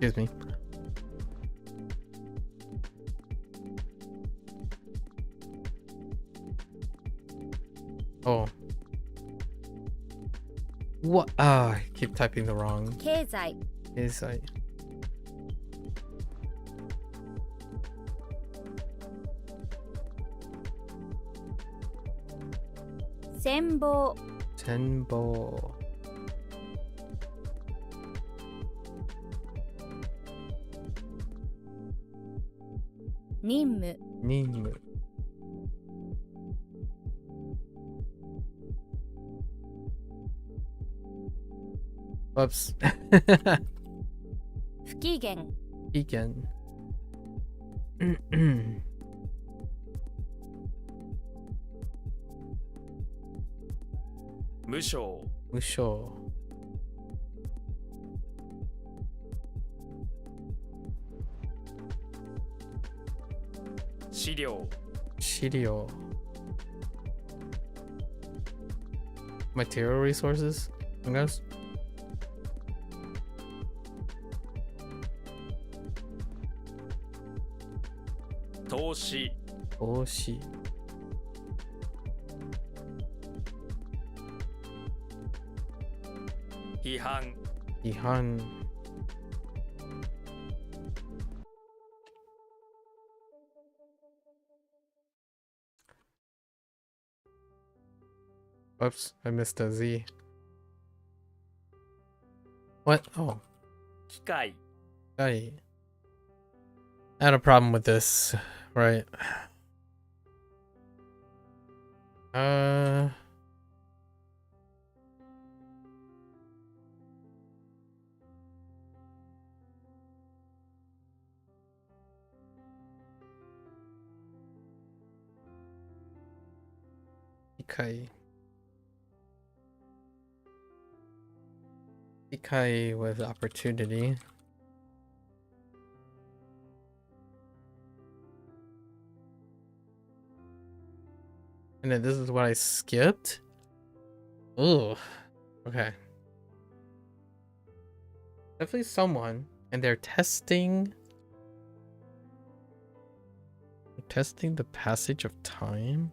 Excuse me. Oh. What? I keep typing the wrong. 経済 Is I. 戦望展望. 任務任務. 任 Whoops. 不機嫌 Weekend. 無償 Musho. 資料 Shirio. Material resources, I guess. 投資 Oshi. 批判 Ihan. Whoops, I missed a Z. What? Oh, 機械 I had a problem with this, right? Uh, Ikai. Ikai with opportunity. And then this is what I skipped? Ooh. Okay. Definitely someone. And they're testing the passage of time?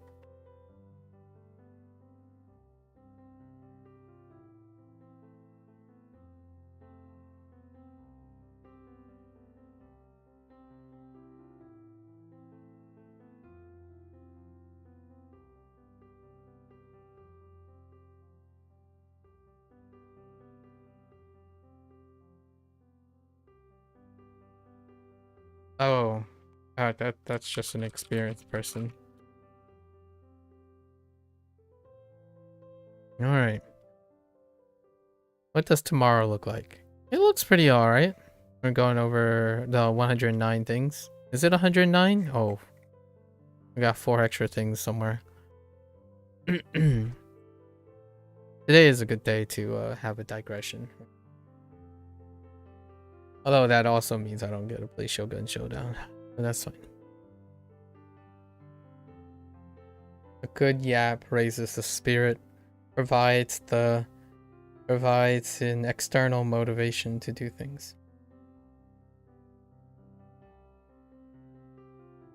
Oh, that's just an experienced person. All right. What does tomorrow look like? It looks pretty all right. We're going over the 109 things. Is it 109? Oh, we got 4 extra things somewhere. Today is a good day to have a digression. Although that also means I don't get to play Shogun Showdown. But that's fine. A good yap raises the spirit, provides an external motivation to do things.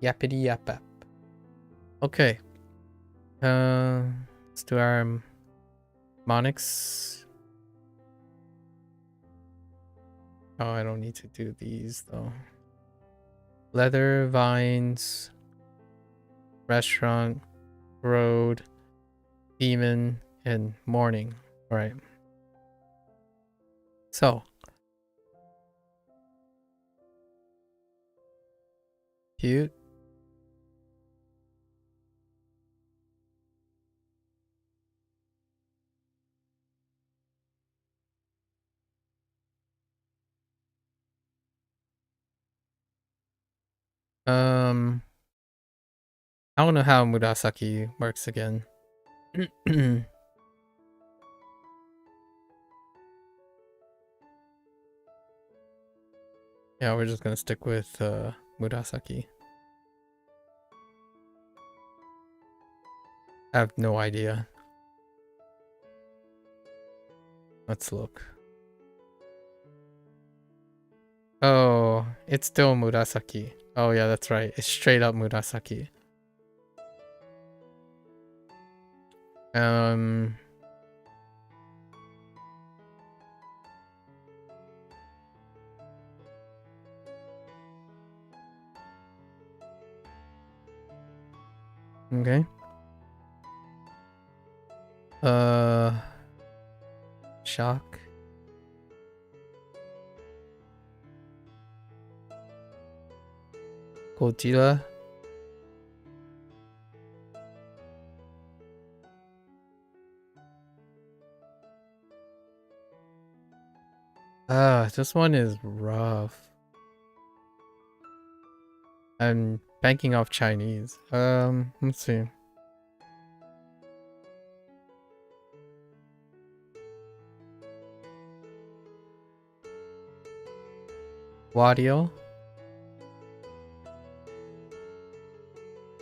Yappity yap yap. Okay. Let's do our mnemonics. Oh, I don't need to do these though. Leather, vines, restaurant, road, demon, and morning. All right. So. Cute. I don't know how Murasaki works again. Yeah, we're just gonna stick with Murasaki. I have no idea. Let's look. Oh, it's still Murasaki. Oh yeah, that's right. It's straight up Murasaki. Okay. Shock. Godzilla. This one is rough. I'm banking off Chinese. Let's see. Wadio.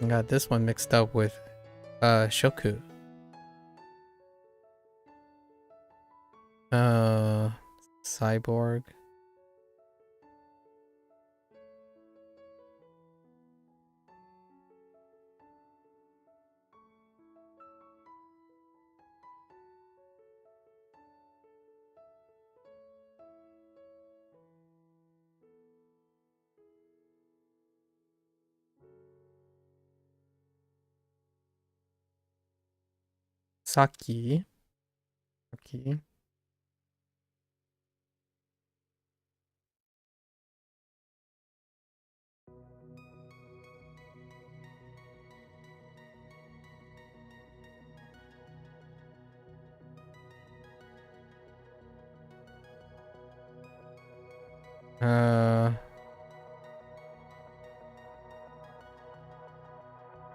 I got this one mixed up with Shoku. Cyborg. Saki. Saki.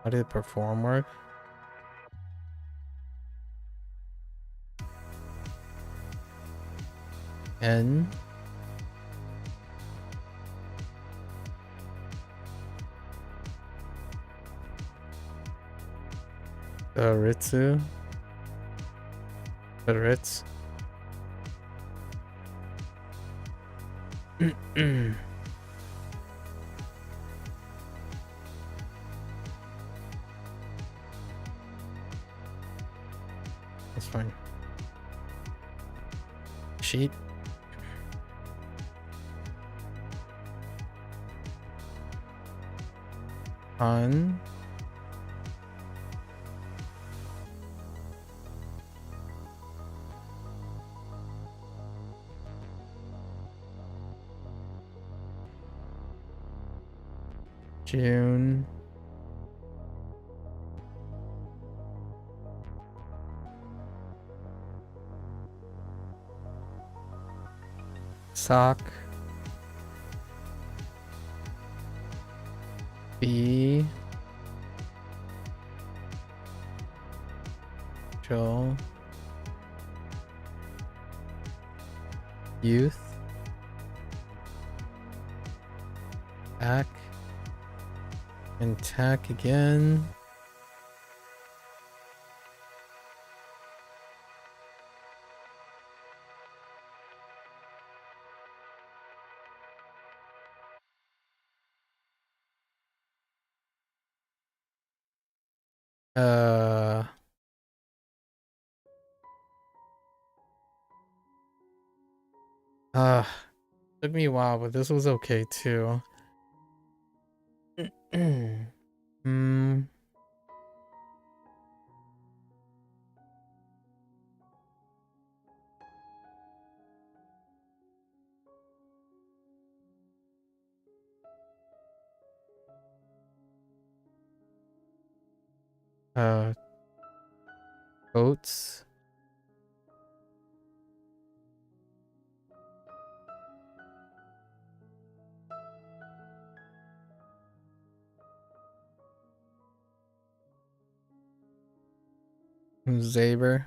How did perform work? N. Ritsu. Ritz. That's fine. Sheet. On. June. Sock. B. Joel. Youth. Back. And tack again. Took me a while, but this was okay too. Oats. Zaber.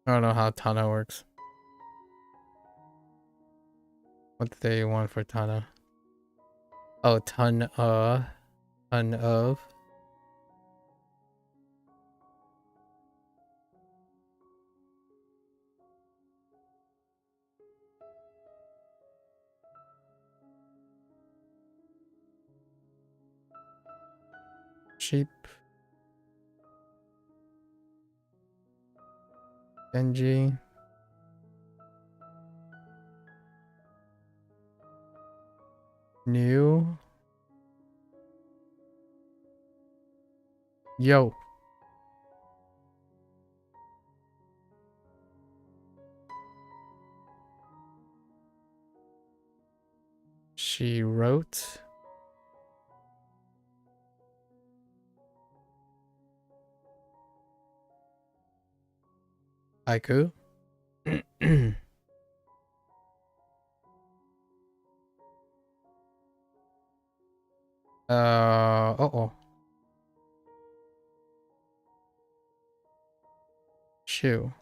I don't know how Tana works. What do they want for Tana? Oh, ton of. Sheep. Genji. New. Yo. She wrote. Haiku. Uh-oh. Shoo.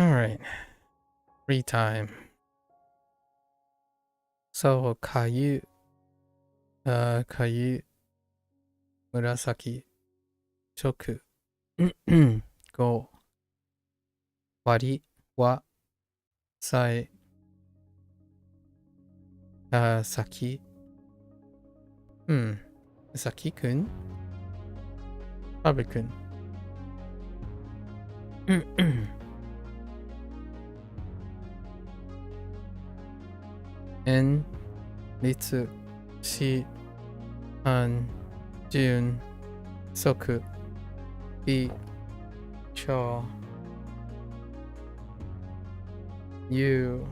Alright. Free time. So, Kayu. Kayu. Murasaki. Shoku. Go. Wari. Wa. Sae. Saki. Saki-kun? Abe-kun. En. Ritsu. Shi. Han. Jun. Soku. Bi. Cho. Yu.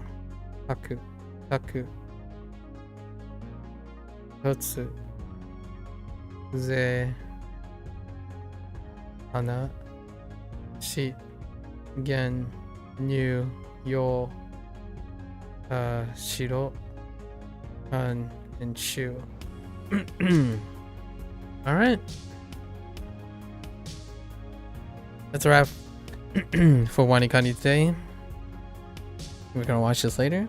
Haku. Taku. Totsu. Ze. Hana. Shi. Gen. Nyu. Yo. Shiro. Han. And Shu. Alright. That's a wrap for WaniKani today. We're gonna watch this later.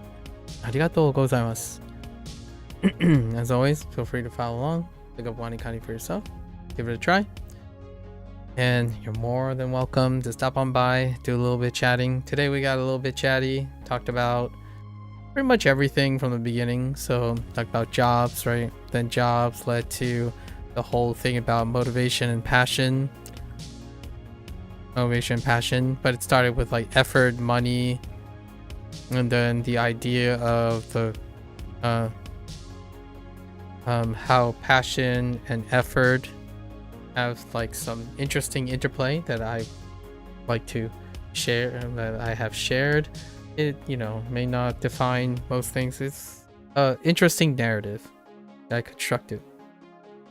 Arigatou gozaimasu. As always, feel free to follow along. Look up WaniKani for yourself. Give it a try. And you're more than welcome to stop on by, do a little bit chatting. Today we got a little bit chatty. Talked about pretty much everything from the beginning. So talked about jobs, right? Then jobs led to the whole thing about motivation and passion. Motivation and passion. But it started with like effort, money, and then the idea of the how passion and effort have like some interesting interplay that I like to share, that I have shared. It, you know, may not define most things. It's an interesting narrative that I constructed.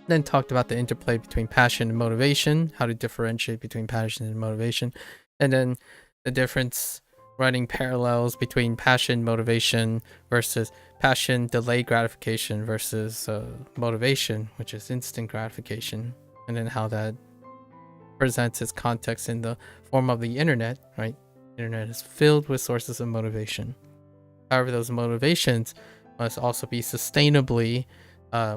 Then talked about the interplay between passion and motivation, how to differentiate between passion and motivation, and then the difference, running parallels between passion, motivation versus passion, delayed gratification versus motivation, which is instant gratification, and then how that presents its context in the form of the internet, right? The internet is filled with sources of motivation. However, those motivations must also be sustainably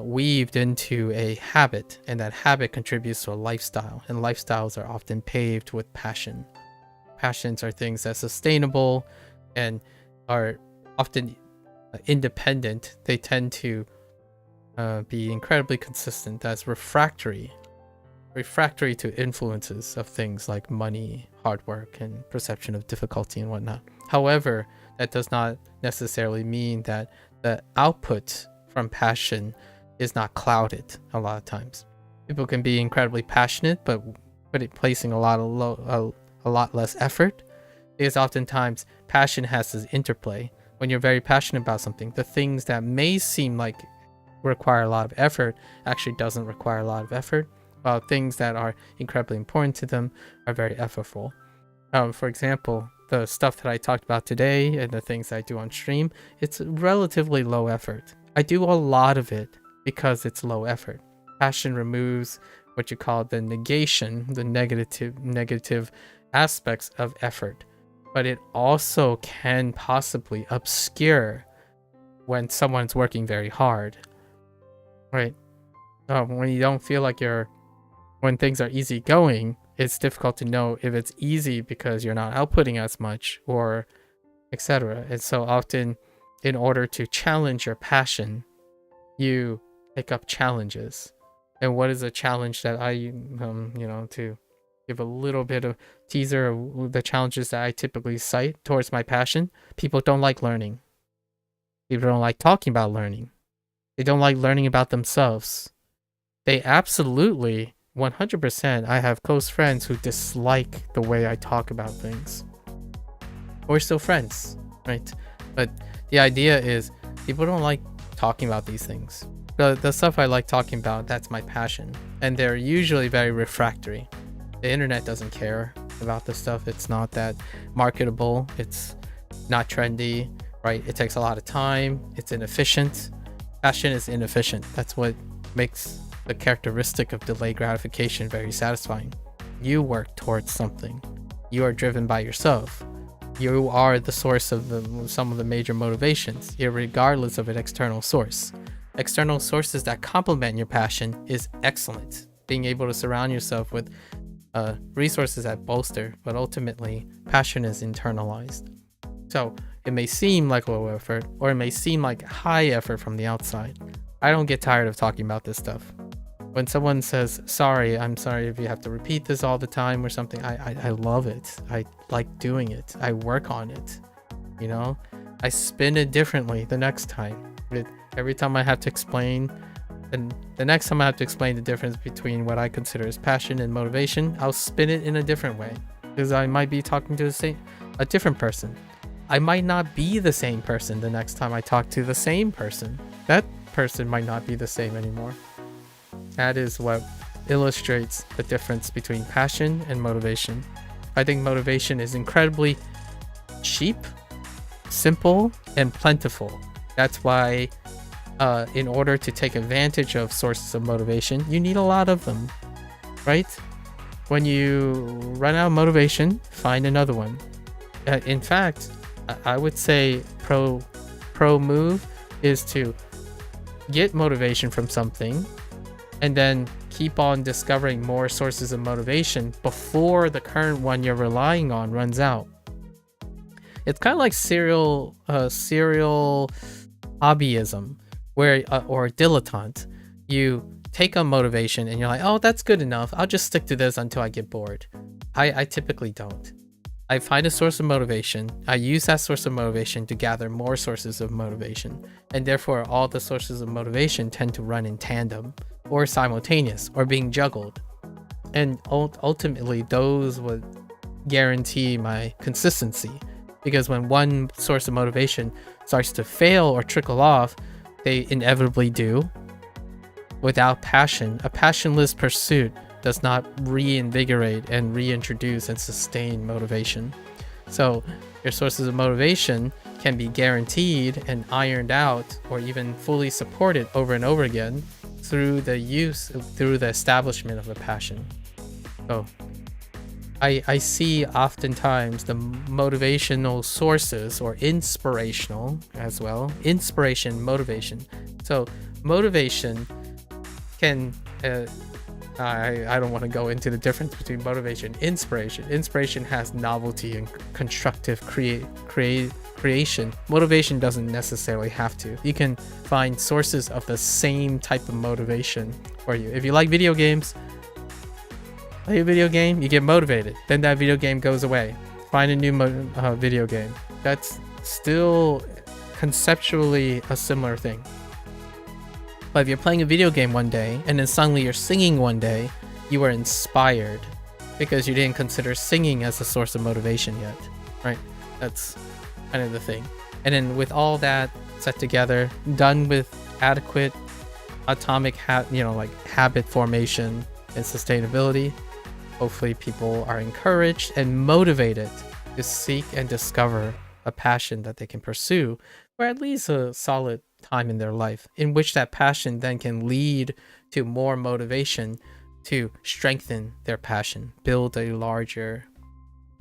weaved into a habit, and that habit contributes to a lifestyle, and lifestyles are often paved with passion. Passions are things that are sustainable and are often independent. They tend to be incredibly consistent. That's refractory to influences of things like money, hard work, and perception of difficulty and whatnot. However, that does not necessarily mean that the output from passion is not clouded. A lot of times people can be incredibly passionate but placing a lot less effort, because oftentimes passion has this interplay. When you're very passionate about something, the things that may seem like require a lot of effort actually doesn't require a lot of effort, while things that are incredibly important to them are very effortful. For example, the stuff that I talked about today and the things I do on stream, it's relatively low effort. I do a lot of it because it's low effort. Passion removes what you call the negation, the negative aspects of effort, but it also can possibly obscure when someone's working very hard, right? When you don't feel like when things are easy going, it's difficult to know if it's easy because you're not outputting as much, or etc. And so often, in order to challenge your passion, you pick up challenges. And what is a challenge that I, to give a little bit of teaser of the challenges that I typically cite towards my passion? People don't like learning. People don't like talking about learning. They don't like learning about themselves. They absolutely, 100%, I have close friends who dislike the way I talk about things. We're still friends, right? But the idea is people don't like talking about these things. The stuff I like talking about, that's my passion. And they're usually very refractory. The internet doesn't care about this stuff. It's not that marketable. It's not trendy, right? It takes a lot of time. It's inefficient. Passion is inefficient. That's what makes the characteristic of delayed gratification very satisfying. You work towards something. You are driven by yourself. You are the source of some of the major motivations, regardless of an external source. External sources that complement your passion is excellent. Being able to surround yourself with resources that bolster, but ultimately passion is internalized. So it may seem like low effort, or it may seem like high effort from the outside. I don't get tired of talking about this stuff. When someone says, sorry, I'm sorry if you have to repeat this all the time or something, I love it. I like doing it. I work on it. You know, I spin it differently the next time. Every time I have to explain, and the next time I have to explain the difference between what I consider as passion and motivation, I'll spin it in a different way, because I might be talking to a different person. I might not be the same person the next time I talk to the same person. That person might not be the same anymore. That is what illustrates the difference between passion and motivation. I think motivation is incredibly cheap, simple, and plentiful. That's why in order to take advantage of sources of motivation, you need a lot of them, right? When you run out of motivation, find another one. In fact, I would say pro move is to get motivation from something and then keep on discovering more sources of motivation before the current one you're relying on runs out. It's kind of like serial hobbyism, where or dilettante. You take on motivation and you're like, oh, that's good enough. I'll just stick to this until I get bored. I typically don't. I find a source of motivation. I use that source of motivation to gather more sources of motivation. And therefore, all the sources of motivation tend to run in tandem or simultaneous or being juggled. And ultimately, those would guarantee my consistency. Because when one source of motivation starts to fail or trickle off, they inevitably do. Without passion, a passionless pursuit does not reinvigorate and reintroduce and sustain motivation. So your sources of motivation can be guaranteed and ironed out, or even fully supported over and over again through the establishment of a passion. So I see oftentimes the motivational sources, or inspirational as well, motivation. So motivation can I don't want to go into the difference between motivation and inspiration. Inspiration has novelty and constructive creation. Motivation doesn't necessarily have to. You can find sources of the same type of motivation for you. If you like video games, play a video game, you get motivated. Then that video game goes away. Find a new video game. That's still conceptually a similar thing. But if you're playing a video game one day and then suddenly you're singing one day, you are inspired because you didn't consider singing as a source of motivation yet, right? That's kind of the thing. And then with all that set together, done with adequate atomic habit formation and sustainability, hopefully people are encouraged and motivated to seek and discover a passion that they can pursue for at least a solid time in their life, in which that passion then can lead to more motivation to strengthen their passion, build a larger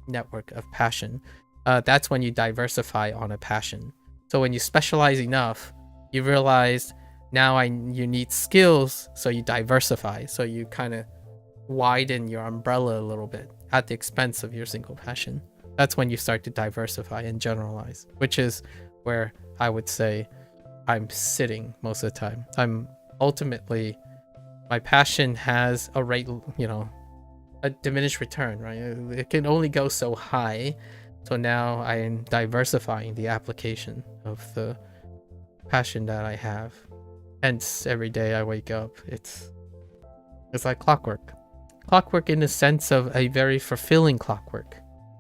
network of passion. That's when you diversify on a passion. So when you specialize enough, you realize now you need skills, so you diversify. So you kind of widen your umbrella a little bit at the expense of your single passion. That's when you start to diversify and generalize, which is where I would say I'm sitting most of the time. I'm ultimately, my passion has a rate, a diminished return, right? It can only go so high. So now I am diversifying the application of the passion that I have. Hence, every day I wake up, it's like clockwork. Clockwork in the sense of a very fulfilling clockwork.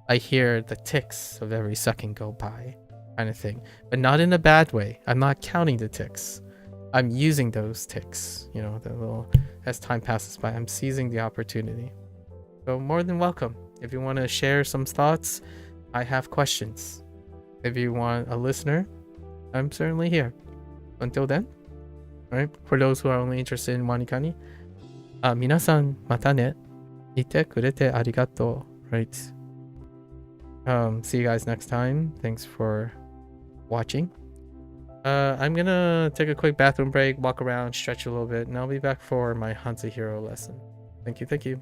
I hear the ticks of every second go by, kind of thing, but not in a bad way. I'm not counting the ticks. I'm using those ticks, the little, as time passes by, I'm seizing the opportunity. So more than welcome. If you want to share some thoughts, I have questions. If you want a listener, I'm certainly here. Until then, right? For those who are only interested in WaniKani, 皆さんまたね。いてくれてありがとう. Right. See you guys next time. Thanks for watching. I'm gonna take a quick bathroom break, walk around, stretch a little bit, and I'll be back for my HanziHero lesson. Thank you, thank you.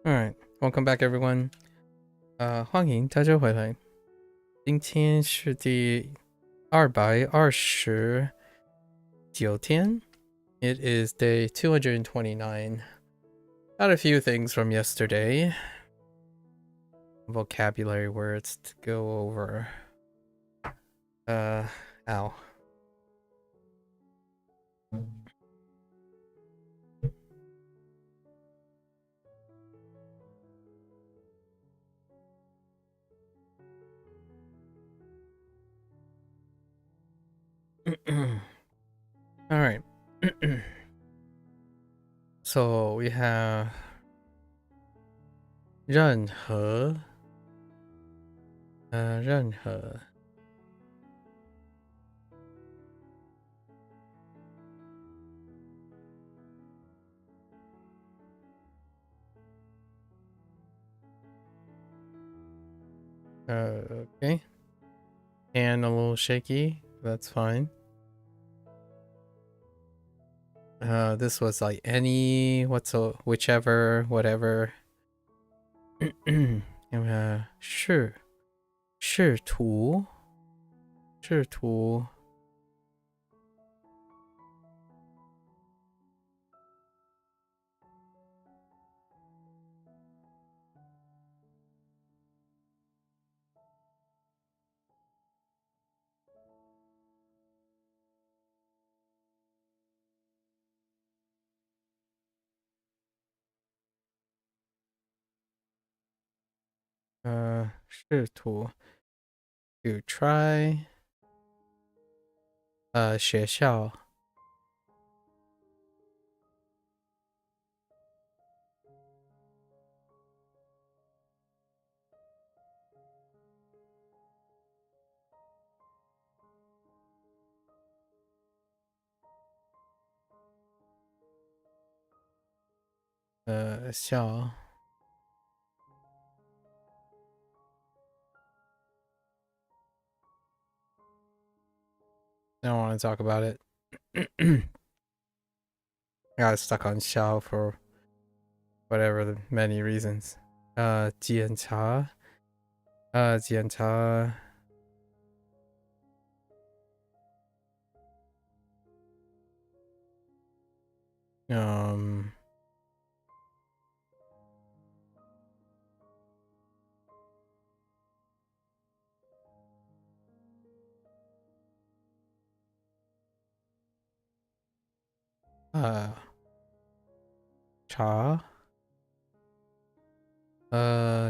Alright, welcome back everyone. 欢迎大家回来。今天是第229天。It is day 229. Got a few things from yesterday. Vocabulary words to go over. Ow. All right. So we have 任何任何okay. And a little shaky. That's fine. This was like any, whichever, whatever. 试图 试图 to try 学校校 I don't want to talk about it. I got stuck on Xiao for whatever the many reasons. 检查 检查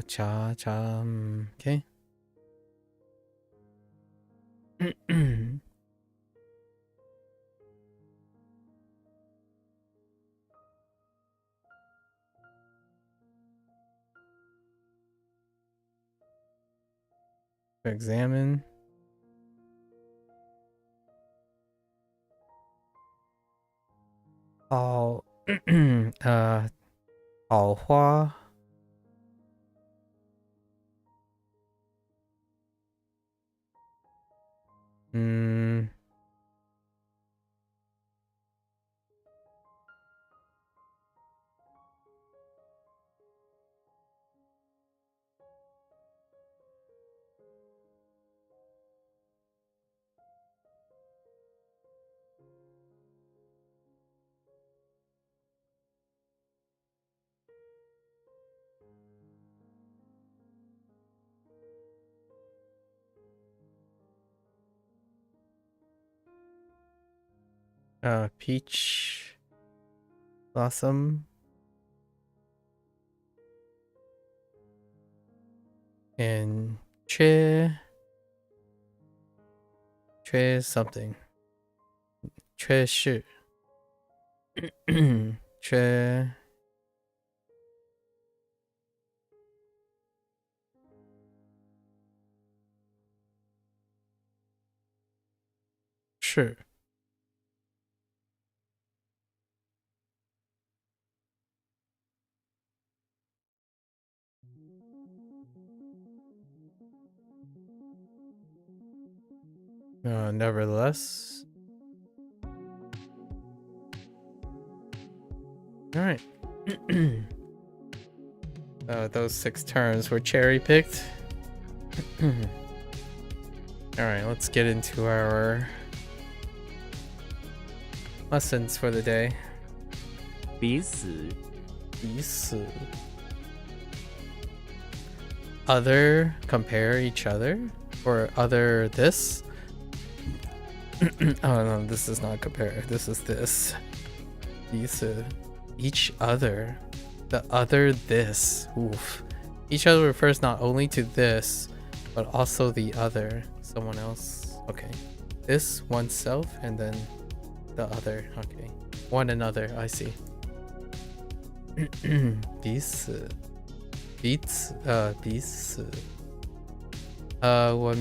查 查 okay. Examine 好好花peach blossom and 缺 something 缺失缺是 nevertheless. All right. those 6 terms were cherry picked. All right, let's get into our lessons for the day. 彼此 彼此 other, compare each other, or other this. Oh no, this is not compare, this is this. 彼此 each other, the other this. Oof. Each other refers not only to this but also the other, someone else. Okay, this oneself and then the other. Okay, one another. I see. 彼此彼此彼此我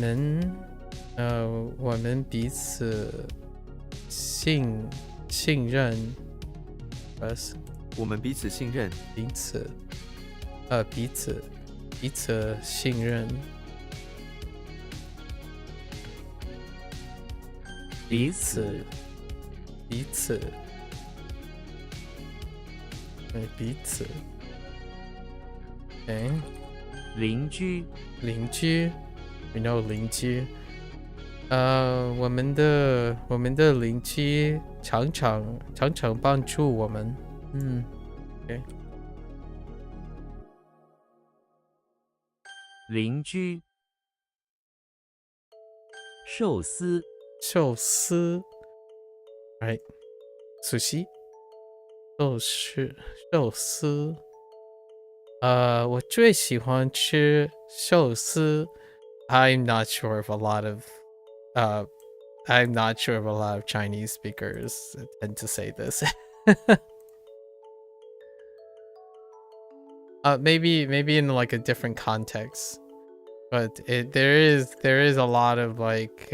们彼此信任 us 我们彼此信任，彼此信任彼此彼此彼此 okay 邻居邻居 we know 邻居我们的邻居常常帮助我们okay 邻居寿司寿司 right sushi 寿司我最喜欢吃寿司 I'm not sure if a lot of Chinese speakers tend to say this. Maybe in like a different context, but there is a lot of like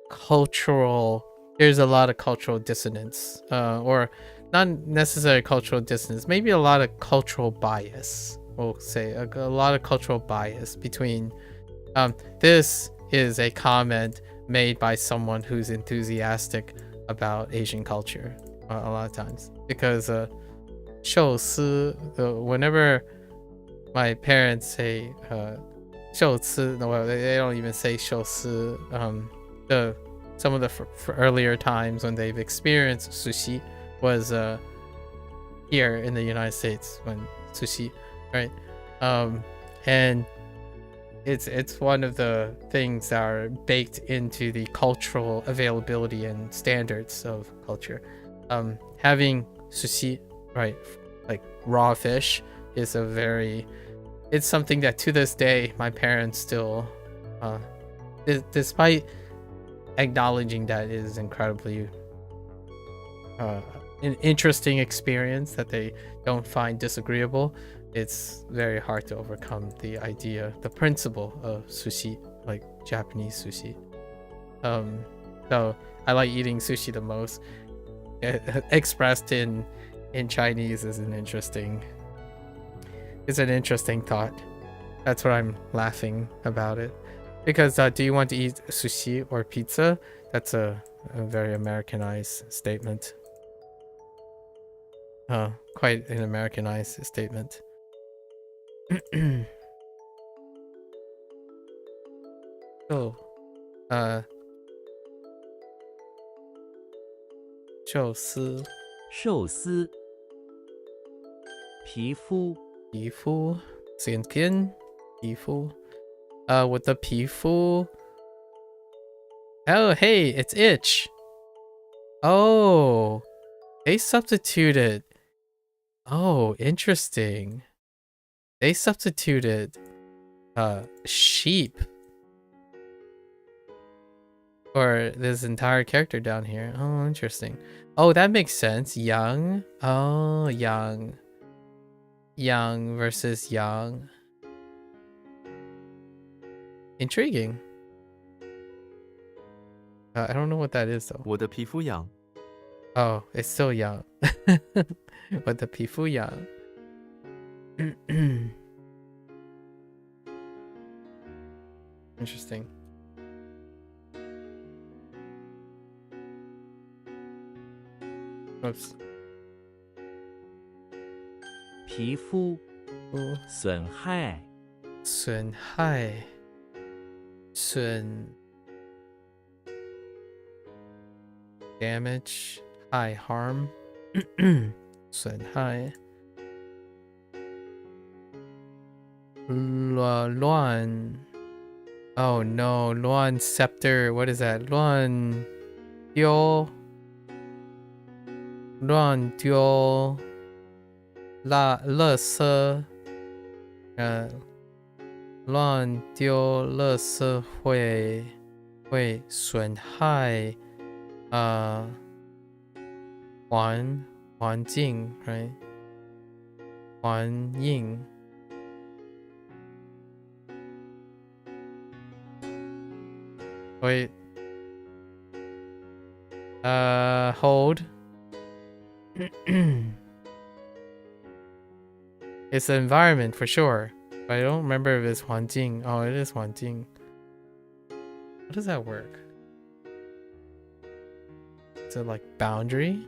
cultural dissonance, or not necessarily cultural dissonance, maybe a lot of cultural bias. We'll say a lot of cultural bias between this is a comment made by someone who's enthusiastic about Asian culture a lot of times, because 寿司 whenever my parents say 寿司 no, they don't even say 寿司 some of the earlier times when they've experienced sushi was here in the United States, when sushi, right? And it's one of the things that are baked into the cultural availability and standards of culture. Having sushi, right, like raw fish, is it's something that to this day my parents still, despite acknowledging that it is incredibly an interesting experience that they don't find disagreeable, it's very hard to overcome the principle of sushi, like Japanese sushi. So I like eating sushi the most. Expressed in Chinese is an interesting thought. That's what I'm laughing about it. Because do you want to eat sushi or pizza? That's a very Americanized statement. Quite an Americanized statement. So, 寿司皮肤skin皮肤我的皮肤 oh hey, it's itch. Oh, they substituted. Oh, interesting. They substituted sheep for this entire character down here. Oh, interesting. Oh, that makes sense. Young. Oh, young versus young. Intriguing. I don't know what that is though. 我的皮肤痒 Oh, it's still young. But the 皮肤痒 Interesting. Oops. 皮肤损害，损害，损 damage, 害 harm, 损害，乱 oh no, 乱 scepter, what is that? 乱丢，乱丢，垃圾，乱丢垃圾会损害环境 right 环境会hold it's the environment for sure, but I don't remember if it's 环境. Oh, it is 环境. How does that work? Is it like boundary?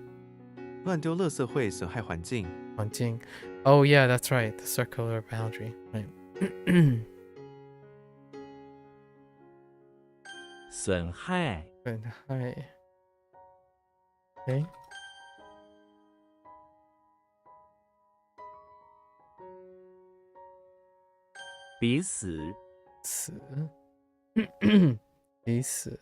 乱丢垃圾会损害环境。环境. Oh yeah, that's right. The circular boundary. Right. 损害，损害. Okay. 彼此，死彼此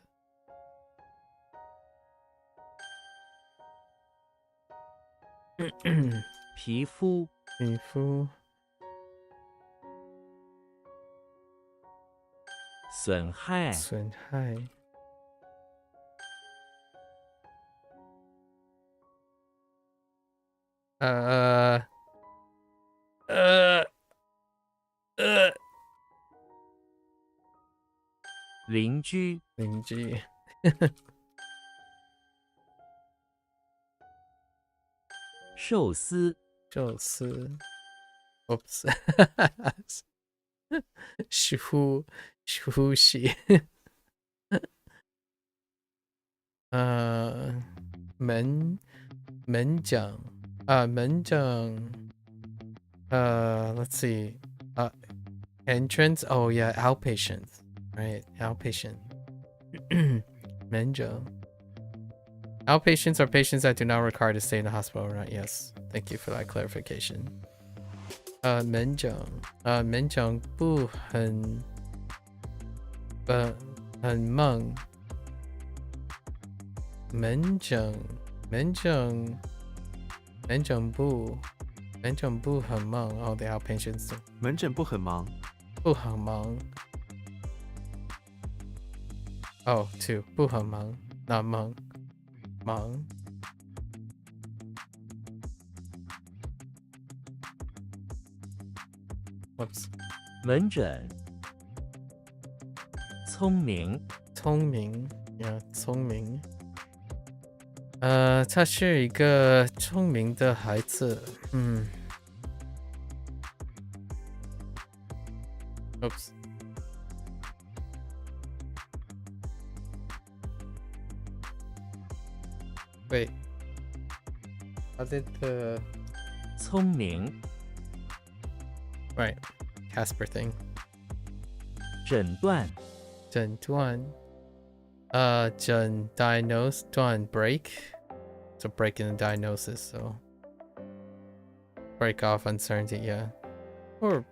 皮肤，皮肤损害，损害邻居，邻居寿司，寿司 oops 休息门长let's see entrance. Oh yeah, outpatient, right? Outpatient. 门长 outpatients are patients that do not require to stay in the hospital overnight. Yes, thank you for that clarification. 门长不很忙。门长不很忙。Oh, the outpatients 门诊不很忙。不很忙。Oh, two 不很忙 not 忙 Whoops. 门诊，聪明，聪明 yeah 聪明。他是一个聪明的孩子。Oops. Wait. How did the 聪明， right Casper thing? 诊断，诊断diagnose 断 break. So break in the diagnosis, so break off uncertainty, yeah. Or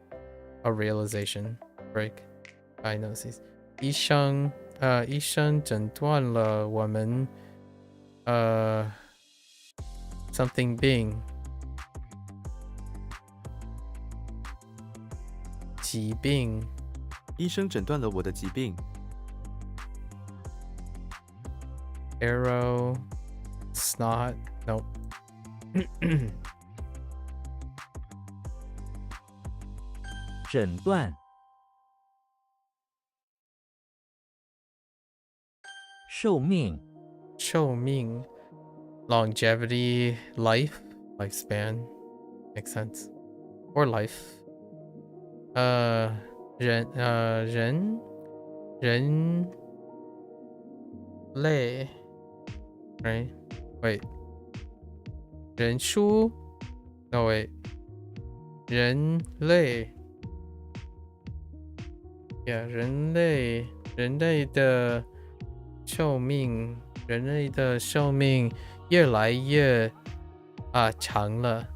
a realization. Break diagnosis. 医生诊断了我们something being 疾病。医生诊断了我的疾病。Arrow, snot, nope. 诊断，寿命，寿命 longevity, lifespan, makes sense. Or life. 人类 right? Wait. 人数 no wait. 人类 Yeah 人类的寿命越来越长了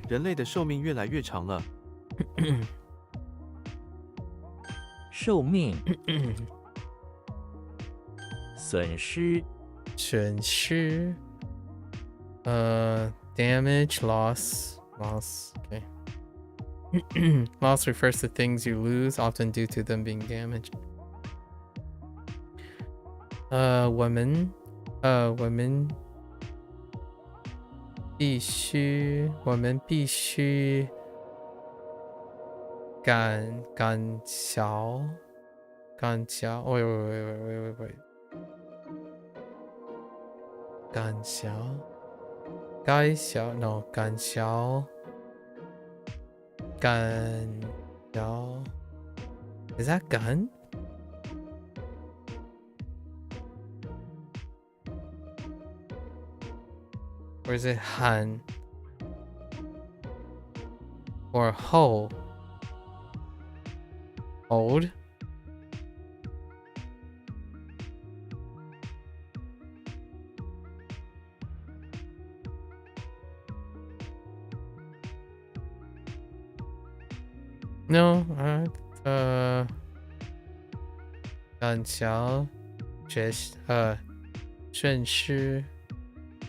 人类的寿命越来越长了。寿命，损失，损失 damage loss okay loss refers to things you lose often due to them being damaged 我们必须赶桥wait 赶桥 Is that gun? Or is it Han? Or Ho? Hold? No, 赶桥顺势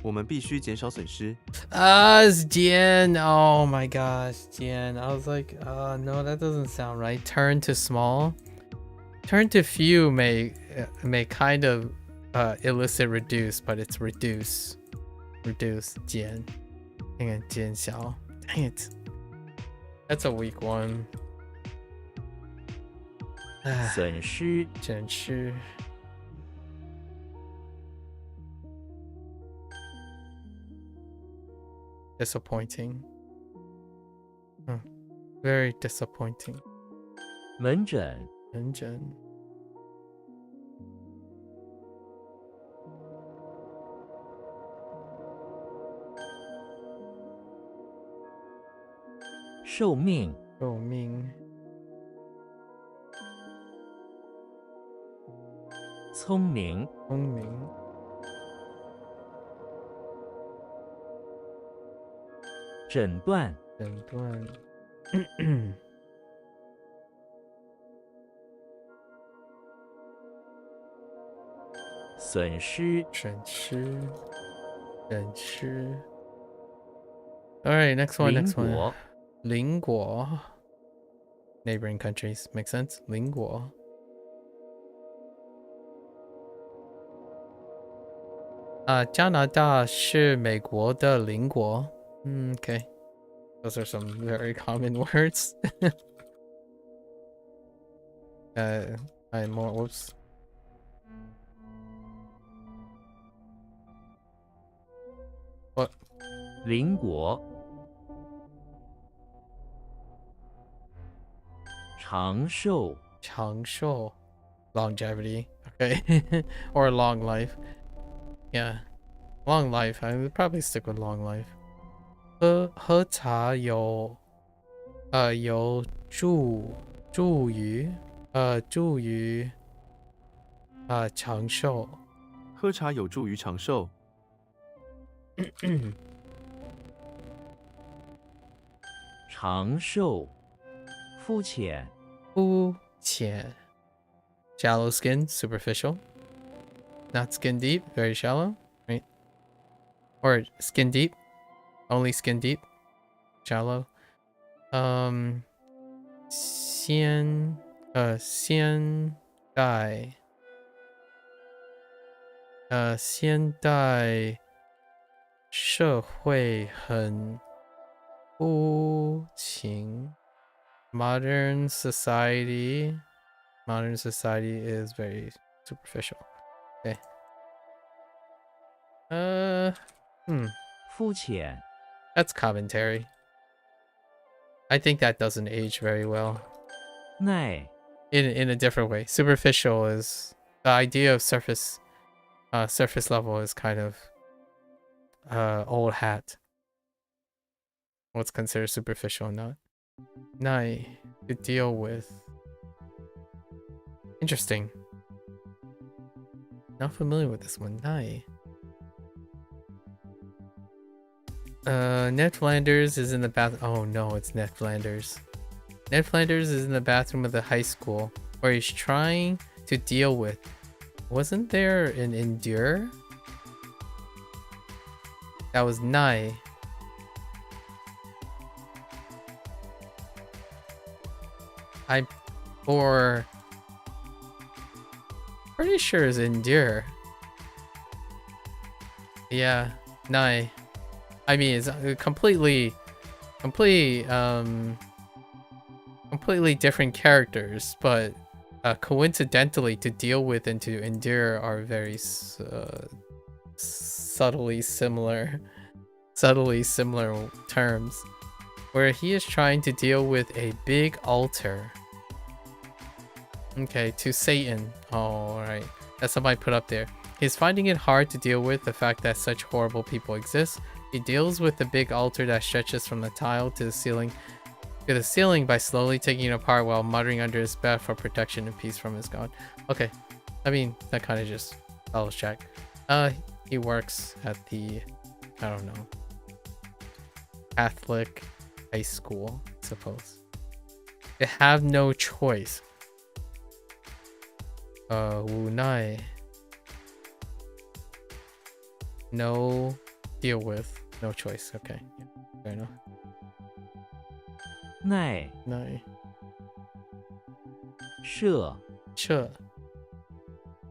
我们必须减少损失。it's Jian. Oh my gosh, Jian. I was like, no, that doesn't sound right. Turn to small. Turn to few may kind of elicit reduce, but it's reduce. Reduce, Jian. Dang it, Jian Xiao. Dang it. That's a weak one. 损失，真是 disappointing. Very disappointing. 门诊，门诊寿命，寿命聪明，聪明诊断，诊断损失，损失损失 Alright, next one, 邻 next one. 国，邻国 Neighboring countries. Make sense? 邻国加拿大是美国的邻国。Okay. Those are some very common words. More. Whoops. 邻国，长寿，长寿 longevity. Okay. Or long life. Yeah. Long life. I would probably stick with long life. 喝茶有助于长寿。喝茶有助于长寿。长寿，肤浅，肤浅 shallow skin, superficial. Not skin deep, very shallow, right? Or skin deep, only skin deep, shallow. 现代社会很肤浅 modern society is very superficial. Okay. 肤浅， That's commentary. I think that doesn't age very well. 耐， In a different way. Superficial is the idea of surface level is kind of old hat. what's considered superficial and not. Nai, to deal with. Interesting. Not familiar with this one. Nai. Ned Flanders is in the bath. Oh no, it's Ned Flanders. Ned Flanders is in the bathroom of the high school where he's trying to deal with. Wasn't there an endure? That was Nai. Or pretty sure it's endure. Yeah, Nai. I mean, it's completely different characters, but coincidentally, to deal with and to endure are very subtly similar terms. Where he is trying to deal with a big altar. Okay, to Satan. Oh, alright. That's somebody put up there. He's finding it hard to deal with the fact that such horrible people exist. He deals with the big altar that stretches from the tile to the ceiling by slowly taking it apart while muttering under his breath for protection and peace from his god. Okay. I mean, that kind of just follows Jack. He works at the, I don't know, Catholic high school, I suppose. They have no choice. Wunai. No deal with. No choice. Okay. Yeah, fair enough. 奈 Nai. 舍 Sure.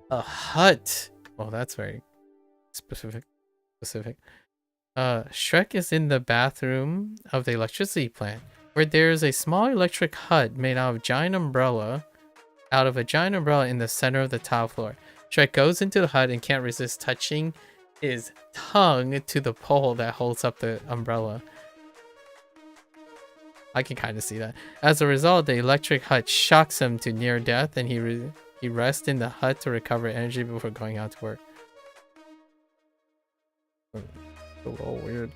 A hut. Oh, that's very specific. Shrek is in the bathroom of the electricity plant, where there is a small electric hut made out of a giant umbrella in the center of the tile floor. Shrek goes into the hut and can't resist touching his tongue to the pole that holds up the umbrella. I can kind of see that. As a result, the electric hut shocks him to near death, and he rests in the hut to recover energy before going out to work. A little weird.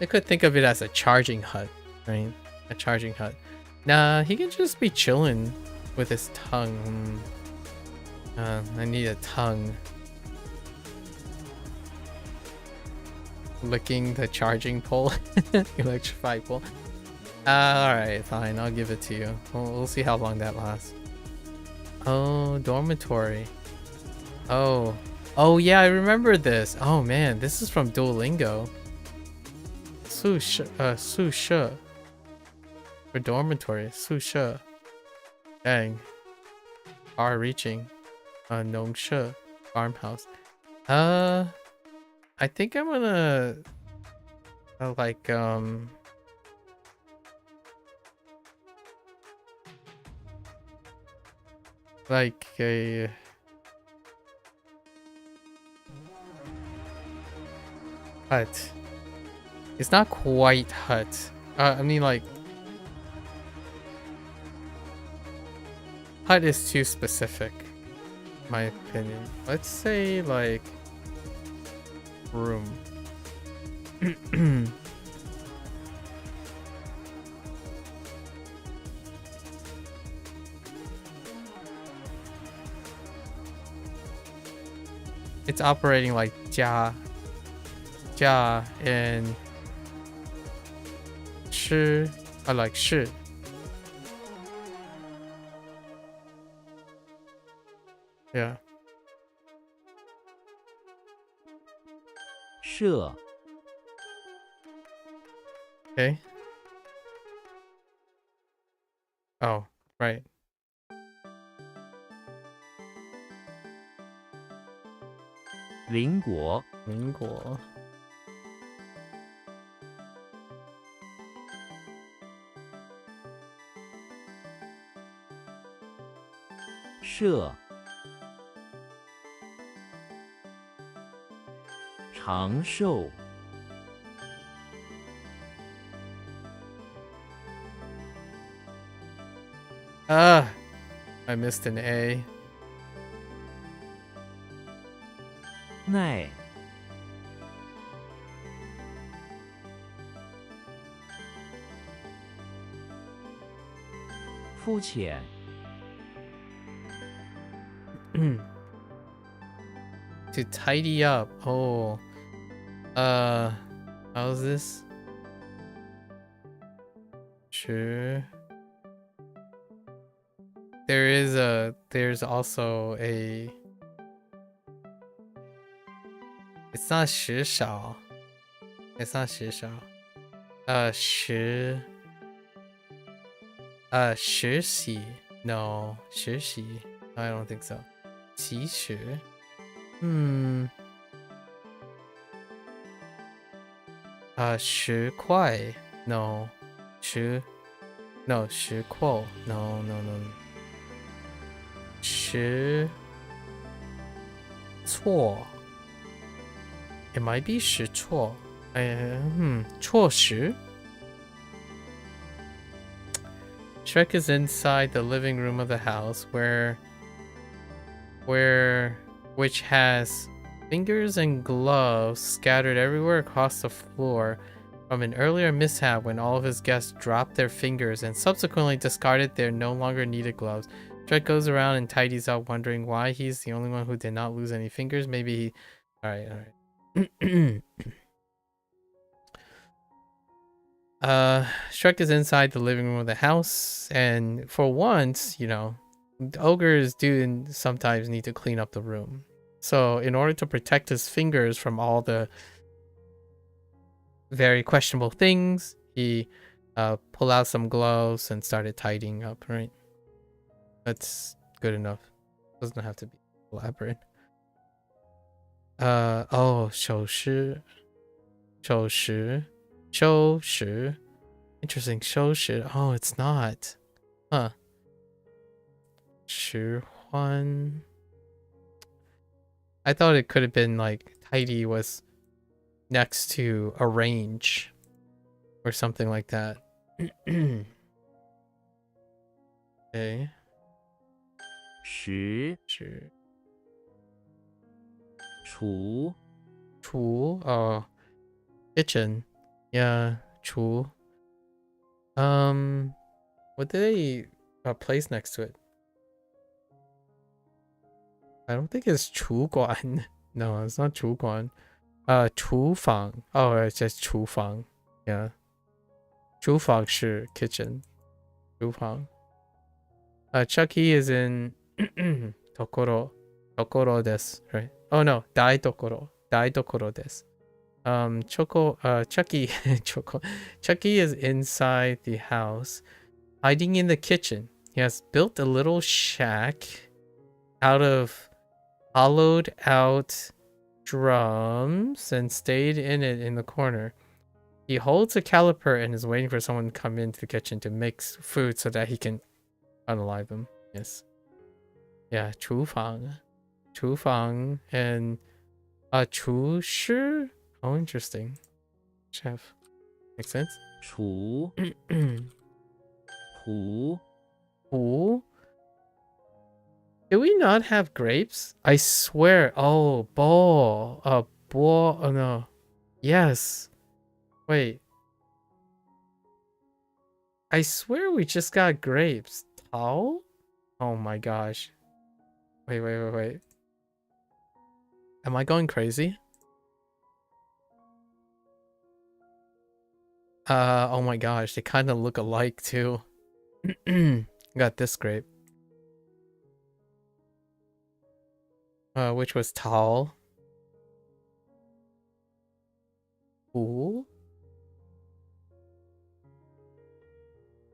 I could think of it as a charging hut, right? A charging hut. Nah, he can just be chilling with his tongue. I need a tongue. Licking the charging pole. Electrified pole. Alright, fine. I'll give it to you. We'll see how long that lasts. Oh, dormitory. Oh. Oh, yeah, I remember this. Oh, man. This is from Duolingo. Su she. For dormitory. Su she. Dang. Far reaching. Nong she. Farmhouse. I think I'm gonna like a hut. It's not quite hut. I mean, like, hut is too specific, in my opinion. Let's say like room. It's operating like jia and shi are like shi. Yeah. 舍 Okay. Oh, right. 邻国 民国 舍 长寿 Ah, I missed an A. 耐，肤浅， To tidy up. Oh. How's this? Sure. There's also a. It's not 时少. It's not 时少. 实习. No, 实习. I don't think so. 其实. $10块. No. 10 块. No. 10错. It might be 10错. 错时. Shrek is inside the living room of the house which has fingers and gloves scattered everywhere across the floor from an earlier mishap when all of his guests dropped their fingers and subsequently discarded their no longer needed gloves. Shrek goes around and tidies up, wondering why he's the only one who did not lose any fingers. Maybe he... Alright. Shrek is inside the living room of the house, and for once, you know, ogres do sometimes need to clean up the room. So in order to protect his fingers from all the very questionable things, he pulled out some gloves and started tidying up, right? That's good enough. Doesn't have to be elaborate. Oh, 手势. Interesting. 收拾. Oh, it's not. Huh. 拾欢. I thought it could have been like tidy was next to arrange or something like that. Okay. 食 厨 厨. Oh, kitchen. Yeah, 厨. What did they place next to it? I don't think it's 厨馆. No, it's not 厨馆. 厨房. Oh, it's just 厨房. Yeah. 厨房是 kitchen. 厨房. Chucky is in Tokoro desu, right? Oh no, Dai Tokoro desu. Chucky is inside the house, hiding in the kitchen. He has built a little shack out of hollowed out drums and stayed in it in the corner. He holds a caliper and is waiting for someone to come into the kitchen to mix food so that he can unalive them. Yes. Yeah, 厨房 and 厨师. Oh, interesting. Chef. Makes sense. 厨壶 Ooh. Did we not have grapes? I swear. Oh, bowl. Bowl. Oh, no. Yes. Wait. I swear we just got grapes. Tao? Oh my gosh. Wait. Am I going crazy? Oh my gosh. They kind of look alike too. Got this grape. Which was tall. Ooh.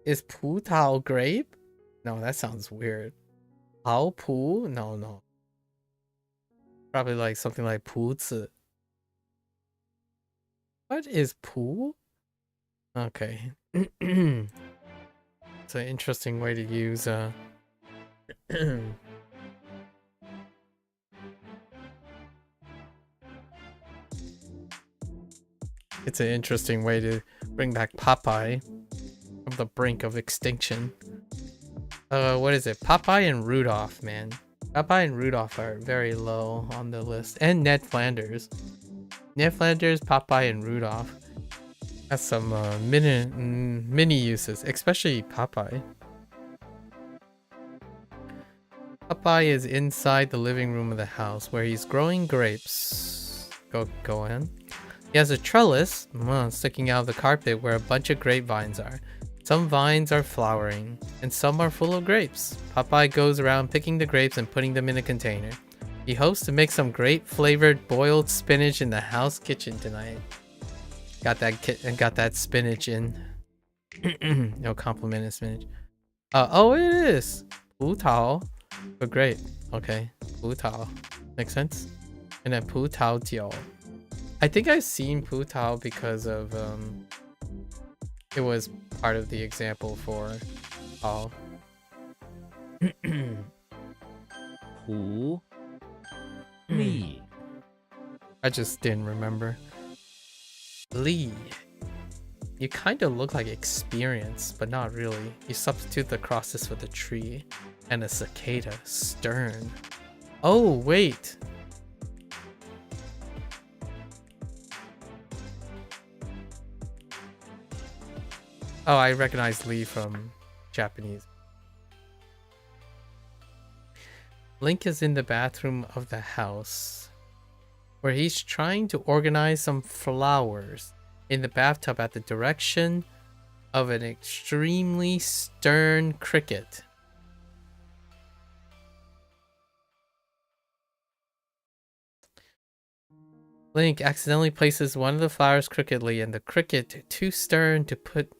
Is pu tao grape? No, that sounds weird. Tao pu? No. Probably like something like pu zi. What is pu? Okay. It's an interesting way to use It's an interesting way to bring back Popeye from the brink of extinction. What is it? Popeye and Rudolph, man. Popeye and Rudolph are very low on the list. And Ned Flanders. Ned Flanders, Popeye, and Rudolph. That's some mini uses, especially Popeye. Popeye is inside the living room of the house where he's growing grapes. Go on. He has a trellis sticking out of the carpet where a bunch of grapevines are. Some vines are flowering, and some are full of grapes. Popeye goes around picking the grapes and putting them in a container. He hopes to make some grape-flavored boiled spinach in the house kitchen tonight. Got that spinach in. No complimented spinach. Oh, it is. Pu Tao. But great. Okay. Pu Tao. Makes sense. And then Pu Tao Jiao. I think I've seen Pu Tao because of it was part of the example for Tao. Pu Li. I just didn't remember. Li. You kind of look like experience, but not really. You substitute the crosses for the tree. And a cicada. Stern. Oh, wait. Oh, I recognize Lee from Japanese. Link is in the bathroom of the house where he's trying to organize some flowers in the bathtub at the direction of an extremely stern cricket. Link accidentally places one of the flowers crookedly, and the cricket, too stern to put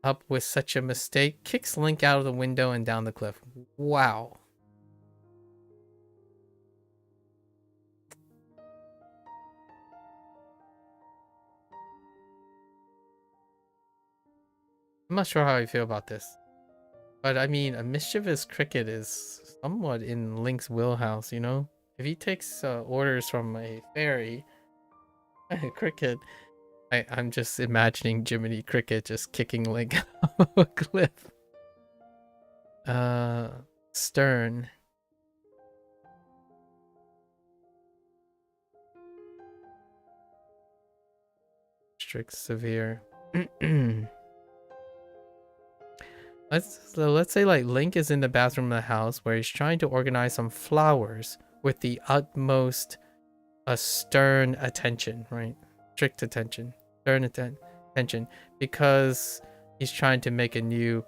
up with such a mistake, kicks Link out of the window and down the cliff. Wow. I'm not sure how I feel about this. But I mean, a mischievous cricket is somewhat in Link's wheelhouse, you know? If he takes orders from a fairy, a cricket, I'm just imagining Jiminy Cricket just kicking Link off a cliff. Stern. Strict, severe. Let's say like Link is in the bathroom of the house where he's trying to organize some flowers with the utmost stern attention, right? Strict attention, stern attention, because he's trying to make a new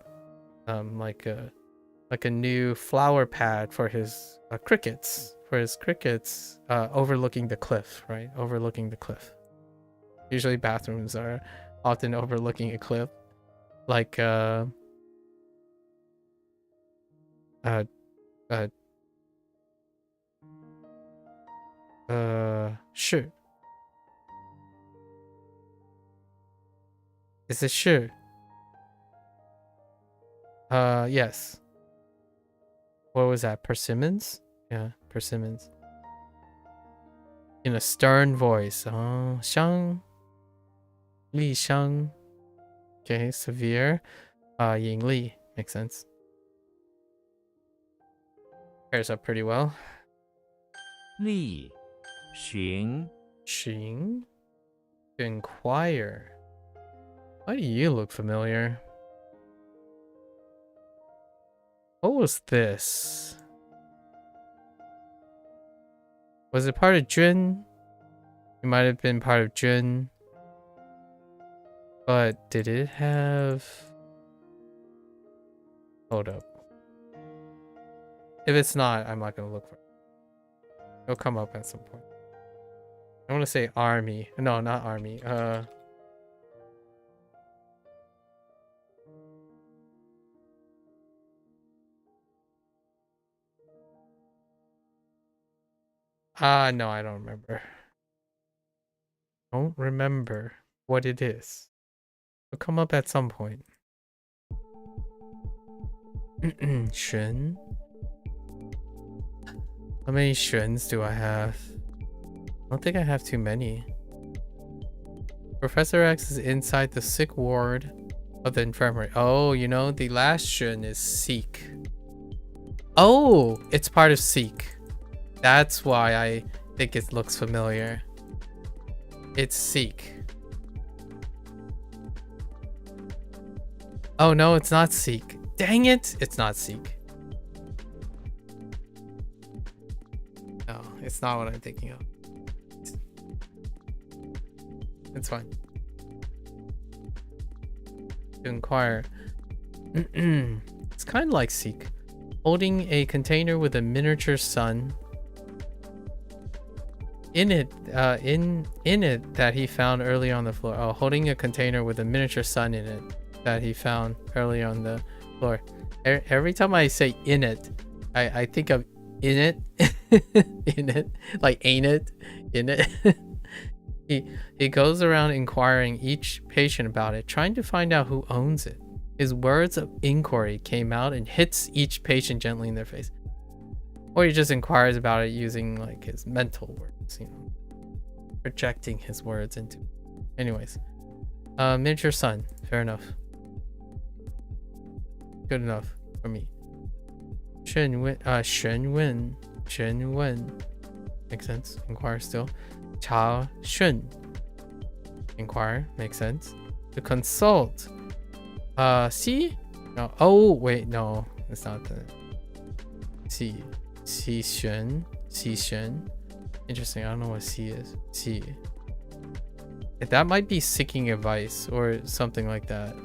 like a new flower pad for his crickets, overlooking the cliff, right? Overlooking the cliff. Usually bathrooms are often overlooking a cliff, like sure. Is it sure? Yes. What was that? Persimmons? Yeah, persimmons. In a stern voice. Oh, Shang. Li Shang. Okay, severe. Ying Li. Makes sense. Pairs up pretty well. Li. Xun. Xing? To inquire. Why do you look familiar? What was this? Was it part of Jun? It might have been part of Jun. But did it have... Hold up. If it's not, I'm not going to look for it. It'll come up at some point. I want to say army. No, not army. No, I don't remember. Don't remember what it is. It'll come up at some point. Shun? How many shuns do I have? I don't think I have too many. Professor X is inside the sick ward of the infirmary. Oh, you know, the last shun is seek. Oh, it's part of Seek. That's why I think it looks familiar. It's Seek. Oh no, it's not Seek. Dang it! It's not Seek. No, it's not what I'm thinking of. It's fine. To inquire. It's kind of like Seek. Holding a container with a miniature sun. In it that he found early on the floor. Oh, holding a container with a miniature sun in it that he found early on the floor. Every time I say in it, I think of in it. In it. Like ain't it? In it. He goes around inquiring each patient about it, trying to find out who owns it. His words of inquiry came out and hits each patient gently in their face. Or he just inquires about it using like his mental words, you know, projecting his words into. Anyways, miniature sun, fair enough. Good enough for me. 询问 makes sense. Inquire still. 查询 inquire makes sense. To consult. See? No. Oh wait, no, it's not the. See. 洗选. Interesting. I don't know what C is. C. That might be seeking advice or something like that.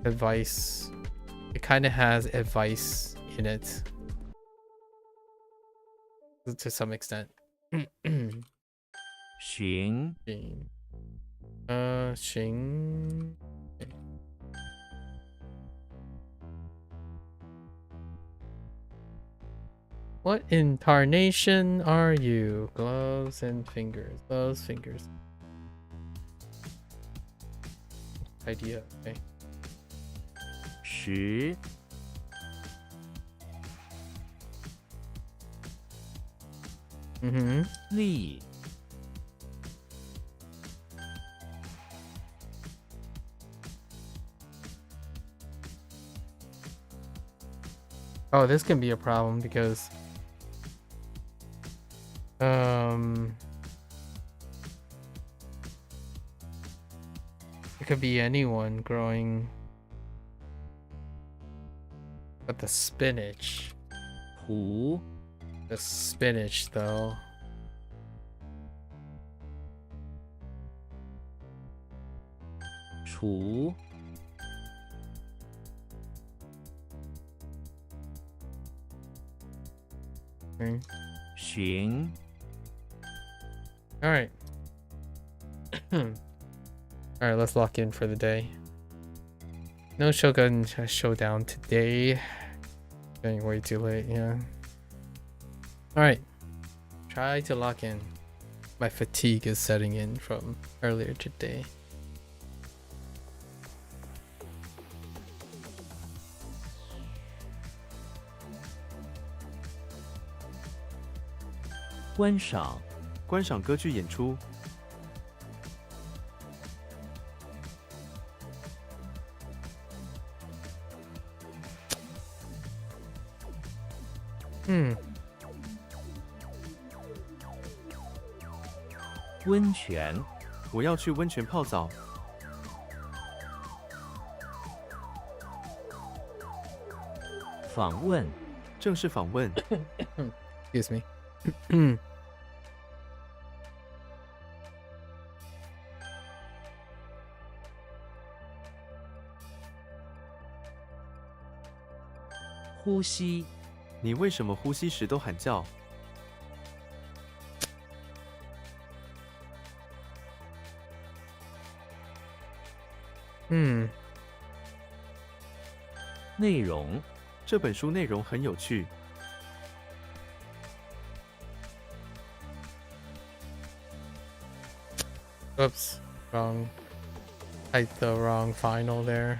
Advice. It kind of has advice in it. To some extent. 寻 寻. What incarnation are you? Gloves and fingers. Gloves, fingers. Idea. Okay. 十 力 Oh, this can be a problem because it could be anyone growing, but the spinach, 湖 the spinach though.除 Okay. 寻 All right. All right, let's lock in for the day. No Shogun Showdown today. Getting way too late, yeah. All right. Try to lock in. My fatigue is setting in from earlier today.观赏歌剧演出。 温泉 我要去温泉泡澡。 访问 正式访问。 Excuse me. 呼吸 你为什么呼吸时都喊叫？ 内容 这本书内容很有趣。 Oops, wrong. Typed the wrong final there.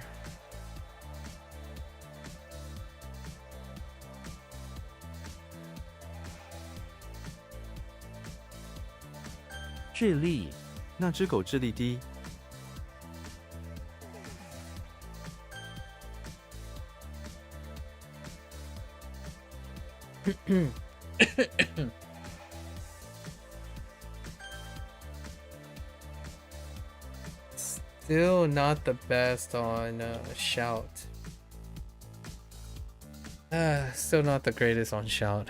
智力 那只狗智力低。Still not the best on shout. Still not the greatest on shout.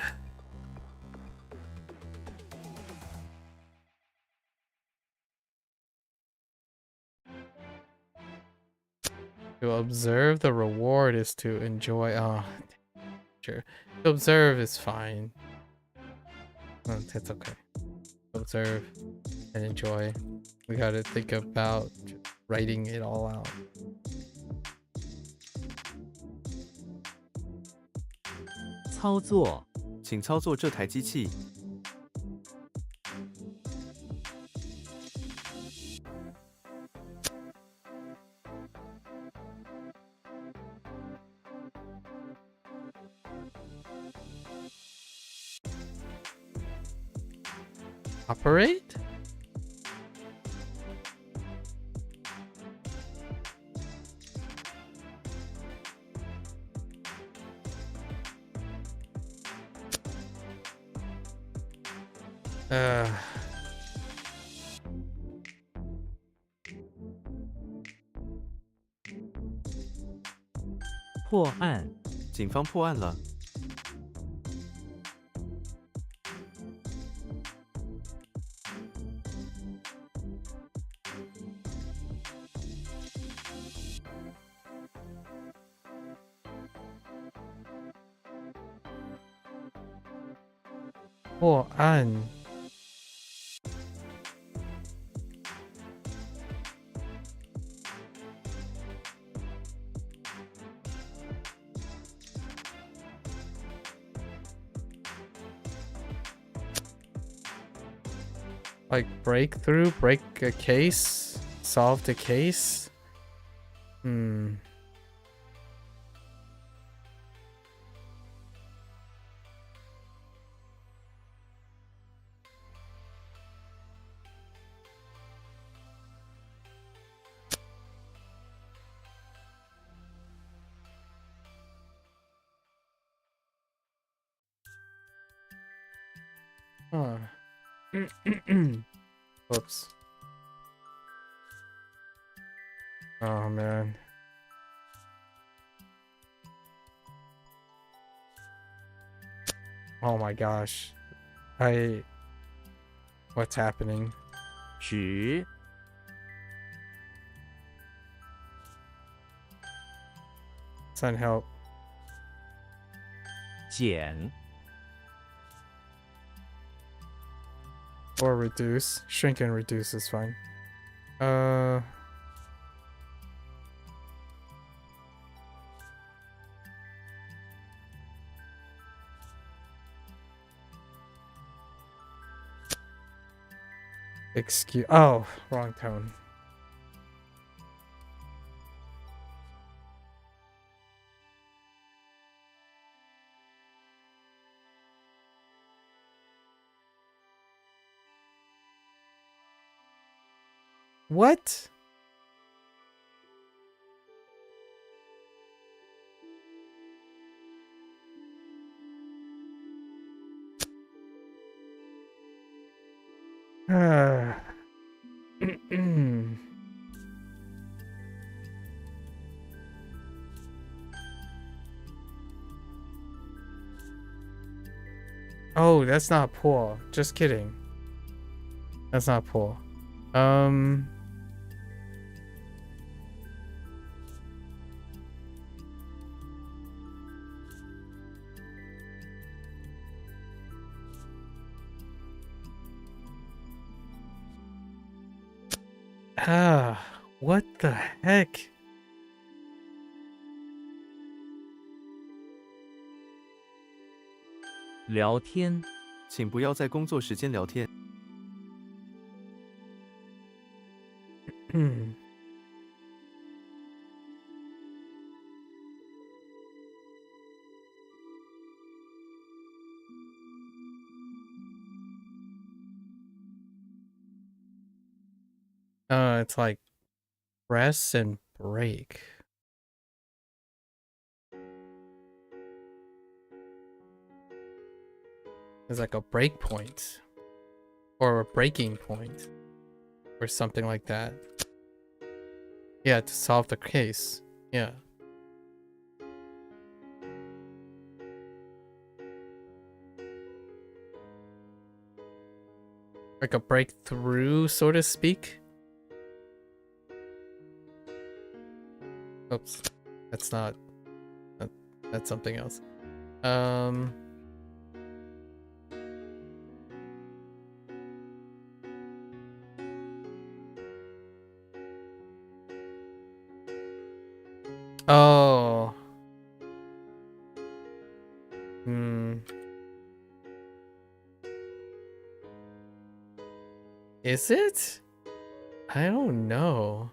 To observe the reward is to enjoy. Oh, sure. To observe is fine. It's okay. Observe and enjoy. We gotta think about writing it all out. 操作，请操作这台机器。Operate? Uh, 破案，警方破案了。破案。Like breakthrough, break a case, solve the case. Hmm. Huh. Whoops. Oh man. Oh my gosh. What's happening? 纸， Send help. 减， Or reduce. Shrink and reduce is fine. Excuse. Oh, wrong tone. What? Oh, that's not poor. Just kidding. That's not poor. What the heck? 聊天，请不要在工作时间聊天。It's like press and break. It's like a break point. Or a breaking point. Or something like that. Yeah, to solve the case. Yeah. Like a breakthrough, so to speak. Oops. That's not... that's something else. Oh. Is it? I don't know.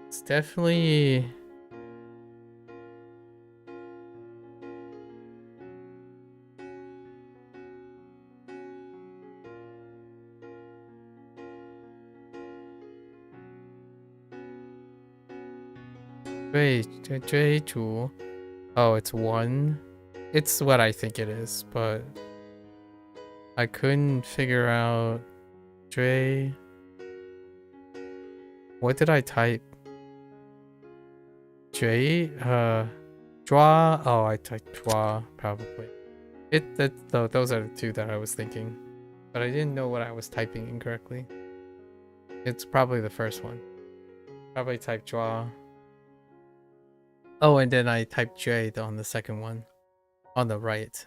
It's definitely... Wait, J2. Oh, it's 1. It's what I think it is, but I couldn't figure out J. What did I type? J? Draw? Oh, I typed draw, probably. Those are the two that I was thinking. But I didn't know what I was typing incorrectly. It's probably the first one. Probably type draw. Oh, and then I typed J on the second one. On the right.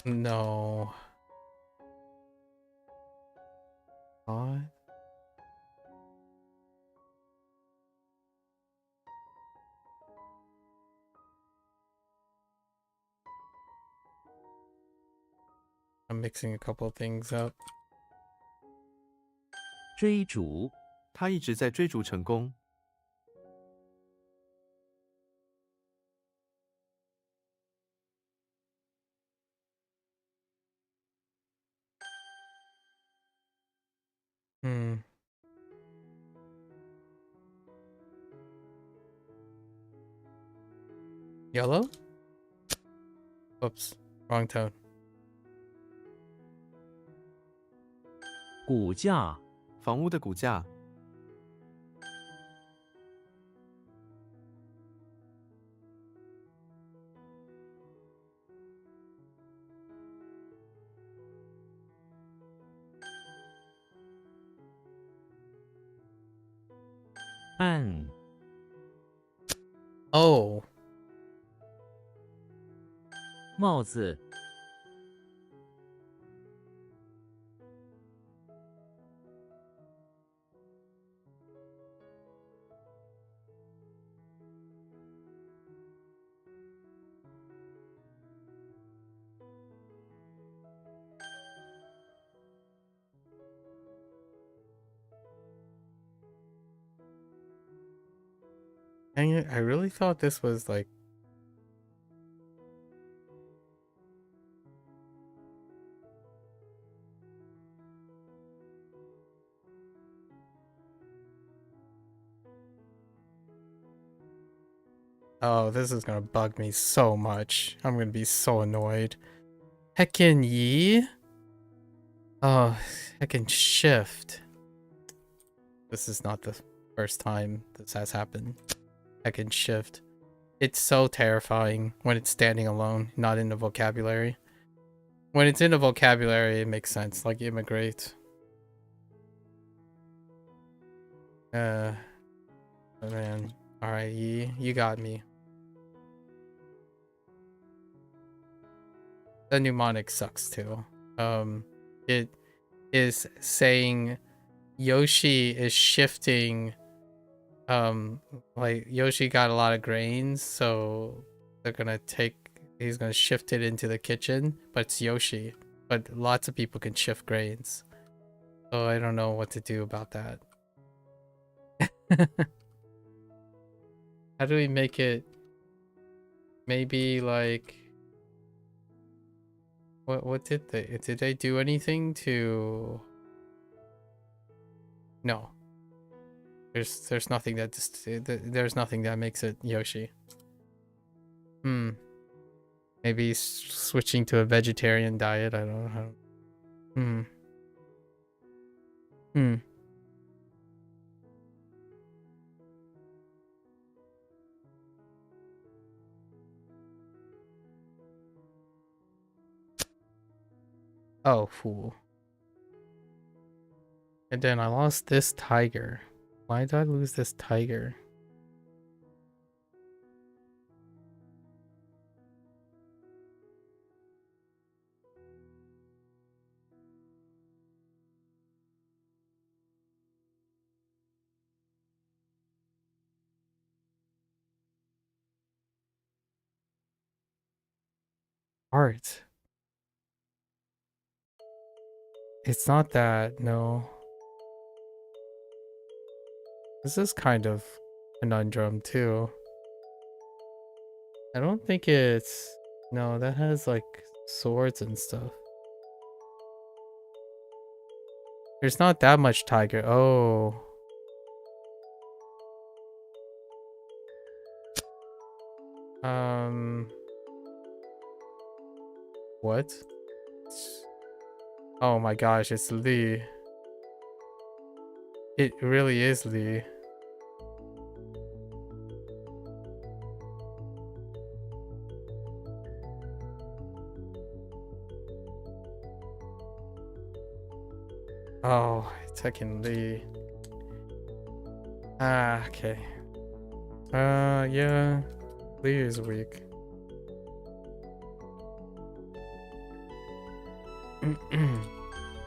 No. What? I'm mixing a couple things up. 追逐他一直在追逐成功。Yellow? Oops, wrong tone. 股价房屋的股价。按 Oh. 帽子，Dang it, I really thought this was like... Oh, this is gonna bug me so much. I'm gonna be so annoyed. Heckin' Yi? Oh, heckin' shift. This is not the first time this has happened. Heckin' shift. It's so terrifying when it's standing alone, not in the vocabulary. When it's in the vocabulary, it makes sense, like immigrate. Oh man. Alright, Yi, you got me. The mnemonic sucks too. is saying Yoshi is shifting. Like Yoshi got a lot of grains, so they're gonna he's gonna shift it into the kitchen, but it's Yoshi. But lots of people can shift grains. So I don't know what to do about that. How do we make it maybe like what did they do anything to? No. There's nothing that there's nothing that makes it Yoshi. Maybe switching to a vegetarian diet. I don't know. Oh, fool. And then I lost this tiger. Why did I lose this tiger? Art. It's not that, no. This is kind of conundrum too. I don't think it's... No, that has like swords and stuff. There's not that much tiger. Oh. What? Oh my gosh, it's Lee. It really is Lee. Oh, it's fucking Lee. Ah, okay. Yeah. Lee is weak.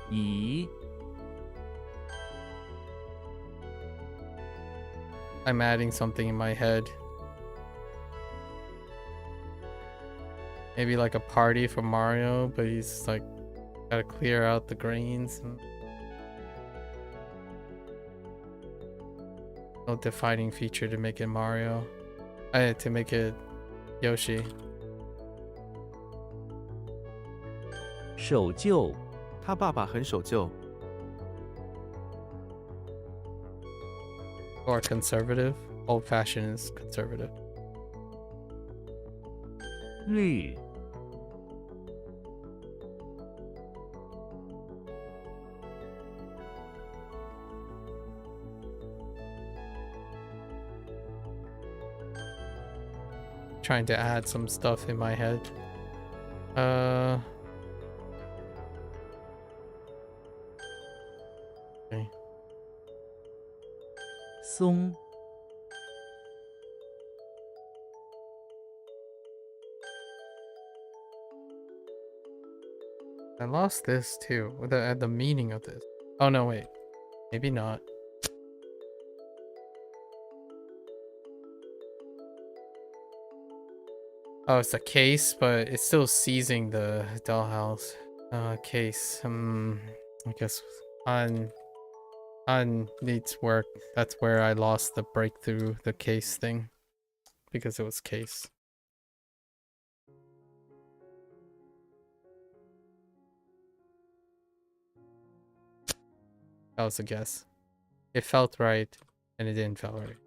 Yi. I'm adding something in my head. Maybe like a party for Mario, but he's like gotta clear out the grains. And... no defining feature to make it Mario. To make it Yoshi. 守旧 他爸爸很守旧， Or conservative. Old fashioned is conservative. 绿 Trying to add some stuff in my head. Okay. 松 I lost this too. The meaning of this. Oh no, wait. Maybe not. Oh, it's a case, but it's still seizing the dollhouse. Case. I guess on needs work. That's where I lost the breakthrough, the case thing, because it was case. That was a guess. It felt right, and it didn't feel right.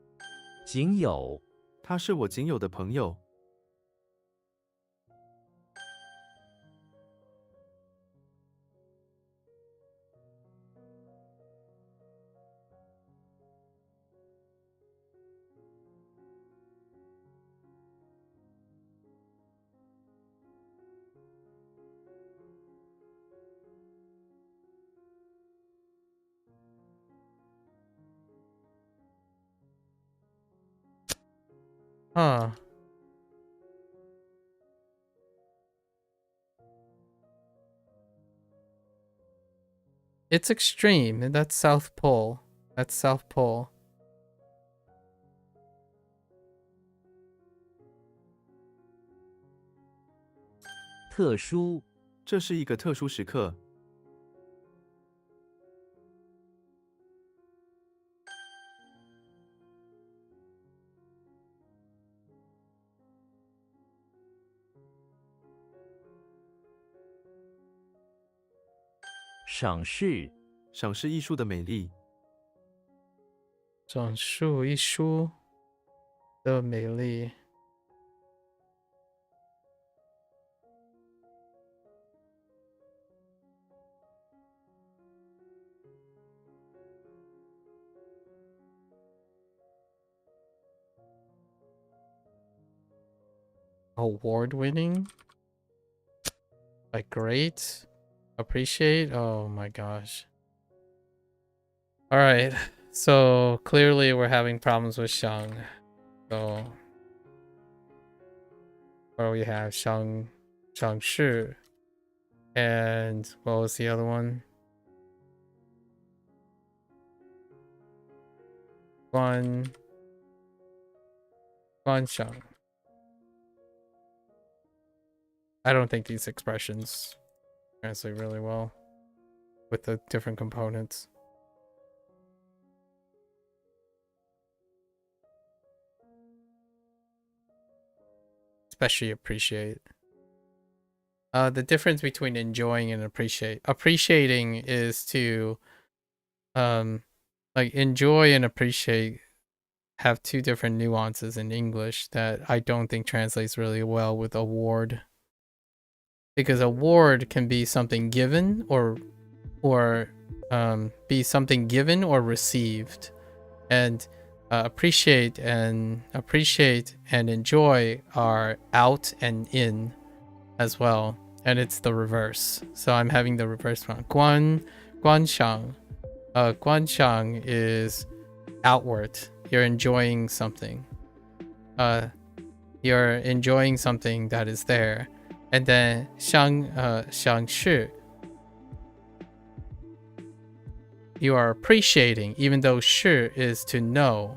仅有 他是我仅有的朋友。 Huh. It's extreme, and that's South Pole. That's South Pole. 特殊，这是一个特殊时刻。赏识，赏识艺术的美丽。掌述一书的美丽。Award-winning? Like great? Appreciate? Oh my gosh. Alright, so clearly we're having problems with Shang. So what do we have? Shang Shi. And what was the other one? Guan Shang. I don't think these expressions translate really well with the different components. Especially appreciate. The difference between enjoying and appreciate. Appreciating is to like enjoy and appreciate have two different nuances in English that I don't think translates really well with award. Because award can be something given or be something given or received, and appreciate and enjoy are out and in as well, and it's the reverse. So I'm having the reverse one. Guanshang. Guanshang is outward. You're enjoying something. You're enjoying something that is there. And then shang shi, you are appreciating, even though shi is to know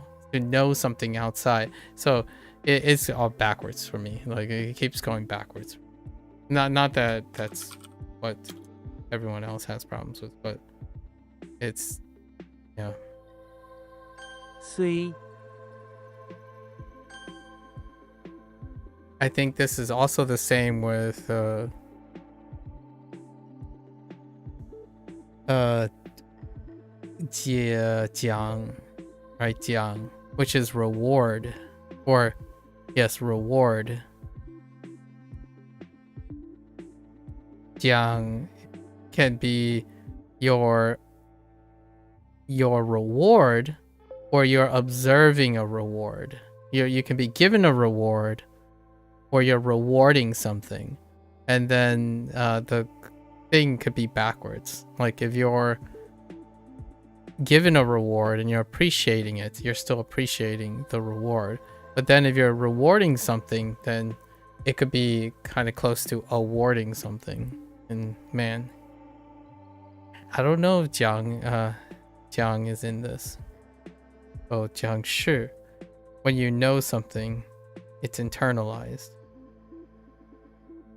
something outside. So it's all backwards for me. Like it keeps going backwards. Not that that's what everyone else has problems with, but it's yeah. 虽 I think this is also the same with jiang, right? Jiang, which is reward, or yes, reward. Jiang can be your reward, or you're observing a reward. You can be given a reward, or you're rewarding something, and then the thing could be backwards. Like if you're given a reward and you're appreciating it, you're still appreciating the reward. But then if you're rewarding something, then it could be kind of close to awarding something. And man, I don't know if Jiang is in this. Oh, Jiang Shi. When you know something, it's internalized.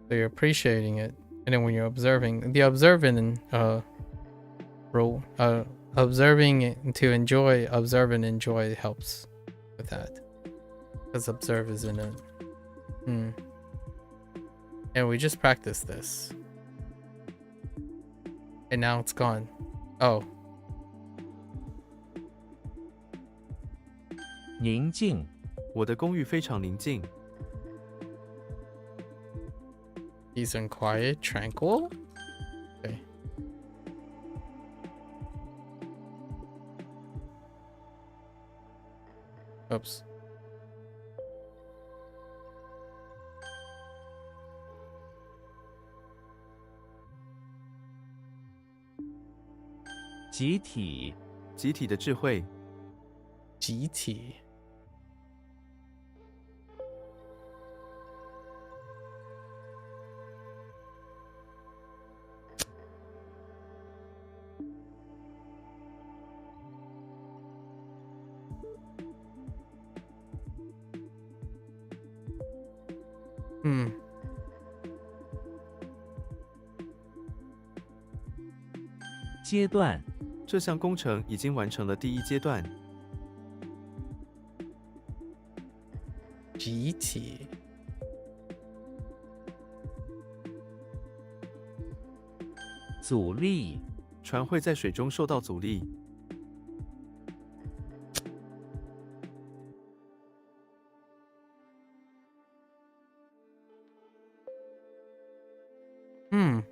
So you're appreciating it, and then when you're observing, the observing observing to enjoy, observe and enjoy helps with that, because observe is in it. And we just practiced this, and now it's gone. Oh, 宁静，我的公寓非常宁静。 peace and quiet, tranquil. Okay. Oops. 集体，集体的智慧。集体。Hmm. 阶段，这项工程已经完成了第一阶段。集体。阻力，船会在水中受到阻力。Hmm.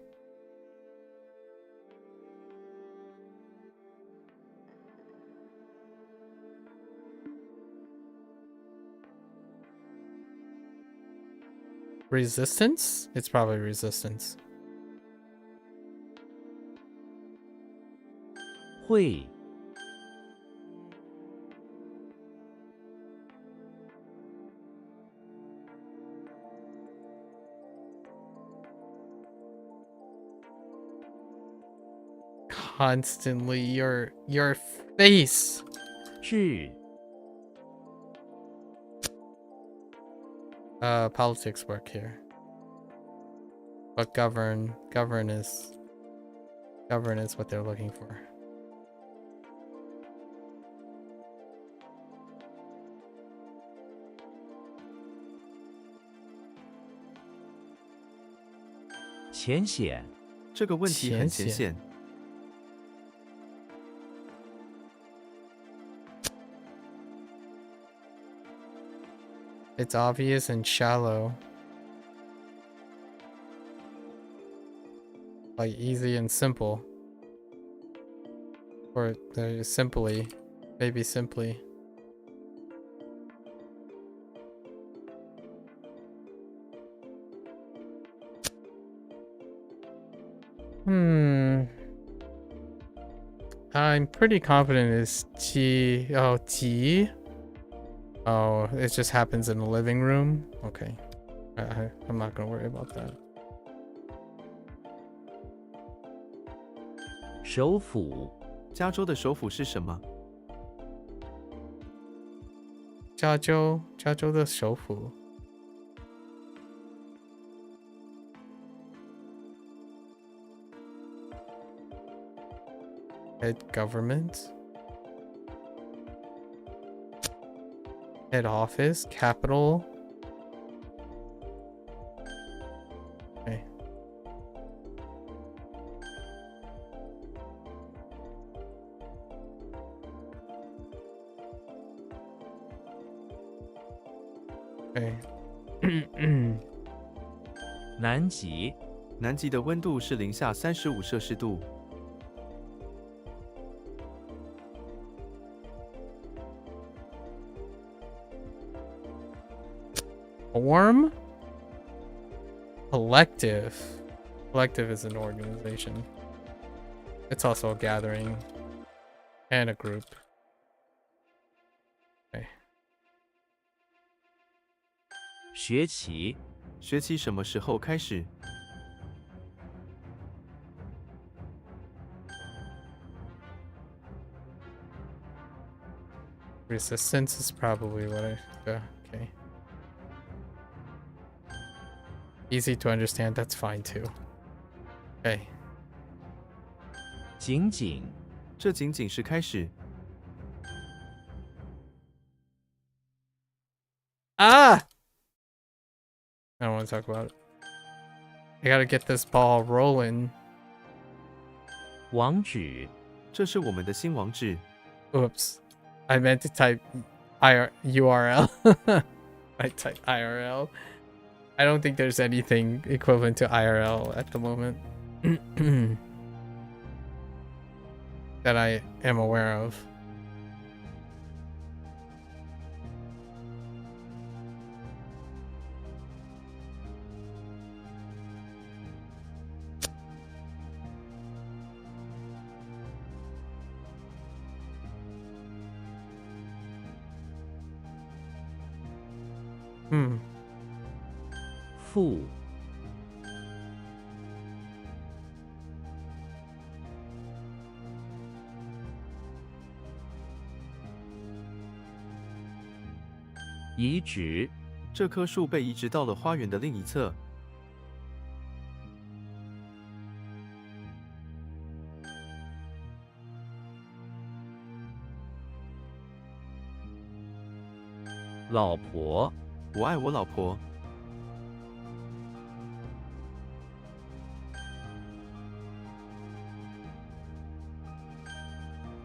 Resistance? It's probably resistance. 会， Constantly your face. 治， Politics work here. But govern is what they're looking for. 浅显，这个问题很浅显浅显。It's obvious and shallow. Like easy and simple. Or simply. Maybe simply. I'm pretty confident it's G. Oh, G. Oh, it just happens in the living room. Okay, I'm not gonna worry about that. 首府，加州的首府是什么？加州的首府。Head government. Head office, capital. Okay. Okay. 南极，南极的温度是-35°C。Form? Collective. Collective is an organization. It's also a gathering and a group. Okay. 学期，学期什么时候开始？ Resistance is probably what okay. Easy to understand, that's fine too. Okay. 仅仅，这仅仅是开始。 Ah! I don't want to talk about it. I gotta get this ball rolling. 网址，这是我们的新网址。 Oops. I meant to type URL. I typed IRL. I don't think there's anything equivalent to IRL at the moment. That I am aware of. Hmm. 负，移植，这棵树被移植到了花园的另一侧。老婆，我爱我老婆。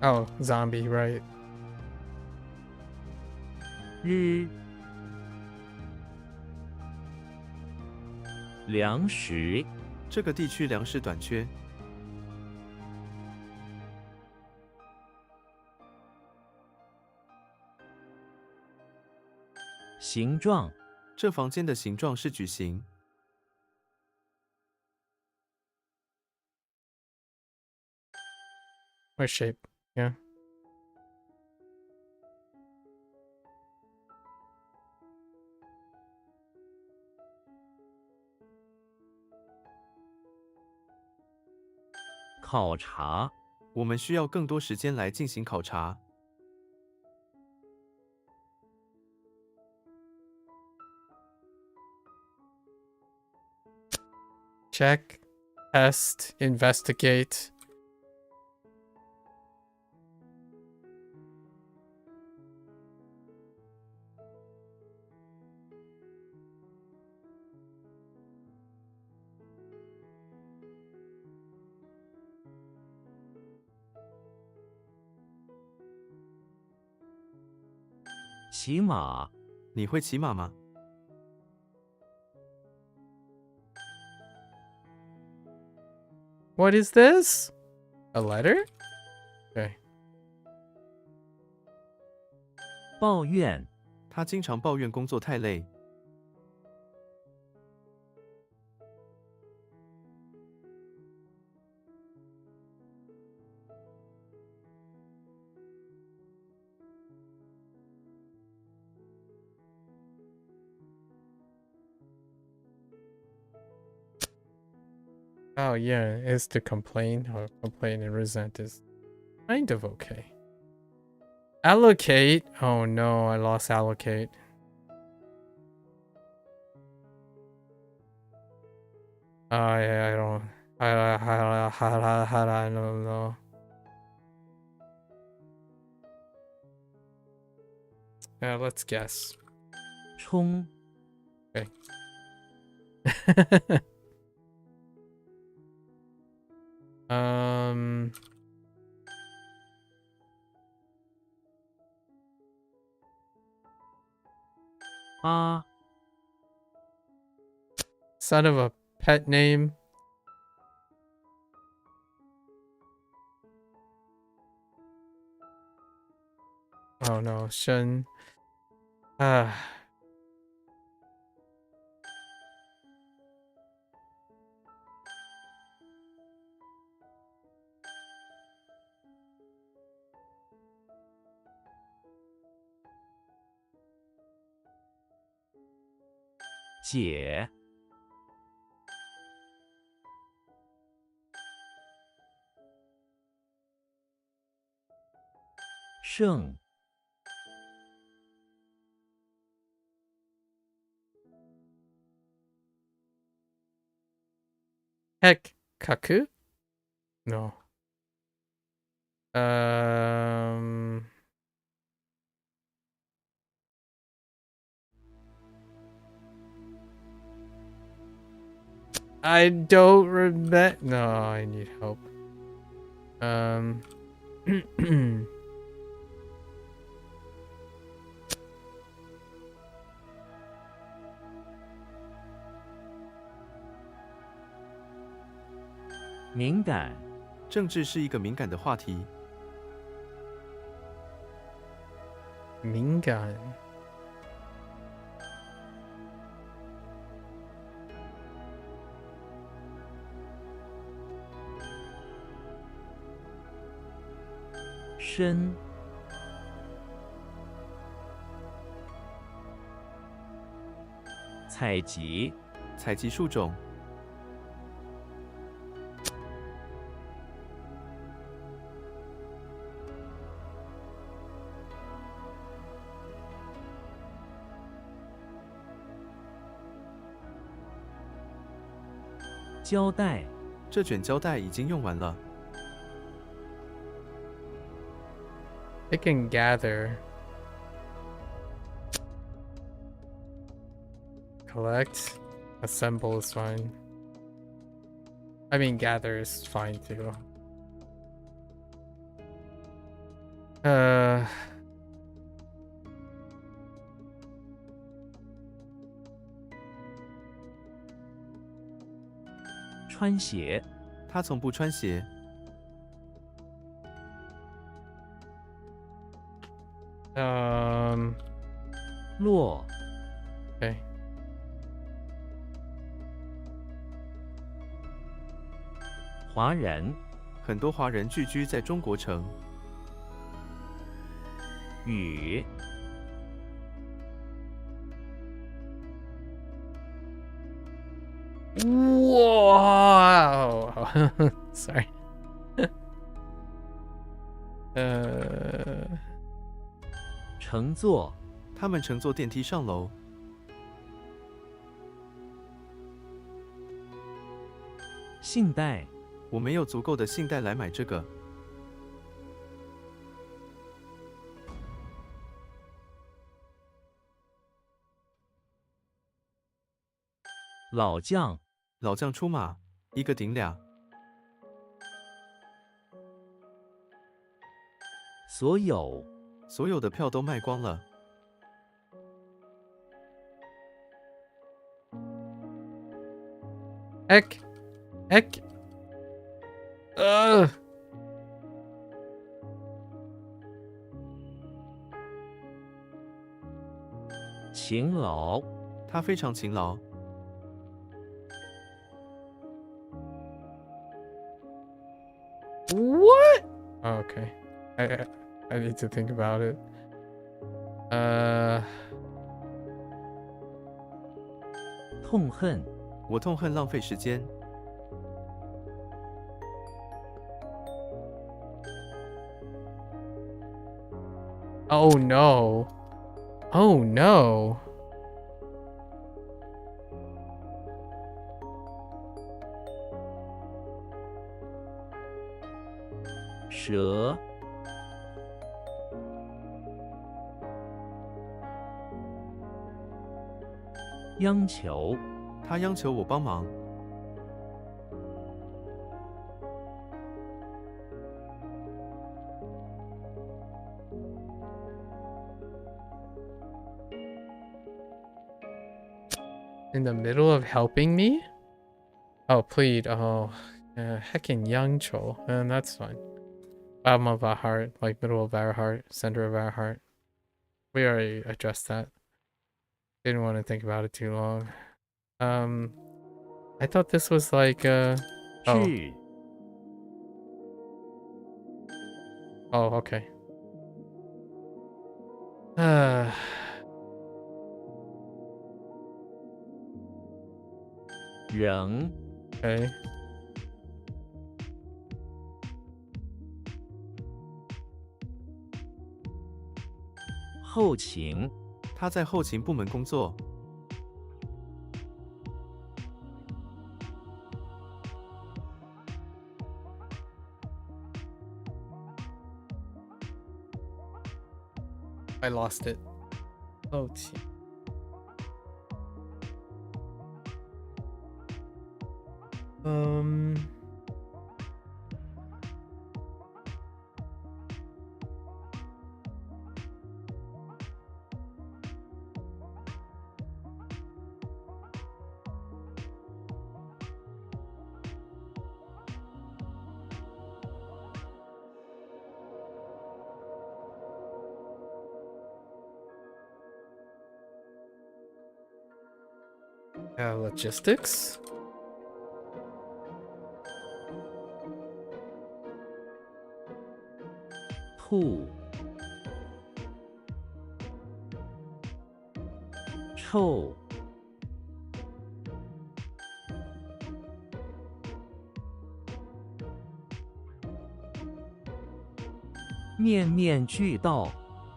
Oh, zombie, right. 日，粮食，这个地区粮食短缺。形状，这房间的形状是矩形。 Or shape, yeah. 考察，我们需要更多时间来进行考察。 Check, test, investigate. “骑马”，你会骑马吗？ What is this? A letter? Okay. 抱怨，他经常抱怨工作太累。 Oh yeah, is to complain or complain and resent is kind of okay. Allocate. Oh no, I lost allocate. Yeah, I don't. I don't know. Let's guess. 冲， Okay. Um. “啊 Son of a pet name. Oh no, Shen. Ah. 解，胜， Heck, Kaku? No. I don't remember. No, I need help. Um. 敏感，政治是一个敏感的话题。 敏感。深，采集，采集树种，胶带，这卷胶带已经用完了。 It can gather. Collect. Assemble is fine. I mean, gather is fine too. 穿鞋，他从不穿鞋。 落， Okay. 华人，很多华人聚居在中国城。雨， Wow. Sorry. 乘坐，他们乘坐电梯上楼。信贷，我没有足够的信贷来买这个。老将，老将出马，一个顶俩。所有，所有的票都卖光了。 Heck. Heck. Ugh. 勤劳，他非常勤劳。 What? Oh, okay. I need to think about it. 痛恨，我痛恨浪费时间。 Oh no. Oh no. 蛇，央求，他央求我帮忙。 In the middle of helping me? Oh, plead. Oh, heckin' young Cho. And that's fine. Bottom of our heart, like middle of our heart, center of our heart. We already addressed that. Didn't want to think about it too long. I thought this was like oh. 至， Oh, okay. 仍， Okay. 后勤，他在后勤部门工作。 I lost it. Oh, logistics? 吐，臭，面面俱到，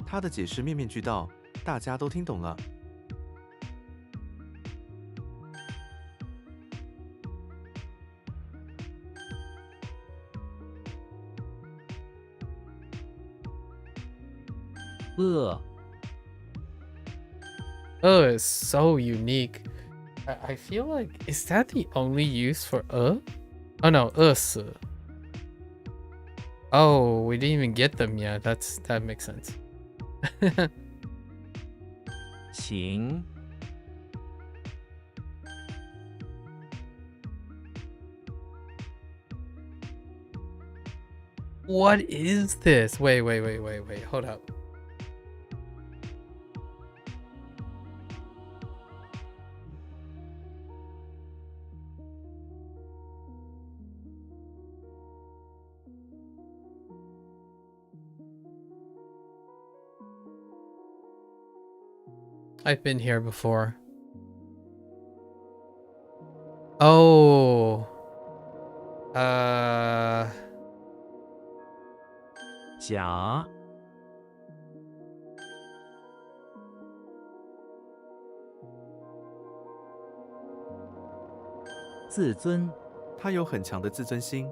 他的解释面面俱到，大家都听懂了。饿 Is so unique. I feel like, is that the only use for Oh no, 饿死. Oh, we didn't even get them yet. That makes sense. 情 What is this? Wait. Hold up. I've been here before. Oh. 夹 自尊 他有很强的自尊心。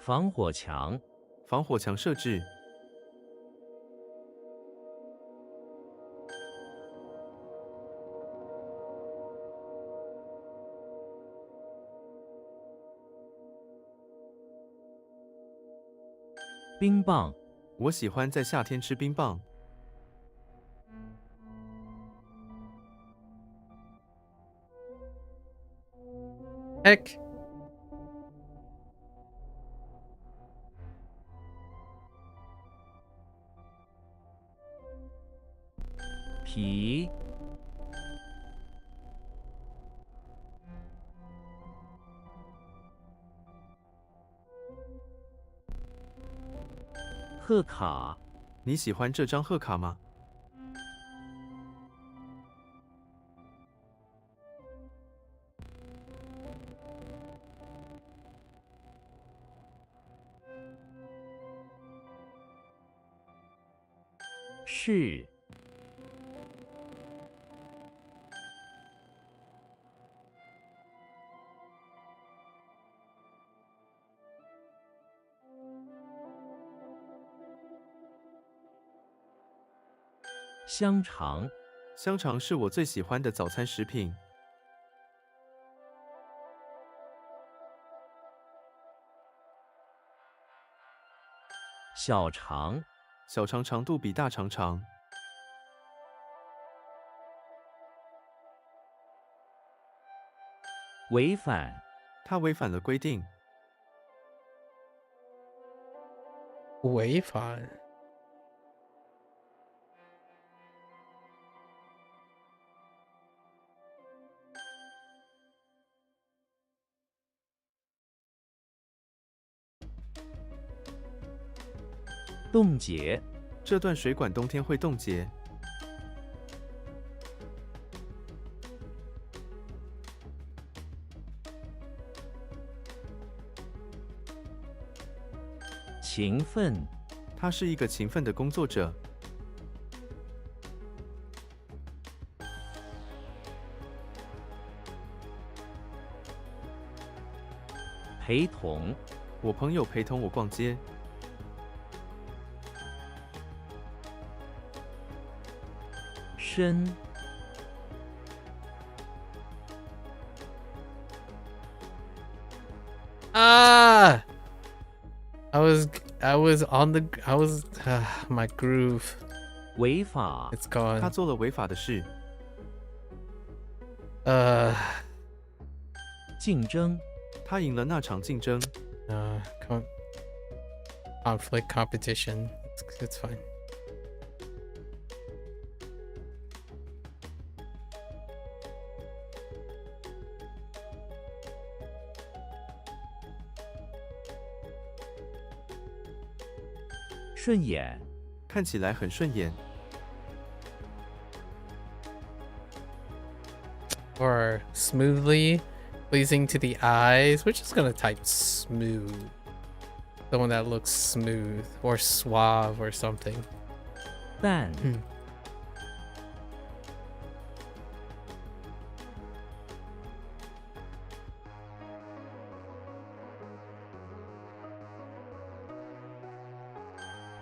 防火墙 防火墙设置。冰棒 我喜欢在夏天吃冰棒。 Heck. 皮 贺卡 你喜欢这张贺卡吗？ 是 香肠 香肠是我最喜欢的早餐食品。 小肠 小肠长度比大肠长。 违反 它违反了规定。 违反 冻结 这段水管冬天会冻结。 勤奋 他是一个勤奋的工作者。 陪同 我朋友陪同我逛街。 深 Ah! I was on the my groove. 违法 It's 他 gone. 做了违法的事。 竞争 他赢了那场竞争。 Conflict competition. It's fine. 顺眼 看起来很顺眼。 Or smoothly pleasing to the eyes. We're just gonna type smooth. Someone that looks smooth or suave or something. 蛋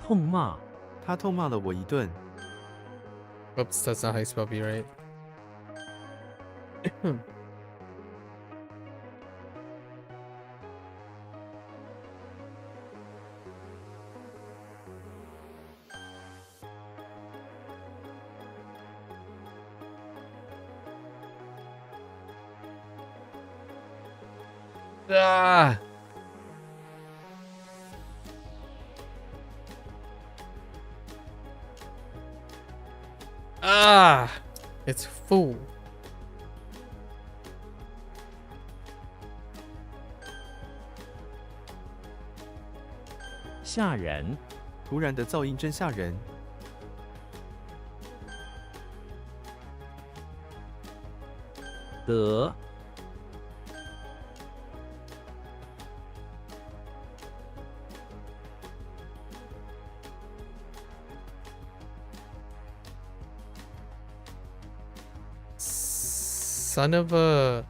痛骂 他痛骂了我一顿。 Oops, that's not how you spell be right. Ah! Ah! It's full. 吓人 突然的噪音真吓人。 得 Son of a...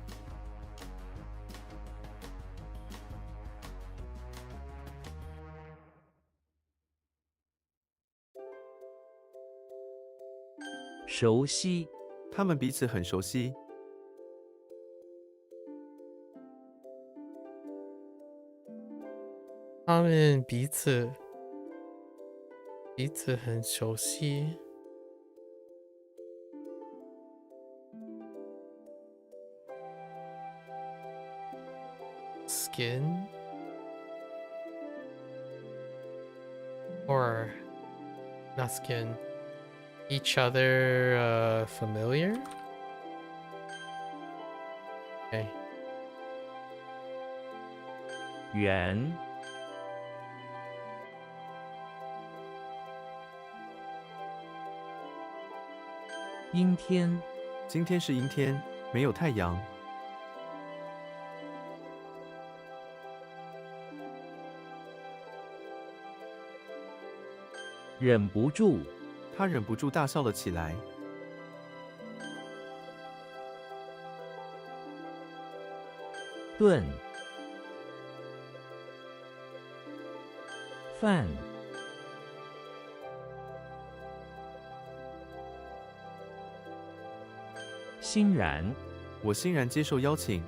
熟悉 他们彼此很熟悉。 他们彼此很熟悉。 Skin? Or not skin. Each other familiar? Okay. 圆 阴天 今天是阴天，没有太阳。 忍不住 他忍不住大笑了起来。 顿饭 欣然 我欣然接受邀请。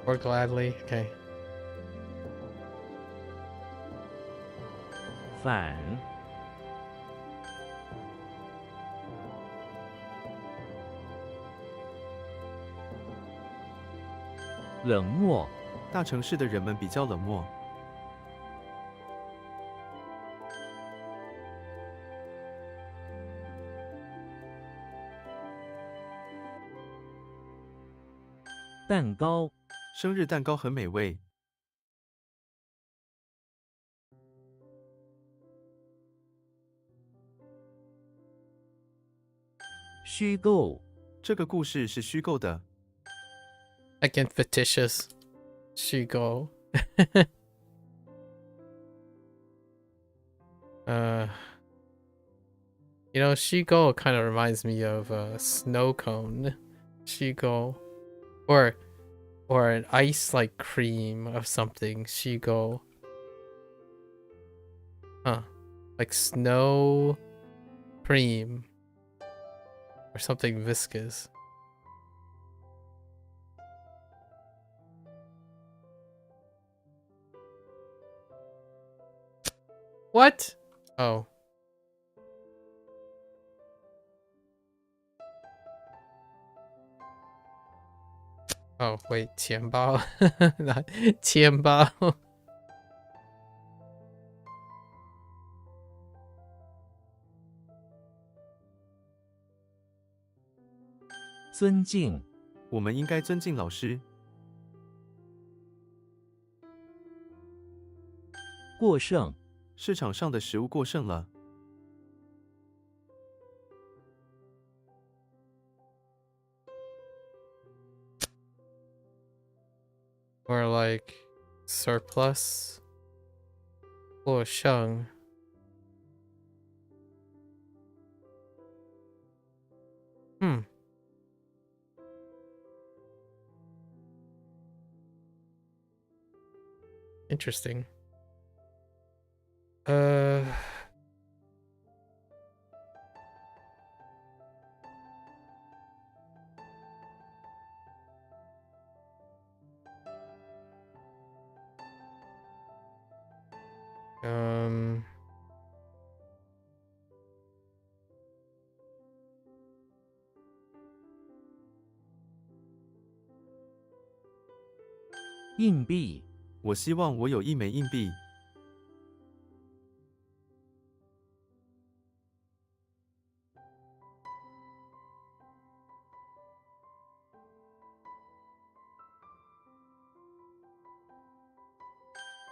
Or gladly. Okay. 反 冷漠 大城市的人们比较冷漠。 蛋糕 生日蛋糕很美味。 虚构 这个故事是虚构的。 Again, fictitious. Shigo. You know, Shigo kind of reminds me of a snow cone. Shigo. Or an ice like cream of something. Shigo. Huh. Like snow cream. Or something viscous. What? Oh. Oh, wait, 钱包. Not 钱包. 尊敬 我们应该尊敬老师。 过剩 市场上的食物过剩了。More like surplus. 过剩. Interesting. Um. 硬币，我希望我有1枚硬币。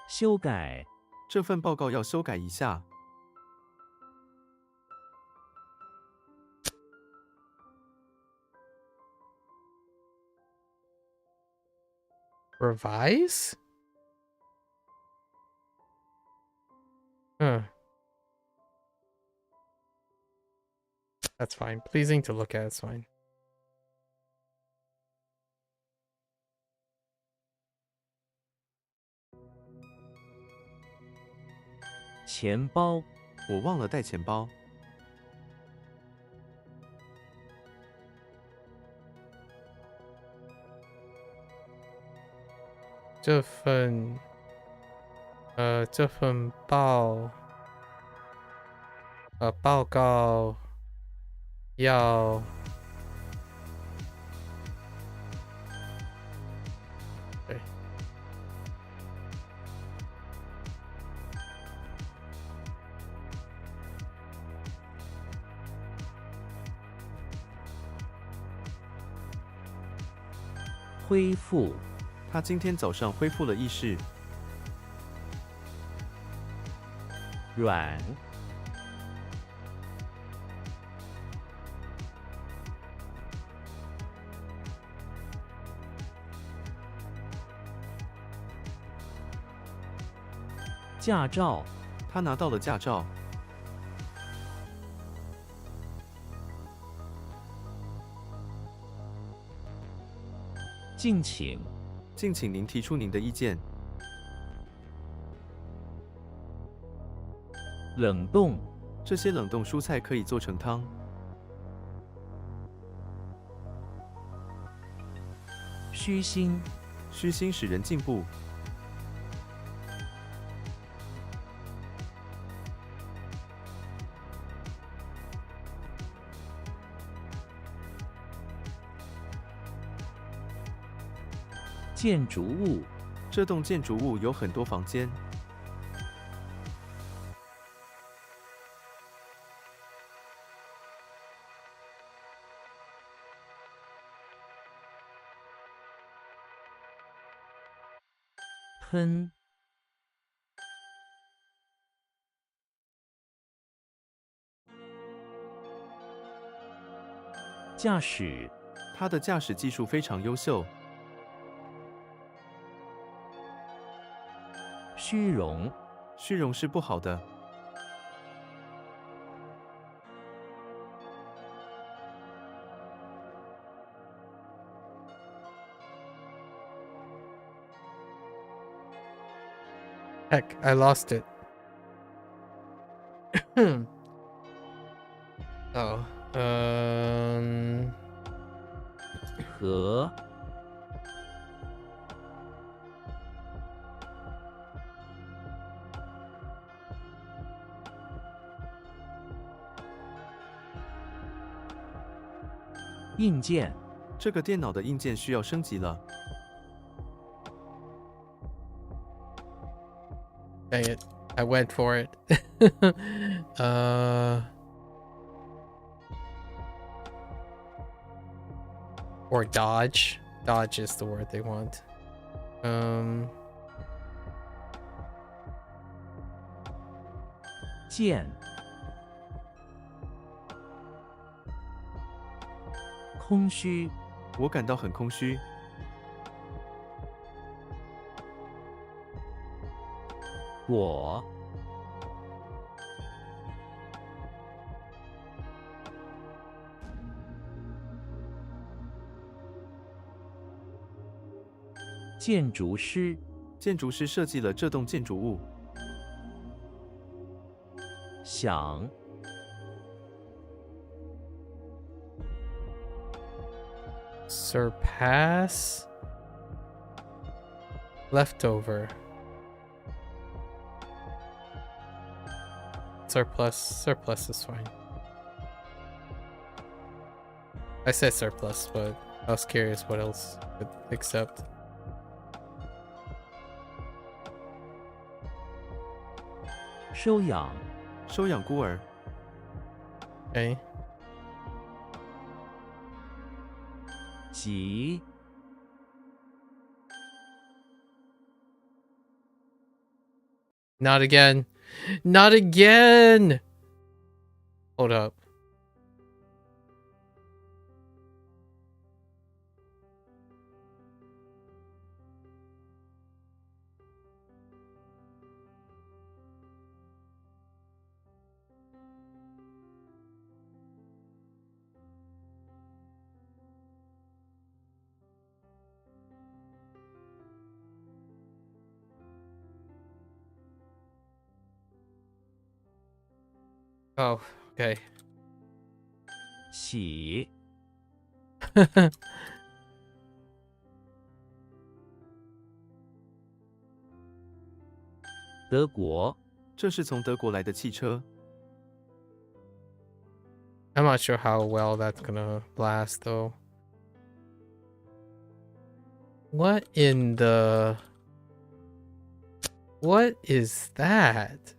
修改，这份报告要修改一下。Revise? That's fine. Pleasing to look at, it's fine. 钱包，我忘了带钱包。这份报告要对恢复，他今天早上恢复了意识。软，驾照，他拿到了驾照。敬请，敬请您提出您的意见。冷冻，这些冷冻蔬菜可以做成汤。虚心，虚心使人进步。建筑物，这栋建筑物有很多房间。喷，驾驶，他的驾驶技术非常优秀。虚荣，虚荣是不好的。Heck, I lost it. Oh, 和，硬件，这个电脑的硬件需要升级了。dang it. I went for it. Or dodge. Dodge is the word they want. 剑，空虚，我感到很空虚。果、建筑师、建筑师设计了这栋建筑物。想、 surpass, leftover, surplus is fine. I said surplus, but I was curious what else could accept. 收养、收养孤儿。 Okay. 及、 Not again. Not again. Hold up. Oh, okay. 喜、 德国、 这是从德国来的汽车。 I'm not sure how well that's gonna last though. What in the... What is that?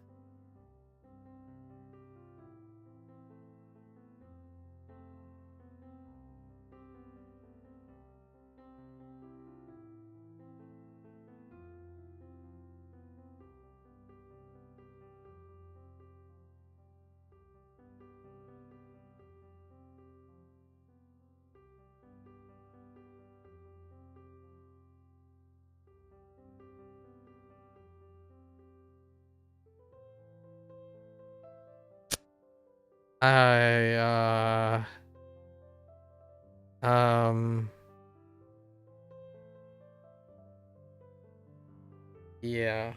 Yeah,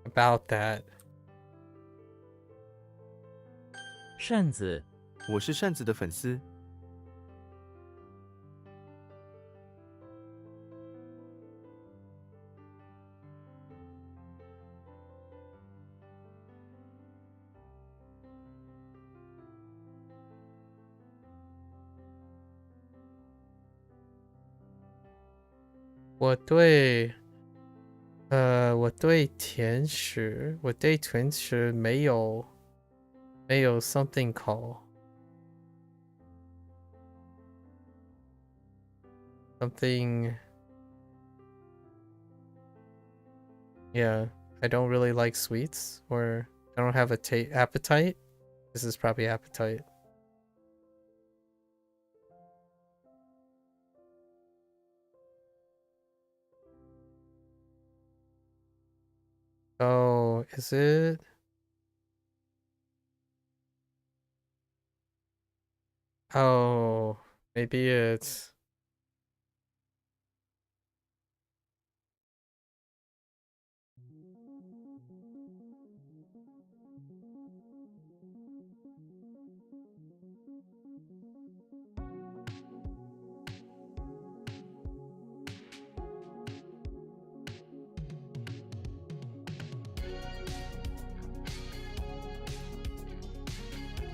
about that. 扇子、 我是扇子的粉丝。 我对甜食没有 something called something. Yeah, I don't really like sweets, or I don't have a appetite. This is probably appetite. Oh, is it? Oh, maybe it's...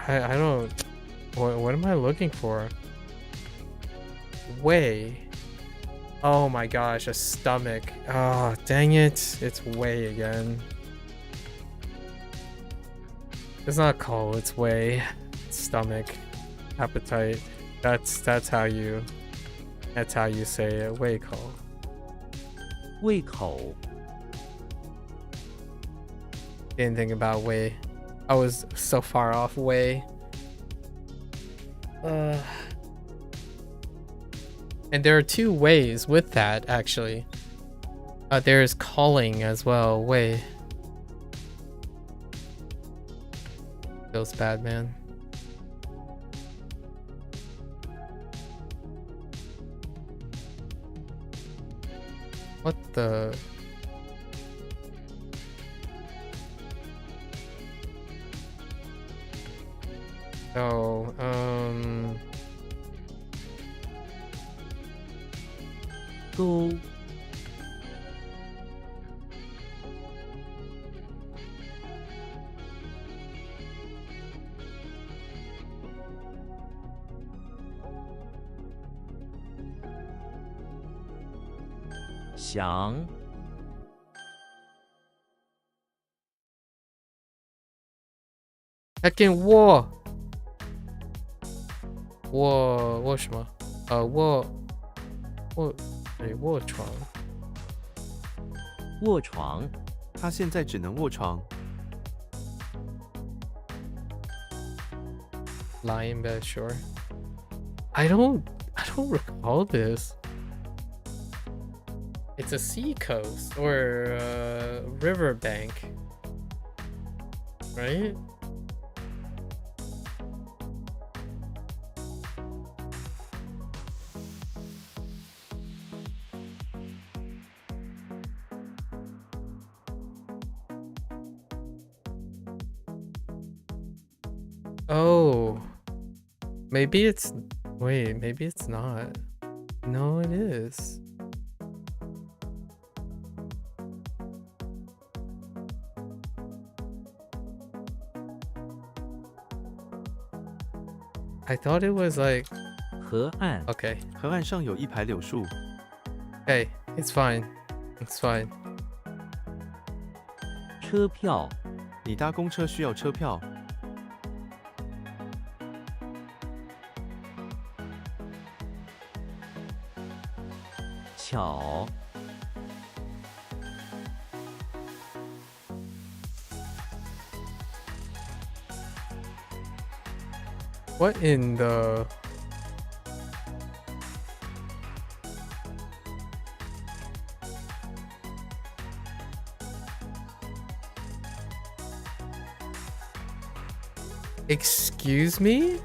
I don't... What am I looking for? Way. Oh my gosh, a stomach. Oh, dang it. It's way again. It's not coal, it's way. Stomach. Appetite. That's how you say it. Way coal. 胃口、 Didn't think about way. I was so far off way. And there are two ways with that, actually. There's calling as well, way. feels bad, man. What the? Oh, Go. 想 heckin' war. 卧什么？卧床。卧床 他现在只能卧床。 Lie in bed, sure. I don't recall this. It's a sea coast or a river bank, right? Oh, maybe it's, wait, maybe it's not. No, it is. I thought it was like, 河岸 okay, 河岸上有一排柳树， hey, it's fine. It's fine. 车票 你搭公车需要车票。 巧 What in the... Excuse me?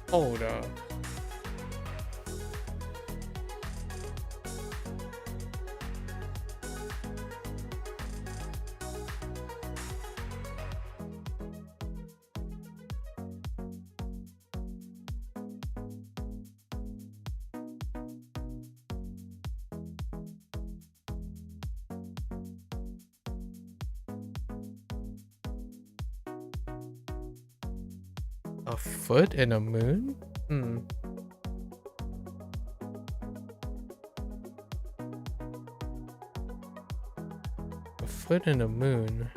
Hold up. A foot in a moon? Hmm. A foot in a moon.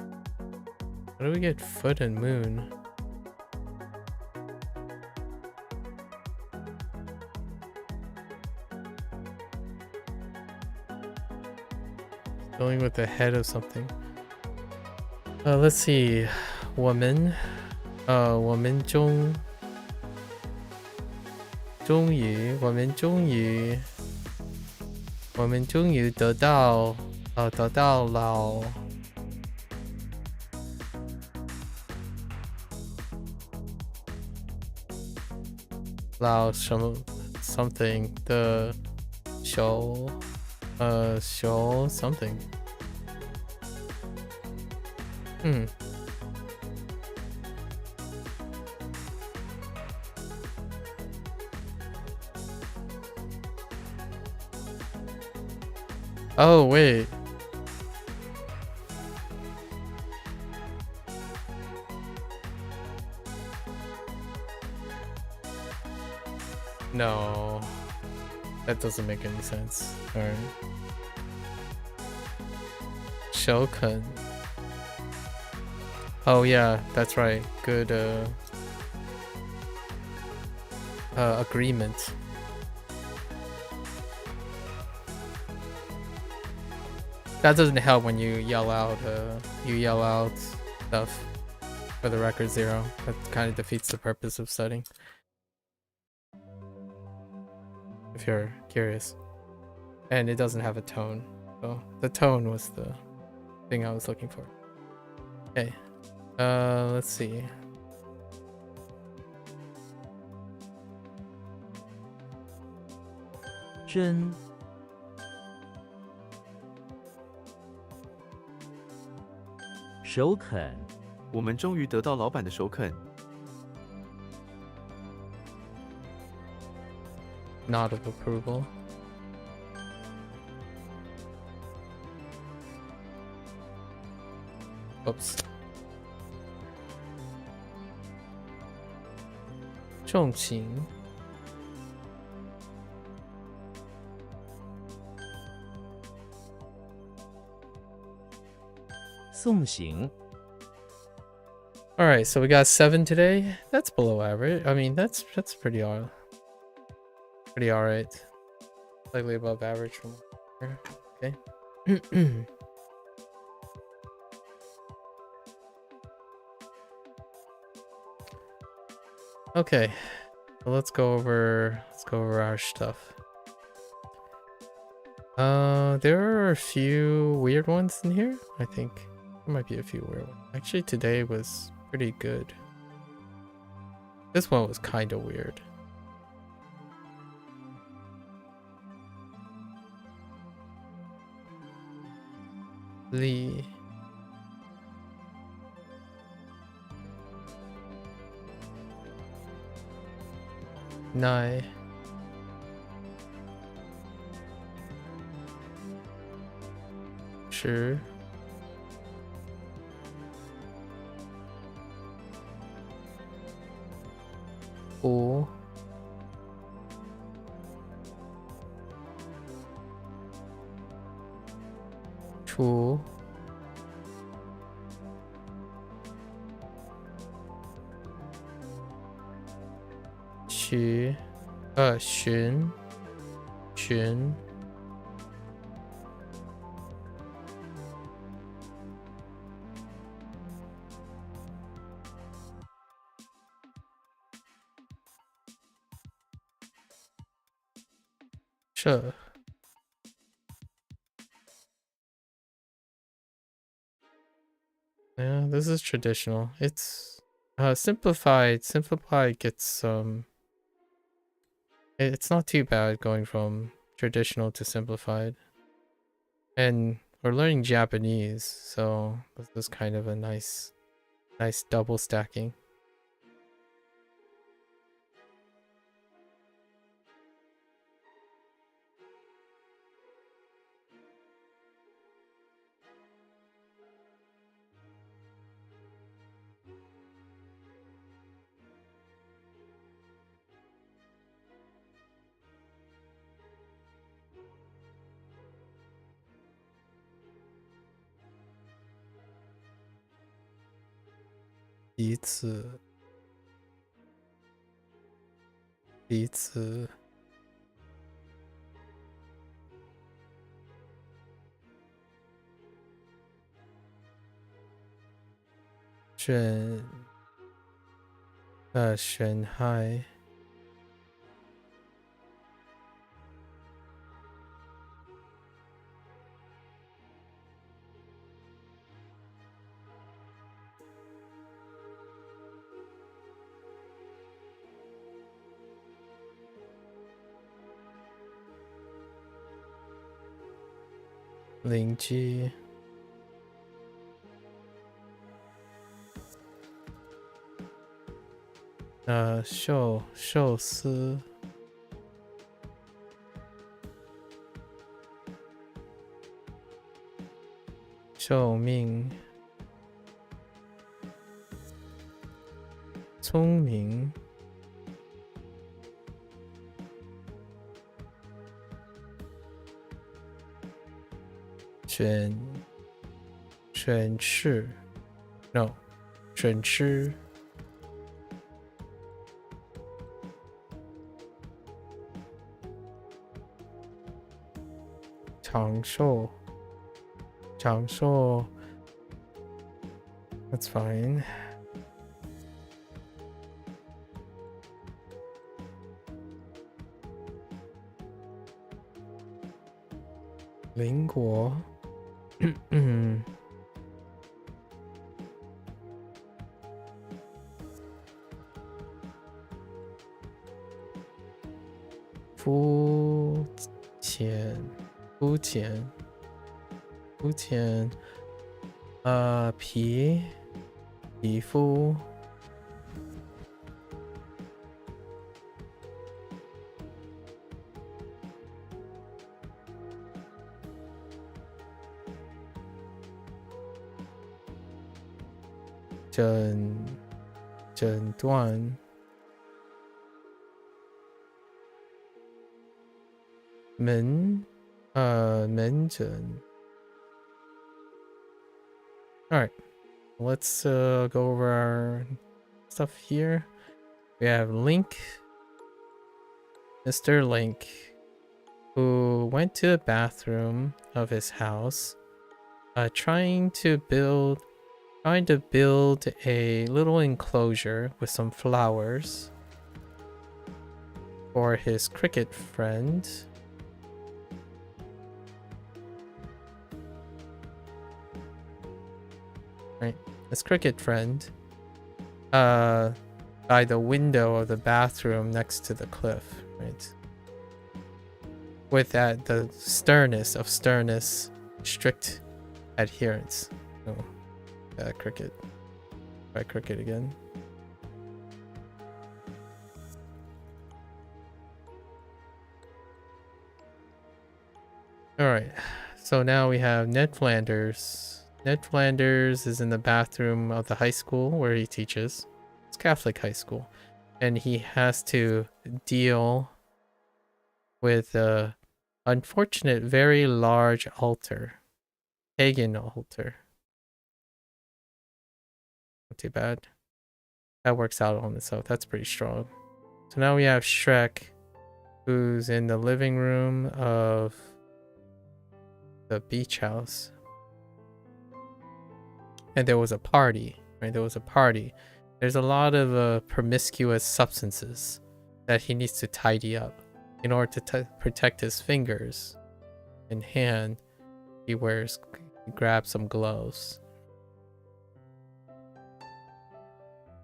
How do we get foot and moon? Going with the head of something. Let's see. Woman. 我们终于得到了什么 something 的show something. Oh, wait. No. That doesn't make any sense. Alright. Shoken. Oh yeah, that's right. Good agreement. That doesn't help when you yell out stuff for the record 0. That kind of defeats the purpose of studying. If you're curious. And it doesn't have a tone. So the tone was the thing I was looking for. Okay. Let's see.真 首肯 我们终于得到老板的首肯。 Nod of approval. Oops. 重情 送行 All right, so we got 7 today. That's below average. I mean, that's pretty all right. Slightly above average from here. Okay. Okay. So let's go over our stuff. There are a few weird ones in here. I think there might be a few weird ones. Actually, today was pretty good. This one was kind of weird. Lee. Nai. Sure. Cool. Cool. Xu. 寻 Sure. Yeah, this is traditional. It's simplified. Simplified gets it's not too bad going from traditional to simplified. And we're learning Japanese, so this is kind of a nice double stacking.彼此 选嗨 邻居 寿司 寿命 聪明 选吃 no 选吃 长寿 that's fine. 邻国肤浅，肤浅，肤浅，皮肤，诊断，门诊。All right, let's go over our stuff here. We have Link, Mr. Link, who went to the bathroom of his house, trying to build a little enclosure with some flowers for his cricket friend. Right, his cricket friend, by the window of the bathroom next to the cliff, right? With that, the sternness, strict adherence. Oh, cricket. Try cricket again. Alright, so now we have Ned Flanders. Ned Flanders is in the bathroom of the high school where he teaches. It's Catholic high school. And he has to deal with a unfortunate, very large altar. Pagan altar. Not too bad. That works out on itself. That's pretty strong. So now we have Shrek, who's in the living room of the beach house. And there was a party, right? There was a party. There's a lot of promiscuous substances that he needs to tidy up. In order to protect his fingers and hand, he grabs some gloves.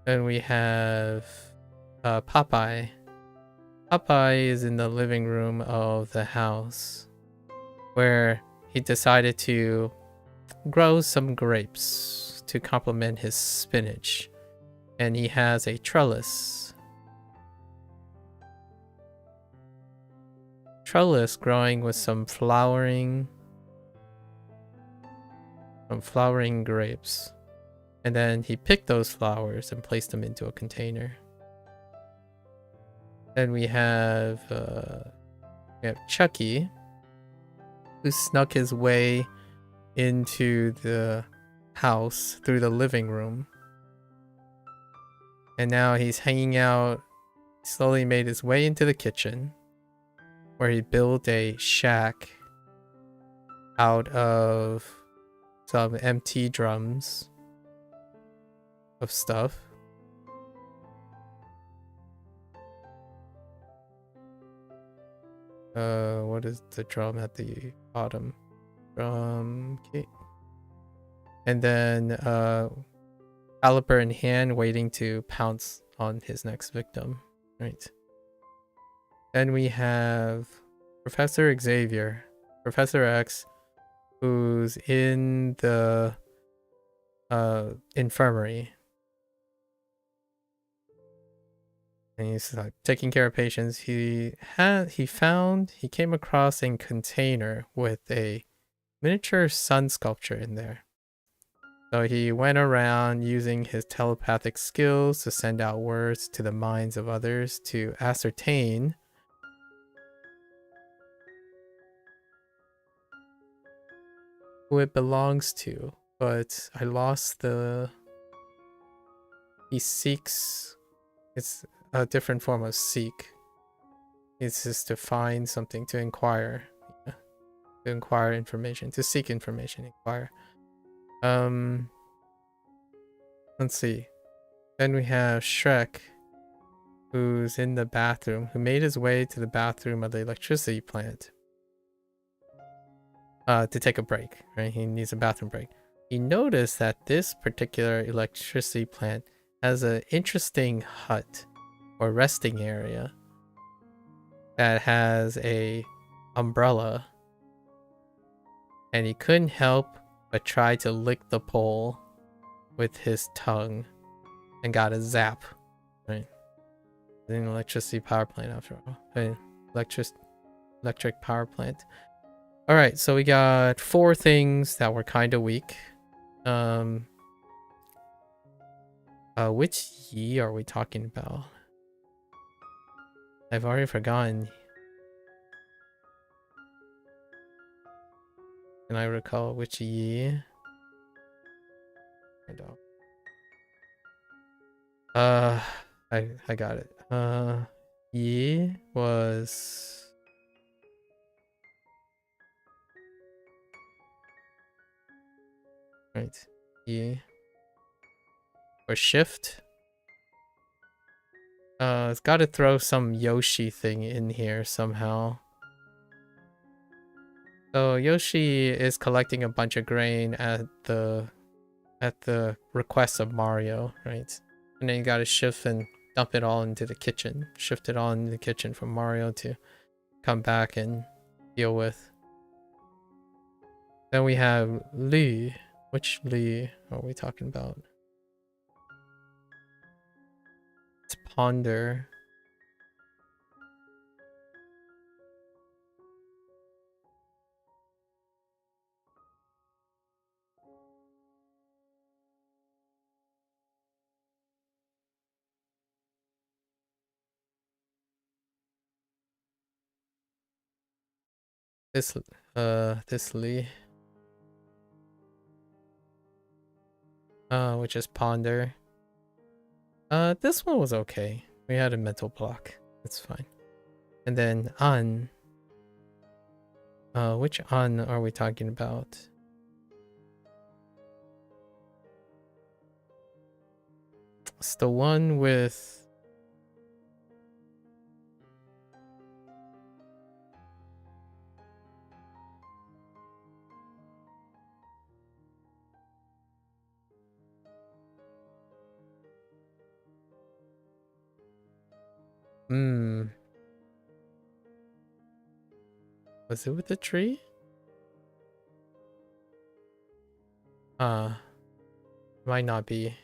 Then we have Popeye. Popeye is in the living room of the house where he decided to grow some grapes to complement his spinach. And he has a trellis. Growing with some flowering grapes. And then he picked those flowers and placed them into a container. Then we have Chucky, who snuck his way into the house through the living room. And now he's hanging out, slowly made his way into the kitchen, where he built a shack out of some empty drums of stuff. What is the drum at the bottom? Drum key. And then caliper in hand, waiting to pounce on his next victim. Right. Then we have Professor Xavier, Professor X, who's in the infirmary. And he's like taking care of patients. He came across a container with a miniature sun sculpture in there. So he went around using his telepathic skills to send out words to the minds of others to ascertain who it belongs to. But I lost the... He seeks... It's a different form of seek. It's just to find something, to inquire. Yeah. To inquire information. To seek information, inquire. Let's see. Then we have Shrek, who's in the bathroom, who made his way to the bathroom of the electricity plant to take a break, right? He needs a bathroom break. He noticed that this particular electricity plant has an interesting hut or resting area that has a umbrella, and he couldn't help but try to lick the pole with his tongue and got a zap. Right? An electricity power plant after all. Hey, electric power plant. All right, so we got 4 things that were kind of weak. Which yi are we talking about? I've already forgotten. Can I recall which yi? I don't. I got it. Yi was right. Yi or shift. It's got to throw some Yoshi thing in here somehow. So Yoshi is collecting a bunch of grain at the request of Mario, right? And then you gotta shift and dump it all into the kitchen. Shift it all into the kitchen for Mario to come back and deal with. Then we have Li. Which Li are we talking about? It's ponder. This Li. Which is ponder. This one was okay. We had a mental block. It's fine. And then an. Which an are we talking about? It's the one with was it with the tree? Might not be.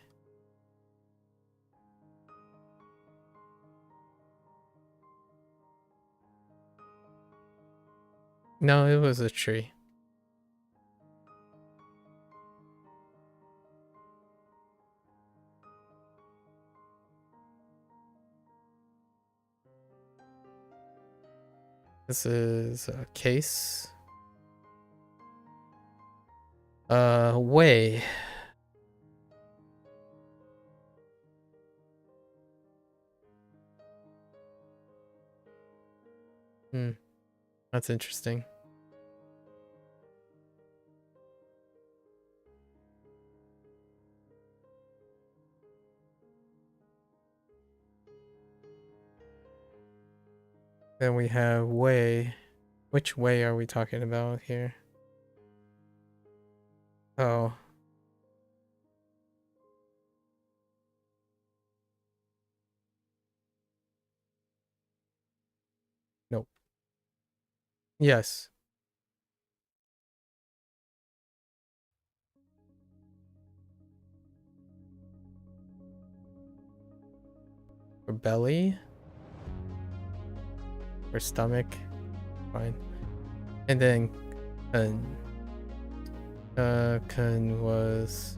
No, it was a tree. This is a case. Way. That's interesting. Then we have way. Which way are we talking about here? Oh. Nope. Yes. For belly. For stomach. Fine. And then kun was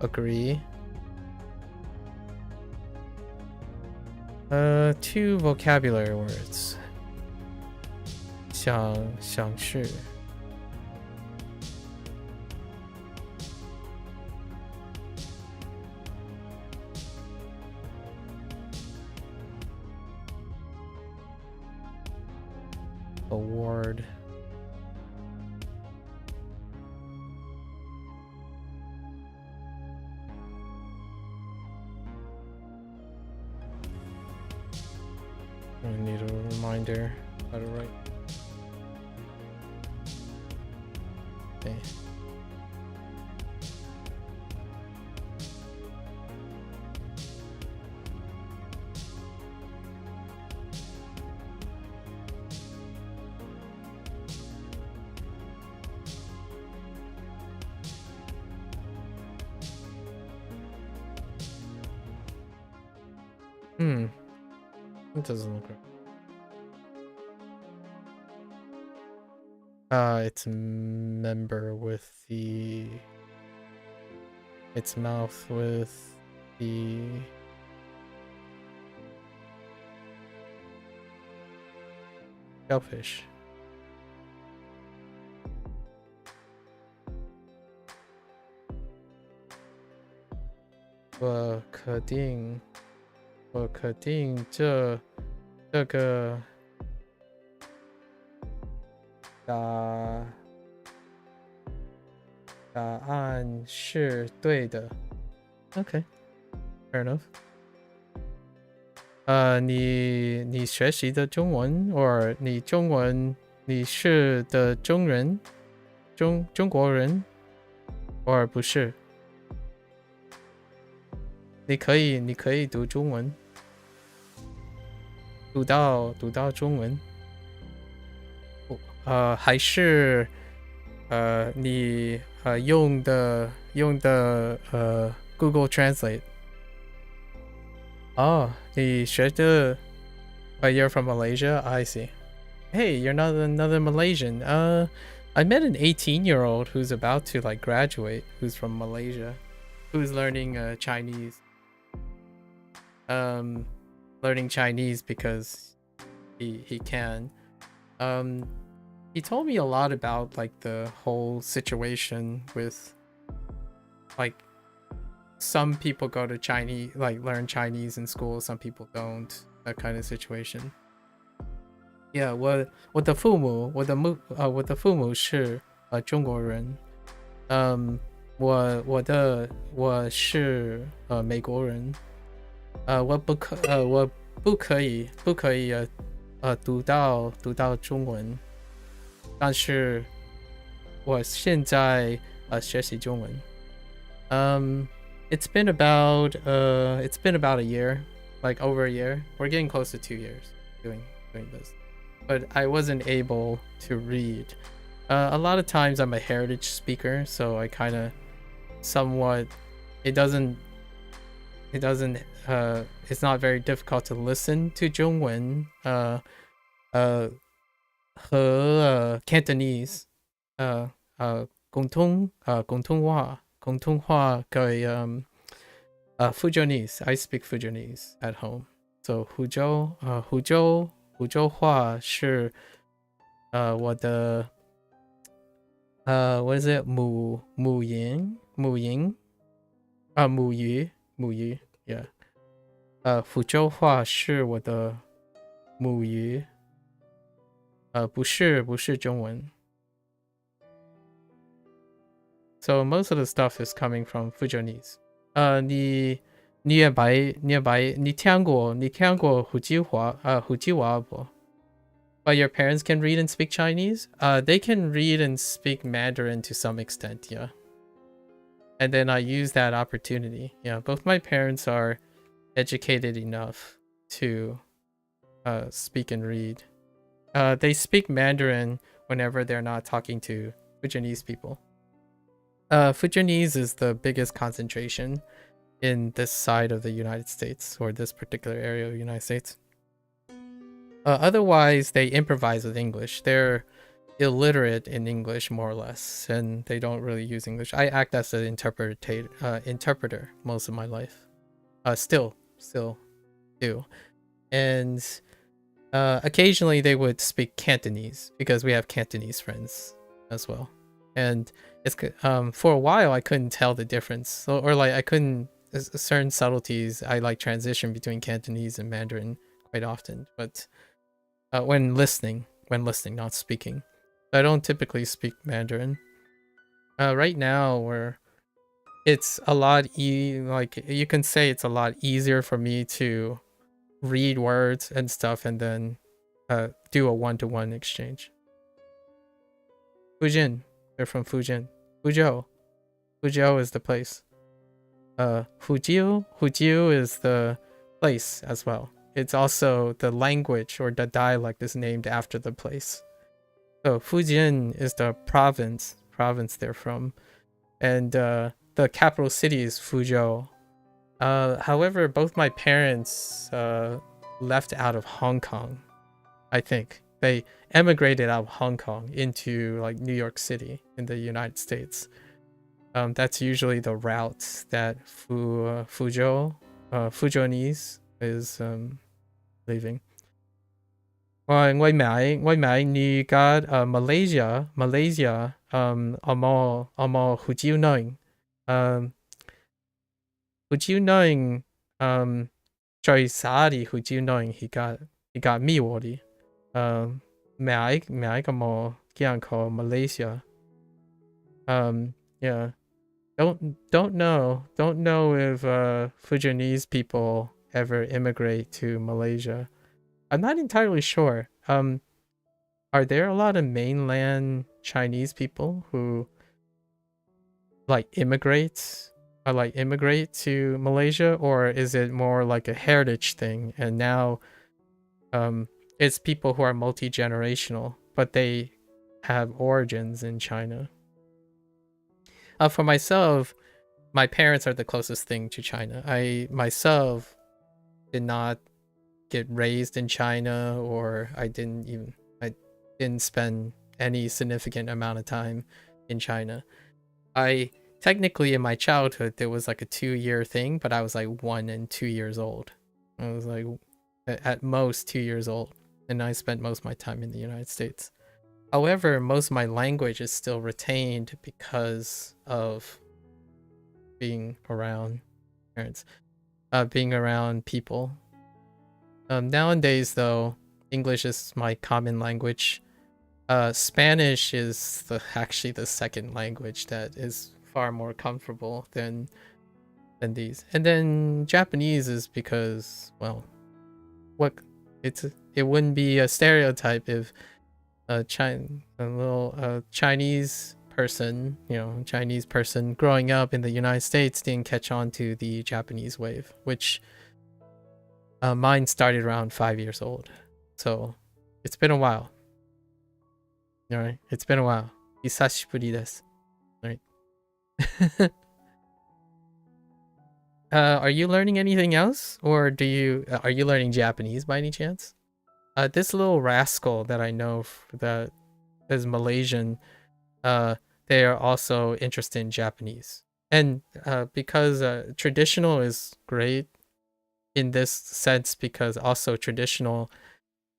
agree. 2 vocabulary words. 想是 award. reminder how to write. Okay. It doesn't look right. It's member with the... Its mouth with the... shellfish.我肯定这个答案是对的。Okay, fair enough. 你学习的中文，或你中文你是的中国人，或不是？你可以读中文，读到中文。还是你用的Google Translate。哦，你学的you're from Malaysia? I see. Hey, you're not another Malaysian. I met an 18-year-old who's about to like graduate, who's from Malaysia, who's learning Chinese. Learning Chinese because he can. He told me a lot about like the whole situation with like some people go to Chinese, like learn Chinese in school, some people don't, that kind of situation. Yeah, 我的父母是中国人。我是美国人。我不可以读到中文，但是我现在学习中文。It's been about a year, like over a year. We're getting close to 2 years doing this, but I wasn't able to read. A lot of times I'm a heritage speaker, so I kind of somewhat it's not very difficult to listen to 中文和Cantonese 广东话可以Fujianese. I speak Fujianese at home. So 湖州话是我的what is it 母语 yeah. 福州话是我的母语，不是中文。So most of the stuff is coming from Fujianese. 你听过福州话不？ But your parents can read and speak Chinese? They can read and speak Mandarin to some extent, yeah. And then I use that opportunity. Yeah, both my parents are educated enough to speak and read. They speak Mandarin whenever they're not talking to Fujianese people. Fujianese is the biggest concentration in this side of the United States, or this particular area of the United States. Otherwise, they improvise with English. They're illiterate in English, more or less, and they don't really use English. I act as an interpreter most of my life. Still do. And occasionally they would speak Cantonese, because we have Cantonese friends as well. And it's for a while I couldn't tell the difference, or like I couldn't, certain subtleties I like transition between Cantonese and Mandarin quite often, but when listening, not speaking. I don't typically speak Mandarin. Right now, it's a lot like you can say it's a lot easier for me to read words and stuff, and then do a one-to-one exchange. Fujin, they're from Fujin. Fuzhou is the place. Hujiu is the place as well. It's also the language or the dialect is named after the place. So Fujin is the province they're from, and the capital city is Fuzhou. However, both my parents left out of Hong Kong. I think they emigrated out of Hong Kong into like New York City in the United States. That's usually the route that Fujonese is leaving. Ngoài mãi ni got Malaysia amo Hujiu knowing Choi Sari Hujiu knowing he got me wori. Mãi amo kian ko Malaysia. Yeah. Don't know if Fujianese people ever immigrate to Malaysia. I'm not entirely sure. Are there a lot of mainland Chinese people who immigrate to Malaysia, or is it more like a heritage thing and now it's people who are multi-generational but they have origins in China? For myself, my parents are the closest thing to China. I myself did not get raised in China, or I didn't spend any significant amount of time in China. I technically in my childhood there was like a 2-year thing, but I was like 1 and 2 years old. I was like at most 2 years old, and I spent most of my time in the United States. However, most of my language is still retained because of being around parents, being around people. Nowadays, though, English is my common language. Spanish is actually the second language that is far more comfortable than these. And then Japanese is because, well, it wouldn't be a stereotype if a Chinese person, Chinese person growing up in the United States didn't catch on to the Japanese wave, which mine started around 5 years old. So it's been a while. All right, it's been a while. Hisashiburi desu. All right. Are you learning anything else, or are you learning Japanese by any chance? This little rascal that I know that is Malaysian, they are also interested in Japanese. And because traditional is great in this sense, because also traditional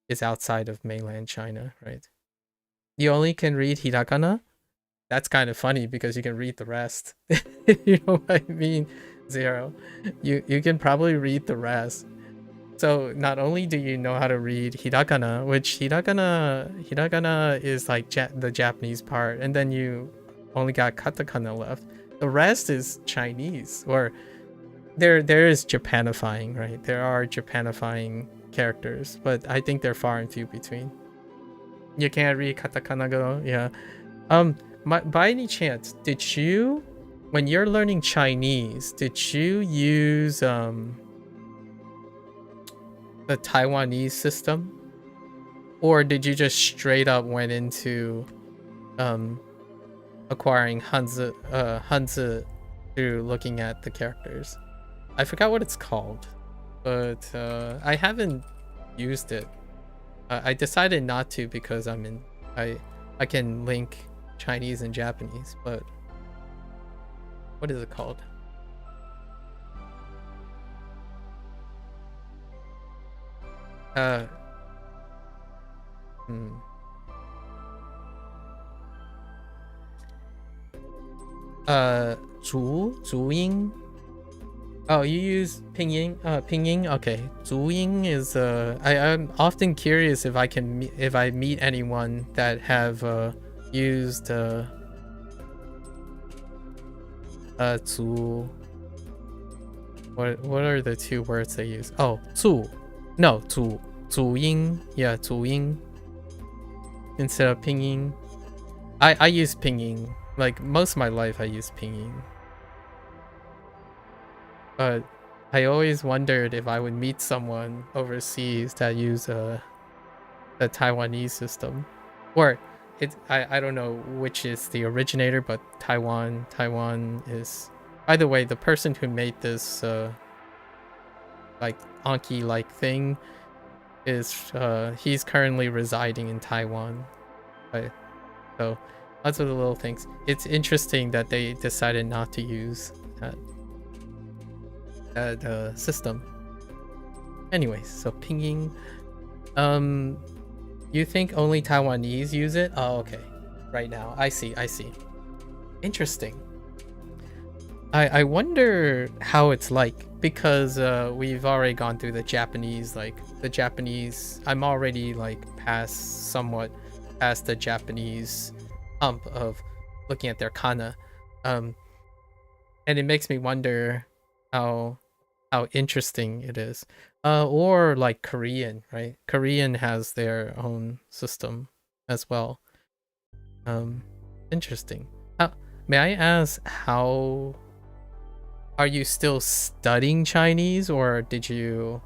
is outside of mainland China, right? You only can read hiragana. That's kind of funny because you can read the rest. You know what I mean? Zero. You can probably read the rest. So not only do you know how to read hiragana, which hiragana is like the Japanese part, and then you only got katakana left. The rest is Chinese, or there is Japanifying, right? There are Japanifying characters, but I think they're far and few between. You can't read katakana go, yeah. By any chance, did you, when you're learning Chinese, did you use the Taiwanese system, or did you just straight up went into acquiring Hanzi through looking at the characters? I forgot what it's called, but I haven't used it. I decided not to because I can link Chinese and Japanese, but what is it called? Zuying. Oh, you use pinyin? Pinyin. Okay. Zuying is I'm often curious if I meet anyone that have used zu. What are the two words they use? Oh, zu. No, zu. Zuying. Yeah, Zuying. Instead of Pinyin. I use Pinyin. Like, most of my life I use Pinyin. But I always wondered if I would meet someone overseas that use the Taiwanese system. Or I don't know which is the originator, but Taiwan is... By the way, the person who made this like Anki-like thing is he's currently residing in Taiwan. Right? So lots of the little things. It's interesting that they decided not to use that system. Anyways, so Pinyin. You think only Taiwanese use it? Oh, okay. Right now, I see. Interesting. I wonder how it's like, because we've already gone through the Japanese, I'm already like somewhat past the Japanese hump of looking at their kana. And it makes me wonder how interesting it is. Or like Korean, right? Korean has their own system as well. Interesting. May I ask, how are you still studying Chinese, or did you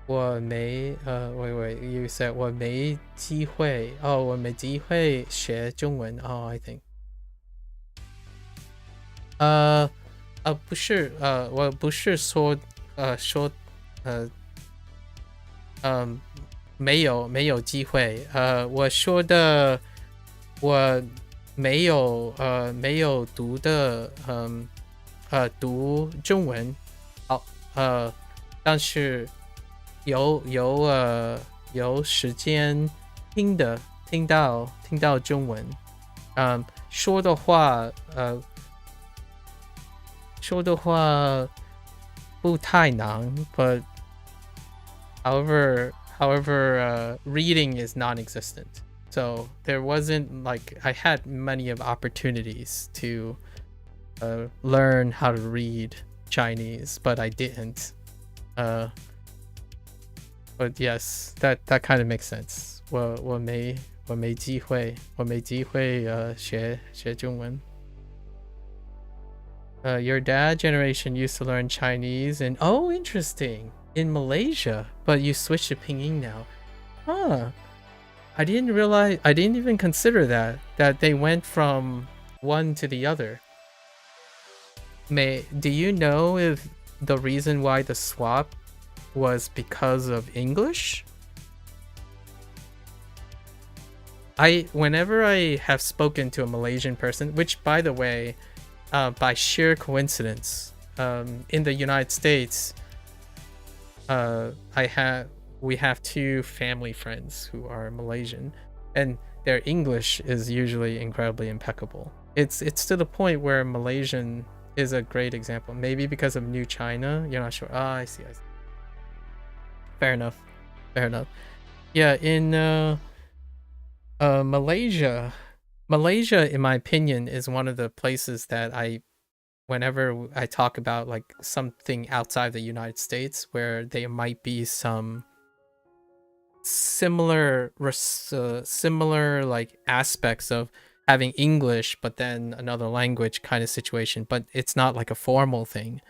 wait, you said 我没机会 我没机会学中文 I think 不是我不是说没有机会我说的我没有读的读中文但是有时间听到中文说的话不太难 but however reading is non-existent, so there wasn't like I had many of opportunities to learn how to read Chinese, but I didn't. But yes, that kind of makes sense. 我没机会学中文。Your dad generation used to learn Chinese and oh, interesting, in Malaysia, but you switched to Pinyin now. Huh. I didn't even consider that they went from one to the other. Do you know if the reason why the swap was because of English? Whenever I have spoken to a Malaysian person, which by the way, by sheer coincidence, in the United States, we have two family friends who are Malaysian, and their English is usually incredibly impeccable. It's to the point where Malaysian is a great example. Maybe because of New China, you're not sure. I see. Fair enough. Yeah, in Malaysia, in my opinion, is one of the places that whenever I talk about like something outside the United States where there might be some similar like aspects of having English but then another language kind of situation, but it's not like a formal thing,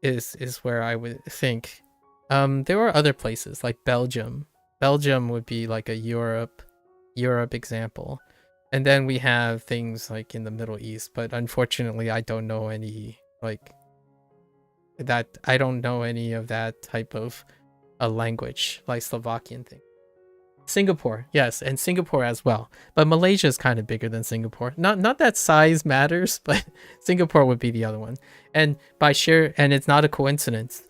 is where I would think. There were other places like Belgium would be like a Europe example. And then we have things like in the Middle East, but unfortunately I don't know any like that. I don't know any of that type of a language like Slovakian thing. Singapore, yes, and Singapore as well. But Malaysia is kind of bigger than Singapore. Not that size matters, but Singapore would be the other one. And and it's not a coincidence.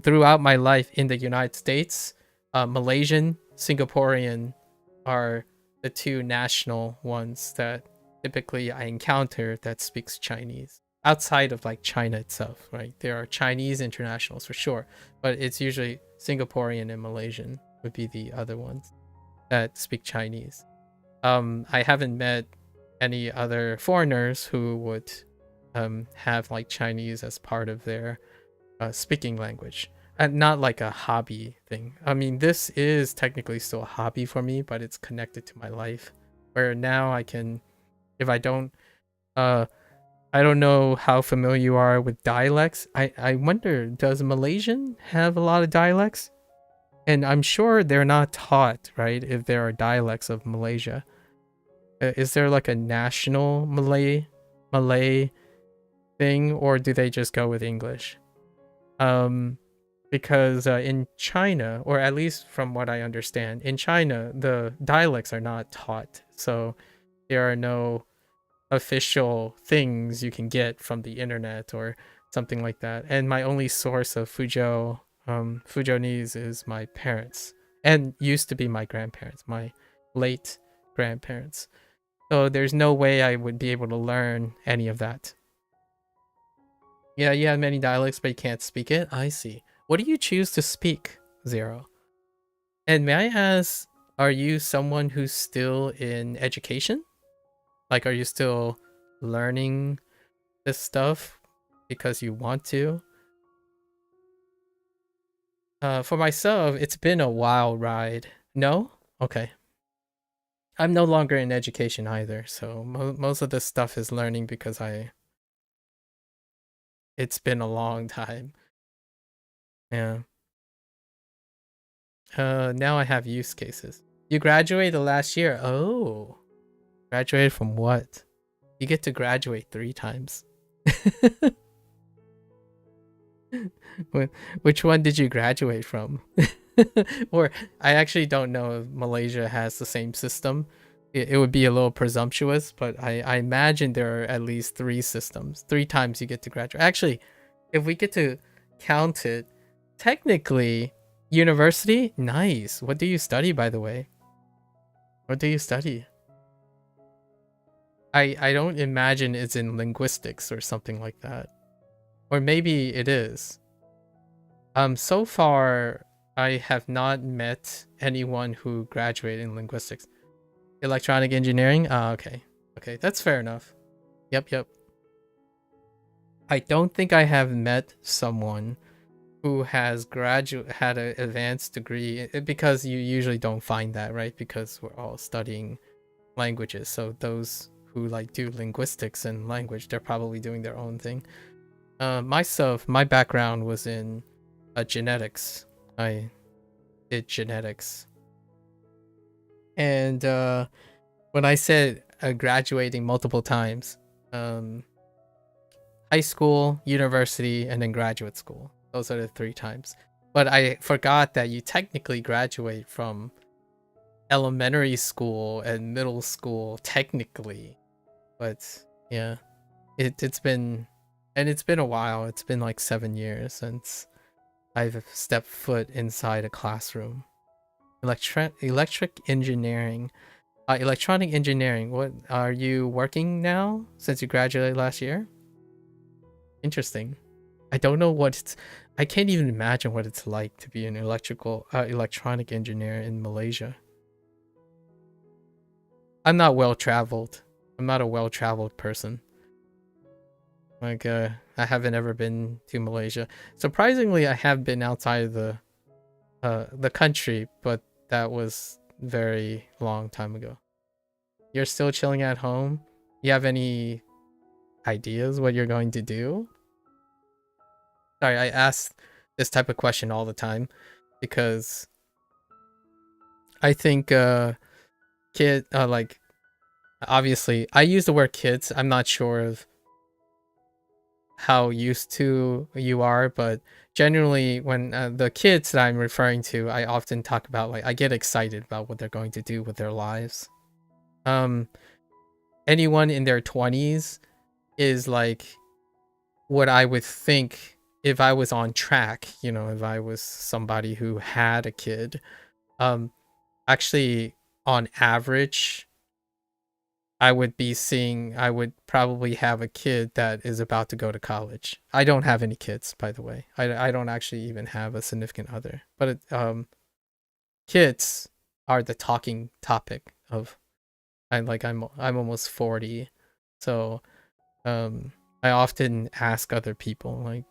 Throughout my life in the United States, Malaysian, Singaporean are the two national ones that typically I encounter that speaks Chinese outside of like China itself, right? There are Chinese internationals for sure, but it's usually Singaporean and Malaysian would be the other ones that speak Chinese. I haven't met any other foreigners who would have like Chinese as part of their speaking language, and not like a hobby thing. I mean, this is technically still a hobby for me, but it's connected to my life. Where now I can, if I don't, I don't know how familiar you are with dialects. I wonder, does Malaysian have a lot of dialects? And I'm sure they're not taught, right? If there are dialects of Malaysia, is there like a national Malay thing, or do they just go with English? Because in China, or at least from what I understand, in China, the dialects are not taught. So there are no official things you can get from the internet or something like that. And my only source of Fujonese is my parents, and used to be my grandparents, my late grandparents. So there's no way I would be able to learn any of that. Yeah, you have many dialects, but you can't speak it. I see. What do you choose to speak, Zero? And may I ask, are you someone who's still in education? Like, are you still learning this stuff because you want to? For myself, it's been a wild ride. No? Okay. I'm no longer in education either, so most of this stuff is learning because it's been a long time. Yeah. Now I have use cases. You graduated last year. Oh. Graduated from what? You get to graduate 3 times. Which one did you graduate from? Or I actually don't know if Malaysia has the same system. It would be a little presumptuous, but I imagine there are at least 3 systems. 3 times you get to graduate. Actually, if we get to count it, technically, university? Nice. What do you study, by the way? What do you study? I don't imagine it's in linguistics or something like that. Or maybe it is. So far, I have not met anyone who graduated in linguistics. Electronic engineering? Ah, okay. Okay, that's fair enough. Yep. I don't think I have met someone who has had an advanced degree, because you usually don't find that, right? Because we're all studying languages. So those who like do linguistics and language, they're probably doing their own thing. Myself, my background was in genetics. I did genetics. And when I said graduating multiple times, high school, university, and then graduate school. Those are the 3 times. But I forgot that you technically graduate from elementary school and middle school, technically. But yeah, it's been a while. It's been like 7 years since I've stepped foot inside a classroom. Electronic engineering. What are you working now since you graduated last year? Interesting. I don't know I can't even imagine what it's like to be an electronic engineer in Malaysia. I'm not well traveled. I'm not a well traveled person. Like, I haven't ever been to Malaysia. Surprisingly, I have been outside of the country, but that was very long time ago. You're still chilling at home? You have any ideas what you're going to do? Sorry, I ask this type of question all the time because I think like, obviously I use the word kids. I'm not sure of how used to you are, but generally when the kids that I'm referring to, I often talk about, like, I get excited about what they're going to do with their lives. Anyone in their 20s is like what I would think if I was on track, if I was somebody who had a kid. Actually, on average, I would probably have a kid that is about to go to college. I don't have any kids, by the way. I don't actually even have a significant other. But kids are the talking topic of. I'm almost 40, so I often ask other people like,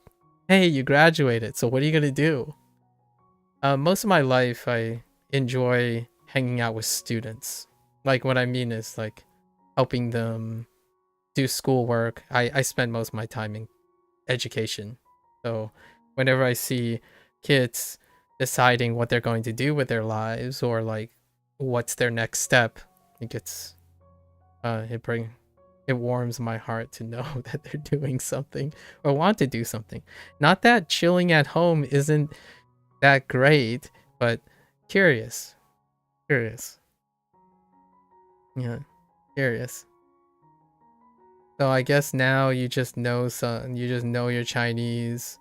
"Hey, you graduated, so what are you gonna do?" Most of my life, I enjoy hanging out with students. Like, what I mean is like helping them do schoolwork. I spend most of my time in education. So whenever I see kids deciding what they're going to do with their lives or like what's their next step, it gets it warms my heart to know that they're doing something or want to do something. Not that chilling at home isn't that great, but curious. Curious. Yeah, curious. So I guess now you just know your Chinese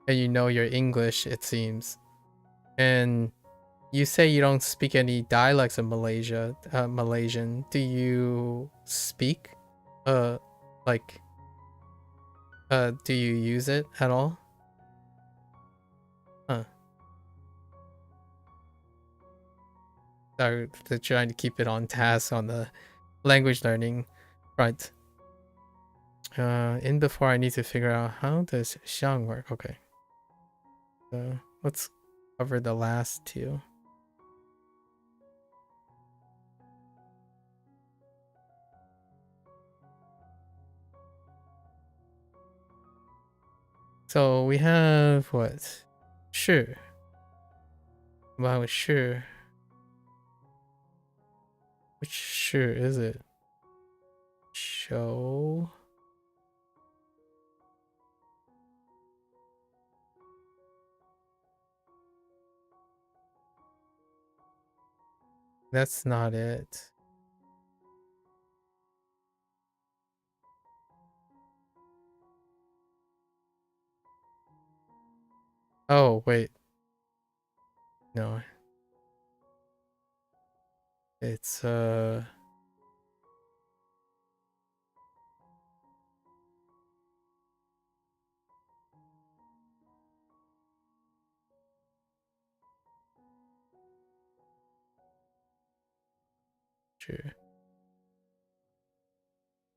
and you know your English, it seems. And you say you don't speak any dialects of Malaysian. Do you speak uh like do you use it at all? Huh. They're trying to keep it on task on the language learning front. In before I need to figure out how does Xiang work. Okay. Let's cover the last two. So we have what? Sure. Wow, sure. Which sure is it? Show. That's not it. Oh, wait. No. It's sure.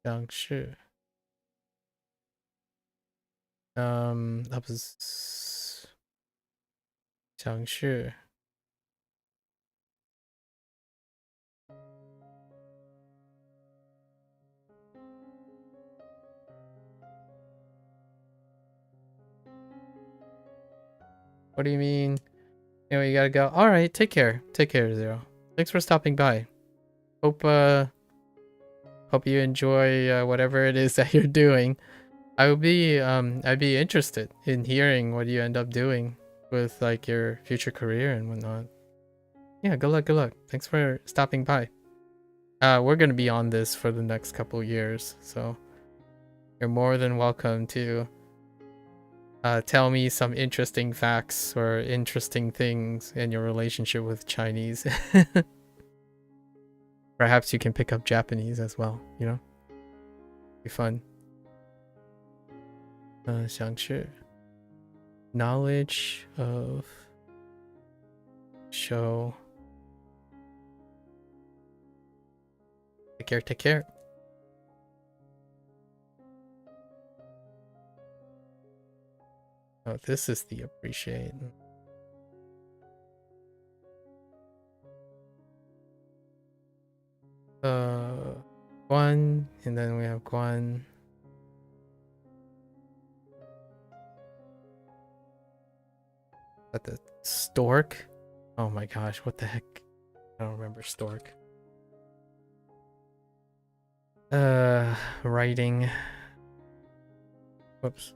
想是 that was 想是 What do you mean? Anyway, you gotta go. All right, take care. Take care, Zero. Thanks for stopping by. Hope hope you enjoy whatever it is that you're doing. I'd be interested in hearing what you end up doing with like your future career and whatnot. Yeah, good luck, good luck. Thanks for stopping by. We're gonna be on this for the next couple years, so you're more than welcome to tell me some interesting facts or interesting things in your relationship with Chinese. Perhaps you can pick up Japanese as well, you know? Be fun. 想是 knowledge of show. Take care, take care. Oh, this is the appreciate. Guan, and then we have Guan. But the stork? Oh my gosh, what the heck? I don't remember stork. Writing. Whoops.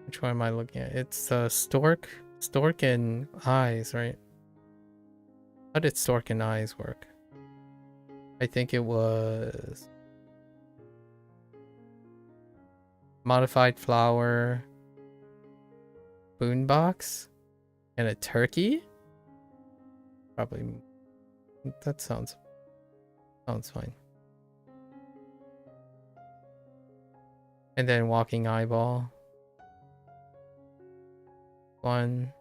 Which one am I looking at? It's stork. Stork and eyes, right? How did stork and eyes work? I think it was modified flower, boombox, and a turkey. Probably that sounds fine. And then walking eyeball. One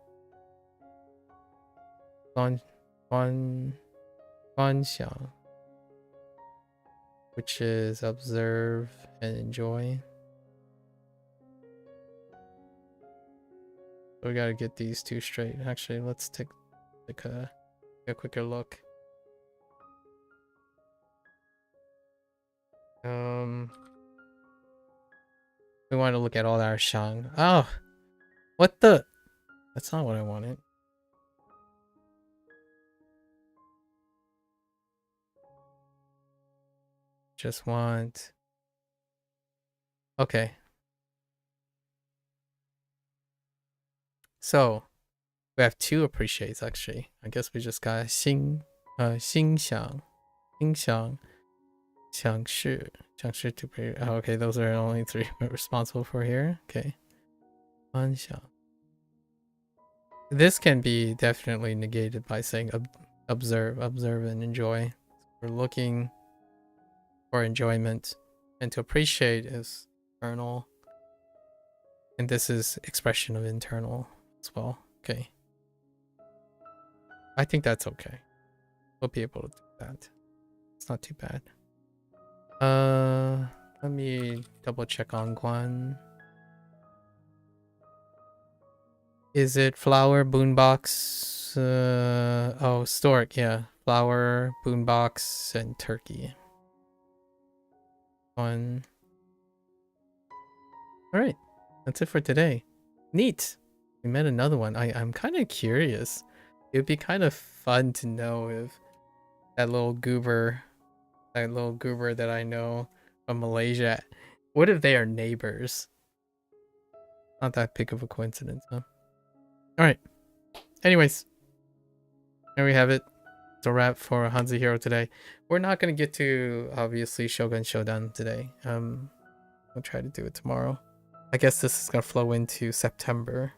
xiao. which is observe and enjoy. We gotta get these two straight. Actually, let's take a quicker look. We want to look at all our shang. Oh, what the? That's not what I wanted. Just want. Okay. So we have two appreciates actually. I guess we just got 欣赏 想是to be. Oh, okay, those are only three we're responsible for here. Okay. 观想. This can be definitely negated by saying observe and enjoy. We're looking for enjoyment, and to appreciate is external, and this is expression of internal as well. Okay, I think that's okay. We'll be able to do that. It's not too bad. Let me double check on Guan. Is it flower, boombox? Oh, stork, yeah. Flower, boombox, and turkey. One. Alright, that's it for today. Neat! We met another one. I'm kind of curious. It would be kind of fun to know if that little goober that I know from Malaysia, what if they are neighbors? Not that big of a coincidence, huh? Alright. Anyways, there we have it. It's a wrap for HanziHero today. We're not going to get to, obviously, Shogun Shodan today. I'll try to do it tomorrow. I guess this is going to flow into September.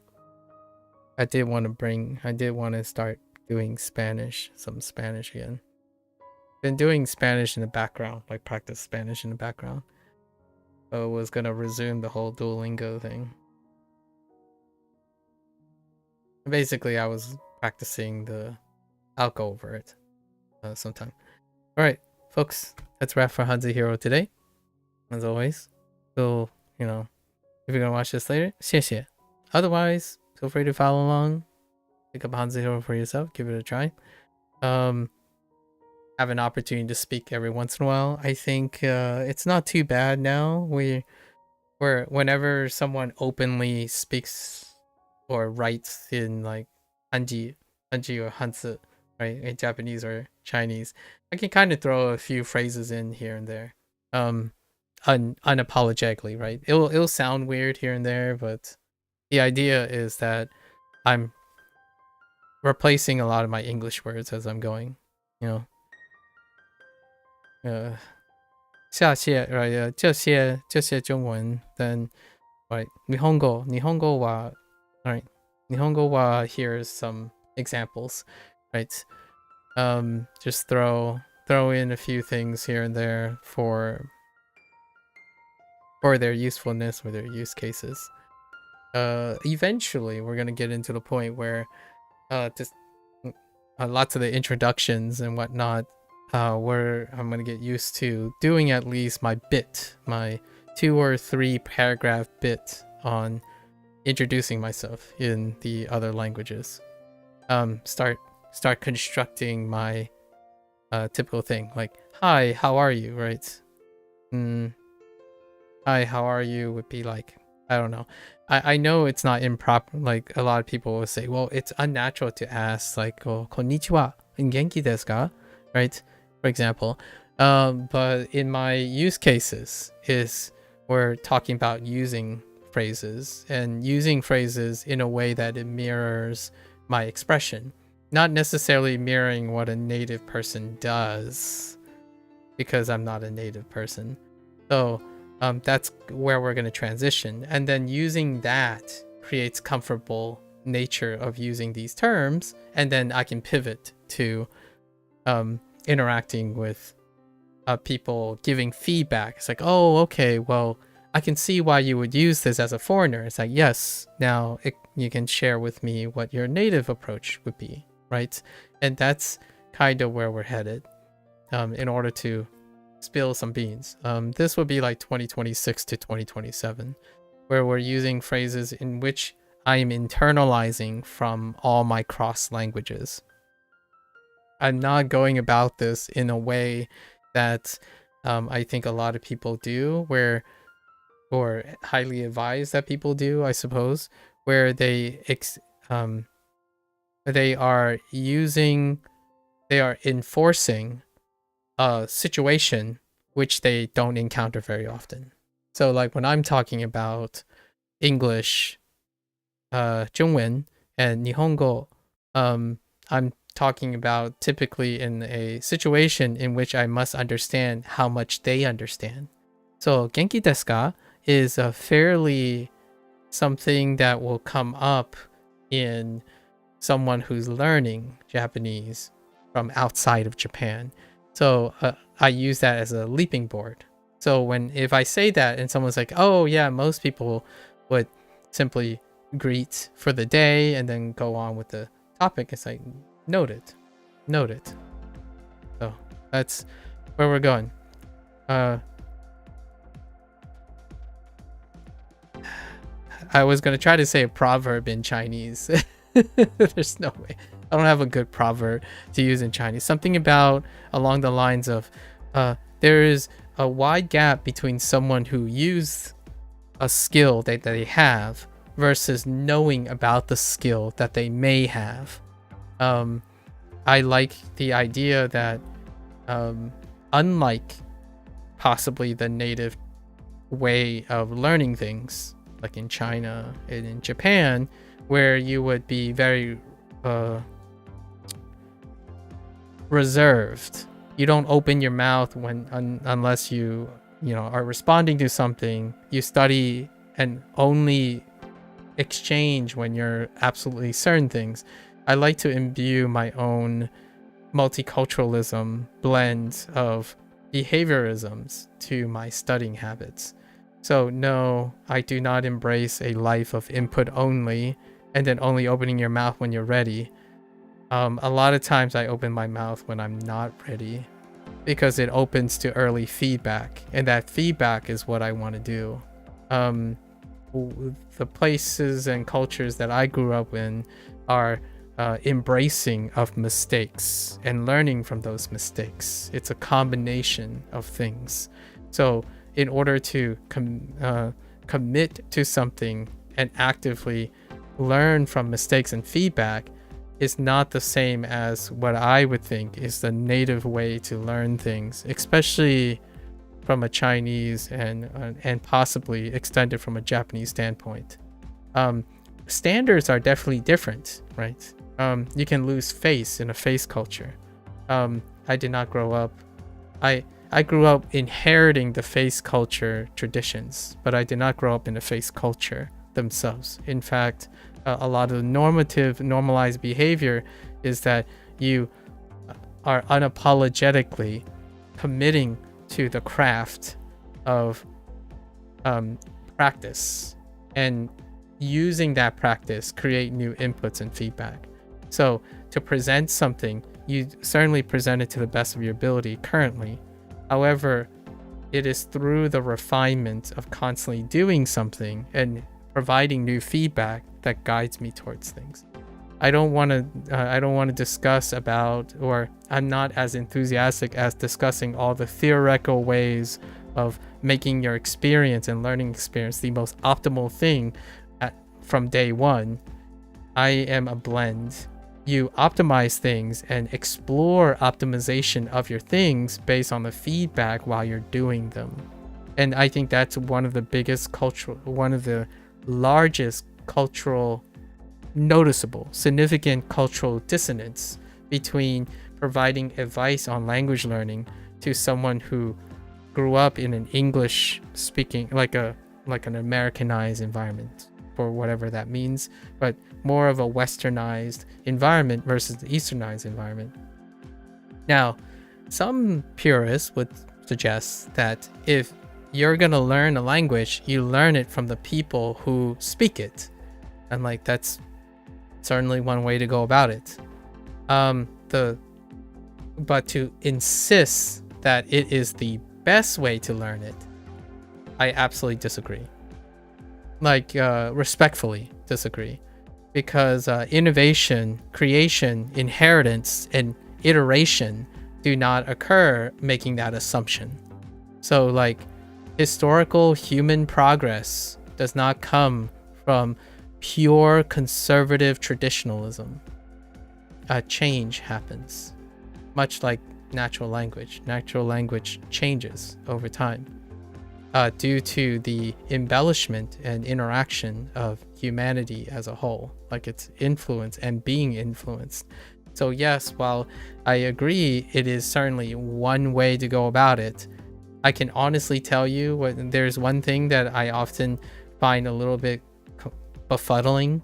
I did want to start doing Spanish, some Spanish again. Been doing Spanish in the background, like practice Spanish in the background. So I was going to resume the whole Duolingo thing. Basically, I was practicing I'll go over it sometime. Alright, folks, that's a wrap for HanziHero today. As always, so, if you're gonna watch this later, 谢谢. Otherwise, feel free to follow along. Pick up HanziHero for yourself, give it a try. Have an opportunity to speak every once in a while. I think it's not too bad now. Whenever someone openly speaks or writes in like Hanji or Hanzi, right, in Japanese or Chinese, I can kind of throw a few phrases in here and there, unapologetically, right? It'll sound weird here and there, but the idea is that I'm replacing a lot of my English words as I'm going, 下些 right 这些中文 then right 日本語は right 日本語は here's some examples, right? Just throw in a few things here and there for their usefulness or their use cases. Eventually we're going to get into the point where just lots of the introductions and whatnot, where I'm going to get used to doing at least my 2 or 3 paragraph bit on introducing myself in the other languages. Start constructing my typical thing, like, hi, how are you, right? Hi, how are you would be like, I don't know. I know it's not improper, like a lot of people will say, well, it's unnatural to ask like, oh, konnichiwa, genki desu ka? Right? For example. But in my use cases we're talking about using phrases and using phrases in a way that it mirrors my expression, not necessarily mirroring what a native person does, because I'm not a native person. So that's where we're going to transition, and then using that creates comfortable nature of using these terms, and then I can pivot to interacting with people, giving feedback. It's like, oh, okay, well, I can see why you would use this as a foreigner. It's like, yes, now you can share with me what your native approach would be, right? And that's kind of where we're headed, in order to spill some beans. This would be like 2026 to 2027, where we're using phrases in which I am internalizing from all my cross languages. I'm not going about this in a way that I think a lot of people do, or highly advised that people do, I suppose, where they are enforcing a situation which they don't encounter very often. So like when I'm talking about English, 中文 and Nihongo, I'm talking about typically in a situation in which I must understand how much they understand. So genki desu ka is a fairly something that will come up in someone who's learning Japanese from outside of Japan. So I use that as a leaping board. So if I say that and someone's like, oh yeah, most people would simply greet for the day and then go on with the topic, it's like, noted. So that's where we're going. I was gonna try to say a proverb in Chinese. There's no way. I don't have a good proverb to use in Chinese. Something about along the lines of there is a wide gap between someone who used a skill that they have versus knowing about the skill that they may have. I like the idea that unlike possibly the native way of learning things, like in China and in Japan, where you would be very reserved. You don't open your mouth unless you are responding to something. You study and only exchange when you're absolutely certain things. I like to imbue my own multiculturalism blend of behaviorisms to my studying habits. So no, I do not embrace a life of input only and then only opening your mouth when you're ready. A lot of times I open my mouth when I'm not ready because it opens to early feedback, and that feedback is what I want to do. The places and cultures that I grew up in are embracing of mistakes and learning from those mistakes. It's a combination of things. So in order to commit to something and actively learn from mistakes and feedback is not the same as what I would think is the native way to learn things, especially from a Chinese and possibly extended from a Japanese standpoint. Standards are definitely different, right? You can lose face in a face culture. I did not grow up. I grew up inheriting the face culture traditions, but I did not grow up in the face culture themselves. In fact, a lot of normalized behavior is that you are unapologetically committing to the craft of practice and using that practice create new inputs and feedback. So to present something, you certainly present it to the best of your ability currently. However, it is through the refinement of constantly doing something and providing new feedback that guides me towards things. I don't want to discuss about, or I'm not as enthusiastic as discussing all the theoretical ways of making your experience and learning experience the most optimal thing from day one. I am a blend. You optimize things and explore optimization of your things based on the feedback while you're doing them. And I think that's one of the largest cultural, noticeable, significant cultural dissonance between providing advice on language learning to someone who grew up in an English speaking, like an Americanized environment, for whatever that means, but more of a westernized environment versus the easternized environment. Now, some purists would suggest that if you're gonna learn a language, you learn it from the people who speak it. And like, that's certainly one way to go about it. But to insist that it is the best way to learn it, I absolutely disagree. Like, respectfully disagree. Because innovation, creation, inheritance, and iteration do not occur making that assumption. So, like, historical human progress does not come from pure conservative traditionalism. Change happens. Much like natural language. Natural language changes over time due to the embellishment and interaction of humanity as a whole, like its influence and being influenced. So yes, while I agree it is certainly one way to go about it, I can honestly tell you there's one thing that I often find a little bit befuddling,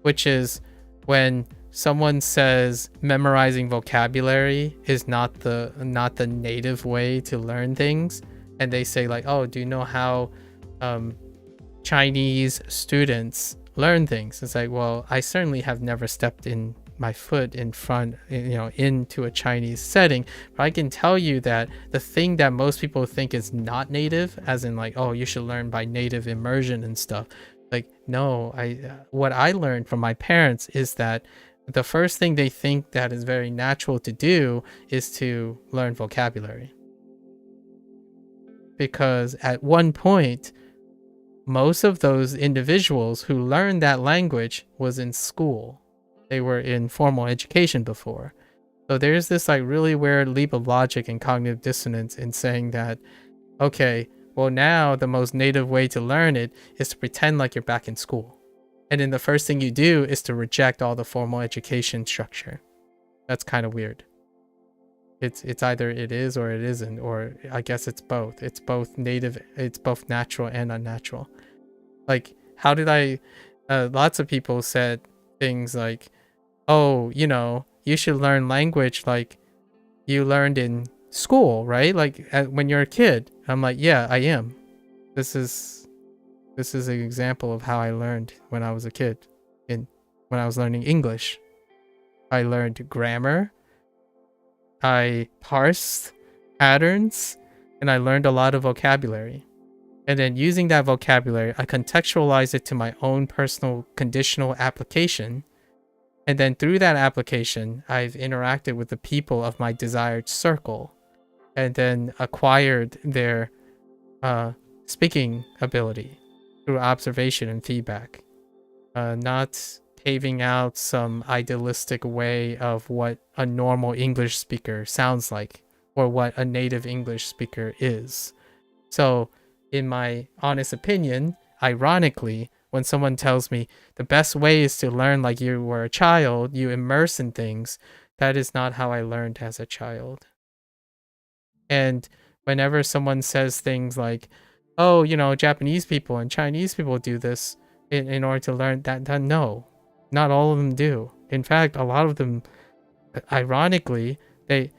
which is when someone says memorizing vocabulary is not the native way to learn things, and they say like, oh, do you know how Chinese students learn things? It's like, well, I certainly have never stepped in my foot in front, into a Chinese setting, but I can tell you that the thing that most people think is not native, as in like, oh, you should learn by native immersion and stuff, like, no, what I learned from my parents is that the first thing they think that is very natural to do is to learn vocabulary. Because at one point, most of those individuals who learned that language was in school. They were in formal education before. So there's this like really weird leap of logic and cognitive dissonance in saying that, okay, well now the most native way to learn it is to pretend like you're back in school. And then the first thing you do is to reject all the formal education structure. That's kind of weird. It's either it is or it isn't, or I guess it's both. It's both native, it's both natural and unnatural. Like, how did lots of people said things like, oh, you should learn language like you learned in school, right? Like when you're a kid. I'm like, yeah, I am. This is an example of how I learned when I was a kid. When I was learning English, I learned grammar, I parsed patterns, and I learned a lot of vocabulary. And then using that vocabulary, I contextualized it to my own personal conditional application. And then through that application, I've interacted with the people of my desired circle and then acquired their speaking ability through observation and feedback. Not paving out some idealistic way of what a normal English speaker sounds like or what a native English speaker is. So, in my honest opinion, ironically, when someone tells me the best way is to learn like you were a child, you immerse in things, that is not how I learned as a child. And whenever someone says things like, oh, Japanese people and Chinese people do this in order to learn that, no, not all of them do. In fact, a lot of them, ironically, a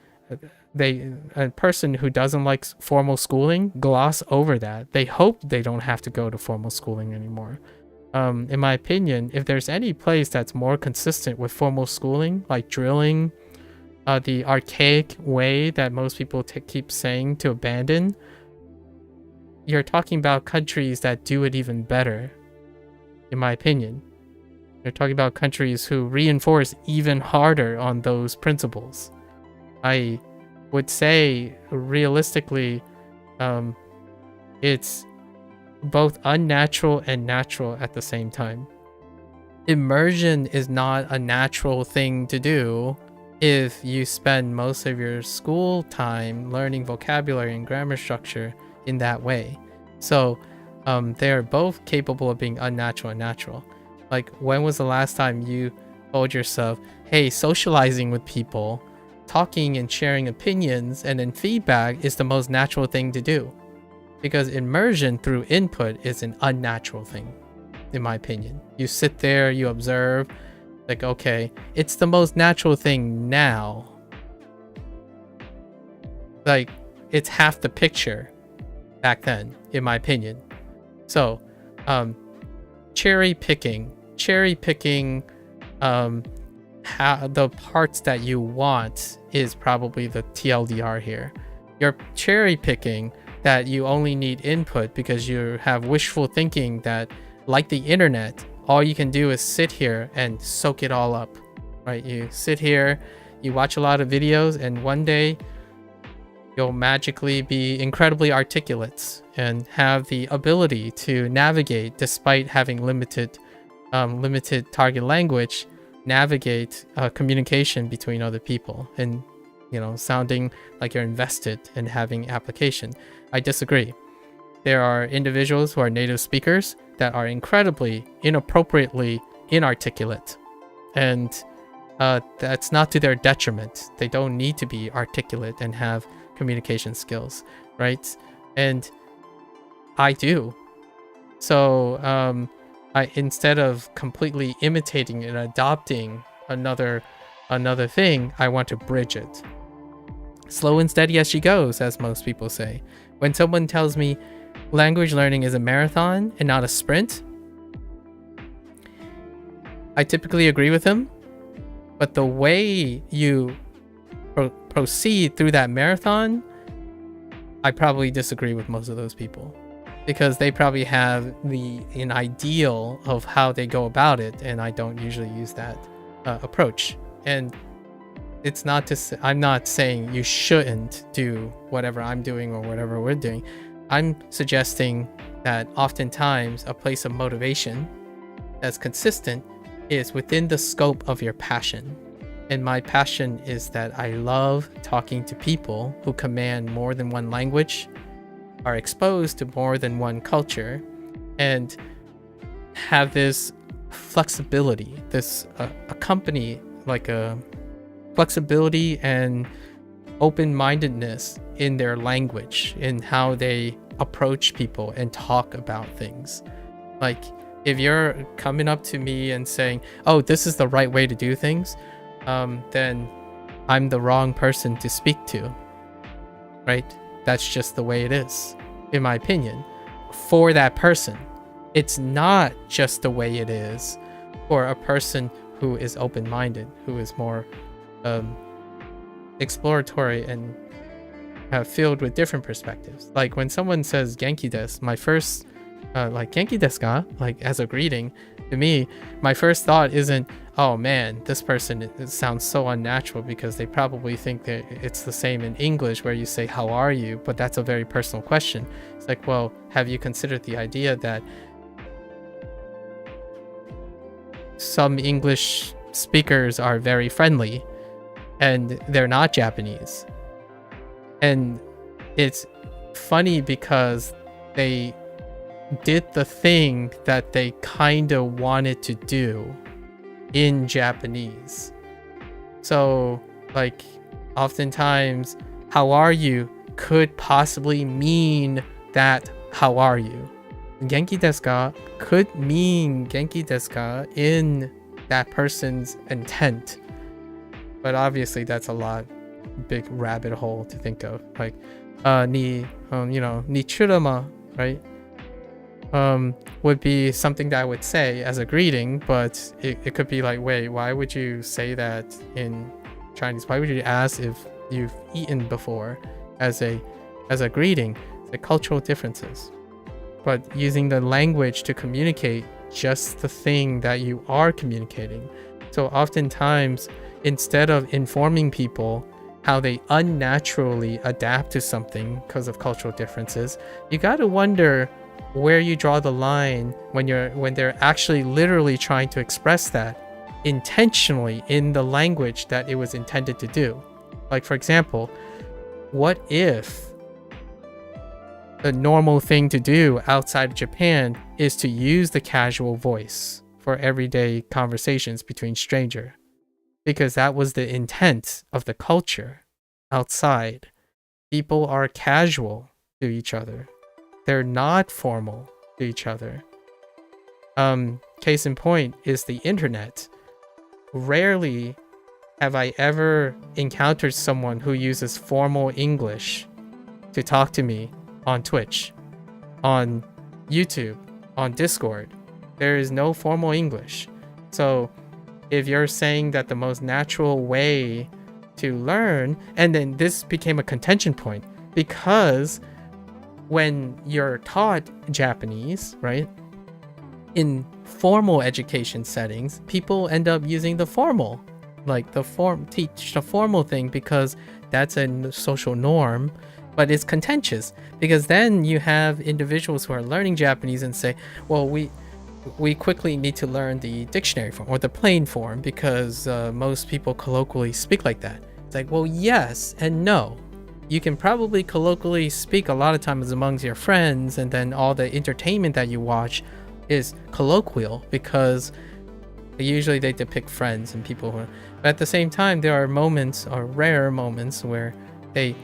person who doesn't like formal schooling gloss over that. They hope they don't have to go to formal schooling anymore. In my opinion, if there's any place that's more consistent with formal schooling, like drilling, the archaic way that most people keep saying to abandon, you're talking about countries that do it even better, in my opinion. You're talking about countries who reinforce even harder on those principles. I would say, realistically, it's both unnatural and natural at the same time. Immersion is not a natural thing to do if you spend most of your school time learning vocabulary and grammar structure in that way. So they are both capable of being unnatural and natural. Like, when was the last time you told yourself, hey, socializing with people, talking and sharing opinions and then feedback is the most natural thing to do? Because immersion through input is an unnatural thing, in my opinion. You sit there, you observe, like, okay, it's the most natural thing now. Like, it's half the picture back then, in my opinion. So, cherry picking how the parts that you want is probably the TLDR here. You're cherry picking that you only need input because you have wishful thinking that, like the internet, all you can do is sit here and soak it all up, right? You sit here, you watch a lot of videos, and one day you'll magically be incredibly articulate and have the ability to navigate, despite having limited target language, navigate communication between other people and, you know, sounding like you're invested in having application. I disagree. There are individuals who are native speakers that are incredibly inappropriately inarticulate, and that's not to their detriment. They don't need to be articulate and have communication skills, right? And I do. So I, instead of completely imitating and adopting another thing, I want to bridge it. Slow and steady as she goes, as most people say. When someone tells me language learning is a marathon and not a sprint, I typically agree with them. But the way you proceed through that marathon, I probably disagree with most of those people, because they probably have an ideal of how they go about it, and I don't usually use that approach. And it's not to say, I'm not saying you shouldn't do whatever I'm doing or whatever we're doing. I'm suggesting that oftentimes a place of motivation that's consistent is within the scope of your passion. And my passion is that I love talking to people who command more than one language, are exposed to more than one culture, and have this flexibility, this accompany like a flexibility and open-mindedness in their language, in how they approach people and talk about things. Like, if you're coming up to me and saying, oh, this is the right way to do things, then I'm the wrong person to speak to, right? That's just the way it is, in my opinion, for that person. It's not just the way it is for a person who is open-minded, who is more exploratory and filled with different perspectives. Like when someone says Genki desu, my first like Genki desu ka, like as a greeting, to me, my first thought isn't, oh man, this person, it sounds so unnatural, because they probably think that it's the same in English where you say how are you, but that's a very personal question. It's like, well, have you considered the idea that some English speakers are very friendly and they're not Japanese? And it's funny because they did the thing that they kind of wanted to do in Japanese. So, like, oftentimes, how are you could possibly mean that how are you. Genki desu ka could mean Genki desu ka in that person's intent. But obviously that's a lot big rabbit hole to think of. Like ni churama, right? Would be something that I would say as a greeting, but it could be like, wait, why would you say that in Chinese? Why would you ask if you've eaten before as a greeting? The cultural differences. But using the language to communicate just the thing that you are communicating. So oftentimes, instead of informing people how they unnaturally adapt to something because of cultural differences, you got to wonder where you draw the line when they're actually literally trying to express that intentionally in the language that it was intended to do. Like, for example, what if the normal thing to do outside of Japan is to use the casual voice for everyday conversations between strangers? Because that was the intent of the culture outside. People are casual to each other. They're not formal to each other. Case in point is the internet. Rarely have I ever encountered someone who uses formal English to talk to me on Twitch, on YouTube, on Discord. There is no formal English. So if you're saying that the most natural way to learn, and then this became a contention point because when you're taught Japanese, right? In formal education settings, people end up using the formal, like teach the formal thing because that's a social norm, but it's contentious because then you have individuals who are learning Japanese and say, well, we quickly need to learn the dictionary form or the plain form because most people colloquially speak like that. It's like, well, yes and no. You can probably colloquially speak a lot of times amongst your friends, and then all the entertainment that you watch is colloquial because usually they depict friends and people who, but at the same time there are moments, or rare moments, where they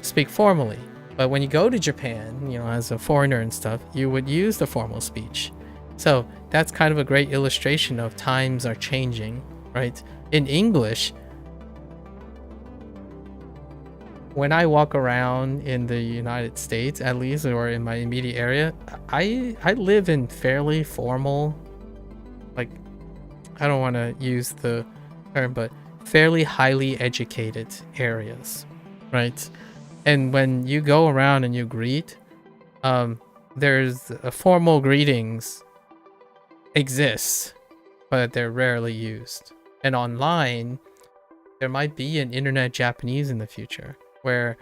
speak formally. But when you go to Japan, you know, as a foreigner and stuff, you would use the formal speech. So that's kind of a great illustration of times are changing, right? In English, when I walk around in the United States, at least, or in my immediate area, I live in fairly formal, like, I don't want to use the term, but fairly highly educated areas, right? And when you go around and you greet, there's formal greetings exist, but they're rarely used. And online, there might be an internet Japanese in the future, where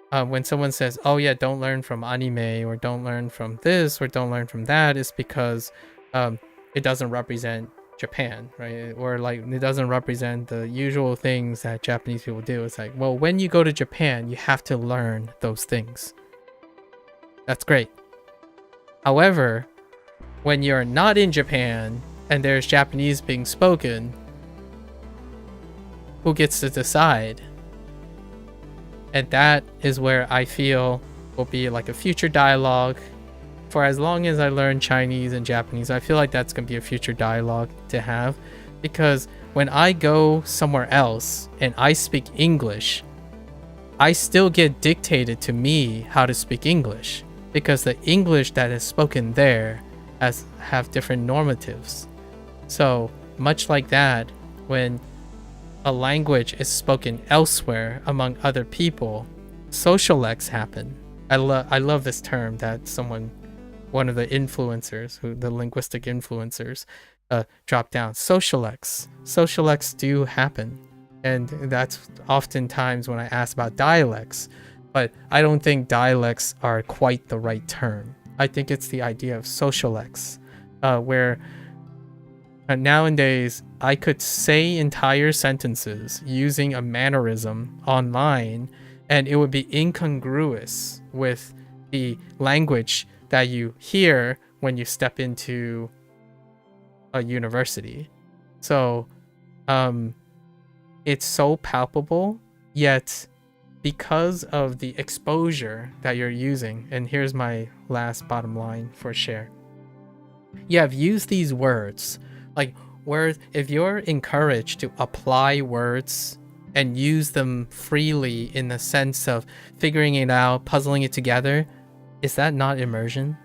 when someone says, oh yeah, don't learn from anime, or don't learn from this, or don't learn from that, it's because it doesn't represent Japan, right? Or like it doesn't represent the usual things that Japanese people do. It's like, well, when you go to Japan, you have to learn those things. That's great. However, when you're not in Japan and there's Japanese being spoken, who gets to decide? And that is where I feel will be like a future dialogue. For as long as I learn Chinese and Japanese, I feel like that's going to be a future dialogue to have. Because when I go somewhere else and I speak English, I still get dictated to me how to speak English. Because the English that is spoken there have different normatives. So much like that, when a language is spoken elsewhere among other people, social X happen. I love this term that one of the influencers, the linguistic influencers, dropped down. Social X do happen, and that's oftentimes when I ask about dialects. But I don't think dialects are quite the right term. I think it's the idea of social X, where nowadays I could say entire sentences using a mannerism online, and it would be incongruous with the language that you hear when you step into a university. So it's so palpable, yet because of the exposure that you're using, and here's my last bottom line for share. You have used these words, like words, if you're encouraged to apply words and use them freely in the sense of figuring it out, puzzling it together, is that not immersion?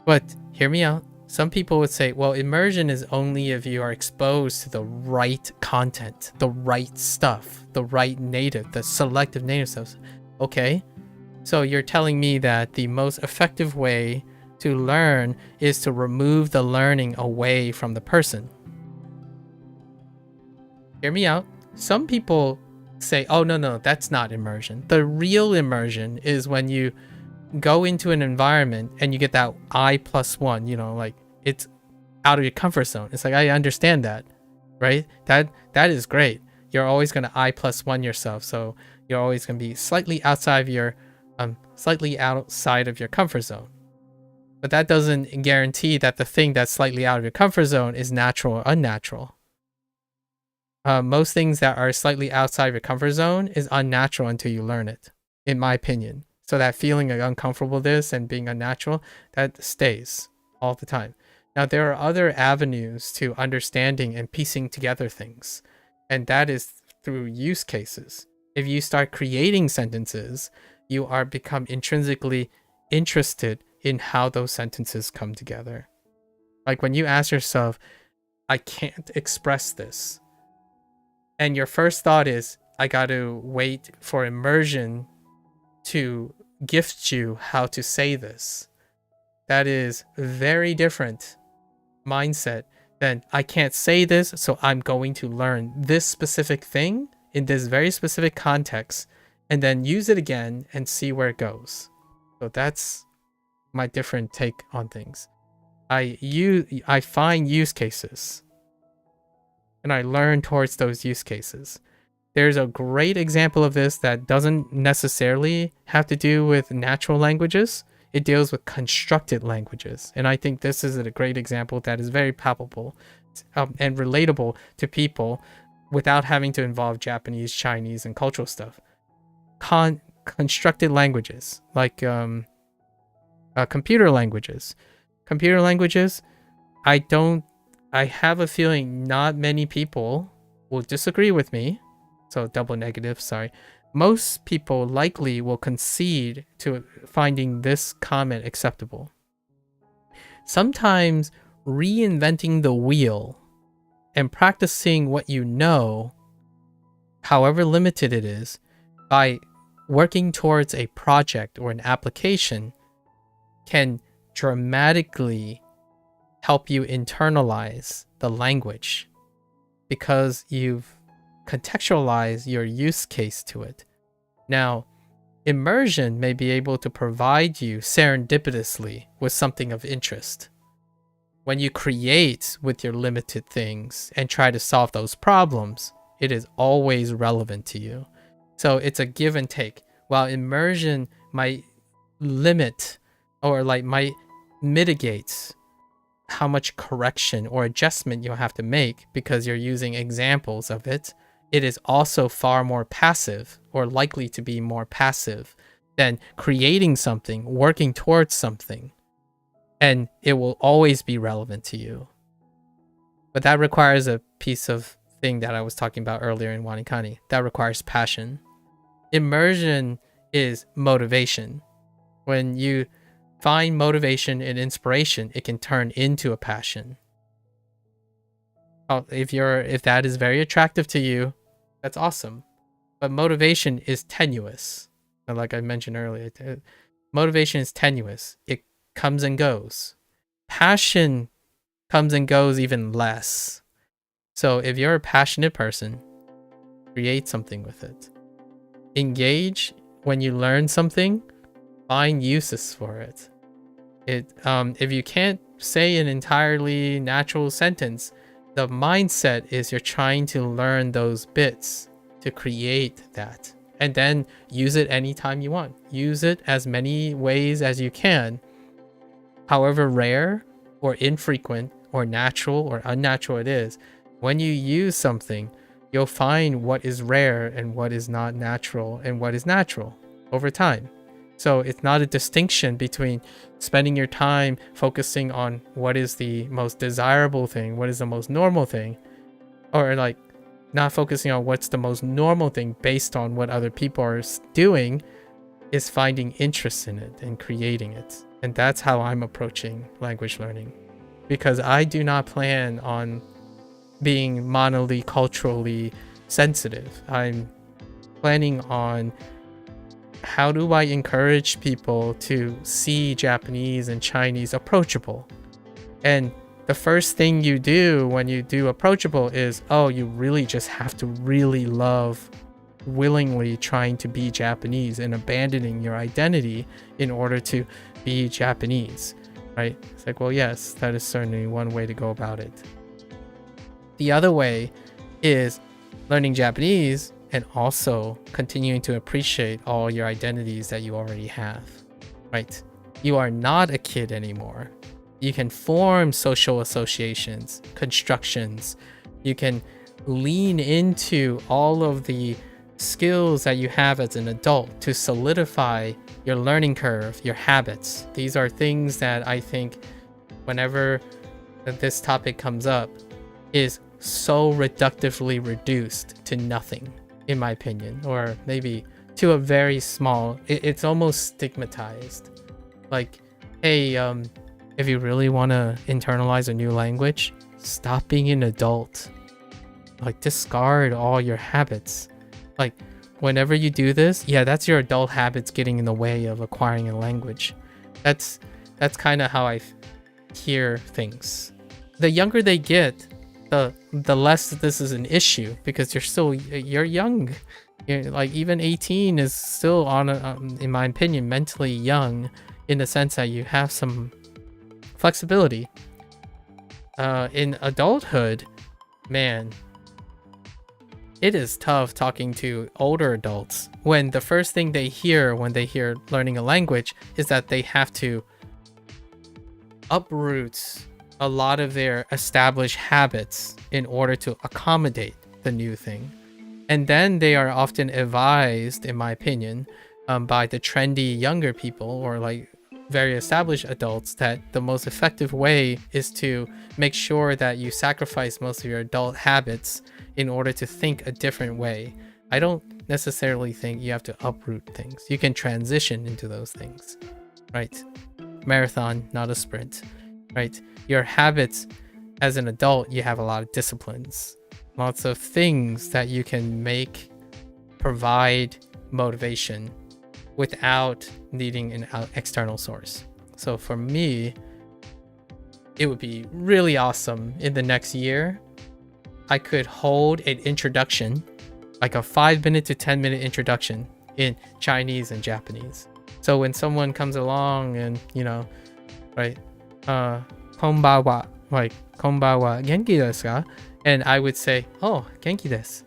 But hear me out. Some people would say, well, immersion is only if you are exposed to the right content, the right stuff, the right native, the selective native stuff. Okay, so you're telling me that the most effective way to learn is to remove the learning away from the person. Hear me out. Some people say, oh, no, that's not immersion. The real immersion is when you go into an environment and you get that I+1, you know, like it's out of your comfort zone. It's like, I understand that, right? That is great. You're always going to I+1 yourself. So you're always going to be slightly outside of your comfort zone. But that doesn't guarantee that the thing that's slightly out of your comfort zone is natural or unnatural. Most things that are slightly outside of your comfort zone is unnatural until you learn it, in my opinion. So that feeling of uncomfortableness and being unnatural, that stays all the time. Now, there are other avenues to understanding and piecing together things, and that is through use cases. If you start creating sentences, you are become intrinsically interested in how those sentences come together. Like when you ask yourself, I can't express this. And your first thought is, I got to wait for immersion to gift you how to say this. That is very different mindset than I can't say this, so I'm going to learn this specific thing in this very specific context and then use it again and see where it goes. So that's my different take on things. I find use cases and I learn towards those use cases. There's a great example of this that doesn't necessarily have to do with natural languages. It deals with constructed languages. And I think this is a great example that is very palpable and relatable to people without having to involve Japanese, Chinese, and cultural stuff. Constructed languages, like computer languages. Computer languages, I have a feeling not many people will disagree with me. So double negative, sorry. Most people likely will concede to finding this comment acceptable. Sometimes reinventing the wheel and practicing what you know, however limited it is, by working towards a project or an application can dramatically help you internalize the language because you've contextualize your use case to it. Now, immersion may be able to provide you serendipitously with something of interest. When you create with your limited things and try to solve those problems, it is always relevant to you. So it's a give and take. While immersion might limit or might mitigate how much correction or adjustment you'll have to make because you're using examples of it, it is also far more passive, or likely to be more passive, than creating something, working towards something, and it will always be relevant to you. But that requires a piece of thing that I was talking about earlier in WaniKani. That requires passion. Immersion is motivation. When you find motivation and inspiration, it can turn into a passion. If that is very attractive to you, that's awesome. But motivation is tenuous. Like I mentioned earlier, motivation is tenuous. It comes and goes. Passion comes and goes even less. So if you're a passionate person, create something with it. Engage when you learn something, find uses for it. If you can't say an entirely natural sentence, the mindset is you're trying to learn those bits to create that, and then use it anytime you want. Use it as many ways as you can, however rare or infrequent or natural or unnatural it is. When you use something, you'll find what is rare and what is not natural and what is natural over time. So it's not a distinction between spending your time focusing on what is the most desirable thing, what is the most normal thing, or not focusing on what's the most normal thing based on what other people are doing, is finding interest in it and creating it. And that's how I'm approaching language learning, because I do not plan on being monoculturally sensitive. I'm planning on how do I encourage people to see Japanese and Chinese approachable? And the first thing you do when you do approachable is, you really just have to really love willingly trying to be Japanese and abandoning your identity in order to be Japanese, right? It's like, well, yes, that is certainly one way to go about it. The other way is learning Japanese and also continuing to appreciate all your identities that you already have, right? You are not a kid anymore. You can form social associations, constructions. You can lean into all of the skills that you have as an adult to solidify your learning curve, your habits. These are things that I think whenever this topic comes up is so reductively reduced to nothing, in my opinion, or maybe to a very small, it's almost stigmatized. Like, hey, if you really want to internalize a new language, stop being an adult. Like, discard all your habits. Like, whenever you do this, yeah, that's your adult habits getting in the way of acquiring a language. That's kind of how I hear things. The younger they get, the less this is an issue, because you're young. You're, like, even 18 is still in my opinion, mentally young, in the sense that you have some flexibility. In adulthood, man, it is tough talking to older adults when the first thing they hear when they hear learning a language is that they have to uproot a lot of their established habits in order to accommodate the new thing. And then they are often advised, in my opinion, by the trendy younger people, or like very established adults, that the most effective way is to make sure that you sacrifice most of your adult habits in order to think a different way. I don't necessarily think you have to uproot things. You can transition into those things, right? Marathon, not a sprint, right? Your habits as an adult, you have a lot of disciplines, lots of things that you can provide motivation without needing an external source. So for me, it would be really awesome in the next year I could hold an introduction, like a 5-minute to 10-minute introduction in Chinese and Japanese. So when someone comes along and, right, konbawa, like, konbawa, genki desu ka? And I would say, oh, genki desu.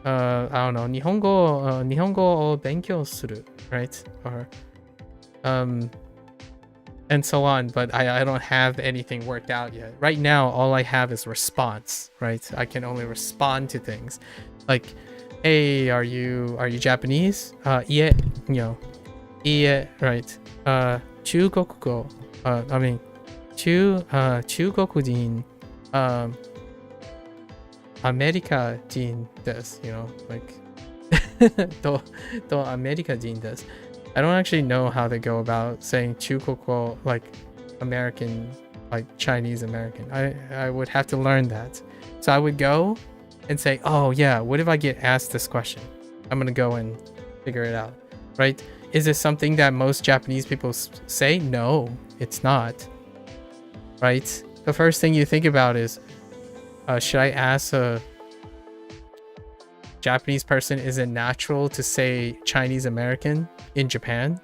I don't know, Nihongo o benkyou suru, right? Or, and so on, but I don't have anything worked out yet. Right now, all I have is response, right? I can only respond to things. Like, hey, are you Japanese? Ie, ie, right. 中国語, I mean, 中国人, アメリカ人です, like, とアメリカ人です. I don't actually know how to go about saying 中国語, like American, like Chinese American. I would have to learn that. So I would go and say, oh yeah, what if I get asked this question? I'm gonna go and figure it out, right? Is it something that most Japanese people say? No, it's not, right? The first thing you think about is, should I ask a Japanese person, is it natural to say Chinese American in Japan?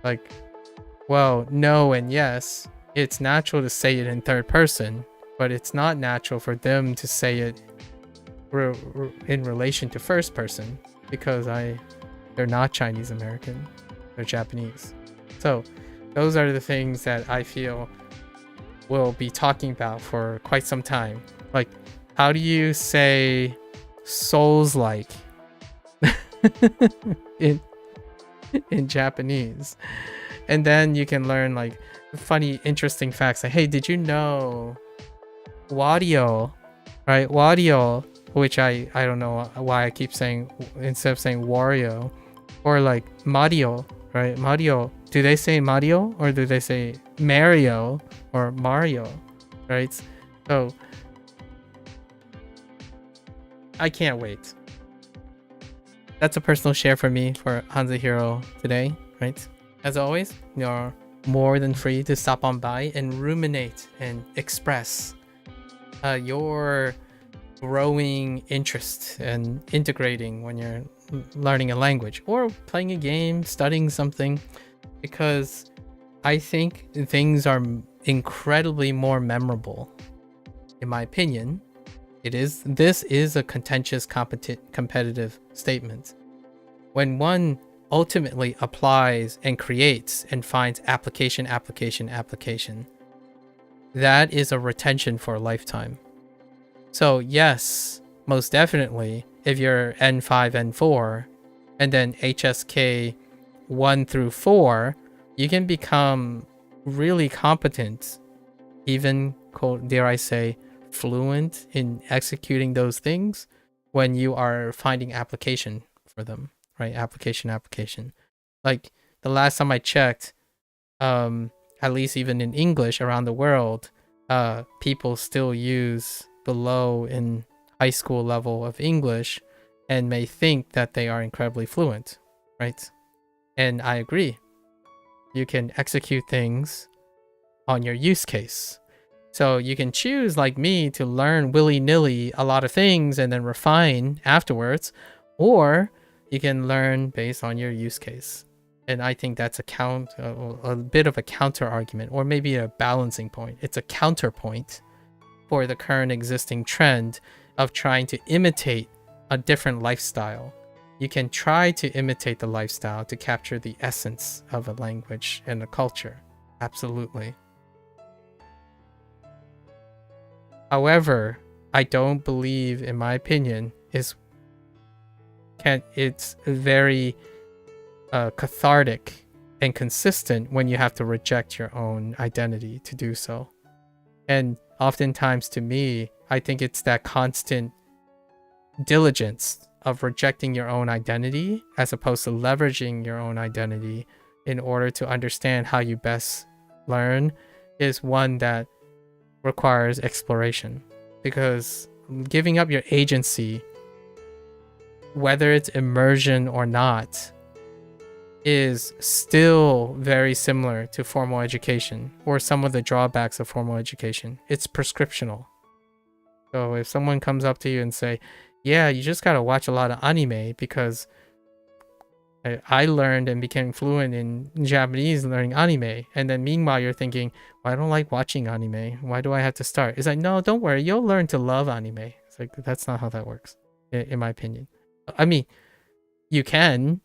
Like, well, no and yes. It's natural to say it in third person, but it's not natural for them to say it in relation to first person, because they're not Chinese American, they're Japanese. So those are the things that I feel we'll be talking about for quite some time. Like, how do you say Souls-like in Japanese? And then you can learn like funny, interesting facts. Like, hey, did you know Wario, right? Wario, which I don't know why I keep saying, instead of saying Wario, or like Mario, right? Mario, do they say Mario or do they say Mario or Mario, right? So I can't wait. That's a personal share for me for HanziHero today, right? As always, you're more than free to stop on by and ruminate and express your growing interest and integrating when you're learning a language or playing a game, studying something, because I think things are incredibly more memorable, in my opinion. This is a contentious competitive statement. When one ultimately applies and creates and finds application, that is a retention for a lifetime. So yes, most definitely, if you're N5, N4, and then HSK 1 through 4, you can become really competent, even, dare I say, fluent in executing those things when you are finding application for them, right? Application. Like the last time I checked, at least even in English around the world, people still use below in high school level of English and may think that they are incredibly fluent, right? And I agree. You can execute things on your use case. So you can choose, like me, to learn willy-nilly a lot of things and then refine afterwards, or you can learn based on your use case. And I think that's a bit of a counter argument, or maybe a balancing point. It's a counterpoint for the current existing trend of trying to imitate a different lifestyle. You can try to imitate the lifestyle to capture the essence of a language and a culture. Absolutely. However, I don't believe, in my opinion, it's very cathartic and consistent when you have to reject your own identity to do so. And oftentimes, to me, I think it's that constant diligence of rejecting your own identity as opposed to leveraging your own identity in order to understand how you best learn is one that requires exploration. Because giving up your agency, whether it's immersion or not, is still very similar to formal education or some of the drawbacks of formal education. It's prescriptional. So if someone comes up to you and say, yeah, you just gotta watch a lot of anime because I learned and became fluent in Japanese learning anime, and then meanwhile you're thinking, well, I don't like watching anime. Why do I have to start? It's like, no, don't worry. You'll learn to love anime. It's like, that's not how that works, in my opinion. I mean, you can.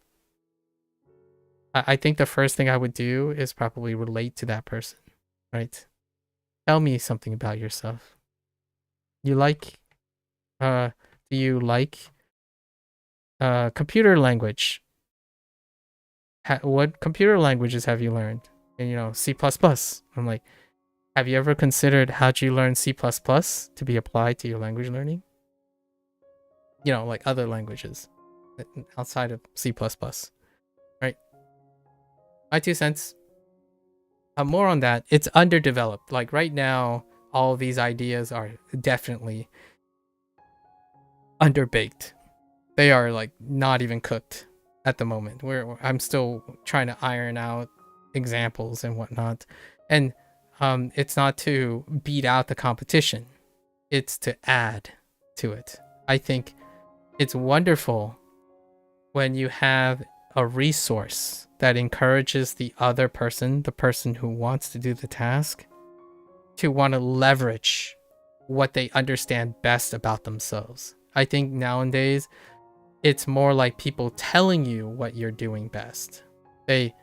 I think the first thing I would do is probably relate to that person, right? Tell me something about yourself. Do you like computer language? What computer languages have you learned? And C++. I'm like, have you ever considered how do you learn C++ to be applied to your language learning? Like other languages outside of C++, right? My 2 cents. More on that. It's underdeveloped. Like right now, all these ideas are definitely underbaked. They are like not even cooked at the moment. I'm still trying to iron out examples and whatnot. And it's not to beat out the competition. It's to add to it. I think it's wonderful when you have a resource that encourages the other person, the person who wants to do the task, to want to leverage what they understand best about themselves. I think nowadays it's more like people telling you what you're doing best. They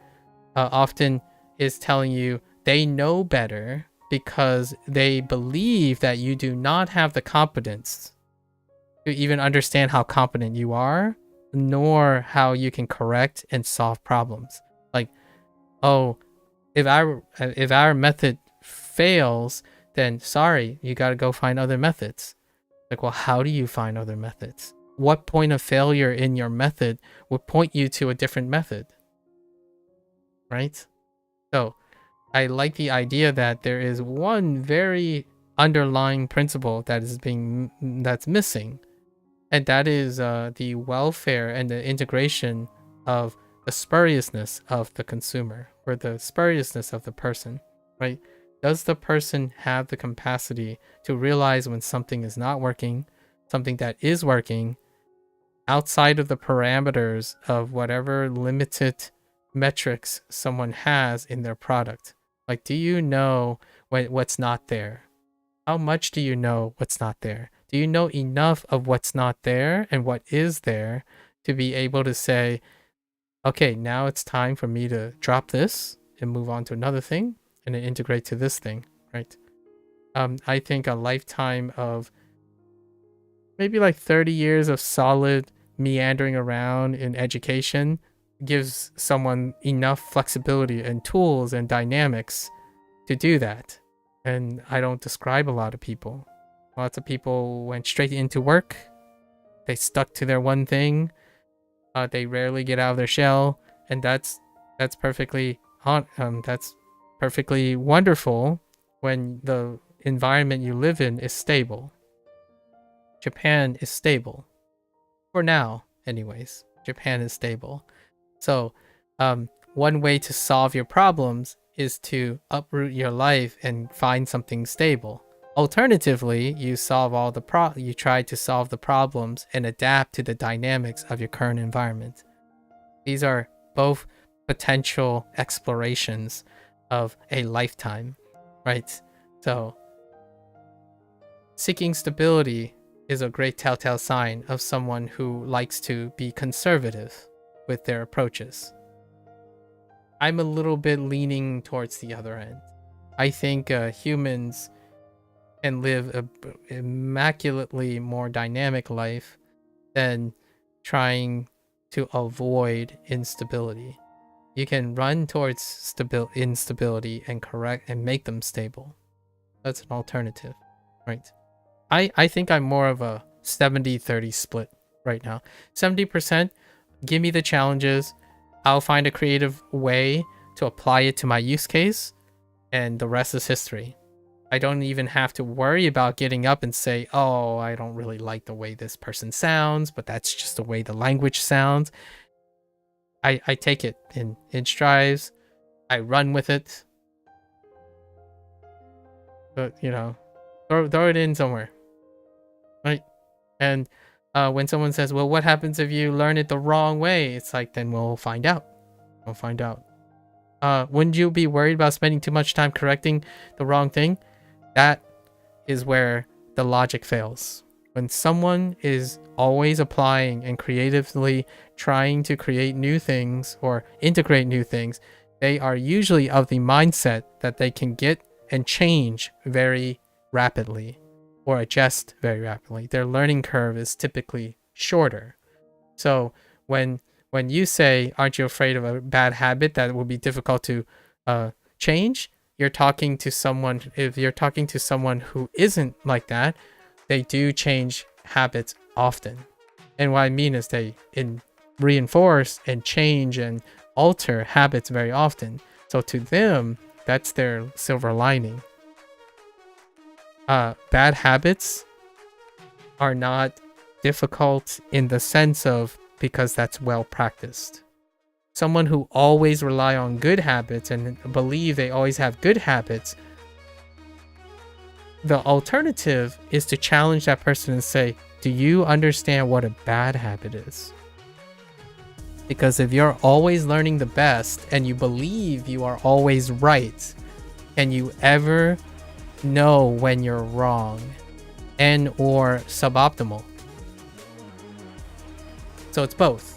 often is telling you they know better because they believe that you do not have the competence to even understand how competent you are, nor how you can correct and solve problems. Like, oh, if our method fails, then sorry, you got to go find other methods. Like, well, how do you find other methods? What point of failure in your method would point you to a different method? Right? So I like the idea that there is one very underlying principle that's missing, and that is the welfare and the integration of the spuriousness of the consumer, or the spuriousness of the person, right? Does the person have the capacity to realize when something is not working, something that is working, outside of the parameters of whatever limited metrics someone has in their product? Like, do you know what's not there? How much do you know what's not there? Do you know enough of what's not there and what is there to be able to say, okay, now it's time for me to drop this and move on to another thing and then integrate to this thing, right? I think a lifetime of maybe like 30 years of solid meandering around in education gives someone enough flexibility and tools and dynamics to do that. And I don't describe a lot of people. Lots of people went straight into work. They stuck to their one thing. They rarely get out of their shell, and that's perfectly wonderful when the environment you live in is stable. Japan is stable. For now, anyways, Japan is stable. So, one way to solve your problems is to uproot your life and find something stable. Alternatively, you try to solve the problems and adapt to the dynamics of your current environment. These are both potential explorations of a lifetime, right? So, seeking stability is a great telltale sign of someone who likes to be conservative with their approaches. I'm a little bit leaning towards the other end. I think humans can live a immaculately more dynamic life than trying to avoid instability. You can run towards instability and correct and make them stable. That's an alternative, right? I think I'm more of a 70-30 split right now. 70%, give me the challenges. I'll find a creative way to apply it to my use case, and the rest is history. I don't even have to worry about getting up and say, oh, I don't really like the way this person sounds, but that's just the way the language sounds. I take it in strides. I run with it. But, you know, throw it in somewhere. Right? And when someone says, well, what happens if you learn it the wrong way? It's like, then we'll find out. We'll find out. Wouldn't you be worried about spending too much time correcting the wrong thing? That is where the logic fails. When someone is always applying and creatively trying to create new things or integrate new things, they are usually of the mindset that they can get and change very rapidly or adjust very rapidly. Their learning curve is typically shorter. So when you say, aren't you afraid of a bad habit that will be difficult to change? You're talking to someone, if you're talking to someone who isn't like that, they do change habits often. And what I mean is they reinforce and change and alter habits very often. So to them, that's their silver lining. Bad habits are not difficult in the sense of because that's well practiced. Someone who always rely on good habits and believe they always have good habits, the alternative is to challenge that person and say, do you understand what a bad habit is? Because if you're always learning the best and you believe you are always right, can you ever know when you're wrong and or suboptimal? So it's both.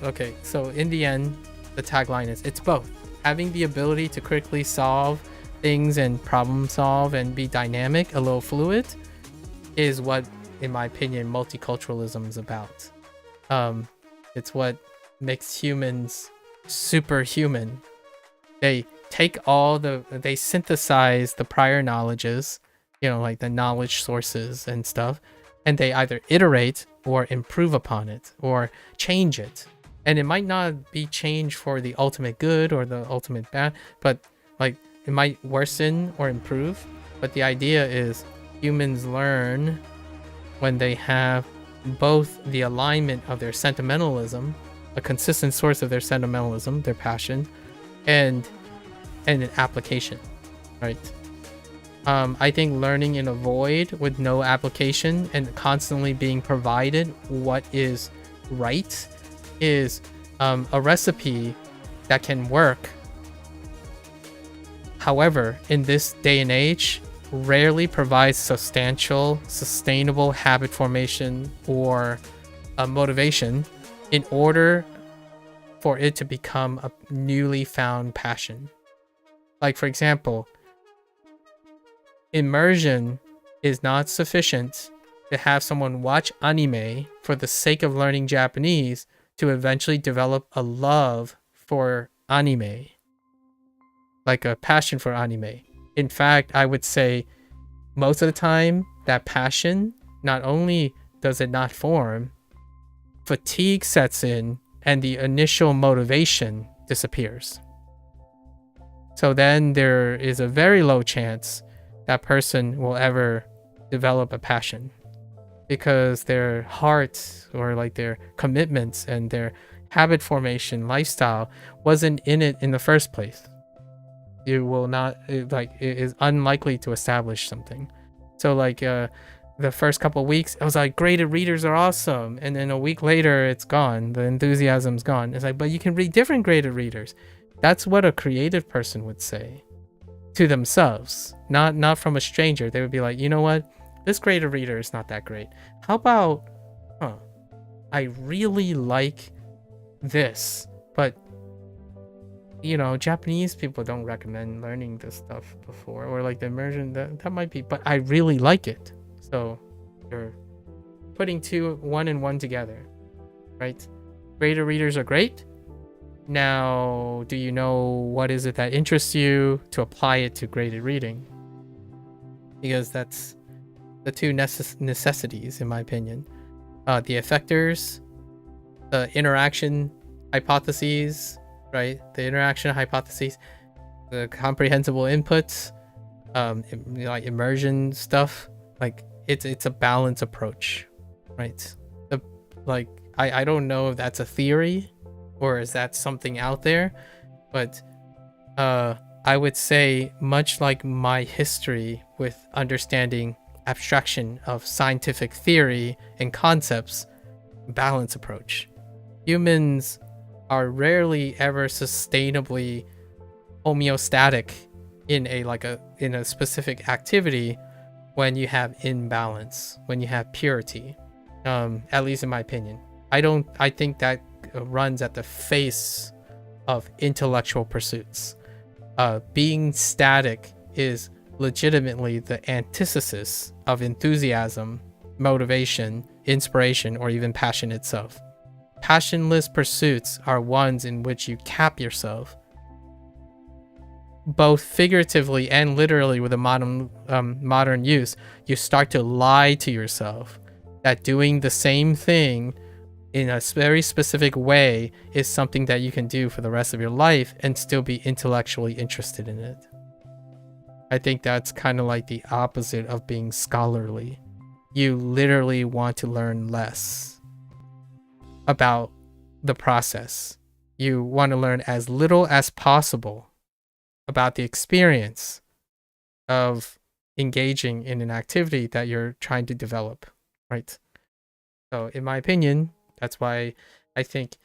Okay, so in the end, the tagline is it's both. Having the ability to quickly solve things and problem solve and be dynamic, a little fluid, is what, in my opinion, multiculturalism is about. It's what makes humans superhuman. They take they synthesize the prior knowledges, you know, like the knowledge sources and stuff, and they either iterate or improve upon it or change it. And it might not be changed for the ultimate good or the ultimate bad, but like it might worsen or improve. But the idea is humans learn when they have both the alignment of their sentimentalism, a consistent source of their sentimentalism, their passion, and an application, right? I think learning in a void with no application and constantly being provided what is right is a recipe that can work. However, in this day and age, rarely provides substantial, sustainable habit formation or motivation in order for it to become a newly found passion. Like, for example, immersion is not sufficient to have someone watch anime for the sake of learning Japanese to eventually develop a love for anime, like a passion for anime. In fact, I would say most of the time that passion, not only does it not form, fatigue sets in and the initial motivation disappears. So then there is a very low chance that person will ever develop a passion. because their heart or like their commitments and their habit formation lifestyle wasn't in it in the first place. You will not it is unlikely to establish something. So like the first couple weeks I was like, graded readers are awesome, and then a week later it's gone, the enthusiasm's gone. It's like, but you can read different graded readers. That's what a creative person would say to themselves, not from a stranger. They would be like, you know what, this graded reader is not that great. How about I really like this, but you know, Japanese people don't recommend learning this stuff before, or like the immersion, that might be, but I really like it. So you're putting one and one together, right? Graded readers are great. Now, do you know what is it that interests you to apply it to graded reading? Because that's the two necessities, in my opinion. The effectors, the interaction hypotheses, right? The interaction hypotheses, the comprehensible inputs, like immersion stuff. Like it's a balance approach, right? I don't know if that's a theory or is that something out there, but I would say, much like my history with understanding abstraction of scientific theory and concepts, balance approach. Humans are rarely ever sustainably homeostatic in a specific activity when you have imbalance, when you have purity. At least in my opinion. I think that runs at the face of intellectual pursuits. Being static is legitimately the antithesis of enthusiasm, motivation, inspiration, or even passion itself. Passionless pursuits are ones in which you cap yourself, both figuratively and literally. With a modern use, you start to lie to yourself that doing the same thing in a very specific way is something that you can do for the rest of your life and still be intellectually interested in it. I think that's kind of like the opposite of being scholarly. You literally want to learn less about the process. You want to learn as little as possible about the experience of engaging in an activity that you're trying to develop, right? So in my opinion, that's why I think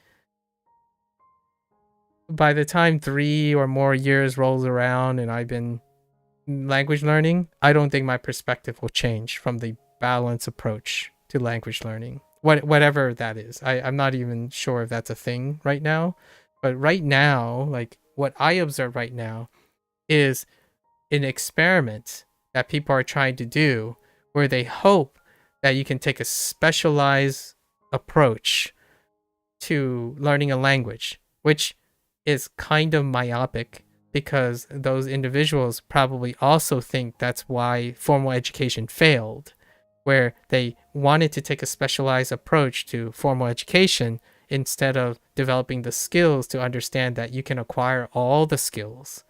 by the time 3 or more years rolls around and I've been language learning, I don't think my perspective will change from the balance approach to language learning. Whatever that is. I'm not even sure if that's a thing right now. But right now, like what I observe right now is an experiment that people are trying to do where they hope that you can take a specialized approach to learning a language, which is kind of myopic, because those individuals probably also think that's why formal education failed, where they wanted to take a specialized approach to formal education instead of developing the skills to understand that you can acquire all the skills,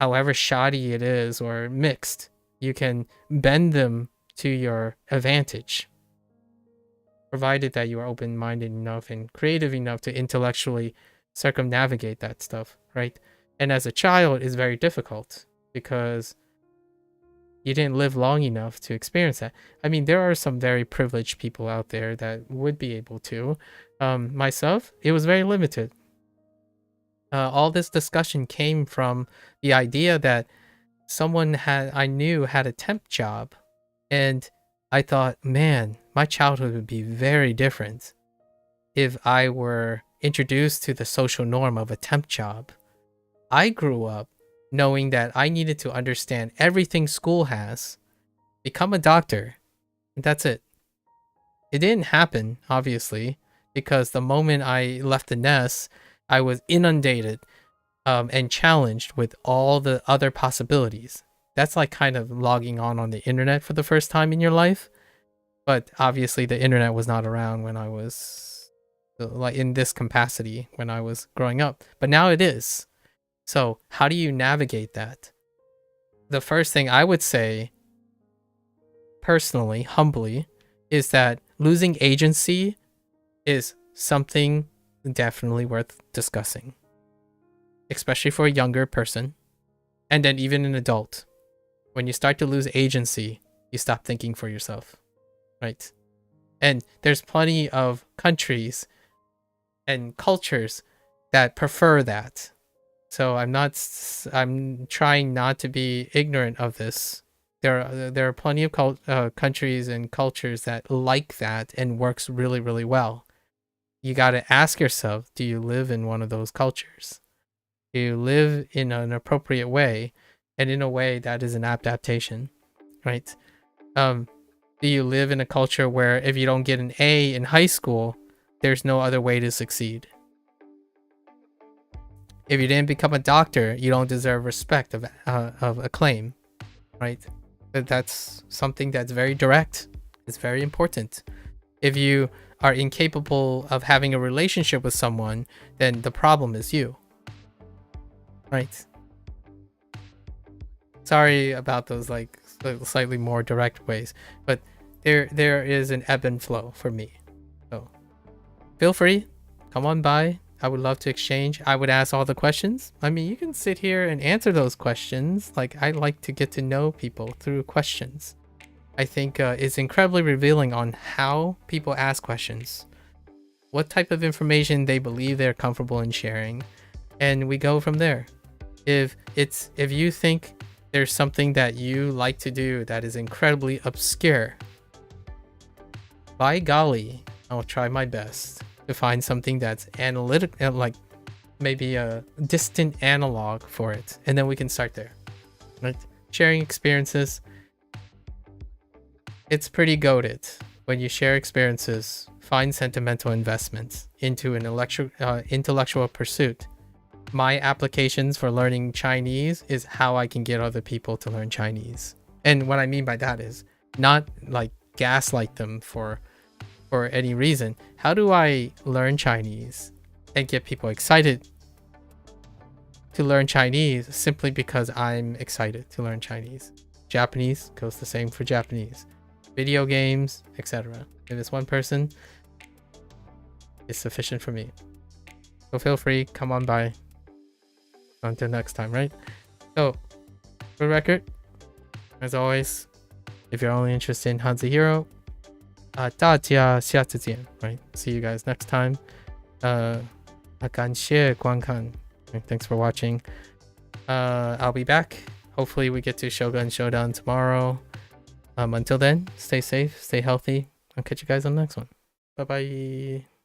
however shoddy it is or mixed. You can bend them to your advantage, provided that you are open-minded enough and creative enough to intellectually circumnavigate that stuff, right? And as a child, it's very difficult because you didn't live long enough to experience that. I mean, there are some very privileged people out there that would be able to. Myself, it was very limited. All this discussion came from the idea that someone I knew had a temp job, and I thought, man, my childhood would be very different if I were introduced to the social norm of a temp job. I grew up knowing that I needed to understand everything school has, become a doctor, and that's it. It didn't happen, obviously, because the moment I left the nest, I was inundated and challenged with all the other possibilities. That's like kind of logging on the internet for the first time in your life. But obviously the internet was not around when I was like in this capacity when I was growing up. But now it is. So how do you navigate that? The first thing I would say personally, humbly, is that losing agency is something definitely worth discussing, especially for a younger person, and then even an adult. When you start to lose agency, you stop thinking for yourself, right? And there's plenty of countries and cultures that prefer that. So I'm trying not to be ignorant of this. There are plenty of countries and cultures that like that and works really, really well. You got to ask yourself, do you live in one of those cultures? Do you live in an appropriate way, and in a way that is an adaptation, right? Do you live in a culture where if you don't get an A in high school, there's no other way to succeed? If you didn't become a doctor, you don't deserve respect of acclaim, right? But that's something that's very direct. It's very important. If you are incapable of having a relationship with someone, then the problem is you, right? Sorry about those like slightly more direct ways, but there is an ebb and flow for me. So feel free, come on by. I would love to exchange. I would ask all the questions. I mean, you can sit here and answer those questions. Like, I like to get to know people through questions. I think it's incredibly revealing on how people ask questions, what type of information they believe they're comfortable in sharing, and we go from there. If you think there's something that you like to do that is incredibly obscure, by golly, I'll try my best to find something that's analytic, like maybe a distant analog for it, and then we can start there, right? Sharing experiences, it's pretty goated when you share experiences, find sentimental investments into an intellectual pursuit. My applications for learning Chinese is how I can get other people to learn Chinese. And what I mean by that is not like gaslight them for any reason. How do I learn Chinese and get people excited to learn Chinese simply because I'm excited to learn Chinese? Japanese goes the same for Japanese. Video games, etc. If it's one person, it's sufficient for me. So feel free, come on by. Until next time, right? So, for the record, as always, if you're only interested in HanziHero, 大家下次见, right? See you guys next time. 感谢观看. Thanks for watching. I'll be back. Hopefully we get to Shogun Showdown tomorrow. Until then, stay safe, stay healthy. I'll catch you guys on the next one. Bye bye.